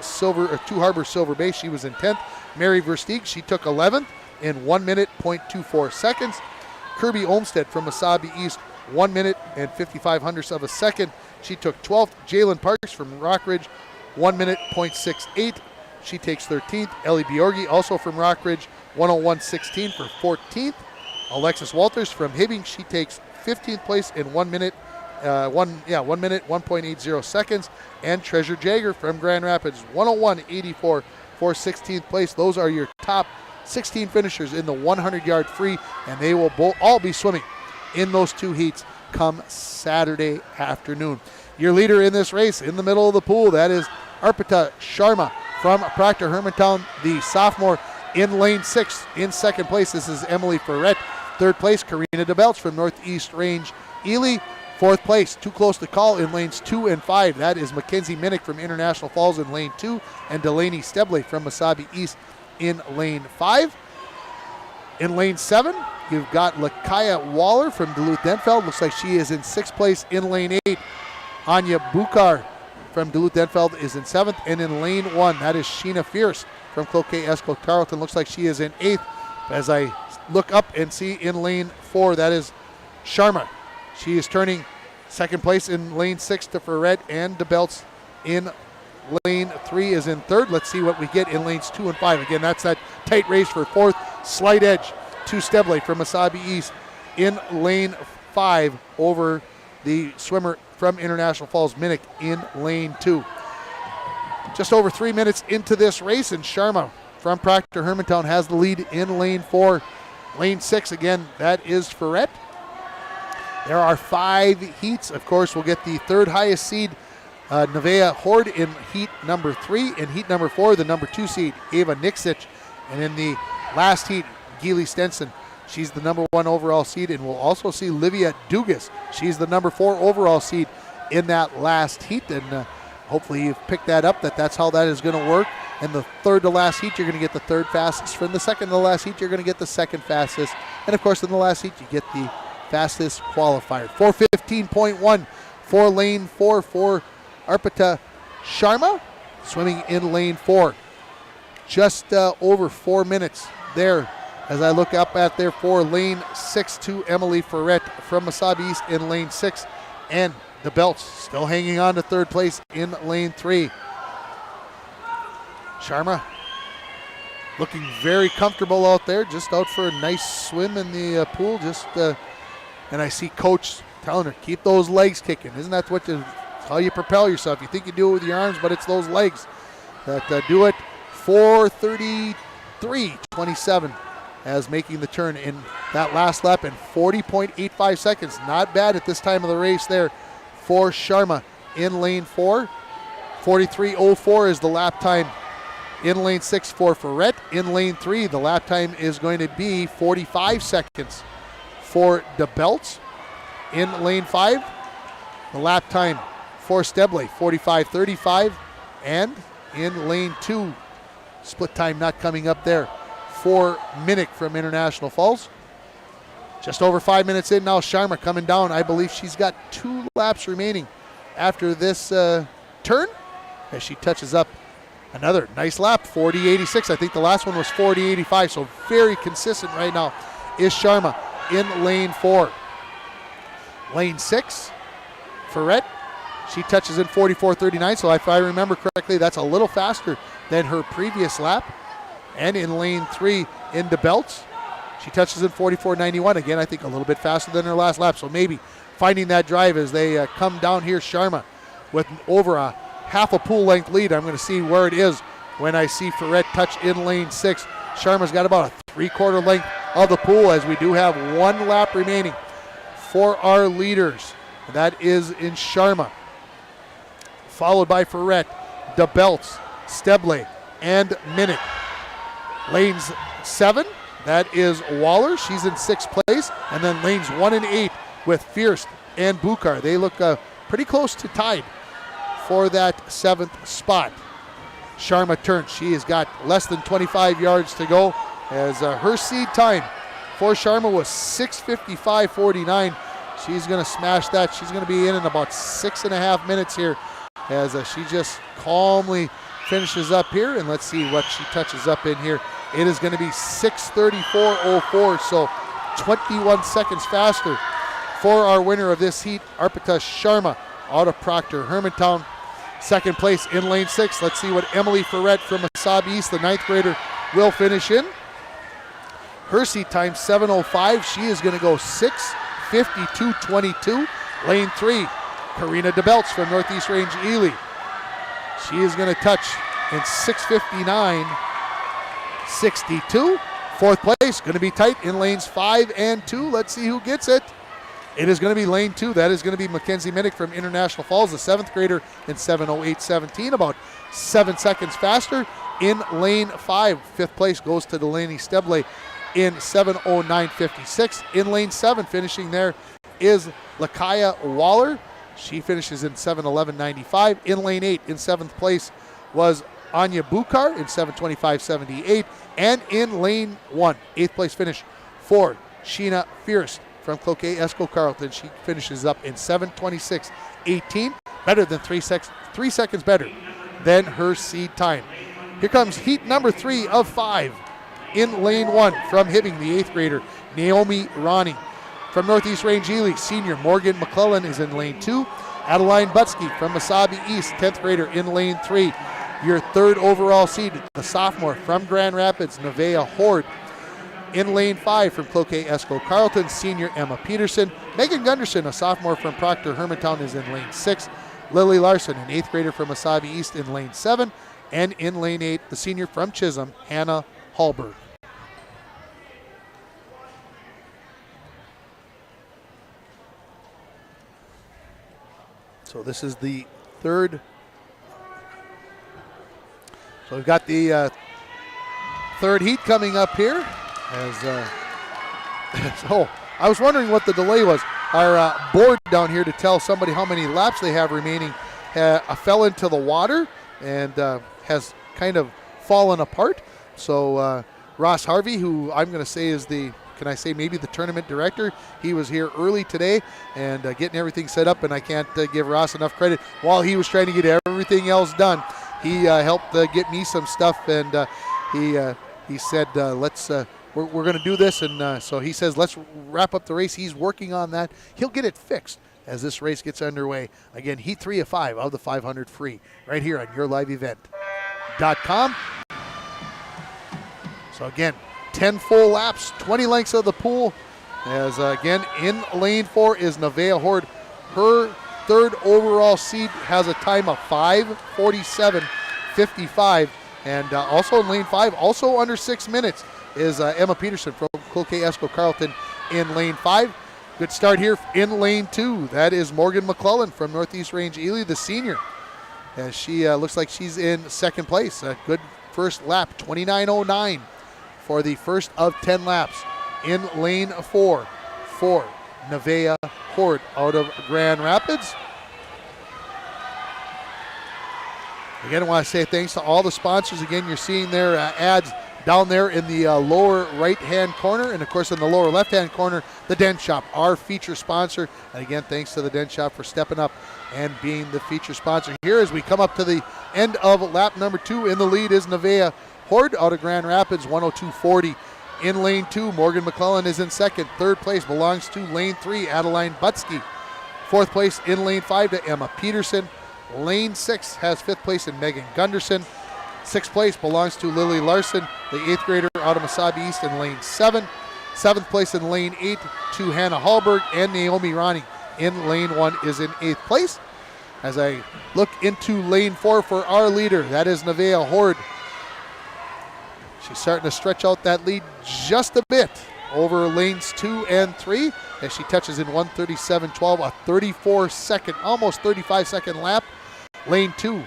Two Harbors Silver Bay, she was in 10th. Mary Versteeg, she took 11th in 1 minute, 0.24 seconds. Kirby Olmsted from Massabie East, 1 minute and 55 hundredths of a second. She took 12th. Jalen Parks from Rockridge, 1 minute, 0.68. She takes 13th. Ellie Bjorgi, also from Rockridge, 101.16 for 14th. Alexis Walters from Hibbing, she takes 15th place in 1 minute, 1 minute, 1.80 seconds. And Treasure Jagger from Grand Rapids, 101.84 for 16th place. Those are your top 16 finishers in the 100-yard free, and they will all be swimming in those 2 heats come Saturday afternoon. Your leader in this race in the middle of the pool, that is Arpita Sharma from Proctor Hermantown, the sophomore in lane 6. In second place, this is Emily Ferret. Third place, Karina DeBelts from Northeast Range Ely. Fourth place, too close to call, in lanes 2 and 5. That is Mackenzie Minnick from International Falls in lane 2, and Delaney Stebley from Massabie East in lane 5. In lane 7, you've got Lakaya Waller from Duluth-Denfeld. Looks like she is in 6th place. In lane 8, Anya Bukar from Duluth-Denfeld is in 7th. And in lane 1, that is Sheena Fierce from Cloquet Esco Carleton. Looks like she is in 8th. As I look up and see in lane 4, that is Sharma. She is turning second place in lane 6 to Ferret, and DeBelts in lane 3 is in 3rd. Let's see what we get in lanes 2 and 5. Again, that's that tight race for 4th. Slight edge to Stebley from Masabi East in lane 5 over the swimmer from International Falls, Minnick, in lane 2. Just over 3 minutes into this race, and Sharma from Proctor Hermantown has the lead in lane 4. Lane 6, again, that is Ferret. There are 5 heats. Of course, we'll get the third highest seed, Nevaeh Horde, in heat number 3. In heat number 4, the number 2 seed, Ava Nixic. And in the last heat, Geely Stenson. She's the number 1 overall seed. And we'll also see Livia Dugas. She's the number 4 overall seed in that last heat. And hopefully you've picked that up, that's how that is going to work. And the third to last heat, you're going to get the third fastest. From the second to the last heat, you're going to get the second fastest. And of course, in the last heat, you get the fastest qualifier. 4:15.1 for lane 4 for Arpita Sharma, swimming in lane 4. Just over 4 minutes there as I look up at there for lane 6 to Emily Ferret from Masabi East in lane 6. And the Belts still hanging on to third place in lane 3. Sharma looking very comfortable out there, just out for a nice swim in the pool. And I see Coach telling her, keep those legs kicking. Isn't that how you propel yourself? You think you do it with your arms, but it's those legs that do it. 4:33.27 as making the turn in that last lap in 40.85 seconds. Not bad at this time of the race there for Sharma in lane 4. 43.04 is the lap time in lane 6 for Ferret. In lane 3, the lap time is going to be 45 seconds for the Belts. In lane 5, the lap time for Stebley, 45.35. And in lane 2, split time not coming up there for Minnick from International Falls. Just over 5 minutes in now, Sharma coming down. I believe she's got 2 laps remaining after this turn as she touches up another nice lap, 40.86. I think the last one was 40.85, so very consistent right now is Sharma in lane 4. Lane 6, Ferret, she touches in 44.39, so if I remember correctly, that's a little faster than her previous lap. And in lane 3, in the Belts, she touches in 44.91. Again, I think a little bit faster than her last lap, so maybe finding that drive as they come down here. Sharma with over a half a pool length lead. I'm going to see where it is when I see Ferret touch in lane 6. Sharma's got about a 3/4 length of the pool as we do have 1 lap remaining for our leaders. That is in Sharma, followed by Ferret, the Belts, Stebley, and Minnick. Lanes 7, that is Waller. She's in 6th place. And then lanes 1 and 8 with Fierst and Bukar. They look pretty close to tied for that 7th spot. Sharma turns. She has got less than 25 yards to go as her seed time for Sharma was 6:55.49. She's going to smash that. She's going to be in about 6.5 minutes here as she just calmly finishes up here. And let's see what she touches up in here. It is going to be 6:34.04, so 21 seconds faster for our winner of this heat, Arpita Sharma out of Proctor Hermantown. 2nd place in lane 6. Let's see what Emily Ferret from Masabi East, the 9th grader, will finish in. Her seat time 7:05. She is going to go 6:52.22. Lane 3, Karina DeBelts from Northeast Range Ely. She is going to touch in 6:59.62. 4th place going to be tight in lanes 5 and 2. Let's see who gets it. It is going to be lane 2. That is going to be Mackenzie Minnick from International Falls, the 7th grader, in 7:08.17, about 7 seconds faster. In lane 5, 5th place goes to Delaney Stebley in 7:09.56. In lane 7, finishing there, is Lakaya Waller. She finishes in 7:11.95. In lane 8, in 7th place, was Anya Bukar in 7:25.78. And in lane 1, 8th place finish for Sheena Fierst from Cloquet Esco Carlton. She finishes up in 7:26.18, better than 3 seconds better than her seed time. Here comes heat number 3 of 5. In lane 1 from Hibbing, the 8th grader, Naomi Ronnie. From Northeast Range Ely, senior Morgan McClellan is in lane 2. Adeline Butsky from Masabi East, 10th grader, in lane 3. Your 3rd overall seed, the sophomore from Grand Rapids, Nevaeh Horde. In lane 5 from Cloquet Esco Carleton, senior Emma Peterson. Megan Gunderson, a sophomore from Proctor Hermantown, is in lane 6. Lily Larson, an 8th grader from Wasabi East, in lane 7. And in lane 8, the senior from Chisholm, Hannah Hallberg. So this is the third. So we've got the third heat coming up here. So I was wondering what the delay was. Our board down here to tell somebody how many laps they have remaining fell into the water and has kind of fallen apart. So Ross Harvey, who I'm going to say is maybe the tournament director, he was here early today and getting everything set up, and I can't give Ross enough credit. While he was trying to get everything else done, he helped get me some stuff, and he said, we're going to do this, and so he says, let's wrap up the race. He's working on that. He'll get it fixed as this race gets underway. Again, Heat 3 of 5 of the 500 free right here on yourliveevent.com. So again, 10 full laps, 20 lengths of the pool. As again, in lane 4 is Nevaeh Horde. Her third overall seed has a time of 5:47.55. And also in lane 5, also under 6 minutes, is Emma Peterson from Cloquet Esco Carleton in lane 5. Good start here in lane 2. That is Morgan McClellan from Northeast Range Ely, the senior. As she looks like she's in second place. A good first lap, 29:09 for the first of 10 laps. In lane 4 for Nevaeh Horde out of Grand Rapids. Again, I want to say thanks to all the sponsors. Again, you're seeing their ads down there in the lower right-hand corner. And, of course, in the lower left-hand corner, the Dent Shop, our feature sponsor. And, again, thanks to the Dent Shop for stepping up and being the feature sponsor. Here as we come up to the end of lap number 2, in the lead is Nevaeh Horde out of Grand Rapids, 102.40. In lane 2, Morgan McClellan is in second. Third place belongs to lane 3, Adeline Butsky. Fourth place in lane 5 to Emma Peterson. Lane 6 has 5th place in Megan Gunderson. 6th place belongs to Lily Larson, the 8th grader out of Wasabi East in lane 7. 7th place in lane 8 to Hannah Hallberg, and Naomi Ronnie in lane 1 is in 8th place. As I look into lane 4 for our leader, that is Nevaeh Horde. She's starting to stretch out that lead just a bit over lanes 2 and 3 as she touches in 1:37.12, a 34-second, almost 35-second lap. Lane 2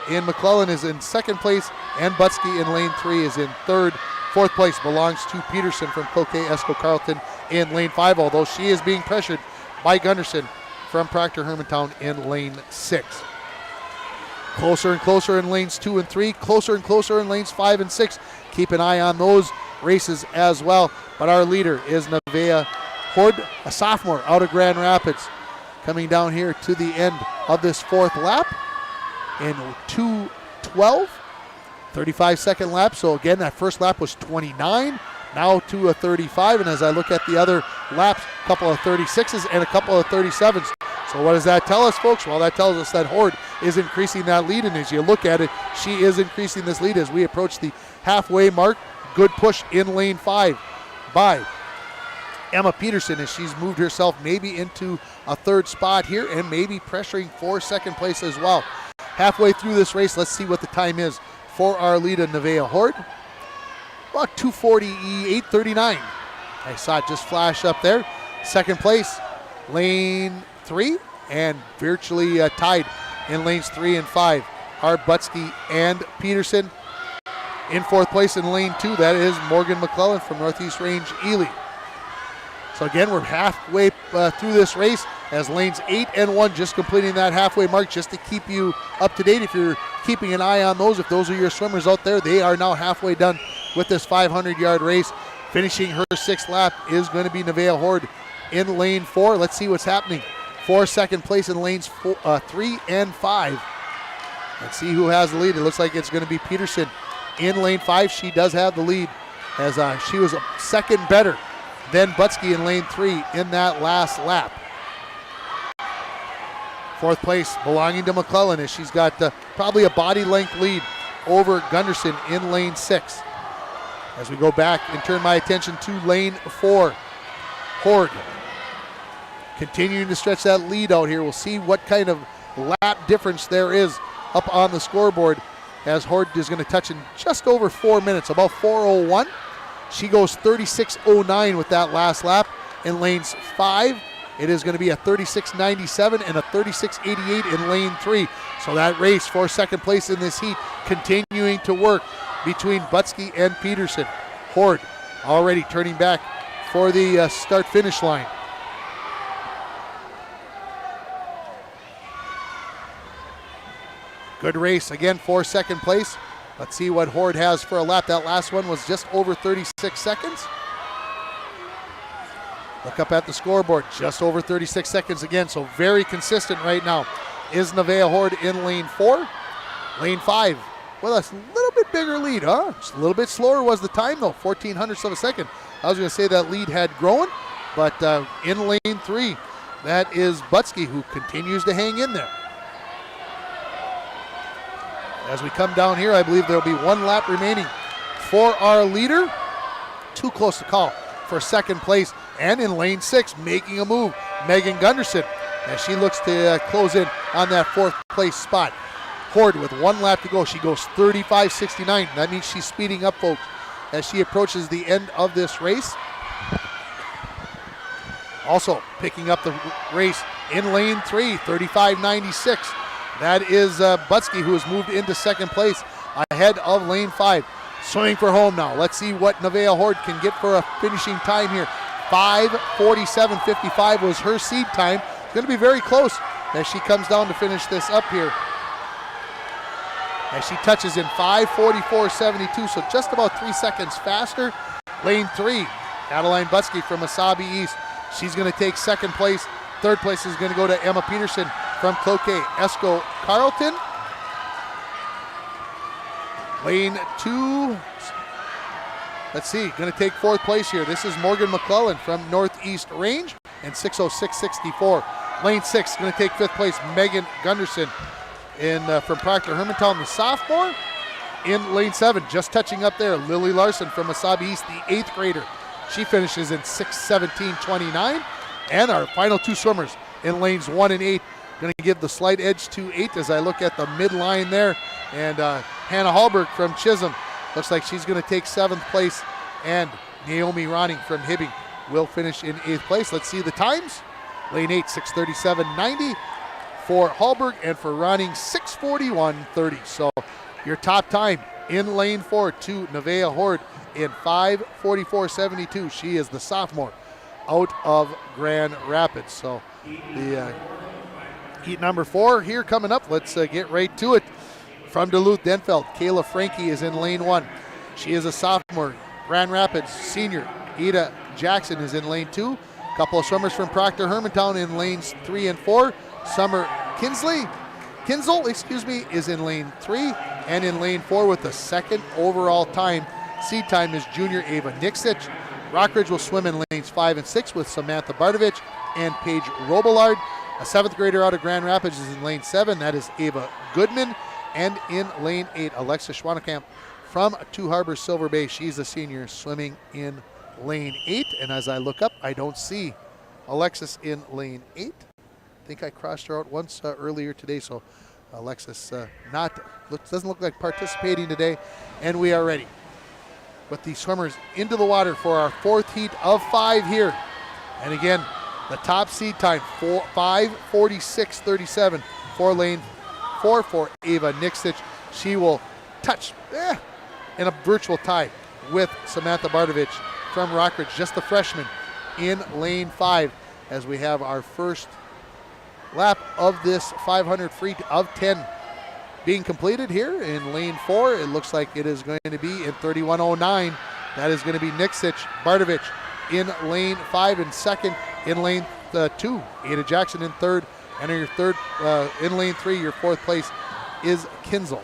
in McClellan is in second place, and Butsky in lane 3 is in third. Fourth place belongs to Peterson from Cloquet Esco Carleton in lane 5, although she is being pressured by Gunderson from Proctor Hermantown in lane 6. Closer and closer in lanes 2 and 3, closer and closer in lanes 5 and 6. Keep an eye on those races as well. But our leader is Nevaeh Horde, a sophomore out of Grand Rapids, coming down here to the end of this fourth lap in 2:12, 35-second lap. So again, that first lap was 29, now to a 35. And as I look at the other laps, a couple of 36s and a couple of 37s. So what does that tell us, folks? Well, that tells us that Horde is increasing that lead. And as you look at it, she is increasing this lead as we approach the halfway mark. Good push in lane 5 by Emma Peterson as she's moved herself maybe into a third spot here and maybe pressuring for second place as well. Halfway through this race, let's see what the time is for our leader, Nevaeh Horde. About 2:48.39. I saw it just flash up there. Second place, lane 3, and virtually tied in lanes 3 and 5 are Butsky and Peterson. In fourth place in lane 2, that is Morgan McClellan from Northeast Range Ely. So again, we're halfway through this race as lanes 8 and 1 just completing that halfway mark just to keep you up to date. If you're keeping an eye on those, if those are your swimmers out there, they are now halfway done with this 500-yard race. Finishing her 6th lap is going to be Nevaeh Horde in lane 4. Let's see what's happening for second place in lanes 3 and 5. Let's see who has the lead. It looks like it's going to be Peterson in lane 5. She does have the lead as she was a second better than Butsky in lane 3 in that last lap. Fourth place belonging to McClellan as she's got probably a body length lead over Gunderson in lane 6. As we go back and turn my attention to lane 4, Horde continuing to stretch that lead out here. We'll see what kind of lap difference there is up on the scoreboard, as Horde is going to touch in just over 4 minutes, about 4:01. She goes 36:09 with that last lap. In lanes 5, it is going to be a 36:97 and a 36:88 in lane 3. So that race for second place in this heat continuing to work between Butsky and Peterson. Horde already turning back for the start-finish line. Good race again for second place. Let's see what Horde has for a lap. That last one was just over 36 seconds. Look up at the scoreboard, just over 36 seconds again, so very consistent right now is Nevaeh Horde in lane 4. Lane 5, well, that's a little bit bigger lead, huh? Just a little bit slower was the time, though, 0.14 of a second. I was going to say that lead had grown, but in lane 3, that is Butsky, who continues to hang in there. As we come down here, I believe there'll be 1 lap remaining for our leader. Too close to call for second place. And in lane 6, making a move, Megan Gunderson, as she looks to close in on that 4th place spot. Horde with 1 lap to go. She goes 35:69. That means she's speeding up, folks, as she approaches the end of this race. Also picking up the race in lane 3, 35:96. That is Butsky, who has moved into second place ahead of lane 5. Swimming for home now. Let's see what Nevaeh Horde can get for a finishing time here. 5:47.55 was her seed time. It's going to be very close as she comes down to finish this up here. As she touches in 5:44.72, so just about 3 seconds faster. Lane 3, Adeline Butsky from Asabi East. She's going to take second place. Third place is going to go to Emma Peterson from Cloquet Esco Carleton. Lane 2, let's see, going to take 4th place here. This is Morgan McClellan from Northeast Range and 6:06.64. Lane 6 going to take 5th place, Megan Gunderson from Proctor Hermantown, the sophomore. In lane 7, just touching up there, Lily Larson from Asabi East, the 8th grader. She finishes in 6:17.29. And our final 2 swimmers in lanes 1 and 8 going to give the slight edge to 8 as I look at the midline there. And Hannah Hallberg from Chisholm looks like she's going to take 7th place. And Naomi Ronning from Hibbing will finish in 8th place. Let's see the times. Lane 8, 6:37.90 for Hallberg, and for Ronning, 6:41.30. So your top time in lane 4 to Nevaeh Horde in 5:44.72. She is the sophomore out of Grand Rapids. So the heat number 4 here coming up. Let's get right to it. From Duluth-Denfeld, Kayla Frankie is in lane 1. She is a sophomore. Grand Rapids senior Ada Jackson is in lane 2. A couple of swimmers from Proctor Hermantown in lanes 3 and 4. Summer Kinzel is in lane 3, and in lane 4 with the 2nd overall time. Seed time is junior Ava Nixich. Rockridge will swim in lanes 5 and 6 with Samantha Bardovich and Paige Robillard. A 7th grader out of Grand Rapids is in lane 7. That is Ava Goodman. And in lane 8, Alexa Schwanekamp from Two Harbors Silver Bay. She's a senior swimming in lane 8. And as I look up, I don't see Alexis in lane 8. I think I crossed her out once earlier today. So Alexis doesn't look like participating today. And we are ready with the swimmers into the water for our 4th heat of 5 here. And again, the top seed time, 5:46.37 for lane 4 for Ava Nixich. She will touch in a virtual tie with Samantha Bardovich from Rockridge, just a freshman, in lane 5 as we have our first lap of this 500 free of 10 being completed here in lane 4. It looks like it is going to be in 31:09. That is going to be Nixich, Bardovich in lane 5, and second in lane 2, Ada Jackson in 3rd, and in your 3rd in lane 3, your 4th place is Kinzel.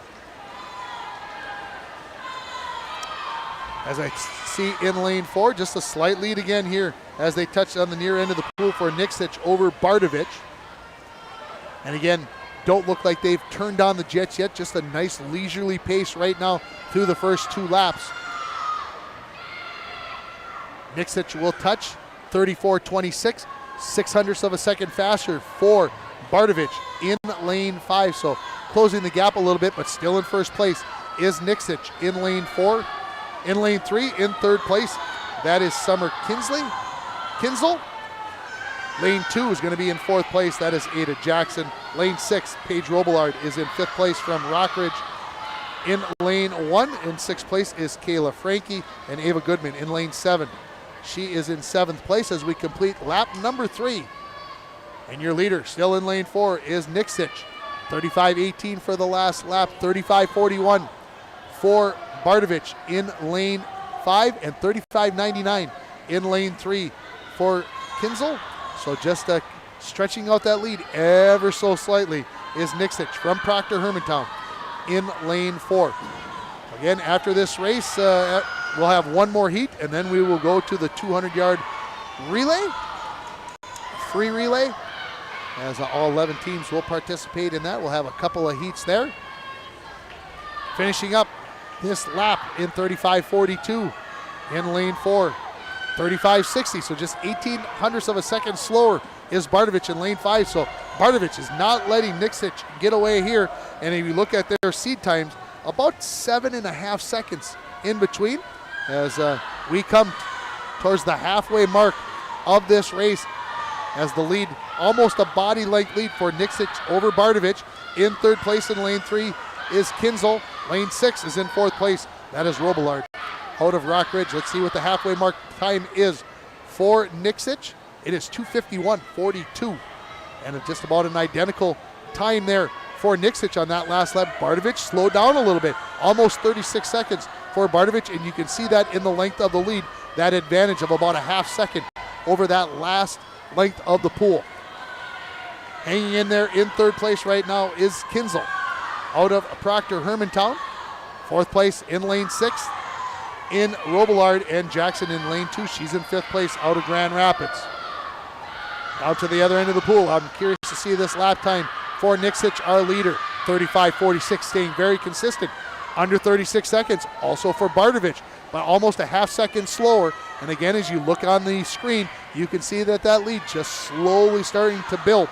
As I see in lane 4, just a slight lead again here as they touch on the near end of the pool for Nixich over Bardovich. And again, don't look like they've turned on the jets yet. Just a nice leisurely pace right now through the first 2 laps. Nixic will touch 34.26, 0.06 of a second faster for Bartovich in lane 5. So closing the gap a little bit, but still in first place is Nixic in lane 4. In lane 3, in third place, that is Summer Kinzel. Lane 2 is going to be in fourth place. That is Ada Jackson. Lane 6, Paige Robillard is in fifth place from Rockridge. In lane 1, in sixth place is Kayla Frankie and Ava Goodman in lane 7. She is in seventh place as we complete lap number 3. And your leader still in lane 4 is Nixic. 35.18 for the last lap, 35.41 for Bartovich in lane 5, and 35.99 in lane 3 for Kinzel. So just stretching out that lead ever so slightly is Nixic from Proctor Hermantown in lane 4. Again, after this race, we'll have one more heat, and then we will go to the 200-yard relay, free relay, as all 11 teams will participate in that. We'll have a couple of heats there. Finishing up this lap in 35.42 in lane 4. 35.60, so just 0.18 of a second slower is Bartovich in lane 5. So Bartovich is not letting Nixic get away here. And if you look at their seed times, about 7.5 seconds in between as we come towards the halfway mark of this race, as the lead, almost a body length lead for Nixic over Bartovich. In third place in lane 3 is Kinzel. Lane 6 is in fourth place. That is Robillard out of Rockridge. Let's see what the halfway mark time is for Nixic. It is 2:51.42, and just about an identical time there for Nixic on that last lap. Bartovich slowed down a little bit, almost 36 seconds for Bartovich, and you can see that in the length of the lead, that advantage of about a half second over that last length of the pool. Hanging in there in third place right now is Kinzel out of Proctor Hermantown. Fourth place in lane 6 in Robillard, and Jackson in lane 2. She's in fifth place out of Grand Rapids. Out to the other end of the pool. I'm curious to see this lap time for Nixic, our leader. 35.46, staying very consistent. Under 36 seconds, also for Bartovich, but almost a half second slower. And again, as you look on the screen, you can see that lead just slowly starting to build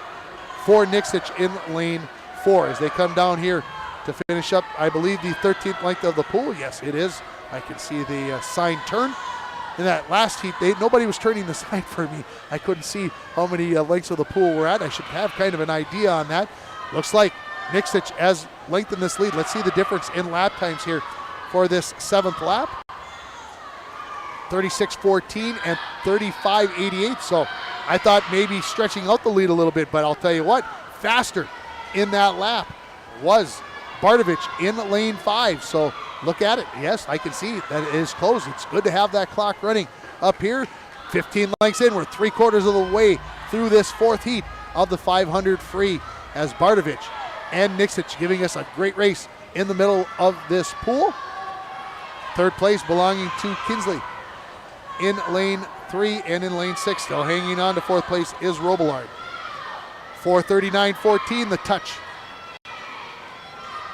for Nixic in lane 4 as they come down here to finish up, I believe, the 13th length of the pool. Yes, it is. I can see the sign turn. In that last heat, nobody was turning the sign for me. I couldn't see how many lengths of the pool we're at. I should have kind of an idea on that. Looks like Nixic has lengthened this lead. Let's see the difference in lap times here for this 7th lap. 36.14 and 35.88. So I thought maybe stretching out the lead a little bit, but I'll tell you what, faster in that lap was Bartovich in lane 5. So look at it. Yes, I can see that it is close. It's good to have that clock running up here. 15 lengths in. We're 3/4 of the way through this 4th heat of the 500 free as Bartovich and Nixic giving us a great race in the middle of this pool. Third place belonging to Kinsley in lane 3, and in lane 6 still hanging on to 4th place is Robillard. 4:39.14 the touch.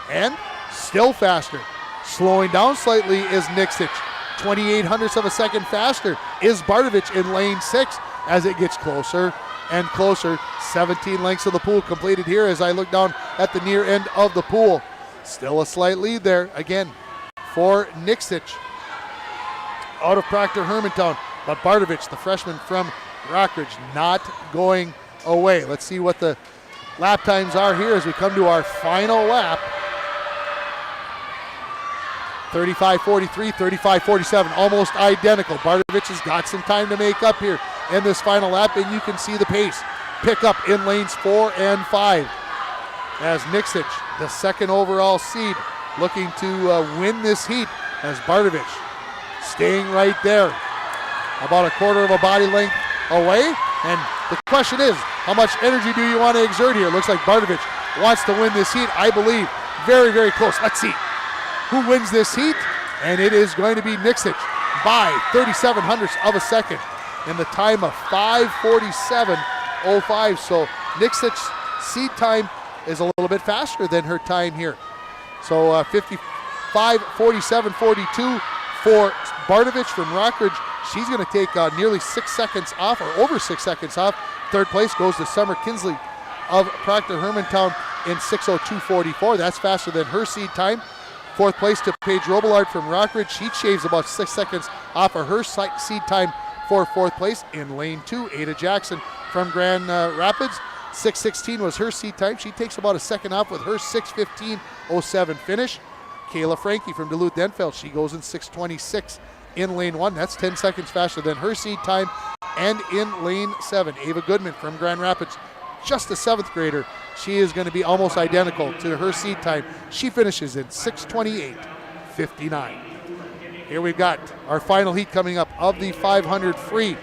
And still faster. Slowing down slightly is Nixic. 0.28 of a second faster is Bartovich in lane 6 as it gets closer and closer. 17 lengths of the pool completed here as I look down at the near end of the pool. Still a slight lead there again for Nixic out of Proctor Hermantown. But Bartovich, the freshman from Rockridge, not going away. Let's see what the lap times are here as we come to our final lap. 35.43, 35.47, almost identical. Bartovich has got some time to make up here in this final lap, and you can see the pace pick up in lanes 4 and 5 as Nixic, the second overall seed, looking to win this heat as Bartovich staying right there, about 1/4 of a body length away. And the question is, how much energy do you want to exert here? Looks like Bartovich wants to win this heat, I believe. Very, very close. Let's see who wins this heat, and it is going to be Nixic by 37/100 of a second in the time of 5:47.05. So Nixic's seed time is a little bit faster than her time here. So 55:47.42 for Bartovich from Rockridge She's going to take nearly 6 seconds off, or over 6 seconds off. Third place goes to Summer Kinsley of Proctor Hermantown in 6:02.44. That's faster than her seed time. Fourth place to Paige Robillard from Rockridge. She shaves about 6 seconds off of her seed time for fourth place. In lane 2, Ada Jackson from Grand Rapids. 6:16 was her seed time. She takes about a second off with her 6:15.07 finish. Kayla Frankie from Duluth-Denfeld, she goes in 6:26 in lane 1. That's 10 seconds faster than her seed time. And in lane 7, Ava Goodman from Grand Rapids, just a 7th grader. She is going to be almost identical to her seed time. She finishes in 6:28.59. Here we've got our final heat coming up of the 500 free.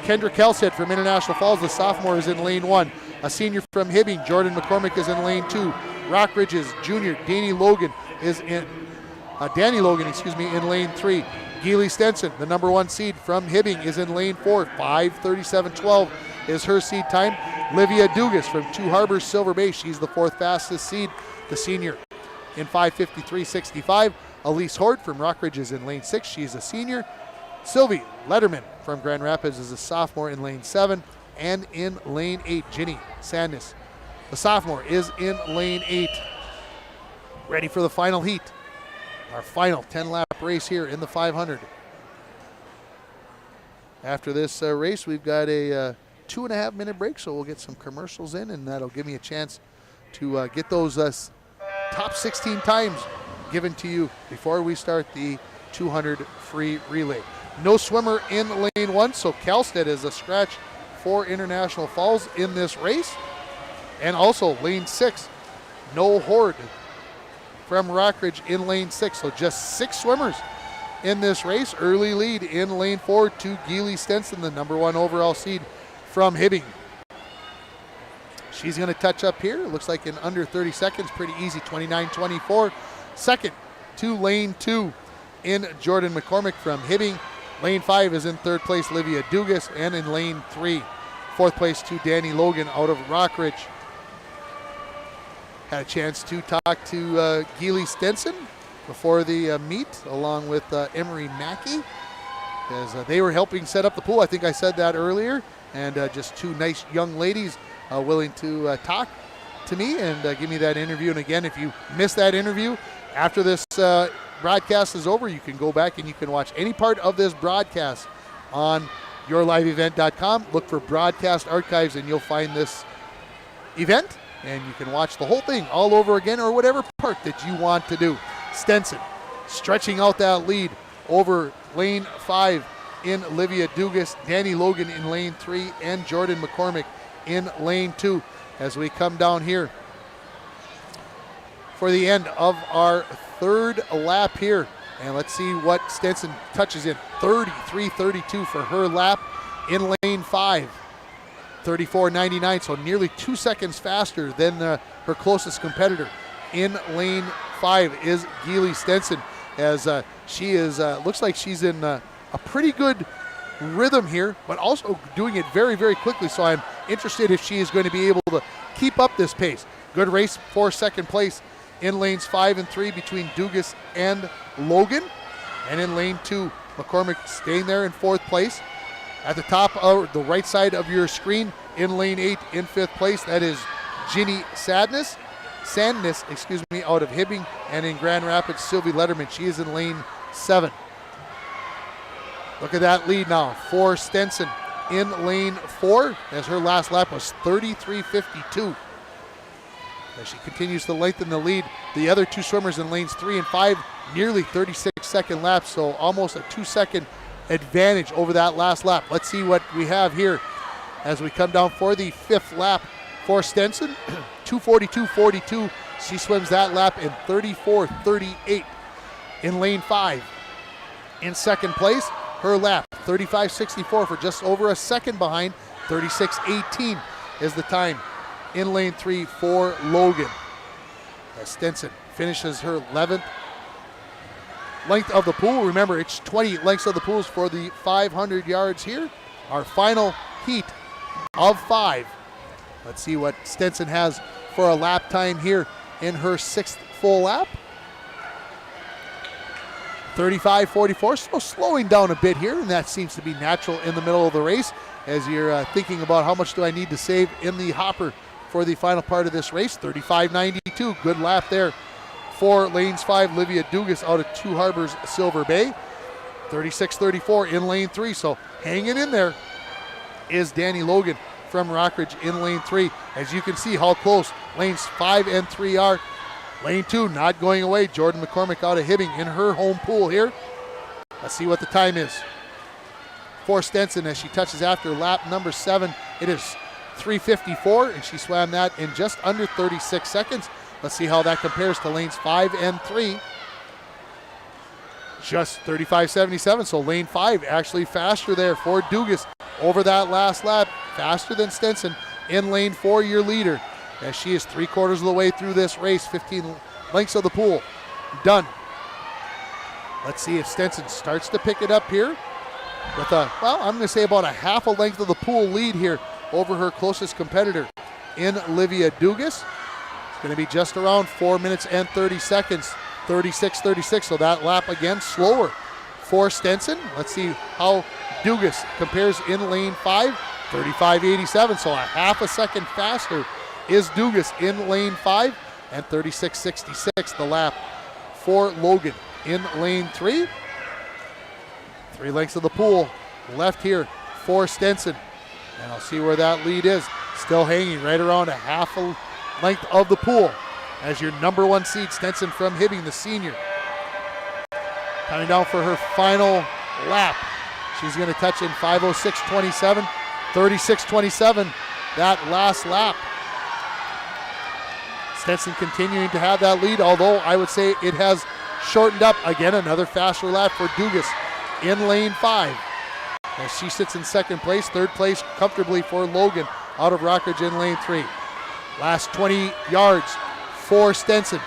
Kendra Kelstead from International Falls, the sophomore, is in lane 1. A senior from Hibbing, Jordan McCormick, is in lane 2. Rockridge's junior, Danny Logan, in lane 3. Geely Stenson, the number 1 seed from Hibbing, is in lane 4. 5:37.12 is her seed time. Livia Dugas from Two Harbors Silver Bay, she's the 4th fastest seed, the senior, in 5:53.65. Elise Horde from Rockridge is in lane 6. She's a senior. Sylvie Letterman from Grand Rapids is a sophomore in lane 7. And in lane 8, Ginny Sandness, the sophomore, is in lane 8. Ready for the final heat. Our final 10-lap race here in the 500. After this race, we've got a 2.5-minute break, so we'll get some commercials in, and that'll give me a chance to get those top 16 times given to you before we start the 200 free relay. No swimmer in lane 1, so Kelstead is a scratch for International Falls in this race. And also lane 6, no Horde from Rockridge in lane 6. So just 6 swimmers in this race. Early lead in lane 4 to Geely Stenson, the number 1 overall seed from Hibbing. She's going to touch up here. It looks like in under 30 seconds. Pretty easy, 29.24. Second to lane 2 in Jordan McCormick from Hibbing. Lane 5 is in 3rd place, Livia Dugas, and in lane 3, 4th place to Danny Logan out of Rockridge. Had a chance to talk to Geely Stenson before the meet, along with Emery Mackey, as they were helping set up the pool. I think I said that earlier, and just 2 nice young ladies willing to talk to me and give me that interview. And again, if you missed that interview, after this broadcast is over, you can go back and you can watch any part of this broadcast on yourliveevent.com. Look for broadcast archives and you'll find this event, and you can watch the whole thing all over again, or whatever part that you want to do. Stenson stretching out that lead over lane 5 in Livia Dugas, Danny Logan in lane 3, and Jordan McCormick in lane 2 as we come down here for the end of our 3rd lap here. And let's see what Stenson touches in. 33.32 for her lap in lane 5. 34.99, so nearly 2 seconds faster than her closest competitor. In lane 5 is Geely Stenson, as she is, looks like she's in a pretty good rhythm here, but also doing it very, very quickly. So I'm interested if she is going to be able to keep up this pace. Good race for 2nd place in lanes 5 and 3 between Dugas and Logan. And in lane 2, McCormick staying there in 4th place. At the top of the right side of your screen, in lane 8 in 5th place, that is Ginny Sandness, out of Hibbing. And in Grand Rapids, Sylvie Letterman, she is in lane 7. Look at that lead now for Stenson in lane 4, as her last lap was 33.52. As she continues to lengthen the lead, the other 2 swimmers in lanes 3 and 5, nearly 36-second laps, so almost a 2-second advantage over that last lap. Let's see what we have here as we come down for the 5th lap for Stenson. 2:42.42. She swims that lap in 34.38 in lane 5. In 2nd place, her lap, 35.64, for just over a second behind. 36.18 is the time in lane 3 for Logan. As Stenson finishes her 11th length of the pool. Remember, it's 20 lengths of the pools for the 500 yards here. Our final heat of 5. Let's see what Stenson has for a lap time here in her 6th full lap. 35-44, so slowing down a bit here, and that seems to be natural in the middle of the race as you're thinking about how much do I need to save in the hopper for the final part of this race. 35-92, good lap there for lanes 5, Livia Dugas out of Two Harbors Silver Bay. 36-34 in lane 3, so hanging in there is Danny Logan from Rockridge in lane 3. As you can see how close lanes 5 and 3 are. Lane 2 not going away. Jordan McCormick out of Hibbing in her home pool here. Let's see what the time is for Stenson as she touches after lap number 7. It is 3:54, and she swam that in just under 36 seconds. Let's see how that compares to lanes 5 and 3. Just 35.77, so lane 5 actually faster there for Dugas over that last lap, faster than Stenson in lane 4, your leader, as she is 3/4 of the way through this race, 15 lengths of the pool done. Let's see if Stenson starts to pick it up here with I'm going to say about a half a length of the pool lead here over her closest competitor in Livia Dugas. It's going to be just around 4 minutes and 30 seconds. 36-36, so that lap again slower for Stenson. Let's see how Dugas compares in lane 5, 35.87, so a half a second faster is Dugas in lane 5, and 36.66 the lap for Logan in lane 3. 3 lengths of the pool left here for Stenson, and I'll see where that lead is. Still hanging right around a half a length of the pool as your number 1 seed, Stenson from Hibbing, the senior. Coming down for her final lap. She's going to touch in 5:06.27, 36.27, that last lap. Stenson continuing to have that lead, although I would say it has shortened up. Again, another faster lap for Dugas in lane 5. As she sits in second place, third place comfortably for Logan out of Rockridge in lane 3. Last 20 yards for Stenson.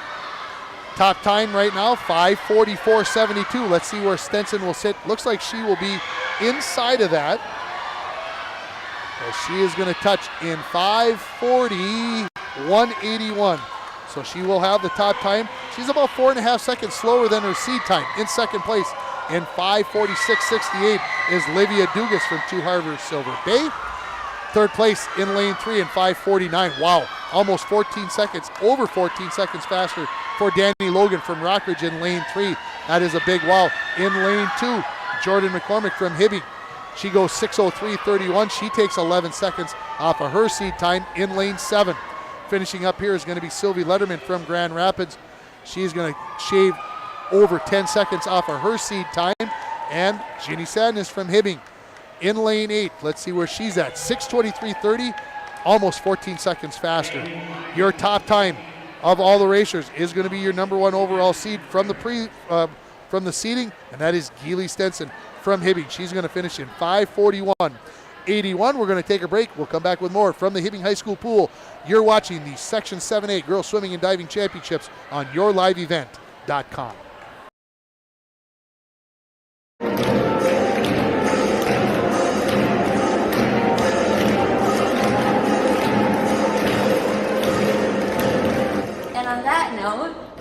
Top time right now, 5:44.72. Let's see where Stenson will sit. Looks like she will be inside of that, as she is going to touch in 5:41.81. So she will have the top time. She's about 4.5 seconds slower than her seed time. In second place in 5:46.68 is Livia Dugas from Two Harbors Silver Bay. Third place in lane 3 in 5:49. Wow, almost 14 seconds, over 14 seconds faster for Danny Logan from Rockridge in lane 3. That is a big wow. In lane 2, Jordan McCormick from Hibbing. She goes 6:03.31. She takes 11 seconds off of her seed time in lane 7. Finishing up here is going to be Sylvie Letterman from Grand Rapids. She's going to shave over 10 seconds off of her seed time. And Ginny Sadness from Hibbing in lane 8. Let's see where she's at. 6:23.30, almost 14 seconds faster. Your top time of all the racers is going to be your number 1 overall seed from the from the seeding, and that is Geely Stenson from Hibbing. She's going to finish in 5:41.81. We're going to take a break. We'll come back with more from the Hibbing High School pool. You're watching the Section 7A Girls Swimming and Diving Championships on yourliveevent.com.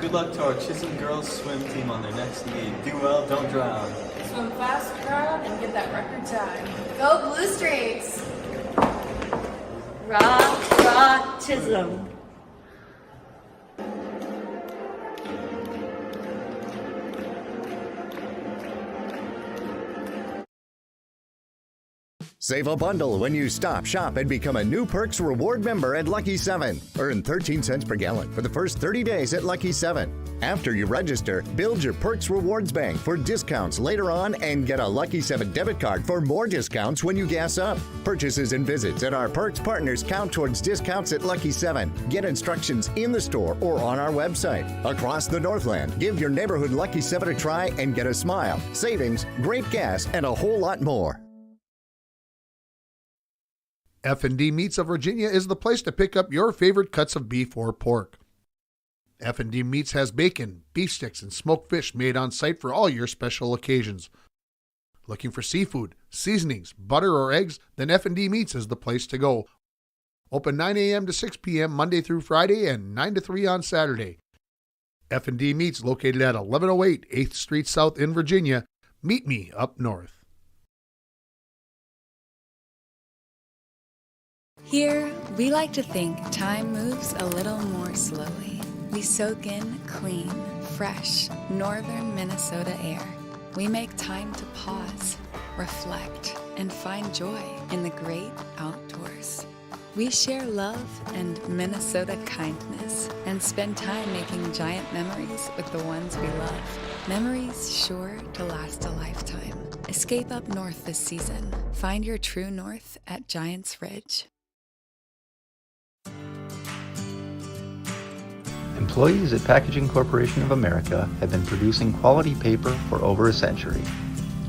Good luck to our Chisholm girls swim team on their next meet. Do well, don't drown. Swim fast, proud, and get that record time. Go Blue Streaks! Rock, Chisholm. Save a bundle when you stop, shop, and become a new Perks Reward member at Lucky 7. Earn 13 cents per gallon for the first 30 days at Lucky 7. After you register, build your Perks Rewards bank for discounts later on and get a Lucky 7 debit card for more discounts when you gas up. Purchases and visits at our Perks partners count towards discounts at Lucky 7. Get instructions in the store or on our website. Across the Northland, give your neighborhood Lucky 7 a try and get a smile, savings, great gas, and a whole lot more. F&D Meats of Virginia is the place to pick up your favorite cuts of beef or pork. F&D Meats has bacon, beef sticks, and smoked fish made on site for all your special occasions. Looking for seafood, seasonings, butter, or eggs? Then F&D Meats is the place to go. Open 9 a.m. to 6 p.m. Monday through Friday and 9 to 3 on Saturday. F&D Meats, located at 1108 8th Street South in Virginia. Meet me up north. Here, we like to think time moves a little more slowly. We soak in clean, fresh, northern Minnesota air. We make time to pause, reflect, and find joy in the great outdoors. We share love and Minnesota kindness and spend time making giant memories with the ones we love. Memories sure to last a lifetime. Escape up north this season. Find your true north at Giants Ridge. Employees at Packaging Corporation of America have been producing quality paper for over a century.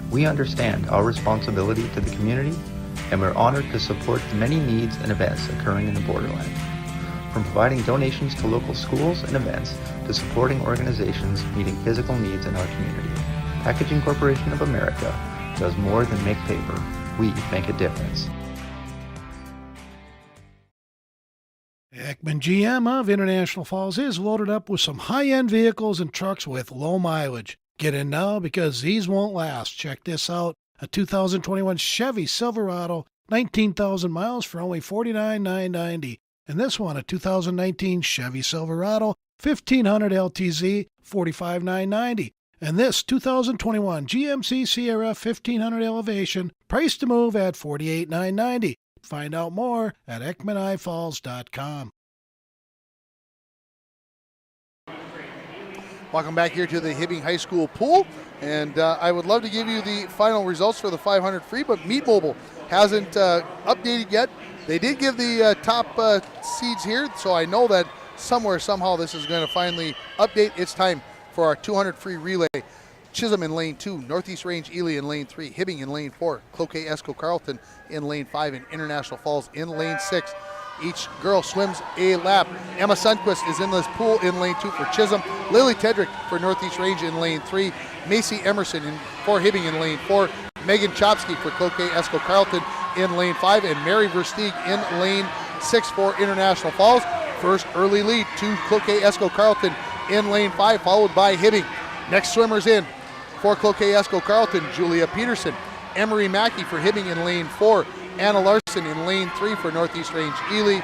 We understand our responsibility to the community, and we're honored to support the many needs and events occurring in the borderland. From providing donations to local schools and events to supporting organizations meeting physical needs in our community, Packaging Corporation of America does more than make paper. We make a difference. Ekman GM of International Falls is loaded up with some high-end vehicles and trucks with low mileage. Get in now because these won't last. Check this out. A 2021 Chevy Silverado, 19,000 miles for only $49,990. And this one, a 2019 Chevy Silverado, 1500 LTZ, $45,990. And this 2021 GMC Sierra 1500 Elevation, price to move at $48,990. Find out more at EkmanIFalls.com. Welcome back here to the Hibbing High School pool, and I would love to give you the final results for the 500 free, but Meat Mobile hasn't updated yet. They did give the top seeds here, so I know that somewhere, somehow, this is going to finally update. It's time for our 200 free relay. Chisholm in lane 2, Northeast Range Ely in lane 3, Hibbing in lane 4, Cloquet Esco Carleton in lane 5, and International Falls in lane 6. Each girl swims a lap. Emma Sundquist is in this pool in lane 2 for Chisholm. Lily Tedrick for Northeast Range in lane 3. Macy Emerson for Hibbing in lane 4. Megan Chopsky for Cloquet Esco Carleton in lane 5. And Mary Versteeg in lane 6 for International Falls. First early lead to Cloquet Esco Carleton in lane 5, followed by Hibbing. Next swimmers in for Cloquet Esco Carleton, Julia Peterson. Emery Mackey for Hibbing in lane 4. Anna Larson in lane 3 for Northeast Range Ely.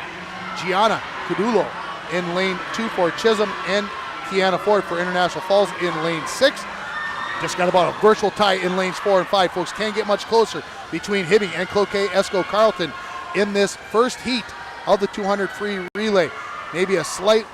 Gianna Cadulo in lane 2 for Chisholm, and Kiana Ford for International Falls in lane 6. Just got about a virtual tie in lanes 4 and 5. Folks, can't get much closer between Hibbing and Cloquet Esco Carleton in this first heat of the 200 free relay. Maybe a slight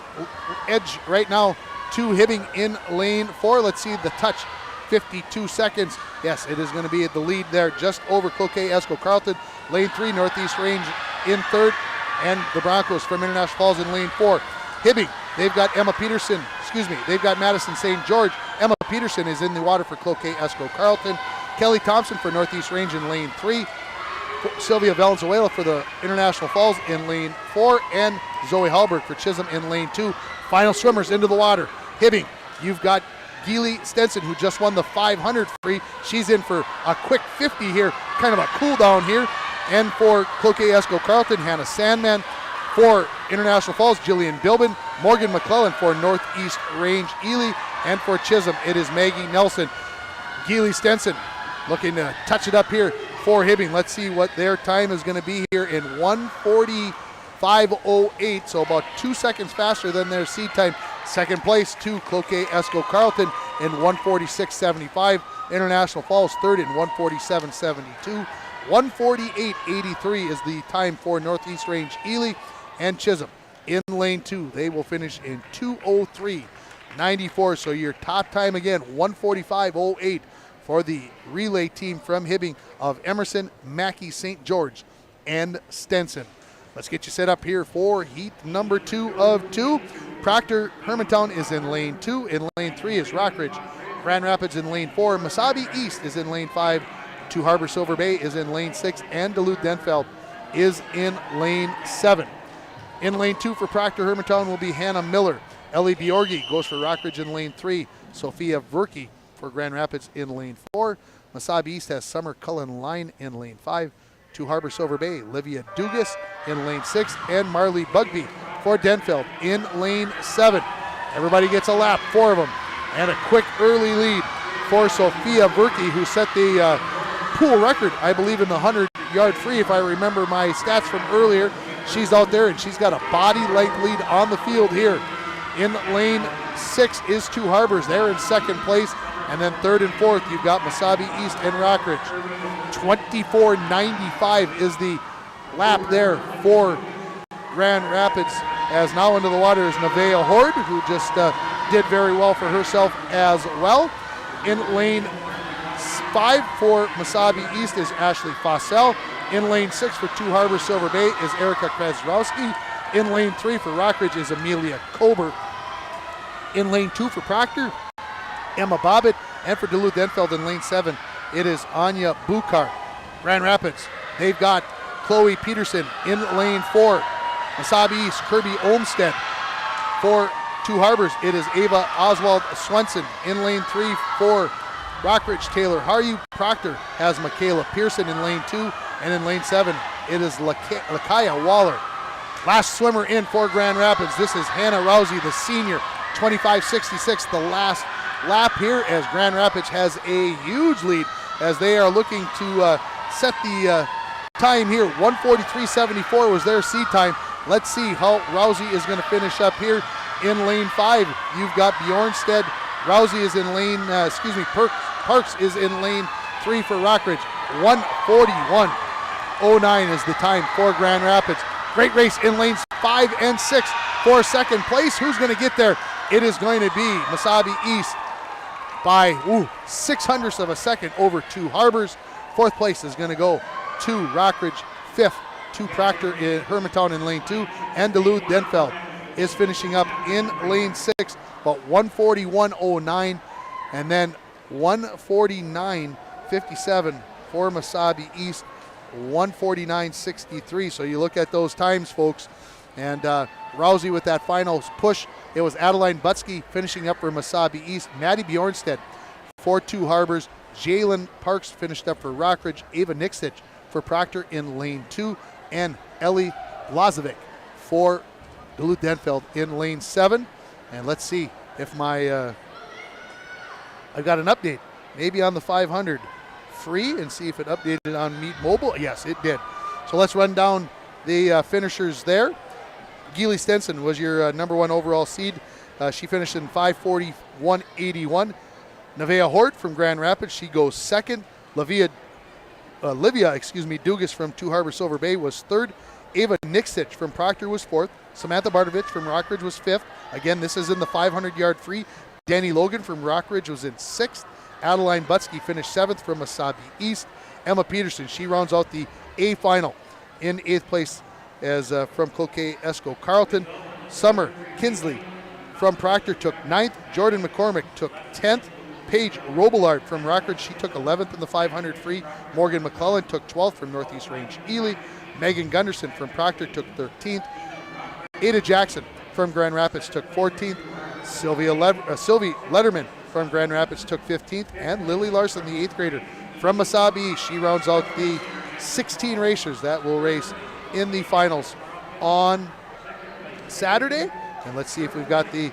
edge right now to Hibbing in lane 4. Let's see the touch. 52 seconds. Yes, it is going to be at the lead there, just over Cloquet Esco Carleton. Lane 3, Northeast Range in third, and the Broncos from International Falls in lane 4. Hibbing, they've got they've got Madison St. George. Emma Peterson is in the water for Cloquet Esco Carleton. Kelly Thompson for Northeast Range in lane 3. Sylvia Valenzuela for the International Falls in lane 4, and Zoe Hallberg for Chisholm in lane 2. Final swimmers into the water. Hibbing, you've got Geely Stenson, who just won the 500 free. She's in for a quick 50 here, kind of a cool down here. And for Cloquet Esco Carleton, Hannah Sandman. For International Falls, Jillian Bilbin. Morgan McClellan for Northeast Range Ely. And for Chisholm, it is Maggie Nelson. Geely Stenson looking to touch it up here for Hibbing. Let's see what their time is going to be here in 1:45.08, so about 2 seconds faster than their seed time. Second place to Cloquet Esco Carleton in 1:46.75. International Falls third in 1:47.72. 1:48.83 is the time for Northeast Range Ely, and Chisholm in lane 2. They will finish in 2:03.94. So your top time again, 1:45.08 for the relay team from Hibbing of Emerson, Mackey, St. George, and Stenson. Let's get you set up here for heat number 2 of 2. Proctor Hermantown is in lane 2. In lane 3 is Rockridge. Grand Rapids in lane 4. Mesabi East is in lane 5. Two Harbor Silver Bay is in lane 6. And Duluth Denfeld is in lane 7. In lane 2 for Proctor Hermantown will be Hannah Miller. Ellie Biorgi goes for Rockridge in lane 3. Sophia Verke for Grand Rapids in lane 4. Mesabi East has Summer Cullen Line in lane 5. To Harbor Silver Bay, Livia Dugas in lane 6, and Marley Bugby for Denfeld in lane 7. Everybody gets a lap, 4 of them. And a quick early lead for Sophia Verke, who set the pool record, I believe, in the 100-yard free, if I remember my stats from earlier. She's out there, and she's got a body length lead on the field here. In lane 6 is Two Harbors. They're in second place. And then third and fourth, you've got Mesabi East and Rockridge. 24.95 is the lap there for Grand Rapids. As now into the water is Nevaeh Horde, who just did very well for herself as well. In lane 5 for Mesabi East is Ashley Fossell. In lane 6 for Two Harbors Silver Bay is Erica Krezrowski. In lane 3 for Rockridge is Amelia Kober. In lane 2 for Proctor, Emma Bobbitt. And for Duluth-Enfield in lane 7, it is Anya Bukar. Grand Rapids, they've got Chloe Peterson in lane 4. Mesabi East, Kirby Olmstead. For Two Harbors, it is Ava Oswald Swenson. In lane 3 for Rockridge, Taylor Haryu. Proctor has Michaela Pearson in lane 2. And in lane 7, it is Lakaya Waller. Last swimmer in for Grand Rapids. This is Hannah Rousey, the senior, 25.66, the last lap here, as Grand Rapids has a huge lead as they are looking to set the time here. 1:43.74 was their seed time. Let's see how Rousey is going to finish up here in lane 5. You've got Bjornstead. Rousey is in lane, Parks is in lane 3 for Rockridge. 1:41.09 is the time for Grand Rapids. Great race in lanes 5 and 6 for second place. Who's going to get there? It is going to be Mesabi East by 0.06 of a second over Two Harbors. Fourth place is going to go to Rockridge. Fifth to Proctor in Hermantown in lane 2. And Duluth-Denfeld is finishing up in lane 6, but 1:41.09. And then 1:49.57 for Mesabi East. 1:49.63. So you look at those times, folks. And Rousey with that final push. It was Adeline Butsky finishing up for Mesabi East. Maddie Bjornstead for Two Harbors. Jalen Parks finished up for Rockridge. Ava Nixich for Proctor in lane 2. And Ellie Blazovic for Duluth-Denfeld in lane 7. And let's see if I've got an update. Maybe on the 500 free and see if it updated on Meet Mobile. Yes, it did. So let's run down the finishers there. Geely Stenson was your number 1 overall seed. She finished in 5:41.81. Nevaeh Hort from Grand Rapids, she goes second. Livia Dugas from Two Harbors Silver Bay was third. Ava Nixich from Proctor was fourth. Samantha Bartovich from Rockridge was fifth. Again, this is in the 500-yard free. Danny Logan from Rockridge was in sixth. Adeline Butsky finished seventh from Mesabi East. Emma Peterson, she rounds out the A final in eighth place as from Cloquet Esco Carleton. Summer Kinsley from Proctor took 9th. Jordan McCormick took 10th. Paige Robillard from Rockridge, she took 11th in the 500 free. Morgan McClellan took 12th from Northeast Range Ely. Megan Gunderson from Proctor took 13th. Ada Jackson from Grand Rapids took 14th. Sylvie Letterman from Grand Rapids took 15th. And Lily Larson, the 8th grader from Mesabi, she rounds out the 16 racers that will race in the finals on Saturday. And let's see if we've got the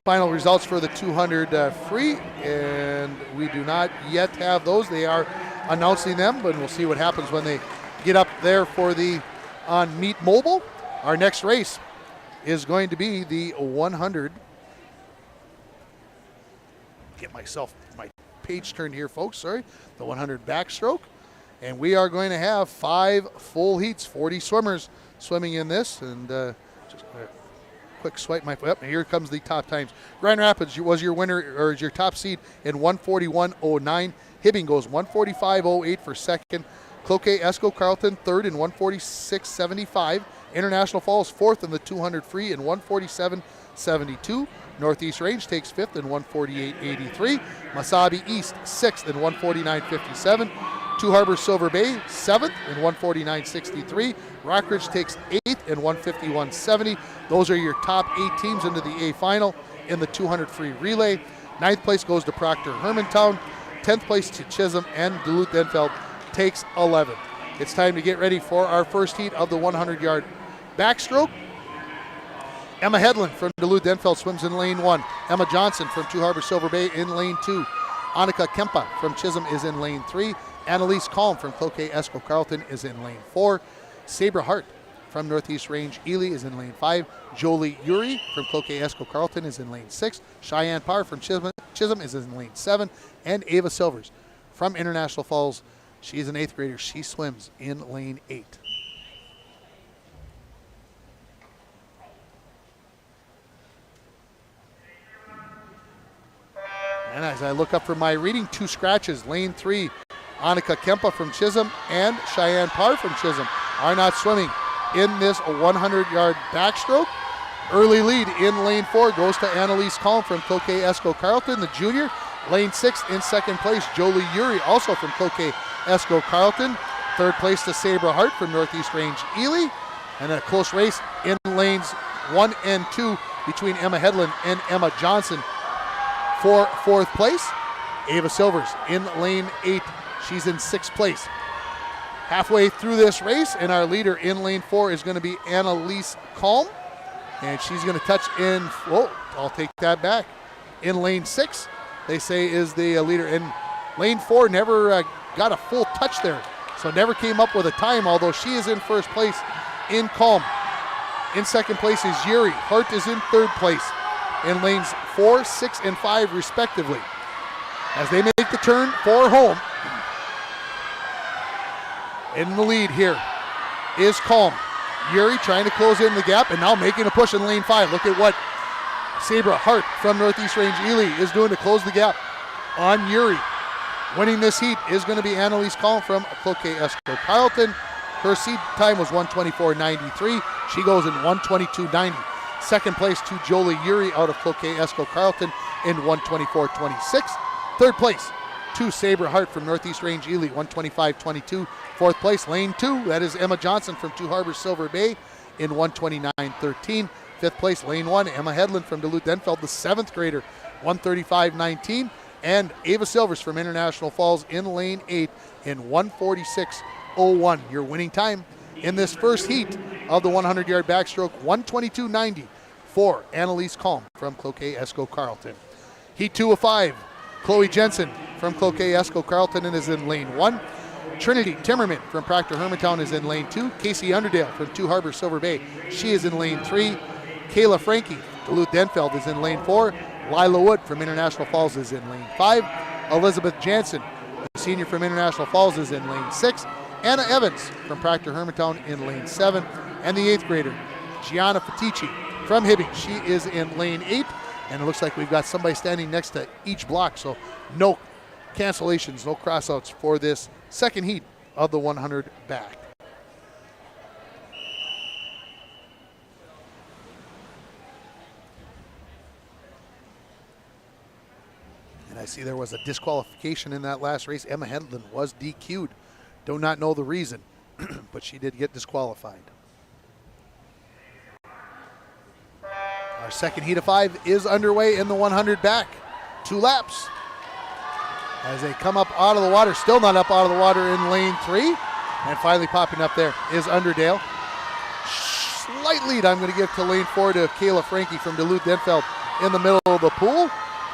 final results for the 200 free, and we do not yet have those. They are announcing them, but we'll see what happens when they get up there for the on Meet Mobile. Our next race is going to be the 100. Get my page turned here, folks. Sorry, the 100 backstroke. And we are going to have 5 full heats, 40 swimmers swimming in this. And just a quick swipe my foot. And here comes the top times. Grand Rapids was your winner, or is your top seed in 1:41.09. Hibbing goes 1:45.08 for second. Cloquet Esco Carleton third in 1:46.75. International Falls fourth in the 200 free in 1:47.72. Northeast Range takes fifth in 1:48.83. Mesabi East sixth in 1:49.57. Two Harbors Silver Bay, 7th in 1:49.63. Rockridge takes 8th in 1:51.70. Those are your top 8 teams into the A final in the 200 free relay. 9th place goes to Proctor Hermantown. 10th place to Chisholm, and Duluth-Denfeld takes 11th. It's time to get ready for our first heat of the 100-yard backstroke. Emma Hedlund from Duluth-Denfeld swims in lane 1. Emma Johnson from Two Harbors Silver Bay in lane 2. Annika Kempa from Chisholm is in lane 3. Annalise Kalm from Cloquet Esco Carleton is in lane 4. Sabra Hart from Northeast Range Ely is in lane 5. Jolie Uri from Cloquet Esco Carleton is in lane 6. Cheyenne Parr from Chisholm is in lane 7. And Ava Silvers from International Falls, she's an 8th grader. She swims in lane 8. And as I look up for my reading, 2 scratches. Lane 3, Annika Kempa from Chisholm and Cheyenne Parr from Chisholm are not swimming in this 100-yard backstroke. Early lead in lane 4 goes to Annalise Kalm from Cloquet Esco Carleton, the junior. Lane 6 in second place, Jolie Uri, also from Cloquet Esco Carleton. Third place to Sabra Hart from Northeast Range Ely. And a close race in lanes 1 and 2 between Emma Hedlund and Emma Johnson for 4th place. Ava Silvers in lane 8. She's in 6th place. Halfway through this race, and our leader in lane 4 is going to be Annalise Kalm. And she's going to touch in, whoa, I'll take that back. In lane 6, they say, is the leader. And lane 4 never got a full touch there, so never came up with a time, although she is in 1st place in Kalm. In 2nd place is Yuri. Hart is in 3rd place in lanes 4, 6, and 5 respectively. As they make the turn for home, in the lead here is Kalm. Yuri trying to close in the gap and now making a push in lane 5. Look at what Sabra Hart from Northeast Range Ely is doing to close the gap on Yuri. Winning this heat is going to be Annalise Kalm from Cloquet Esco Carleton. Her seed time was 1:24.93. She goes in 1:22.90. 2nd place to Jolie Uri out of Cloquet Esco Carleton in 1:24.26. 3rd place to Sabra Hart from Northeast Range Ely, 1:25.22. 4th place, lane 2, that is Emma Johnson from Two Harbors Silver Bay in 1:29.13. 5th place, lane 1, Emma Hedlund from Duluth-Denfeld, the 7th grader, 1:35.19. And Ava Silvers from International Falls in lane 8 in 1:46.01. Your winning time in this first heat of the 100-yard backstroke, 1:22.90 for Annalise Kalm from Cloquet Esco Carleton. Heat 2 of 5, Chloe Jensen from Cloquet Esco Carleton and is in lane 1. Trinity Timmerman from Proctor Hermantown is in lane 2. Casey Underdale from Two Harbors Silver Bay, she is in lane 3. Kayla Frankie, Duluth-Denfeld, is in lane 4. Lila Wood from International Falls is in lane 5. Elizabeth Jansen, the senior from International Falls, is in lane 6. Anna Evans from Proctor Hermantown in lane 7. And the 8th grader, Gianna Fatici from Hibbing, she is in lane 8. And it looks like we've got somebody standing next to each block, so no cancellations, no crossouts for this second heat of the 100 back. And I see there was a disqualification in that last race. Emma Hedlund was DQ'd. Do not know the reason, but she did get disqualified. Our second heat of 5 is underway in the 100 back. 2 laps. As they come up out of the water, still not up out of the water in lane 3. And finally popping up there is Underdale. Slight lead I'm going to give to lane 4 to Kayla Frankie from Duluth-Denfeld in the middle of the pool,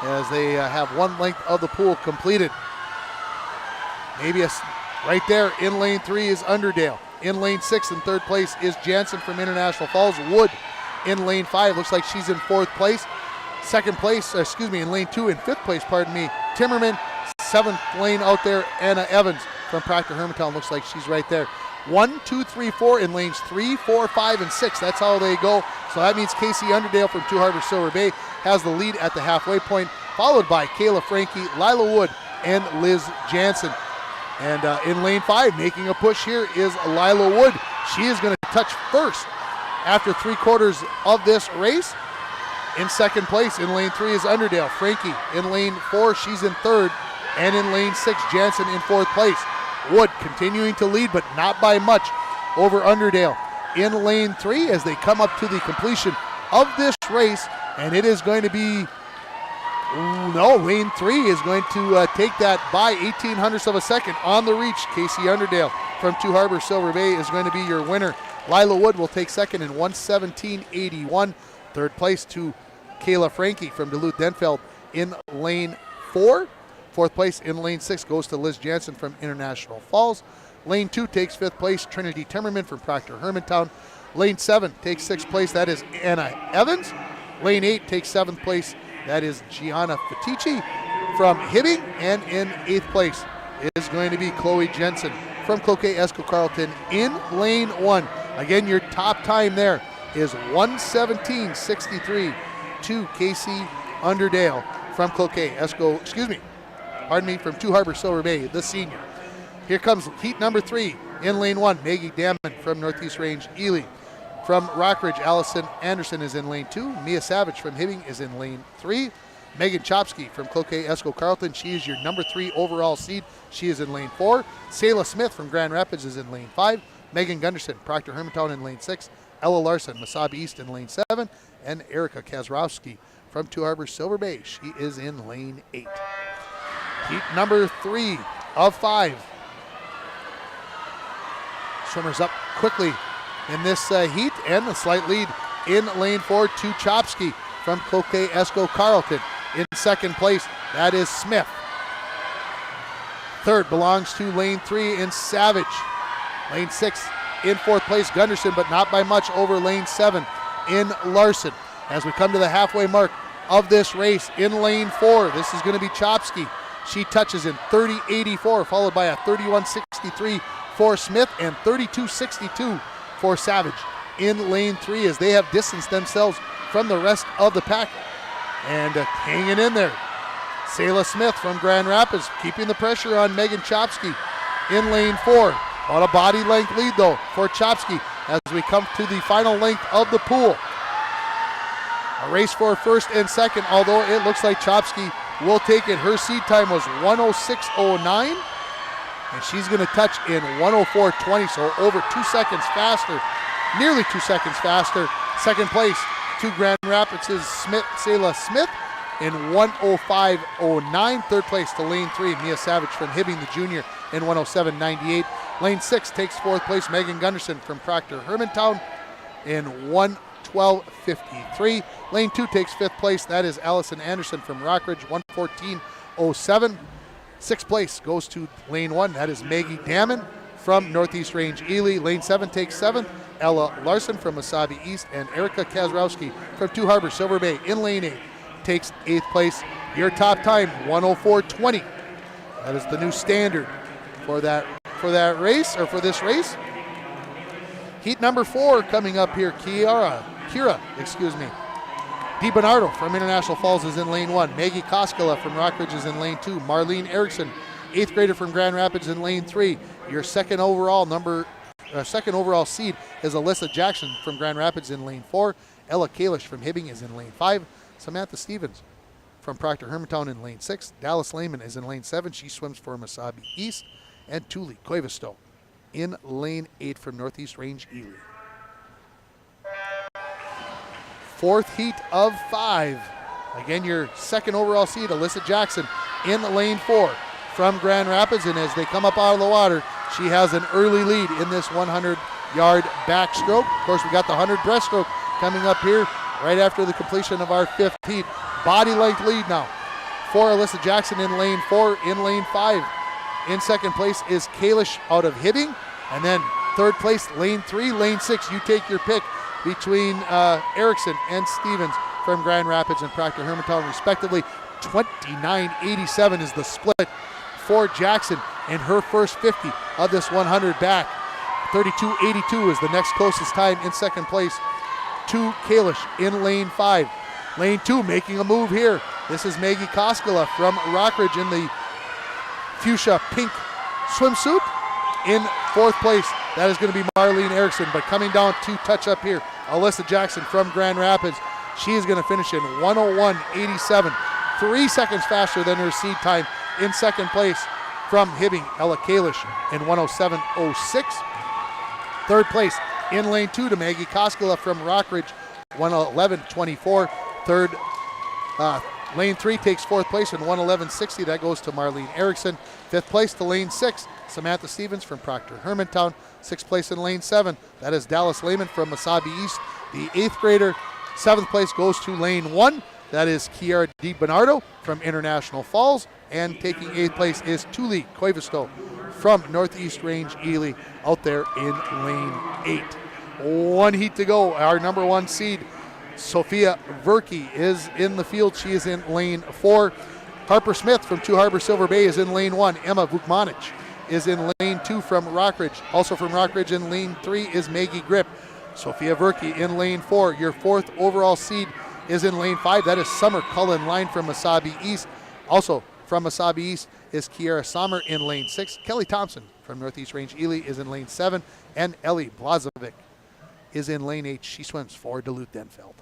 as they have 1 length of the pool completed. Maybe right there in lane 3 is Underdale. In lane 6 in 3rd place is Jansen from International Falls. Wood in lane 5, looks like she's in 4th place. 2nd place, in lane 2 in 5th place, Timmerman. 7th lane out there, Anna Evans from Proctor Hermantown, looks like she's right there. 1, 2, 3, 4 in lanes 3, 4, 5, and 6. That's how they go. So that means Casey Underdale from Two Harbors Silver Bay has the lead at the halfway point, followed by Kayla Frankie, Lila Wood, and Liz Jansen. And in lane 5, making a push here is Lila Wood. She is going to touch first after 3/4 of this race. In 2nd place in lane 3 is Underdale. Frankie in lane 4, she's in 3rd. And in lane 6, Jansen in 4th place. Wood continuing to lead, but not by much over Underdale. In lane 3, as they come up to the completion of this race, and it is going to be, lane 3 is going to take that by 0.18 of a second on the reach. Casey Underdale from Two Harbors Silver Bay is going to be your winner. Lila Wood will take second in 1:17.81. Third place to Kayla Frankie from Duluth-Denfeld in lane 4. Fourth place in lane 6 goes to Liz Jansen from International Falls. Lane 2 takes 5th place Trinity Timmerman from Proctor Hermantown. Lane 7 takes 6th place, that is Anna Evans. Lane 8 takes 7th place, that is Gianna Fatici from Hibbing. And in 8th place is going to be Chloe Jensen from Cloquet Esco Carleton in lane 1. Again, your top time there is 1:17.63 to Casey Underdale from Cloquet Esco, from Two Harbors Silver Bay, the senior. Here comes heat number 3 in lane 1. Maggie Damon from Northeast Range Ely. From Rockridge, Allison Anderson is in lane 2. Mia Savage from Hibbing is in lane 3. Megan Chopsky from Cloquet Esco Carleton, she is your number 3 overall seed. She is in lane 4. Sayla Smith from Grand Rapids is in lane 5. Megan Gunderson, Proctor Hermantown in lane 6. Ella Larson, Mesabi East in lane 7. And Erica Kazrowski from Two Harbors Silver Bay, she is in lane 8. Heat number 3 of 5. Swimmers up quickly in this heat, and a slight lead in lane 4 to Chopsky from Cloquet Esco Carleton. In second place, that is Smith. Third belongs to lane 3 in Savage. Lane 6 in fourth place, Gunderson, but not by much over lane 7 in Larson. As we come to the halfway mark of this race in lane 4, this is going to be Chopsky. She touches in 30.84, followed by a 31.63 for Smith and 32.62 for Savage in lane 3 as they have distanced themselves from the rest of the pack. And hanging in there, Sayla Smith from Grand Rapids keeping the pressure on Megan Chopsky in lane 4. On a body length lead though for Chopsky as we come to the final length of the pool. A race for first and second, although it looks like Chopsky will take it. Her seed time was 1:06.09, and she's going to touch in 1:04.20, so over 2 seconds faster, nearly 2 seconds faster. Second place to Grand Rapids is Sayla Smith in 1:05.09. Third place to lane 3, Mia Savage from Hibbing, the junior, in 1:07.98. Lane 6 takes fourth place Megan Gunderson from Proctor Hermantown in 1:12.53. Lane 2 takes fifth place. That is Allison Anderson from Rockridge, 1:14.07. Sixth place goes to lane 1. That is Maggie Damon from Northeast Range Ely. Lane 7 takes seventh. Ella Larson from Mesabi East and Erica Kazrowski from Two Harbors Silver Bay in lane 8 takes eighth place. Your top time, 1:04.20. That is the new standard for that race, or for this race. Heat number 4 coming up here. Kira, DiBernardo from International Falls is in lane 1. Maggie Koskela from Rockridge is in lane 2. Marlene Erickson, 8th grader from Grand Rapids, in lane 3. Your second overall seed is Alyssa Jackson from Grand Rapids in lane 4. Ella Kalish from Hibbing is in lane 5. Samantha Stevens from Proctor Hermantown in lane 6. Dallas Lehman is in lane 7. She swims for Mesabi East. And Tuli Koivisto in lane 8 from Northeast Range Ely. Fourth heat of 5. Again, your second overall seed, Alyssa Jackson, in lane 4 from Grand Rapids. And as they come up out of the water, she has an early lead in this 100-yard backstroke. Of course, we got the 100 breaststroke coming up here right after the completion of our 5th heat. Body length lead now for Alyssa Jackson in lane 4. In lane 5, in second place is Kalish out of Hibbing. And then third place, lane 3. Lane 6, you take your pick between Erickson and Stevens from Grand Rapids and Proctor Hermantown, respectively. 29.87 is the split for Jackson in her first 50 of this 100 back. 32.82 is the next closest time in second place to Kalish in lane 5. Lane 2 making a move here. This is Maggie Koskela from Rockridge in the fuchsia pink swimsuit. In fourth place, that is going to be Marlene Erickson, but coming down to touch up here, Alyssa Jackson from Grand Rapids. She is going to finish in 1:01.87, 3 seconds faster than her seed time. In second place from Hibbing, Ella Kalish in 1:07.06. Third place in lane 2 to Maggie Koskela from Rockridge, 1:11.24. Third, lane 3 takes fourth place in 1:11.60. That goes to Marlene Erickson. Fifth place to lane 6, Samantha Stevens from Proctor Hermantown. Sixth place in lane 7, that is Dallas Lehman from Mesabi East, the 8th grader Seventh place goes to lane 1. That is Kiara DiBernardo from International Falls. And taking 8th place is Tuli Koivisto from Northeast Range Ely out there in lane 8. One heat to go. Our number 1 seed, Sophia Verke, is in the field. She is in lane 4. Harper Smith from Two Harbor Silver Bay is in lane 1. Emma Vukmanic is in lane 2 from Rockridge. Also from Rockridge in lane 3 is Maggie Grip. Sophia Verke in lane 4. Your 4th overall seed is in lane 5. That is Summer Cullen Line from Masabi East. Also from Masabi East is Kiara Sommer in lane 6. Kelly Thompson from Northeast Range Ely is in lane 7. And Ellie Blazovic is in lane 8. She swims for Duluth Denfeld.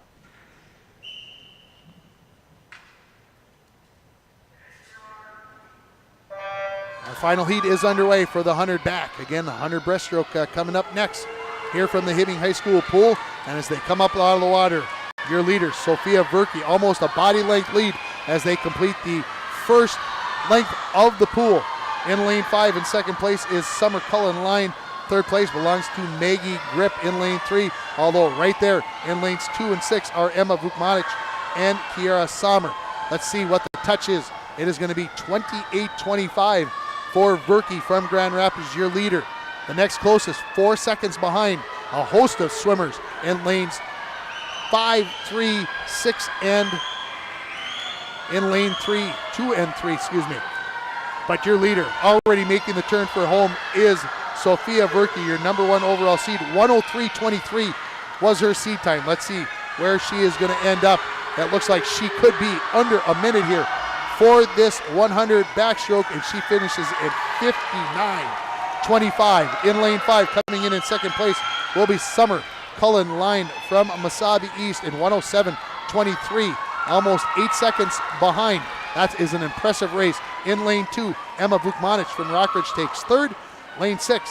Our final heat is underway for the 100 back. Again, the 100 breaststroke coming up next here from the Hibbing High School pool. And as they come up out of the water, your leader, Sophia Verke, almost a body length lead as they complete the first length of the pool. In lane 5 in second place is Summer Cullen Line. Third place belongs to Maggie Grip in lane 3, although right there in lanes 2 and 6 are Emma Vukmanic and Kiara Sommer. Let's see what the touch is. It is going to be 28-25 for Verke from Grand Rapids, your leader. The next closest, 4 seconds behind, a host of swimmers in lanes 5, 3, 6, and in lane 3, 2 and 3, excuse me. But your leader, already making the turn for home, is Sophia Verke, your number 1 overall seed. 103.23 was her seed time. Let's see where she is going to end up. That looks like she could be under a minute here for this 100 backstroke, and she finishes at 59.25. In lane 5, coming in second place will be Summer Cullen Line from Masabi East in 107.23, almost 8 seconds behind. That is an impressive race. In lane 2, Emma Vukmanic from Rockridge takes 3rd. Lane 6,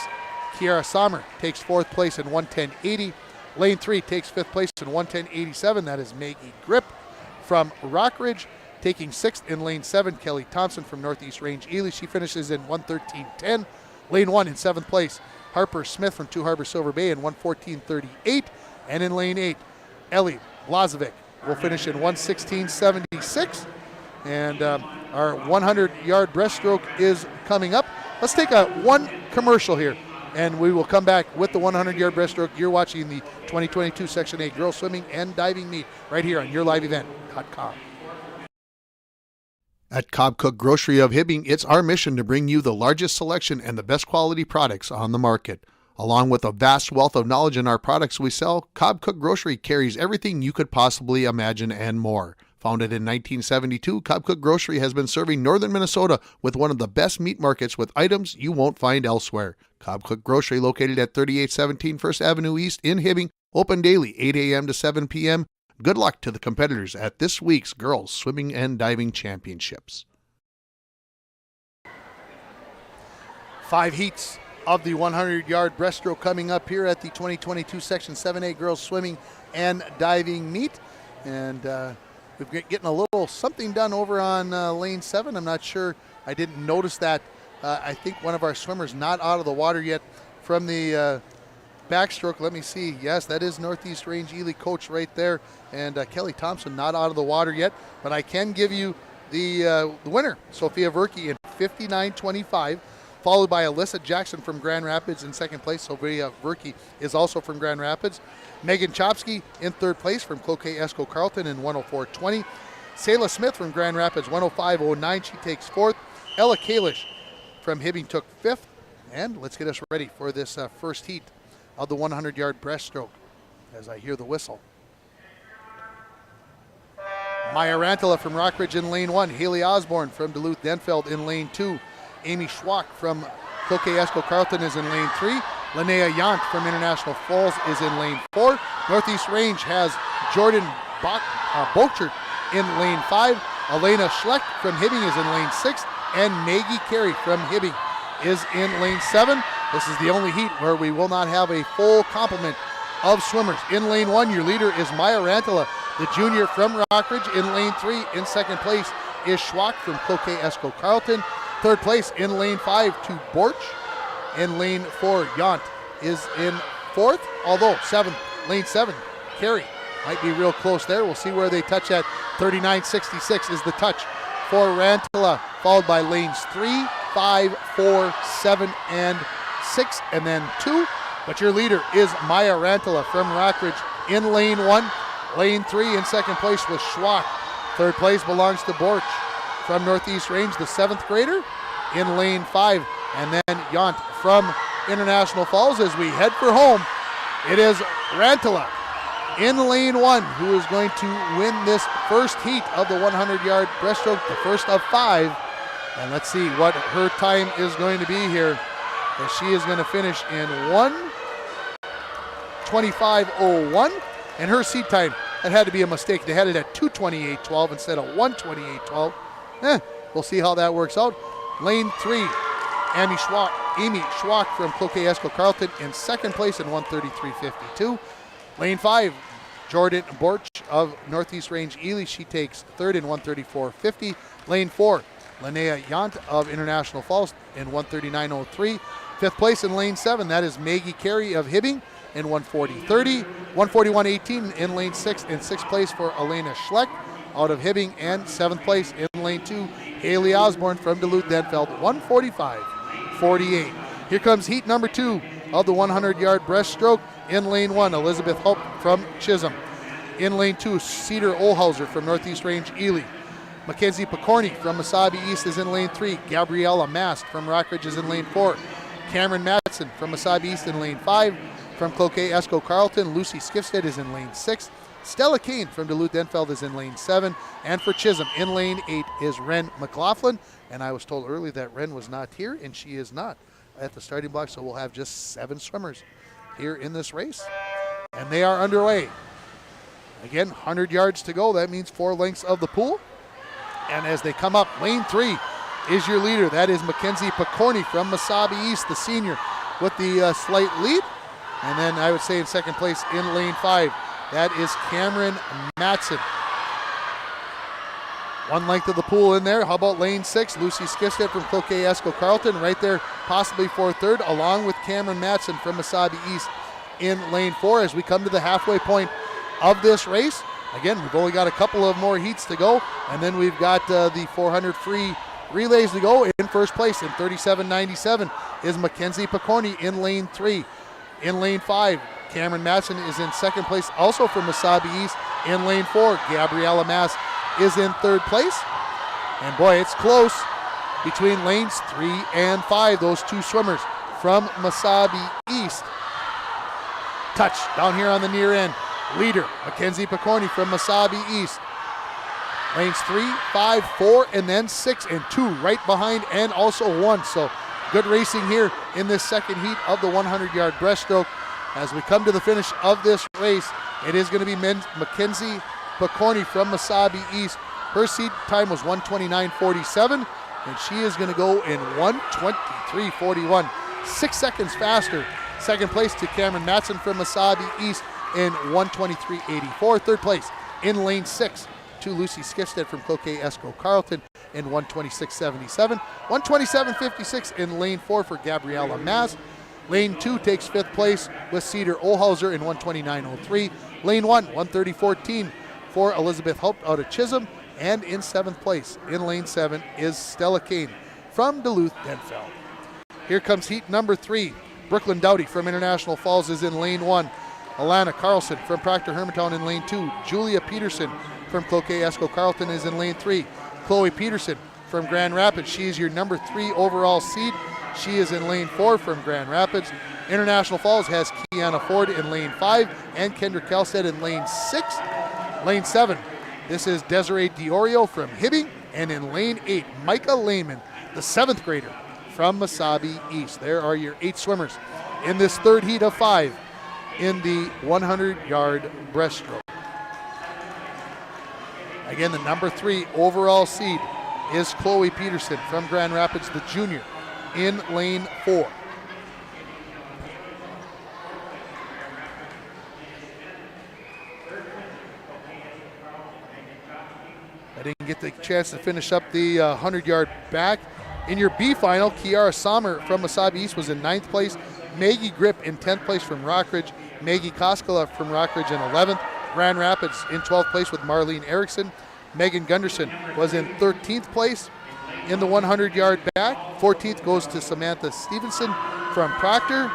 Kiara Sommer takes 4th place in 110.80. Lane 3 takes 5th place in 110.87. That is Maggie Grip from Rockridge. Taking 6th in lane 7, Kelly Thompson from Northeast Range Ely. She finishes in 113.10. Lane 1 in 7th place, Harper Smith from Two Harbor Silver Bay in 114.38. And in lane 8, Ellie Blazovic will finish in 116.76. And our 100-yard breaststroke is coming up. Let's take one commercial here, and we will come back with the 100-yard breaststroke. You're watching the 2022 Section 8 Girls Swimming and Diving Meet right here on YourLiveEvent.com. At Cobb Cook Grocery of Hibbing, it's our mission to bring you the largest selection and the best quality products on the market. Along with a vast wealth of knowledge in our products we sell, Cobb Cook Grocery carries everything you could possibly imagine and more. Founded in 1972, Cobb Cook Grocery has been serving northern Minnesota with one of the best meat markets with items you won't find elsewhere. Cobb Cook Grocery, located at 3817 First Avenue East in Hibbing, open daily 8 a.m. to 7 p.m. Good luck to the competitors at this week's Girls Swimming and Diving Championships. 5 heats of the 100-yard breaststroke coming up here at the 2022 Section 7A Girls Swimming and Diving Meet. And we're getting a little something done over on lane 7. I'm not sure. I didn't notice that. I think one of our swimmers not out of the water yet from the backstroke. Let me see. Yes, that is Northeast Range Ely coach right there. And Kelly Thompson not out of the water yet. But I can give you the winner, Sophia Verke, in 59.25. Followed by Alyssa Jackson from Grand Rapids in second place. Sophia Verke is also from Grand Rapids. Megan Chopsky in third place from Cloquet Esco Carlton in 104.20. Sayla Smith from Grand Rapids, 105.09. She takes fourth. Ella Kalish from Hibbing took fifth. And let's get us ready for this first heat of the 100-yard breaststroke as I hear the whistle. Maya Rantala from Rockridge in lane 1. Haley Osborne from Duluth Denfeld in lane 2. Amy Schwach from Cloquet Esco Carlton is in lane 3. Linnea Yant from International Falls is in lane 4. Northeast Range has Jordan Bochert in lane 5. Elena Schlecht from Hibbing is in lane 6. And Maggie Carey from Hibbing is in lane 7. This is the only heat where we will not have a full complement of swimmers. In lane 1, your leader is Maya Rantala, the junior from Rockridge. In lane 3, in second place, is Schwach from Cloquet Esco Carlton. Third place in lane 5 to Borch. In lane 4, Yant is in fourth, although lane 7, Carey Might be real close there. We'll see where they touch at. 39.66 is the touch for Rantala, followed by lanes 3, 5, 4, 7, and 6, and then 2. But your leader is Maya Rantala from Rockridge in lane 1. Lane 3 in second place was Schwach. Third place belongs to Borch from Northeast Range, the 7th grader, in lane 5. And then Yont from International Falls as we head for home. It is Rantala in lane 1 who is going to win this first heat of the 100-yard breaststroke, the first of 5. And let's see what her time is going to be here, as she is going to finish in 1:25.01. And her seat time, that had to be a mistake. They had it at 2:28.12 instead of 1:28.12. We'll see how that works out. Lane 3, Amy Schwach from Cloquet-Esco Carleton in second place in 1:33.52. Lane 5, Jordan Borch of Northeast Range Ely. She takes third in 1:34.50. Lane 4, Linnea Yont of International Falls in 1:39.03. Fifth place in lane 7, that is Maggie Carey of Hibbing in 1:40.30. 1:41.18 in lane 6, in sixth place for Elena Schleck out of Hibbing, and seventh place in lane 2, Haley Osborne from Duluth-Denfeld, 1:45.48. Here comes heat number 2 of the 100-yard breaststroke. In lane 1, Elizabeth Hope from Chisholm. In lane 2, Cedar Olhauser from Northeast Range Ely. Mackenzie Picorni from Mesabi East is in lane 3. Gabriella Mast from Rockridge is in lane 4. Cameron Madsen from Mesabi East in lane 5. From Cloquet-Esco Carleton, Lucy Skifstead is in lane 6. Stella Kane from Duluth-Denfeld is in lane 7. And for Chisholm, in lane 8 is Ren McLaughlin. And I was told earlier that Ren was not here, and she is not at the starting block, so we'll have just 7 swimmers here in this race. And they are underway. Again, 100 yards to go. That means 4 lengths of the pool. And as they come up, lane 3 is your leader. That is Mackenzie Picorni from Mesabi East, the senior, with the slight lead. And then I would say in second place in lane 5, that is Cameron Matson. 1 length of the pool in there. How about lane 6? Lucy Skifstead from Cloquet-Esco Carleton right there, possibly for third, along with Cameron Matson from Mesabi East in lane 4 as we come to the halfway point of this race. Again, we've only got a couple of more heats to go, and then we've got the 400 free relays to go. In first place in 37.97 is Mackenzie Picorni in lane 3. In lane 5, Cameron Matson is in second place, also from Mesabi East. In lane 4, Gabriella Mass is in third place. And boy, it's close between lanes 3 and 5, those 2 swimmers from Mesabi East. Touch down here on the near end. Leader, Mackenzie Picorni from Mesabi East. Lanes 3, 5, 4, and then 6 and 2 right behind, and also 1. So good racing here in this second heat of the 100-yard breaststroke. As we come to the finish of this race, it is going to be Mackenzie Picorni from Mesabi East. Her seed time was 1:29.47, and she is going to go in 1:23.41, 6 seconds faster. Second place to Cameron Matson from Mesabi East in 1:23.84. Third place in lane 6 to Lucy Skifstead from Cloquet-Esco Carleton in 1:26.77. 1:27.56 in lane 4 for Gabriella Mass. Lane 2 takes 5th place with Cedar Olhauser in 1:29.03. Lane 1, 1:30.14 for Elizabeth Hope out of Chisholm. And in 7th place in lane 7 is Stella Kane from Duluth-Denfeld. Here comes heat number 3. Brooklyn Dowdy from International Falls is in lane 1. Alana Carlson from Proctor Hermantown in lane 2. Julia Peterson from Cloquet-Esco Carleton is in lane 3. Chloe Peterson from Grand Rapids, she is your number 3 overall seed. She is in lane 4 from Grand Rapids. International Falls has Kiana Ford in lane 5 and Kendra Kelstead in lane 6. Lane 7, this is Desiree Diorio from Hibbing. And in lane 8, Micah Lehman, the 7th grader from Mesabi East. There are your 8 swimmers in this third heat of 5 in the 100-yard breaststroke. Again, the number 3 overall seed is Chloe Peterson from Grand Rapids, the junior, in lane 4. I didn't get the chance to finish up the 100-yard back. In your B final, Kiara Sommer from Mesabi East was in 9th place. Maggie Grip in 10th place from Rockridge. Maggie Koskela from Rockridge in 11th. Grand Rapids in 12th place with Marlene Erickson. Megan Gunderson was in 13th place in the 100-yard back. 14th goes to Samantha Stevenson from Proctor.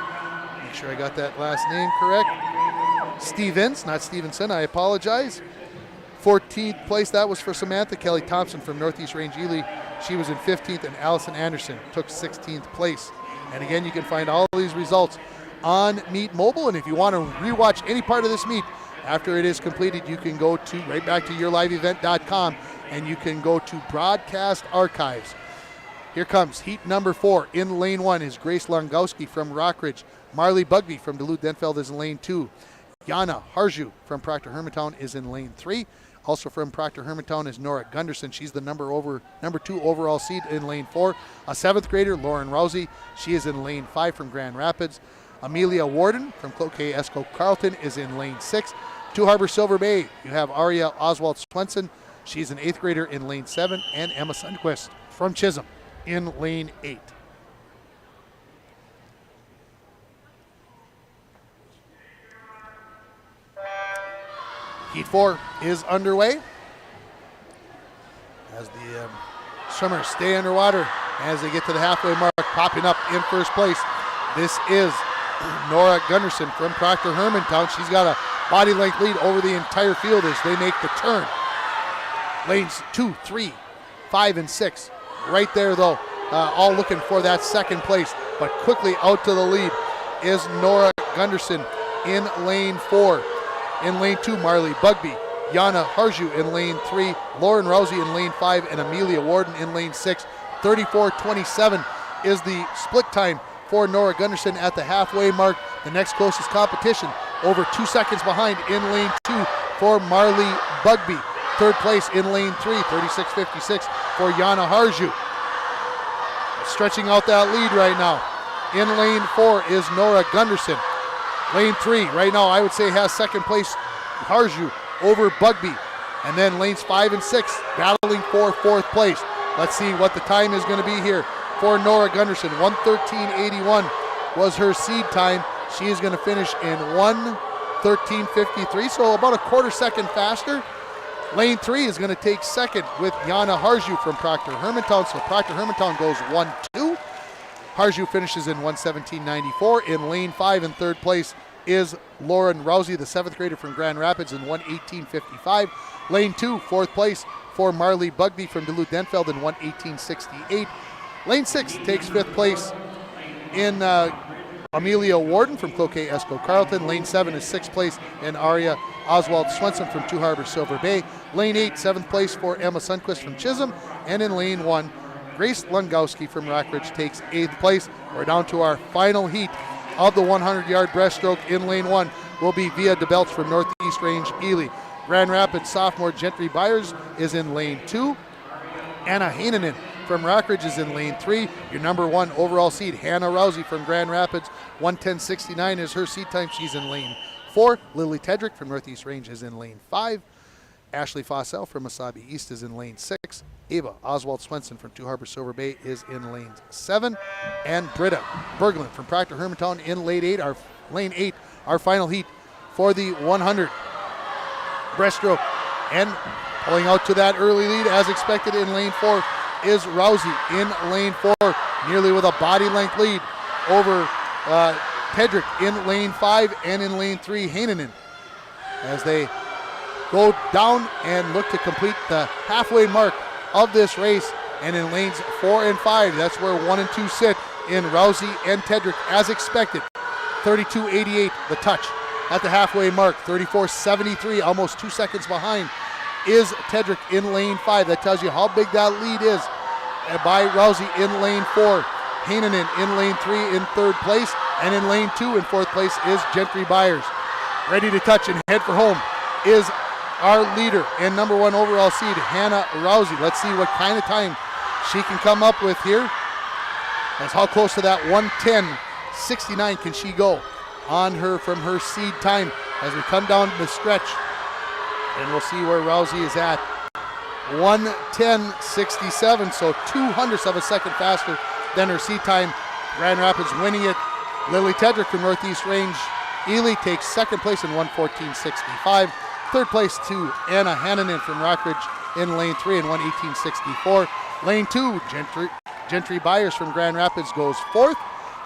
Make sure I got that last name correct. Stevens, not Stevenson, I apologize. 14th place, that was for Samantha. Kelly Thompson from Northeast Range Ely, she was in 15th, and Allison Anderson took 16th place. And again, you can find all these results on Meet Mobile, and if you want to rewatch any part of this meet after it is completed, you can go to right back to yourliveevent.com, and you can go to Broadcast Archives. Here comes heat number 4. In lane 1 is Grace Longowski from Rockridge. Marley Bugby from Duluth-Denfeld is in lane 2. Yana Harju from Proctor Hermantown is in lane 3. Also from Proctor Hermantown is Nora Gunderson. She's the number 2 overall seed in lane 4. A 7th grader, Lauren Rousey. She is in lane 5 from Grand Rapids. Amelia Warden from Cloquet Esco Carleton is in lane 6. Two Harbor Silver Bay, you have Aria Oswald Swenson. She's an 8th grader in lane 7. And Emma Sundquist from Chisholm in lane 8. Heat 4 is underway as the swimmers stay underwater as they get to the halfway mark. Popping up in first place, this is Nora Gunderson from Proctor Hermantown. She's got a body length lead over the entire field as they make the turn. Lanes 2, 3, 5, and 6 right there though, all looking for that second place, but quickly out to the lead is Nora Gunderson in lane 4. In lane 2, Marley Bugby, Yana Harju in lane 3, Lauren Rousey in lane 5, and Amelia Warden in lane 6. 34:27 is the split time for Nora Gunderson at the halfway mark. The next closest competition over 2 seconds behind in lane 2 for Marley Bugby. Third place in lane 3, 36:56 for Yana Harju. Stretching out that lead right now. In lane 4 is Nora Gunderson. Lane 3 right now I would say has second place Harju over Bugby. And then lanes 5 and 6 battling for 4th place. Let's see what the time is going to be here for Nora Gunderson. 1:13.81 was her seed time. She is going to finish in 1:13.53, so about a quarter second faster. Lane 3 is going to take second with Yana Harju from Proctor Hermantown. So Proctor Hermantown goes 1-2. Harju finishes in 1:17.94. In lane 5 in third place is Lauren Rousey, the 7th grader from Grand Rapids, in 1:18.55. Lane 2, 4th place for Marley Bugby from Duluth-Denfeld in 1:18.68. Lane 6 takes 5th place in Amelia Warden from Cloquet Esco Carleton. Lane 7 is 6th place in Aria Oswald Swenson from Two Harbor Silver Bay. Lane 8, 7th place for Emma Sundquist from Chisholm. And in lane 1, Grace Lungowski from Rockridge takes 8th place. We're down to our final heat of the 100-yard breaststroke. In lane 1 will be Via DeBelch from Northeast Range Ely. Grand Rapids sophomore Gentry Byers is in lane 2. Anna Heinonen from Rockridge is in lane 3. Your number 1 overall seed, Hannah Rousey from Grand Rapids, 1:10.69 is her seed time. She's in lane 4. Lily Tedrick from Northeast Range is in lane 5. Ashley Fossell from Wasabi East is in lane 6. Ava Oswald Swenson from Two Harbor Silver Bay is in lane 7. And Britta Berglund from Proctor Hermantown in lane 8, our final heat for the 100 breaststroke. And pulling out to that early lead as expected in lane 4 is Rousey in lane 4, nearly with a body length lead over Tedrick in lane 5, and in lane 3 Heinonen as they go down and look to complete the halfway mark of this race. And in lanes 4 and 5, that's where 1 and 2 sit in Rousey and Tedrick as expected. 32.88 the touch at the halfway mark. 34.73, almost 2 seconds behind, is Tedrick in lane 5. That tells you how big that lead is by Rousey in lane 4. Heinonen in lane 3 in third place, and in lane 2 in fourth place is Gentry Byers. Ready to touch and head for home is our leader and number 1 overall seed, Hannah Rousey. Let's see what kind of time she can come up with here. That's how close to that 1:10.69 can she go on her from her seed time as we come down the stretch. And we'll see where Rousey is at. 1:10.67, so 0.02 of a second faster than her seed time. Grand Rapids winning it. Lily Tedrick from Northeast Range Ely takes second place in 1:14.65. third place to Anna Hannanen from Rockridge in lane 3 and won 18.64. Lane 2, Gentry Byers from Grand Rapids goes 4th.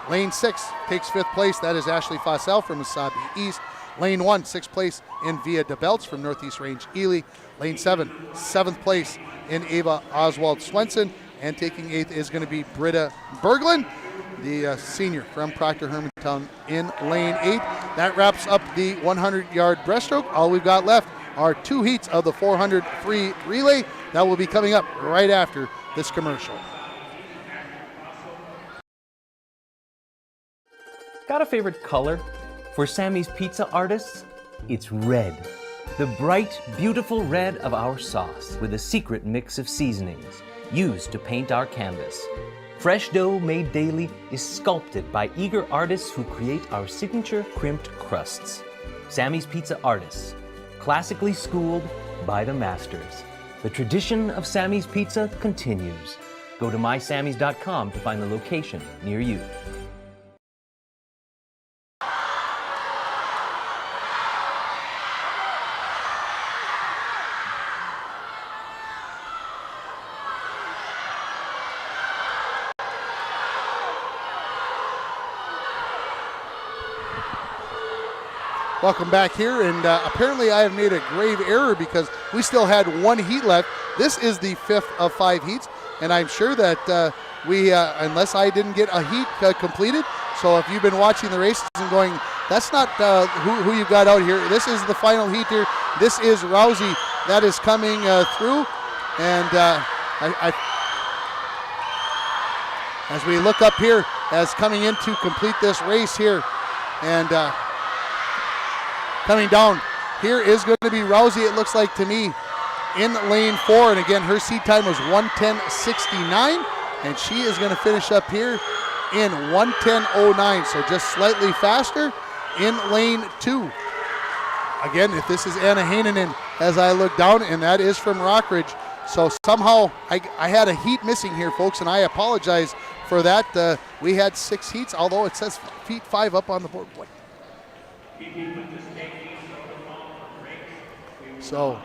Lane 6 takes 5th place. That is Ashley Fossell from Wasabi East. Lane 1, 6th place in Via DeBelts from Northeast Range Ely. Lane 7, 7th place in Ava Oswald Swenson. And taking 8th is going to be Britta Berglund, the senior from Proctor Hermantown in lane 8. That wraps up the 100-yard breaststroke. All we've got left are 2 heats of the 400 free relay. That will be coming up right after this commercial. Got a favorite color? For Sammy's Pizza artists, it's red. The bright, beautiful red of our sauce with a secret mix of seasonings used to paint our canvas. Fresh dough made daily is sculpted by eager artists who create our signature crimped crusts. Sammy's Pizza artists, classically schooled by the masters. The tradition of Sammy's Pizza continues. Go to mysammys.com to find the location near you. Welcome back here, and apparently I have made a grave error because we still had 1 heat left. This is the 5th of 5 heats, and I'm sure that we, unless I didn't get a heat completed, so if you've been watching the races and going, that's not who you got out here. This is the final heat here. This is Rousey that is coming through, and as we look up here, as coming in to complete this race here, and coming down here is going to be Rousey, it looks like to me, in lane 4. And again, her seed time was 1:10.69, and she is going to finish up here in 1:10.09, so just slightly faster in lane 2. Again, if this is Anna Heinonen, as I look down, and that is from Rockridge. So somehow I had a heat missing here, folks, and I apologize for that. We had 6 heats, although it says heat 5 up on the board. Boy. So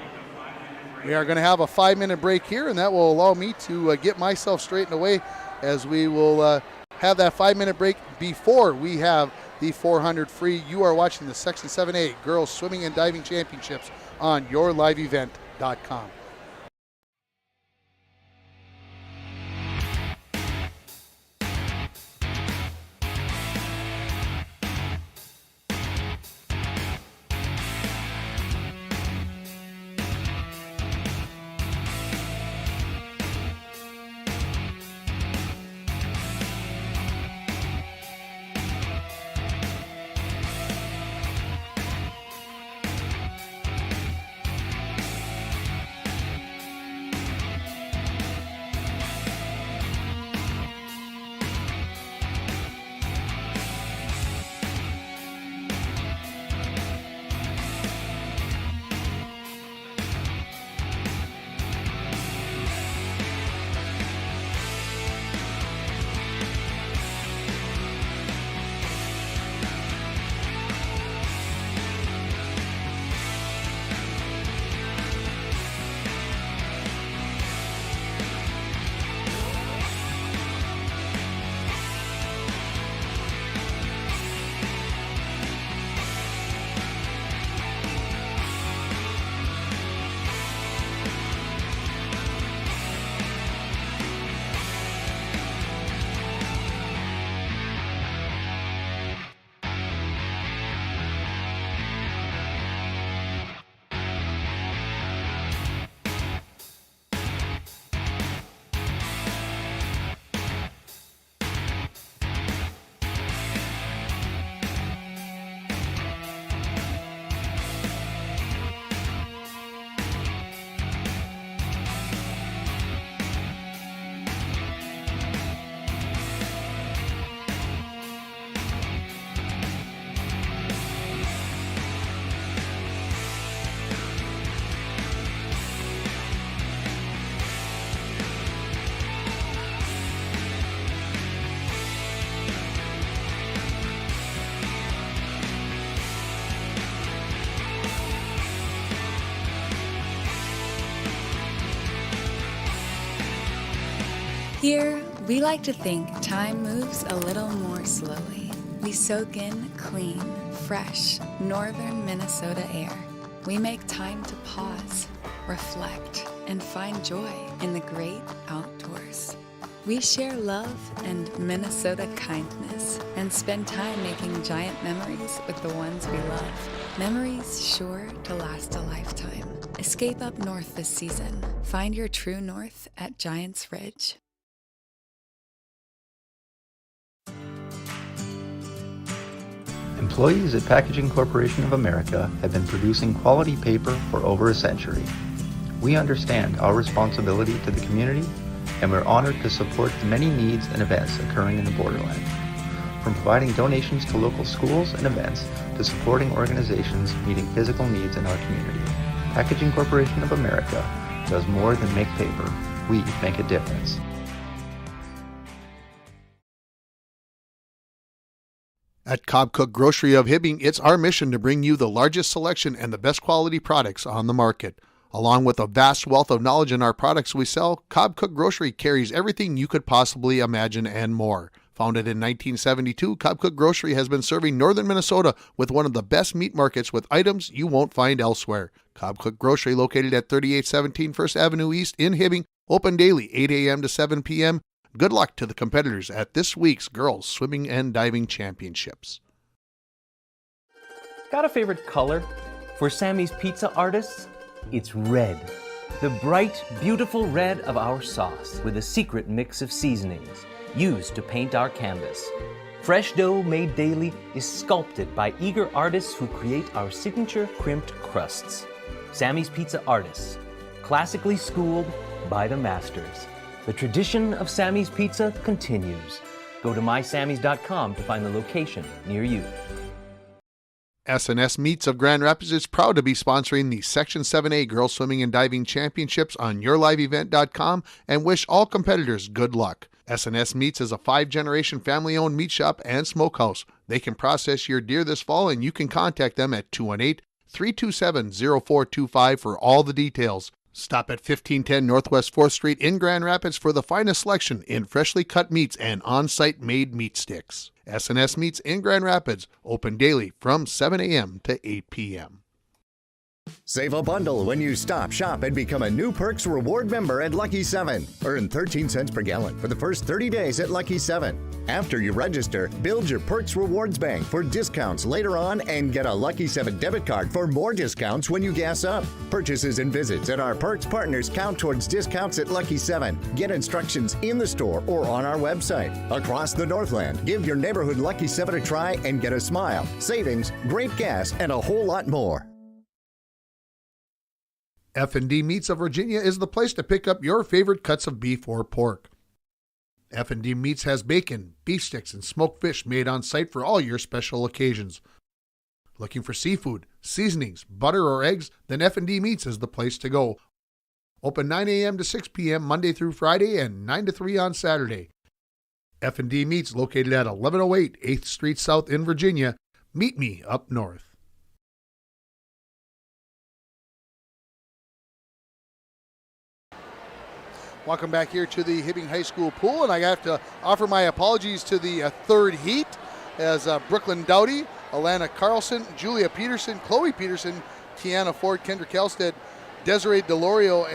we are going to have a 5-minute break here, and that will allow me to get myself straightened away, as we will have that 5-minute break before we have the 400 free. You are watching the Section 7A Girls Swimming and Diving Championships on yourliveevent.com. Here, we like to think time moves a little more slowly. We soak in clean, fresh, northern Minnesota air. We make time to pause, reflect, and find joy in the great outdoors. We share love and Minnesota kindness and spend time making giant memories with the ones we love. Memories sure to last a lifetime. Escape up north this season. Find your true north at Giants Ridge. Employees at Packaging Corporation of America have been producing quality paper for over a century. We understand our responsibility to the community, and we're honored to support the many needs and events occurring in the borderland. From providing donations to local schools and events to supporting organizations meeting physical needs in our community, Packaging Corporation of America does more than make paper. We make a difference. At Cobb Cook Grocery of Hibbing, it's our mission to bring you the largest selection and the best quality products on the market. Along with a vast wealth of knowledge in our products we sell, Cobb Cook Grocery carries everything you could possibly imagine and more. Founded in 1972, Cobb Cook Grocery has been serving northern Minnesota with one of the best meat markets with items you won't find elsewhere. Cobb Cook Grocery, located at 3817 First Avenue East in Hibbing, open daily 8 a.m. to 7 p.m. Good luck to the competitors at this week's Girls Swimming and Diving Championships. Got a favorite color? For Sammy's Pizza artists, it's red. The bright, beautiful red of our sauce with a secret mix of seasonings used to paint our canvas. Fresh dough made daily is sculpted by eager artists who create our signature crimped crusts. Sammy's Pizza artists, classically schooled by the masters. The tradition of Sammy's Pizza continues. Go to mysammys.com to find the location near you. S&S Meats of Grand Rapids is proud to be sponsoring the Section 7A Girls Swimming and Diving Championships on yourliveevent.com and wish all competitors good luck. S&S Meats is a 5-generation family-owned meat shop and smokehouse. They can process your deer this fall, and you can contact them at 218-327-0425 for all the details. Stop at 1510 Northwest 4th Street in Grand Rapids for the finest selection in freshly cut meats and on-site made meat sticks. S&S Meats in Grand Rapids, open daily from 7 a.m. to 8 p.m. Save a bundle when you stop, shop, and become a new Perks Reward member at Lucky 7. Earn 13 cents per gallon for the first 30 days at Lucky 7. After you register, build your Perks Rewards Bank for discounts later on and get a Lucky 7 debit card for more discounts when you gas up. Purchases and visits at our Perks partners count towards discounts at Lucky 7. Get instructions in the store or on our website. Across the Northland, give your neighborhood Lucky 7 a try and get a smile, savings, great gas, and a whole lot more. F&D Meats of Virginia is the place to pick up your favorite cuts of beef or pork. F&D Meats has bacon, beef sticks, and smoked fish made on site for all your special occasions. Looking for seafood, seasonings, butter, or eggs? Then F&D Meats is the place to go. Open 9 a.m. to 6 p.m. Monday through Friday and 9 to 3 on Saturday. F&D Meats located at 1108 8th Street South in Virginia. Meet me up north. Welcome back here to the Hibbing High School pool, and I have to offer my apologies to the third heat as Brooklyn Dowdy, Alana Carlson, Julia Peterson, Chloe Peterson, Tiana Ford, Kendra Kelstead, Desiree Diorio,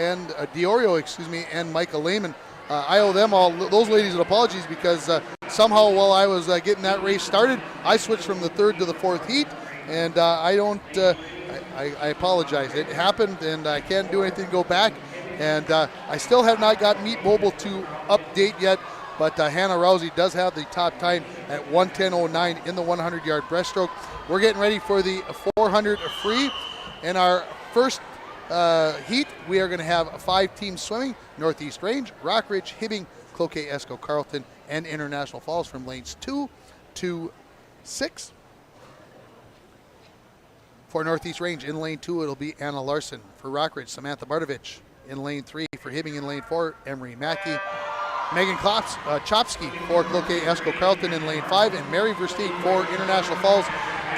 and Micah Lehman. I owe them all, those ladies, an apologies because somehow while I was getting that race started, I switched from the third to the fourth heat, and I apologize. It happened, and I can't do anything to go back. And I still have not got Meat Mobile to update yet, but Hannah Rousey does have the top time at 1:10.09 in the 100-yard breaststroke. We're getting ready for the 400 free. In our first heat, we are going to have 5 teams swimming: Northeast Range, Rockridge, Hibbing, Cloquet, Esco, Carleton, and International Falls from lanes 2 to 6. For Northeast Range, in lane 2, it'll be Anna Larson. For Rockridge, Samantha Bardovich. In lane 3, for Hibbing in lane 4, Emery Mackey. Megan Chopsky for Cloquet, Esco, Carleton in lane 5, and Mary Versteeg for International Falls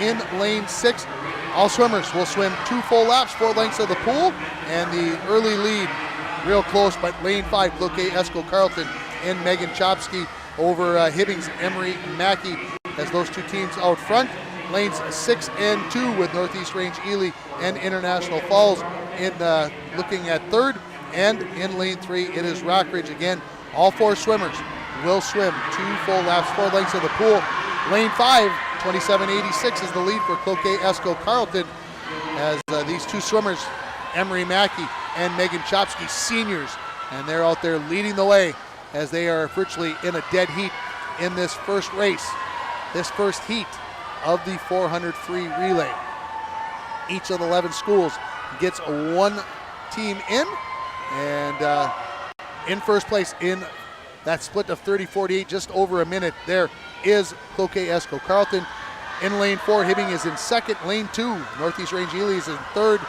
in lane 6. All swimmers will swim 2 full laps, 4 lengths of the pool, and the early lead real close, but lane 5, Cloquet, Esco, Carleton and Megan Chopsky over Hibbing's Emery Mackey as those two teams out front. Lanes 6 and 2 with Northeast Range Ely and International Falls in looking at third. And in lane 3, it is Rockridge again. All 4 swimmers will swim 2 full laps, 4 lengths of the pool. Lane 5, 27.86 is the lead for Cloquet Esco Carleton as these 2 swimmers, Emery Mackey and Megan Chopsky, seniors, and they're out there leading the way as they are virtually in a dead heat in this first race, this first heat of the 400 free relay. Each of the 11 schools gets 1 team in, and in first place in that split of 30-48, just over a minute, there is Cloquet Esco Carleton. In lane 4, Hibbing is in second. Lane 2, Northeast Range Ely is in third.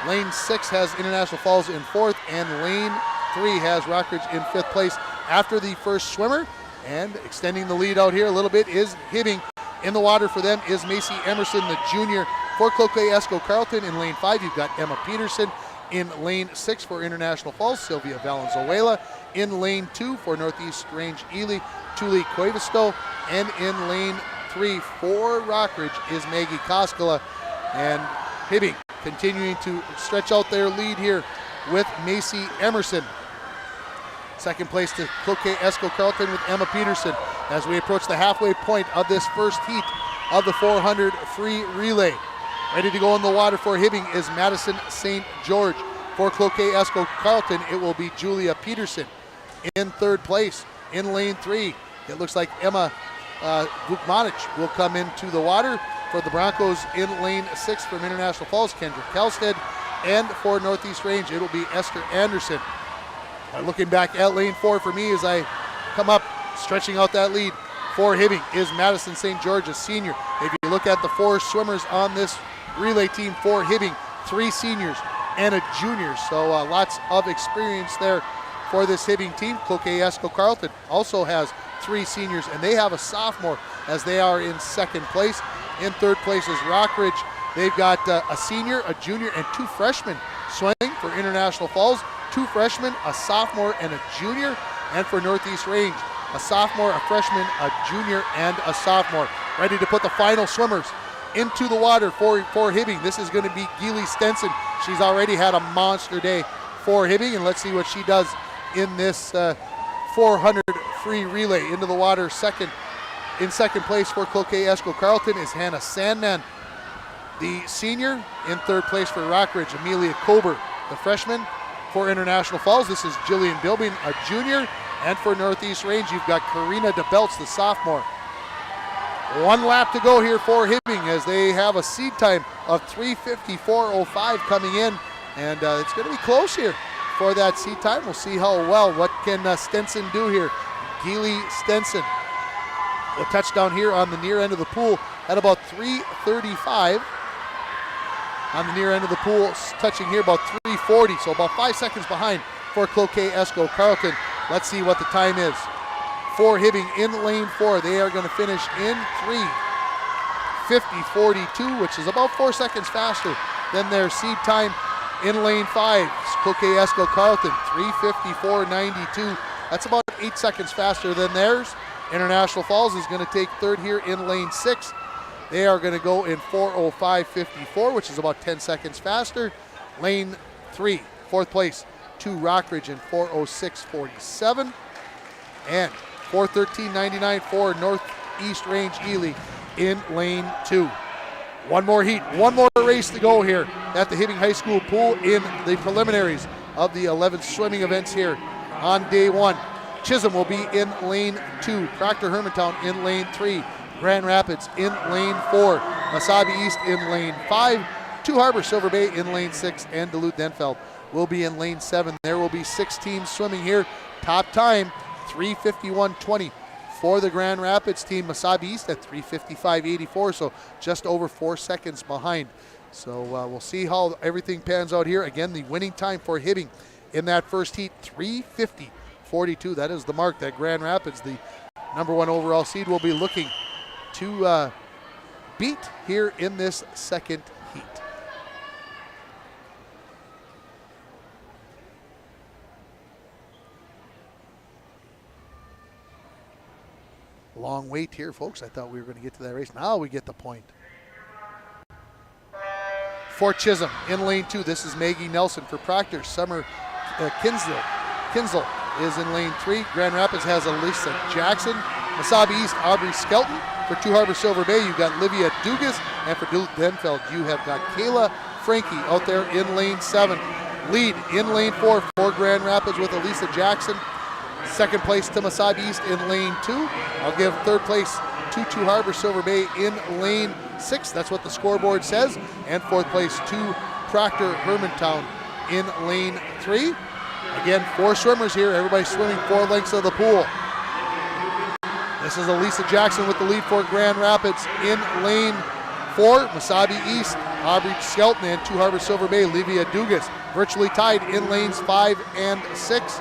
Lane 6 has International Falls in fourth, and lane 3 has Rockridge in fifth place after the first swimmer. And extending the lead out here a little bit is Hibbing. In the water for them is Macy Emerson, the junior. For Cloquet Esco Carleton in lane 5, you've got Emma Peterson. In lane 6 for International Falls, Sylvia Valenzuela. In lane 2 for Northeast Range Ely, Tuli Cuevisto. And in lane 3 for Rockridge is Maggie Koskela. And Hibbing continuing to stretch out their lead here with Macy Emerson. Second place to Cloquet Esco Carleton with Emma Peterson as we approach the halfway point of this first heat of the 400 free relay. Ready to go in the water for Hibbing is Madison St. George. For Cloquet Esco Carleton, it will be Julia Peterson. In third place, in lane 3, it looks like Emma Vukmanic will come into the water. For the Broncos in lane 6 from International Falls, Kendra Kelstead. And for Northeast Range, it will be Esther Anderson. Looking back at lane 4 for me as I come up, stretching out that lead for Hibbing is Madison St. George, a senior. If you look at the 4 swimmers on this relay team for Hibbing, 3 seniors and a junior. So lots of experience there for this Hibbing team. Cloquet Esco Carleton also has 3 seniors, and they have a sophomore as they are in second place. In third place is Rockridge. They've got a senior, a junior, and 2 freshmen swimming for International Falls. 2 freshmen, a sophomore, and a junior. And for Northeast Range, a sophomore, a freshman, a junior, and a sophomore. Ready to put the final swimmers into the water for Hibbing. This is going to be Geely Stenson. She's already had a monster day for Hibbing, and let's see what she does in this 400 free relay. Into the water in second place for Cloquet Esco Carleton is Hannah Sandman, the senior. In third place for Rockridge, Amelia Kober, the freshman. For International Falls, this is Jillian Bilbing, a junior. And for Northeast Range, you've got Karina DeBelts, the sophomore. 1 lap to go here for Hibbing as they have a seed time of 3:54.05 coming in. And it's going to be close here for that seed time. We'll see what can Stenson do here. Geely Stenson will touch down here on the near end of the pool at about 3:35. On the near end of the pool, touching here about 3:40, so about 5 seconds behind for Cloquet Esco Carleton. Let's see what the time is. For Hibbing in lane 4, they are going to finish in 3:50.42, which is about 4 seconds faster than their seed time. In lane 5, Cloquet Esco Carleton, 3:54.92. That's about 8 seconds faster than theirs. International Falls is going to take third here in lane 6. They are going to go in 4:05.54, which is about 10 seconds faster. Lane 3, fourth place to Rockridge in 4:06.47. And 4:13.99 for Northeast Range Ely in lane 2. One more heat, one more race to go here at the Hibbing High School pool in the preliminaries of the 11 swimming events here on day 1. Chisholm will be in lane 2, Proctor Hermantown in lane 3, Grand Rapids in lane 4, Masabi East in lane 5, 2 Harbor Silver Bay in lane 6, and Duluth Denfeld will be in lane 7. There will be 6 teams swimming here. Top time, 3:51.20 for the Grand Rapids team. Masabi East at 3:55.84, so just over 4 seconds behind. So we'll see how everything pans out here. Again, the winning time for Hibbing in that first heat, 3:50.42. That is the mark that Grand Rapids, the number 1 overall seed, will be looking to beat here in this second heat. long wait here, folks. I thought we were going to get to that race. Now we get the point. For Chisholm in lane 2, this is Maggie Nelson. For Proctor, Summer Kinsel is in lane 3. Grand Rapids has Elisa Jackson. Mesabi East, Aubrey Skelton. For Two Harbors Silver Bay, you've got Livia Dugas. And for Duluth Denfeld, you have got Kayla Frankie out there in lane 7. Lead in lane 4 for Grand Rapids with Elisa Jackson. Second place to Mesabi East in lane 2. I'll give third place to Two Harbors Silver Bay in lane 6. That's what the scoreboard says. And fourth place to Proctor Hermantown in lane 3. Again, 4 swimmers here. Everybody's swimming 4 lengths of the pool. This is Elisa Jackson with the lead for Grand Rapids in lane 4. Mesabi East, Aubrey Skelton, and Two Harbors Silver Bay, Livia Dugas, virtually tied in lanes 5 and 6.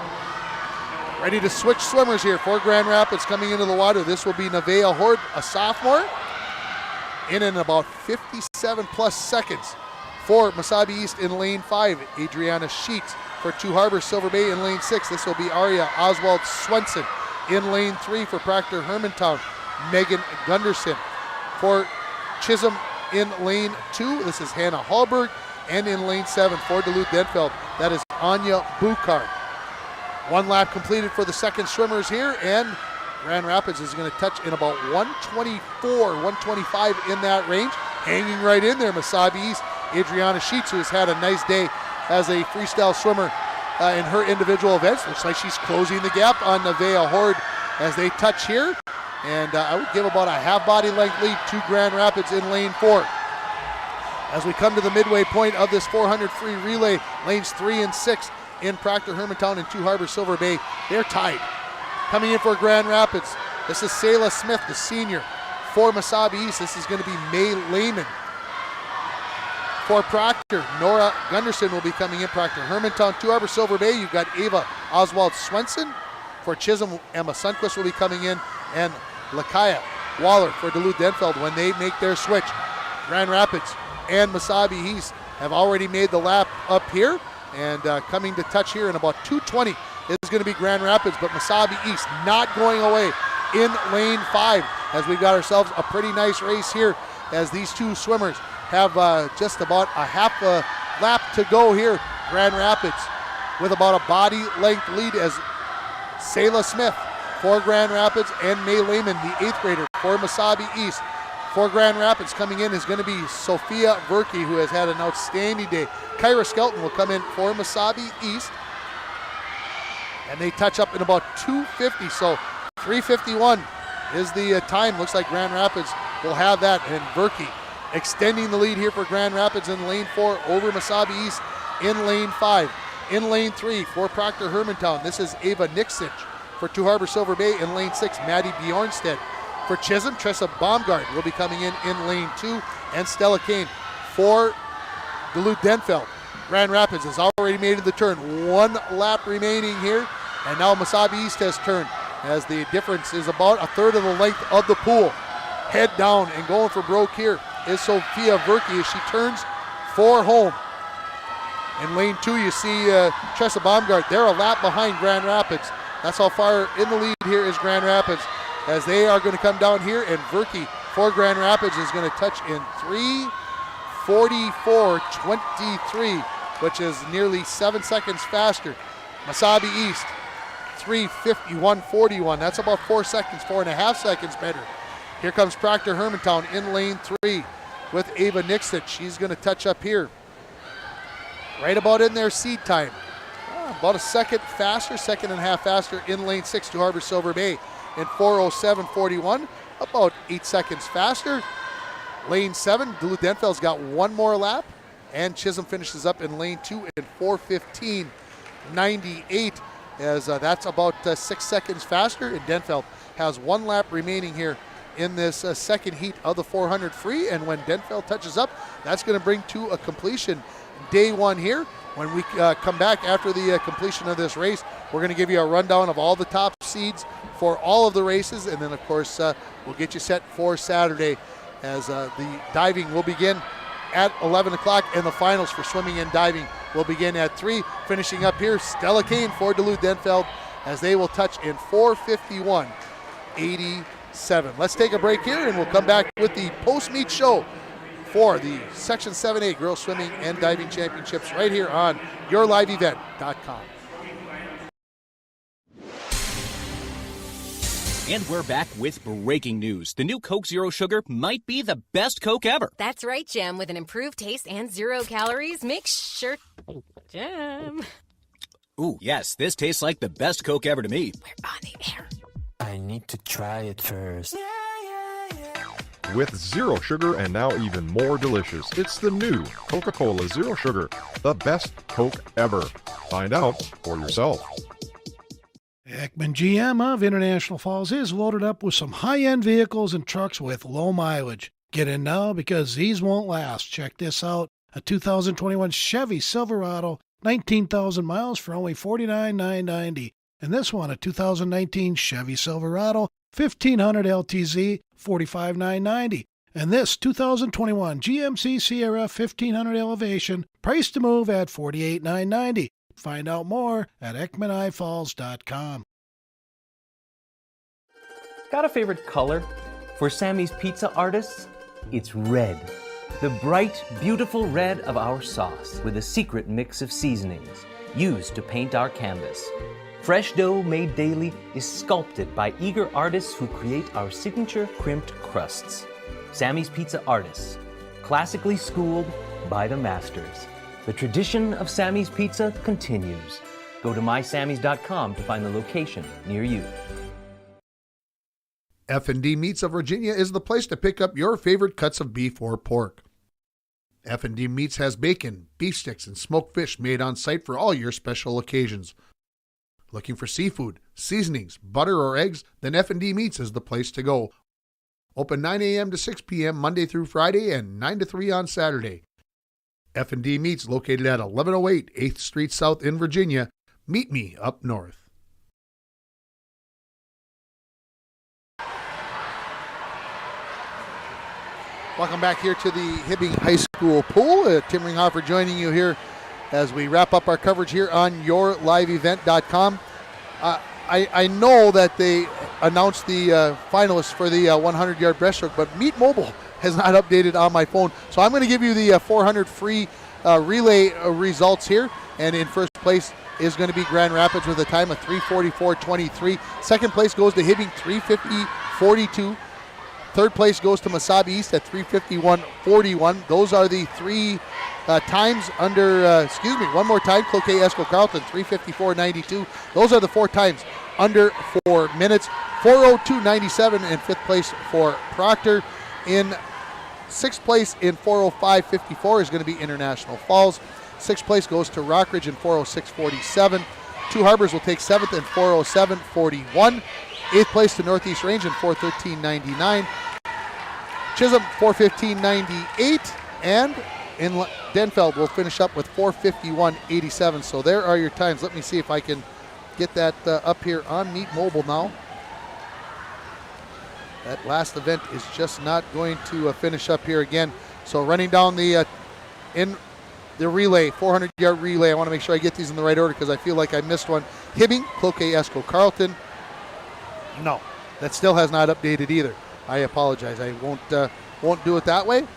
Ready to switch swimmers here for Grand Rapids coming into the water. This will be Nevaeh Horde, a sophomore, in about 57 plus seconds. For Mesabi East in lane 5, Adriana Sheets. For Two Harbors Silver Bay in lane 6, this will be Aria Oswald Swenson. In lane 3 for Proctor Hermantown, Megan Gunderson. For Chisholm in lane 2, this is Hannah Hallberg. And in lane 7 for Duluth Denfeld, that is Anya Bukard. 1 lap completed for the second swimmers here, and Grand Rapids is going to touch in about 124, 125 in that range. Hanging right in there, Mesabi East, Adriana Sheets, who has had a nice day as a freestyle swimmer in her individual events. Looks like she's closing the gap on Nevaeh Horde as they touch here. And I would give about a half body length lead to Grand Rapids in lane 4. As we come to the midway point of this 400 free relay, lanes 3 and 6 in Proctor Hermantown and Two Harbors Silver Bay, they're tied. Coming in for Grand Rapids, this is Selah Smith, the senior. For Mesabi East, this is going to be May Lehman. For Proctor, Nora Gunderson will be coming in. Proctor Hermantown, Two Harbors Silver Bay, you've got Ava Oswald Swenson. For Chisholm, Emma Sundquist will be coming in, and Lakaya Waller for Duluth Denfeld when they make their switch. Grand Rapids and Mesabi East have already made the lap up here, and coming to touch here in about 2:20 is going to be Grand Rapids, but Mesabi East not going away in lane 5 as we've got ourselves a pretty nice race here as these two swimmers have just about a half a lap to go here. Grand Rapids with about a body length lead as Selah Smith for Grand Rapids and May Lehman, the 8th grader for Mesabi East. For Grand Rapids coming in is going to be Sophia Verke, who has had an outstanding day. Kyra Skelton will come in for Mesabi East. And they touch up in about 2:50, so 3:51 is the time. Looks like Grand Rapids will have that, and Verke extending the lead here for Grand Rapids in lane 4 over Mesabi East in lane 5. In lane 3 for Proctor Hermantown, this is Ava Nixich. For Two Harbors Silver Bay in lane 6, Maddie Bjornstead. For Chisholm, Tressa Baumgart will be coming in lane 2, and Stella Kane for Duluth Denfeld. Grand Rapids has already made the turn. 1 lap remaining here, and now Mesabi East has turned as the difference is about a third of the length of the pool. Head down and going for broke here is Sophia Verke as she turns for home. In lane 2, you see Tressa Baumgart. They're a lap behind Grand Rapids. That's how far in the lead here is Grand Rapids as they are going to come down here, and Verke for Grand Rapids is going to touch in 3:44.23, which is nearly 7 seconds faster. Mesabi East, 3:51.41. That's about 4 seconds, 4.5 seconds better. Here comes Proctor Hermantown in lane 3 with Ava Nixich. She's going to touch up here. Right about in their seed time. About a second faster, second and a half faster in lane 6 to Harbor Silver Bay in 4:07.41. About 8 seconds faster. Lane 7, Duluth Denfeld's got 1 more lap, and Chisholm finishes up in lane 2 in 4:15.98 as that's about 6 seconds faster, and Denfeld has 1 lap remaining here in this second heat of the 400 free, and when Denfeld touches up, that's going to bring to a completion day 1 here. When we come back after the completion of this race, we're going to give you a rundown of all the top seeds for all of the races, and then of course we'll get you set for Saturday as the diving will begin at 11 o'clock, and the finals for swimming and diving will begin at 3. Finishing up here, Stella Kane for Duluth Denfeld as they will touch in 4:51.87. 7. Let's take a break here and we'll come back with the post-meet show for the Section 7A Girls Swimming and Diving Championships right here on yourliveevent.com. And we're back with breaking news. The new Coke Zero Sugar might be the best Coke ever. That's right, Jim. With an improved taste and 0 calories, make sure... Jim. Ooh, yes, this tastes like the best Coke ever to me. We're on the air. I need to try it first. With zero sugar and now even more delicious, it's the new Coca-Cola Zero Sugar, the best Coke ever. Find out for yourself. Ekman GM of International Falls is loaded up with some high-end vehicles and trucks with low mileage. Get in now because these won't last. Check this out. A 2021 Chevy Silverado, 19,000 miles for only $49,990. And this one, a 2019 Chevy Silverado, 1500 LTZ, $45,990. And this 2021 GMC Sierra 1500 Elevation, price to move at $48,990. Find out more at EkmanIFalls.com. Got a favorite color? For Sammy's Pizza artists, it's red. The bright, beautiful red of our sauce with a secret mix of seasonings used to paint our canvas. Fresh dough made daily is sculpted by eager artists who create our signature crimped crusts. Sammy's Pizza artists, classically schooled by the masters. The tradition of Sammy's Pizza continues. Go to mysammys.com to find the location near you. F&D Meats of Virginia is the place to pick up your favorite cuts of beef or pork. F&D Meats has bacon, beef sticks, and smoked fish made on site for all your special occasions. Looking for seafood, seasonings, butter, or eggs? Then F&D Meats is the place to go. Open 9 a.m. to 6 p.m. Monday through Friday and 9 to 3 on Saturday. F&D Meats located at 1108 8th Street South in Virginia. Meet me up north. Welcome back here to the Hibbing High School pool. Tim Ringhofer joining you here as we wrap up our coverage here on yourliveevent.com. I know that they announced the finalists for the 100-yard breaststroke, but Meet Mobile has not updated on my phone. So I'm going to give you the 400 free relay results here. And in first place is going to be Grand Rapids with a time of 3:44.23. Second place goes to Hibbing, 3:50.42. Third place goes to Mesabi East at 3:51.41. Those are the three times under, one more time, Cloquet Esco Carlton, 3:54.92. Those are the 4 times under 4 minutes. 4:02.97 in fifth place for Proctor. In sixth place in 4:05.54 is going to be International Falls. Sixth place goes to Rockridge in 4:06.47. Two Harbors will take seventh in 4:07.41. Eighth place to Northeast Range in 4:13.99. Chisholm 4:15.98, and in Denfeld will finish up with 4:51.87. So there are your times. Let me see if I can get that up here on Meet Mobile now. That last event is just not going to finish up here again. So running down the in the relay, 400-yard relay. I want to make sure I get these in the right order because I feel like I missed one. Hibbing, Cloquet Esco Carlton. No, that still has not updated either. I apologize. I won't do it that way.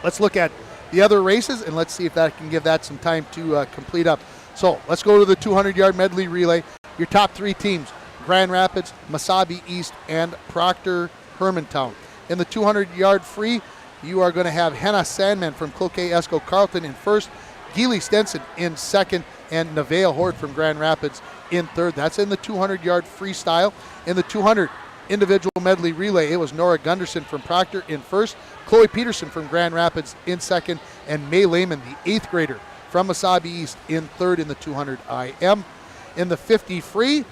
Let's look at the other races and let's see if that can give that some time to complete up. So let's go to the 200-yard medley relay. Your top 3 teams: Grand Rapids, Mesabi East, and Proctor Hermantown. In the 200-yard free, you are going to have Henna Sandman from Cloquet Esco Carlton in first, Geely Stenson in second, and Nevaeh Horde from Grand Rapids in third. That's in the 200-yard freestyle. In the 200 individual medley relay, it was Nora Gunderson from Proctor in first, Chloe Peterson from Grand Rapids in second, and May Lehman, the 8th grader from Mesabi East, in third in the 200 IM. In the 50 free,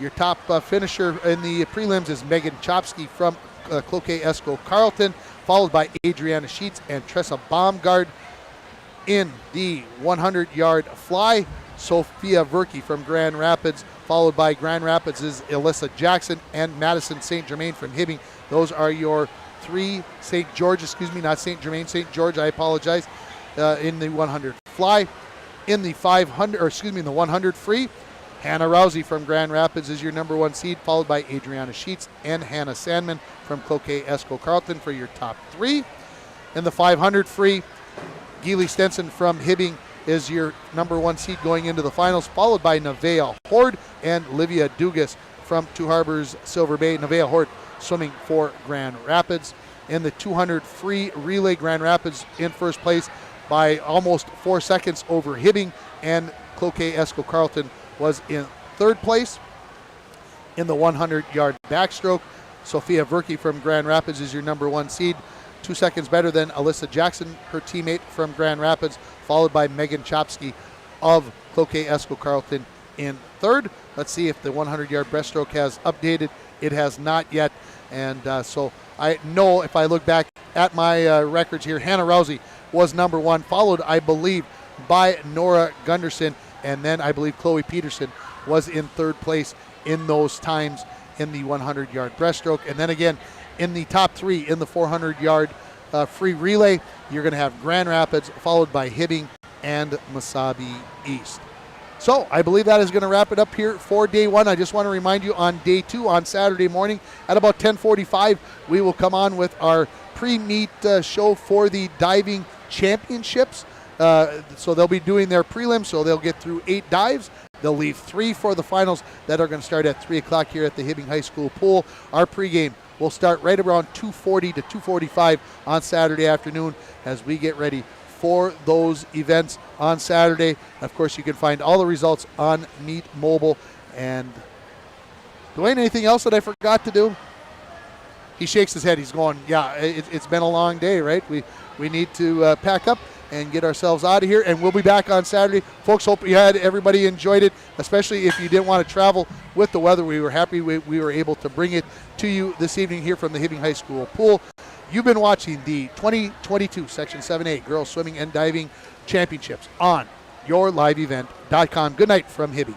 your top finisher in the prelims is Megan Chopsky from Cloquet Esco Carlton, followed by Adriana Sheets and Tressa Baumgard. In the 100-yard fly, Sophia Verke from Grand Rapids, followed by Grand Rapids' Alyssa Jackson and Madison St. Germain from Hibbing. Those are your 3 St. George, not St. Germain, St. George, I apologize, in the 100 fly. In the 500, in the 100 free, Hannah Rousey from Grand Rapids is your number 1 seed, followed by Adriana Sheets and Hannah Sandman from Cloquet Esco Carleton for your top 3. In the 500 free, Geely Stenson from Hibbing is your number 1 seed going into the finals, followed by Nevaeh Horde and Livia Dugas from Two Harbors Silver Bay. Nevaeh Horde swimming for Grand Rapids. In the 200 free relay, Grand Rapids in first place by almost 4 seconds over Hibbing, and Cloquet Esco Carleton was in third place. In the 100-yard backstroke, Sophia Verke from Grand Rapids is your number 1 seed, 2 seconds better than Alyssa Jackson, her teammate from Grand Rapids, followed by Megan Chopsky of Cloquet Esco Carleton in third. Let's see if the 100-yard breaststroke has updated. It has not yet, and so I know if I look back at my records here, Hannah Rousey was number 1, followed, I believe, by Nora Gunderson, and then I believe Chloe Peterson was in third place in those times in the 100-yard breaststroke. And then again, in the top 3 in the 400-yard free relay, you're going to have Grand Rapids, followed by Hibbing and Mesabi East. So I believe that is going to wrap it up here for day 1. I just want to remind you, on day 2, on Saturday morning at about 10:45, we will come on with our pre-meet show for the diving championships. So they'll be doing their prelims, so they'll get through 8 dives. They'll leave 3 for the finals that are going to start at 3 o'clock here at the Hibbing High School pool. Our pregame will start right around 2:40 to 2:45 on Saturday afternoon as we get ready for those events on Saturday. Of course, you can find all the results on Meet Mobile. And Dwayne, anything else that I forgot to do? He shakes his head. He's going, yeah, it's been a long day, right? We need to pack up and get ourselves out of here, and we'll be back on Saturday. Folks, hope everybody enjoyed it, especially if you didn't want to travel with the weather. We were happy we were able to bring it to you this evening here from the Hibbing High School pool. You've been watching the 2022 Section 7A Girls Swimming and Diving Championships on yourliveevent.com. Good night from Hibbing.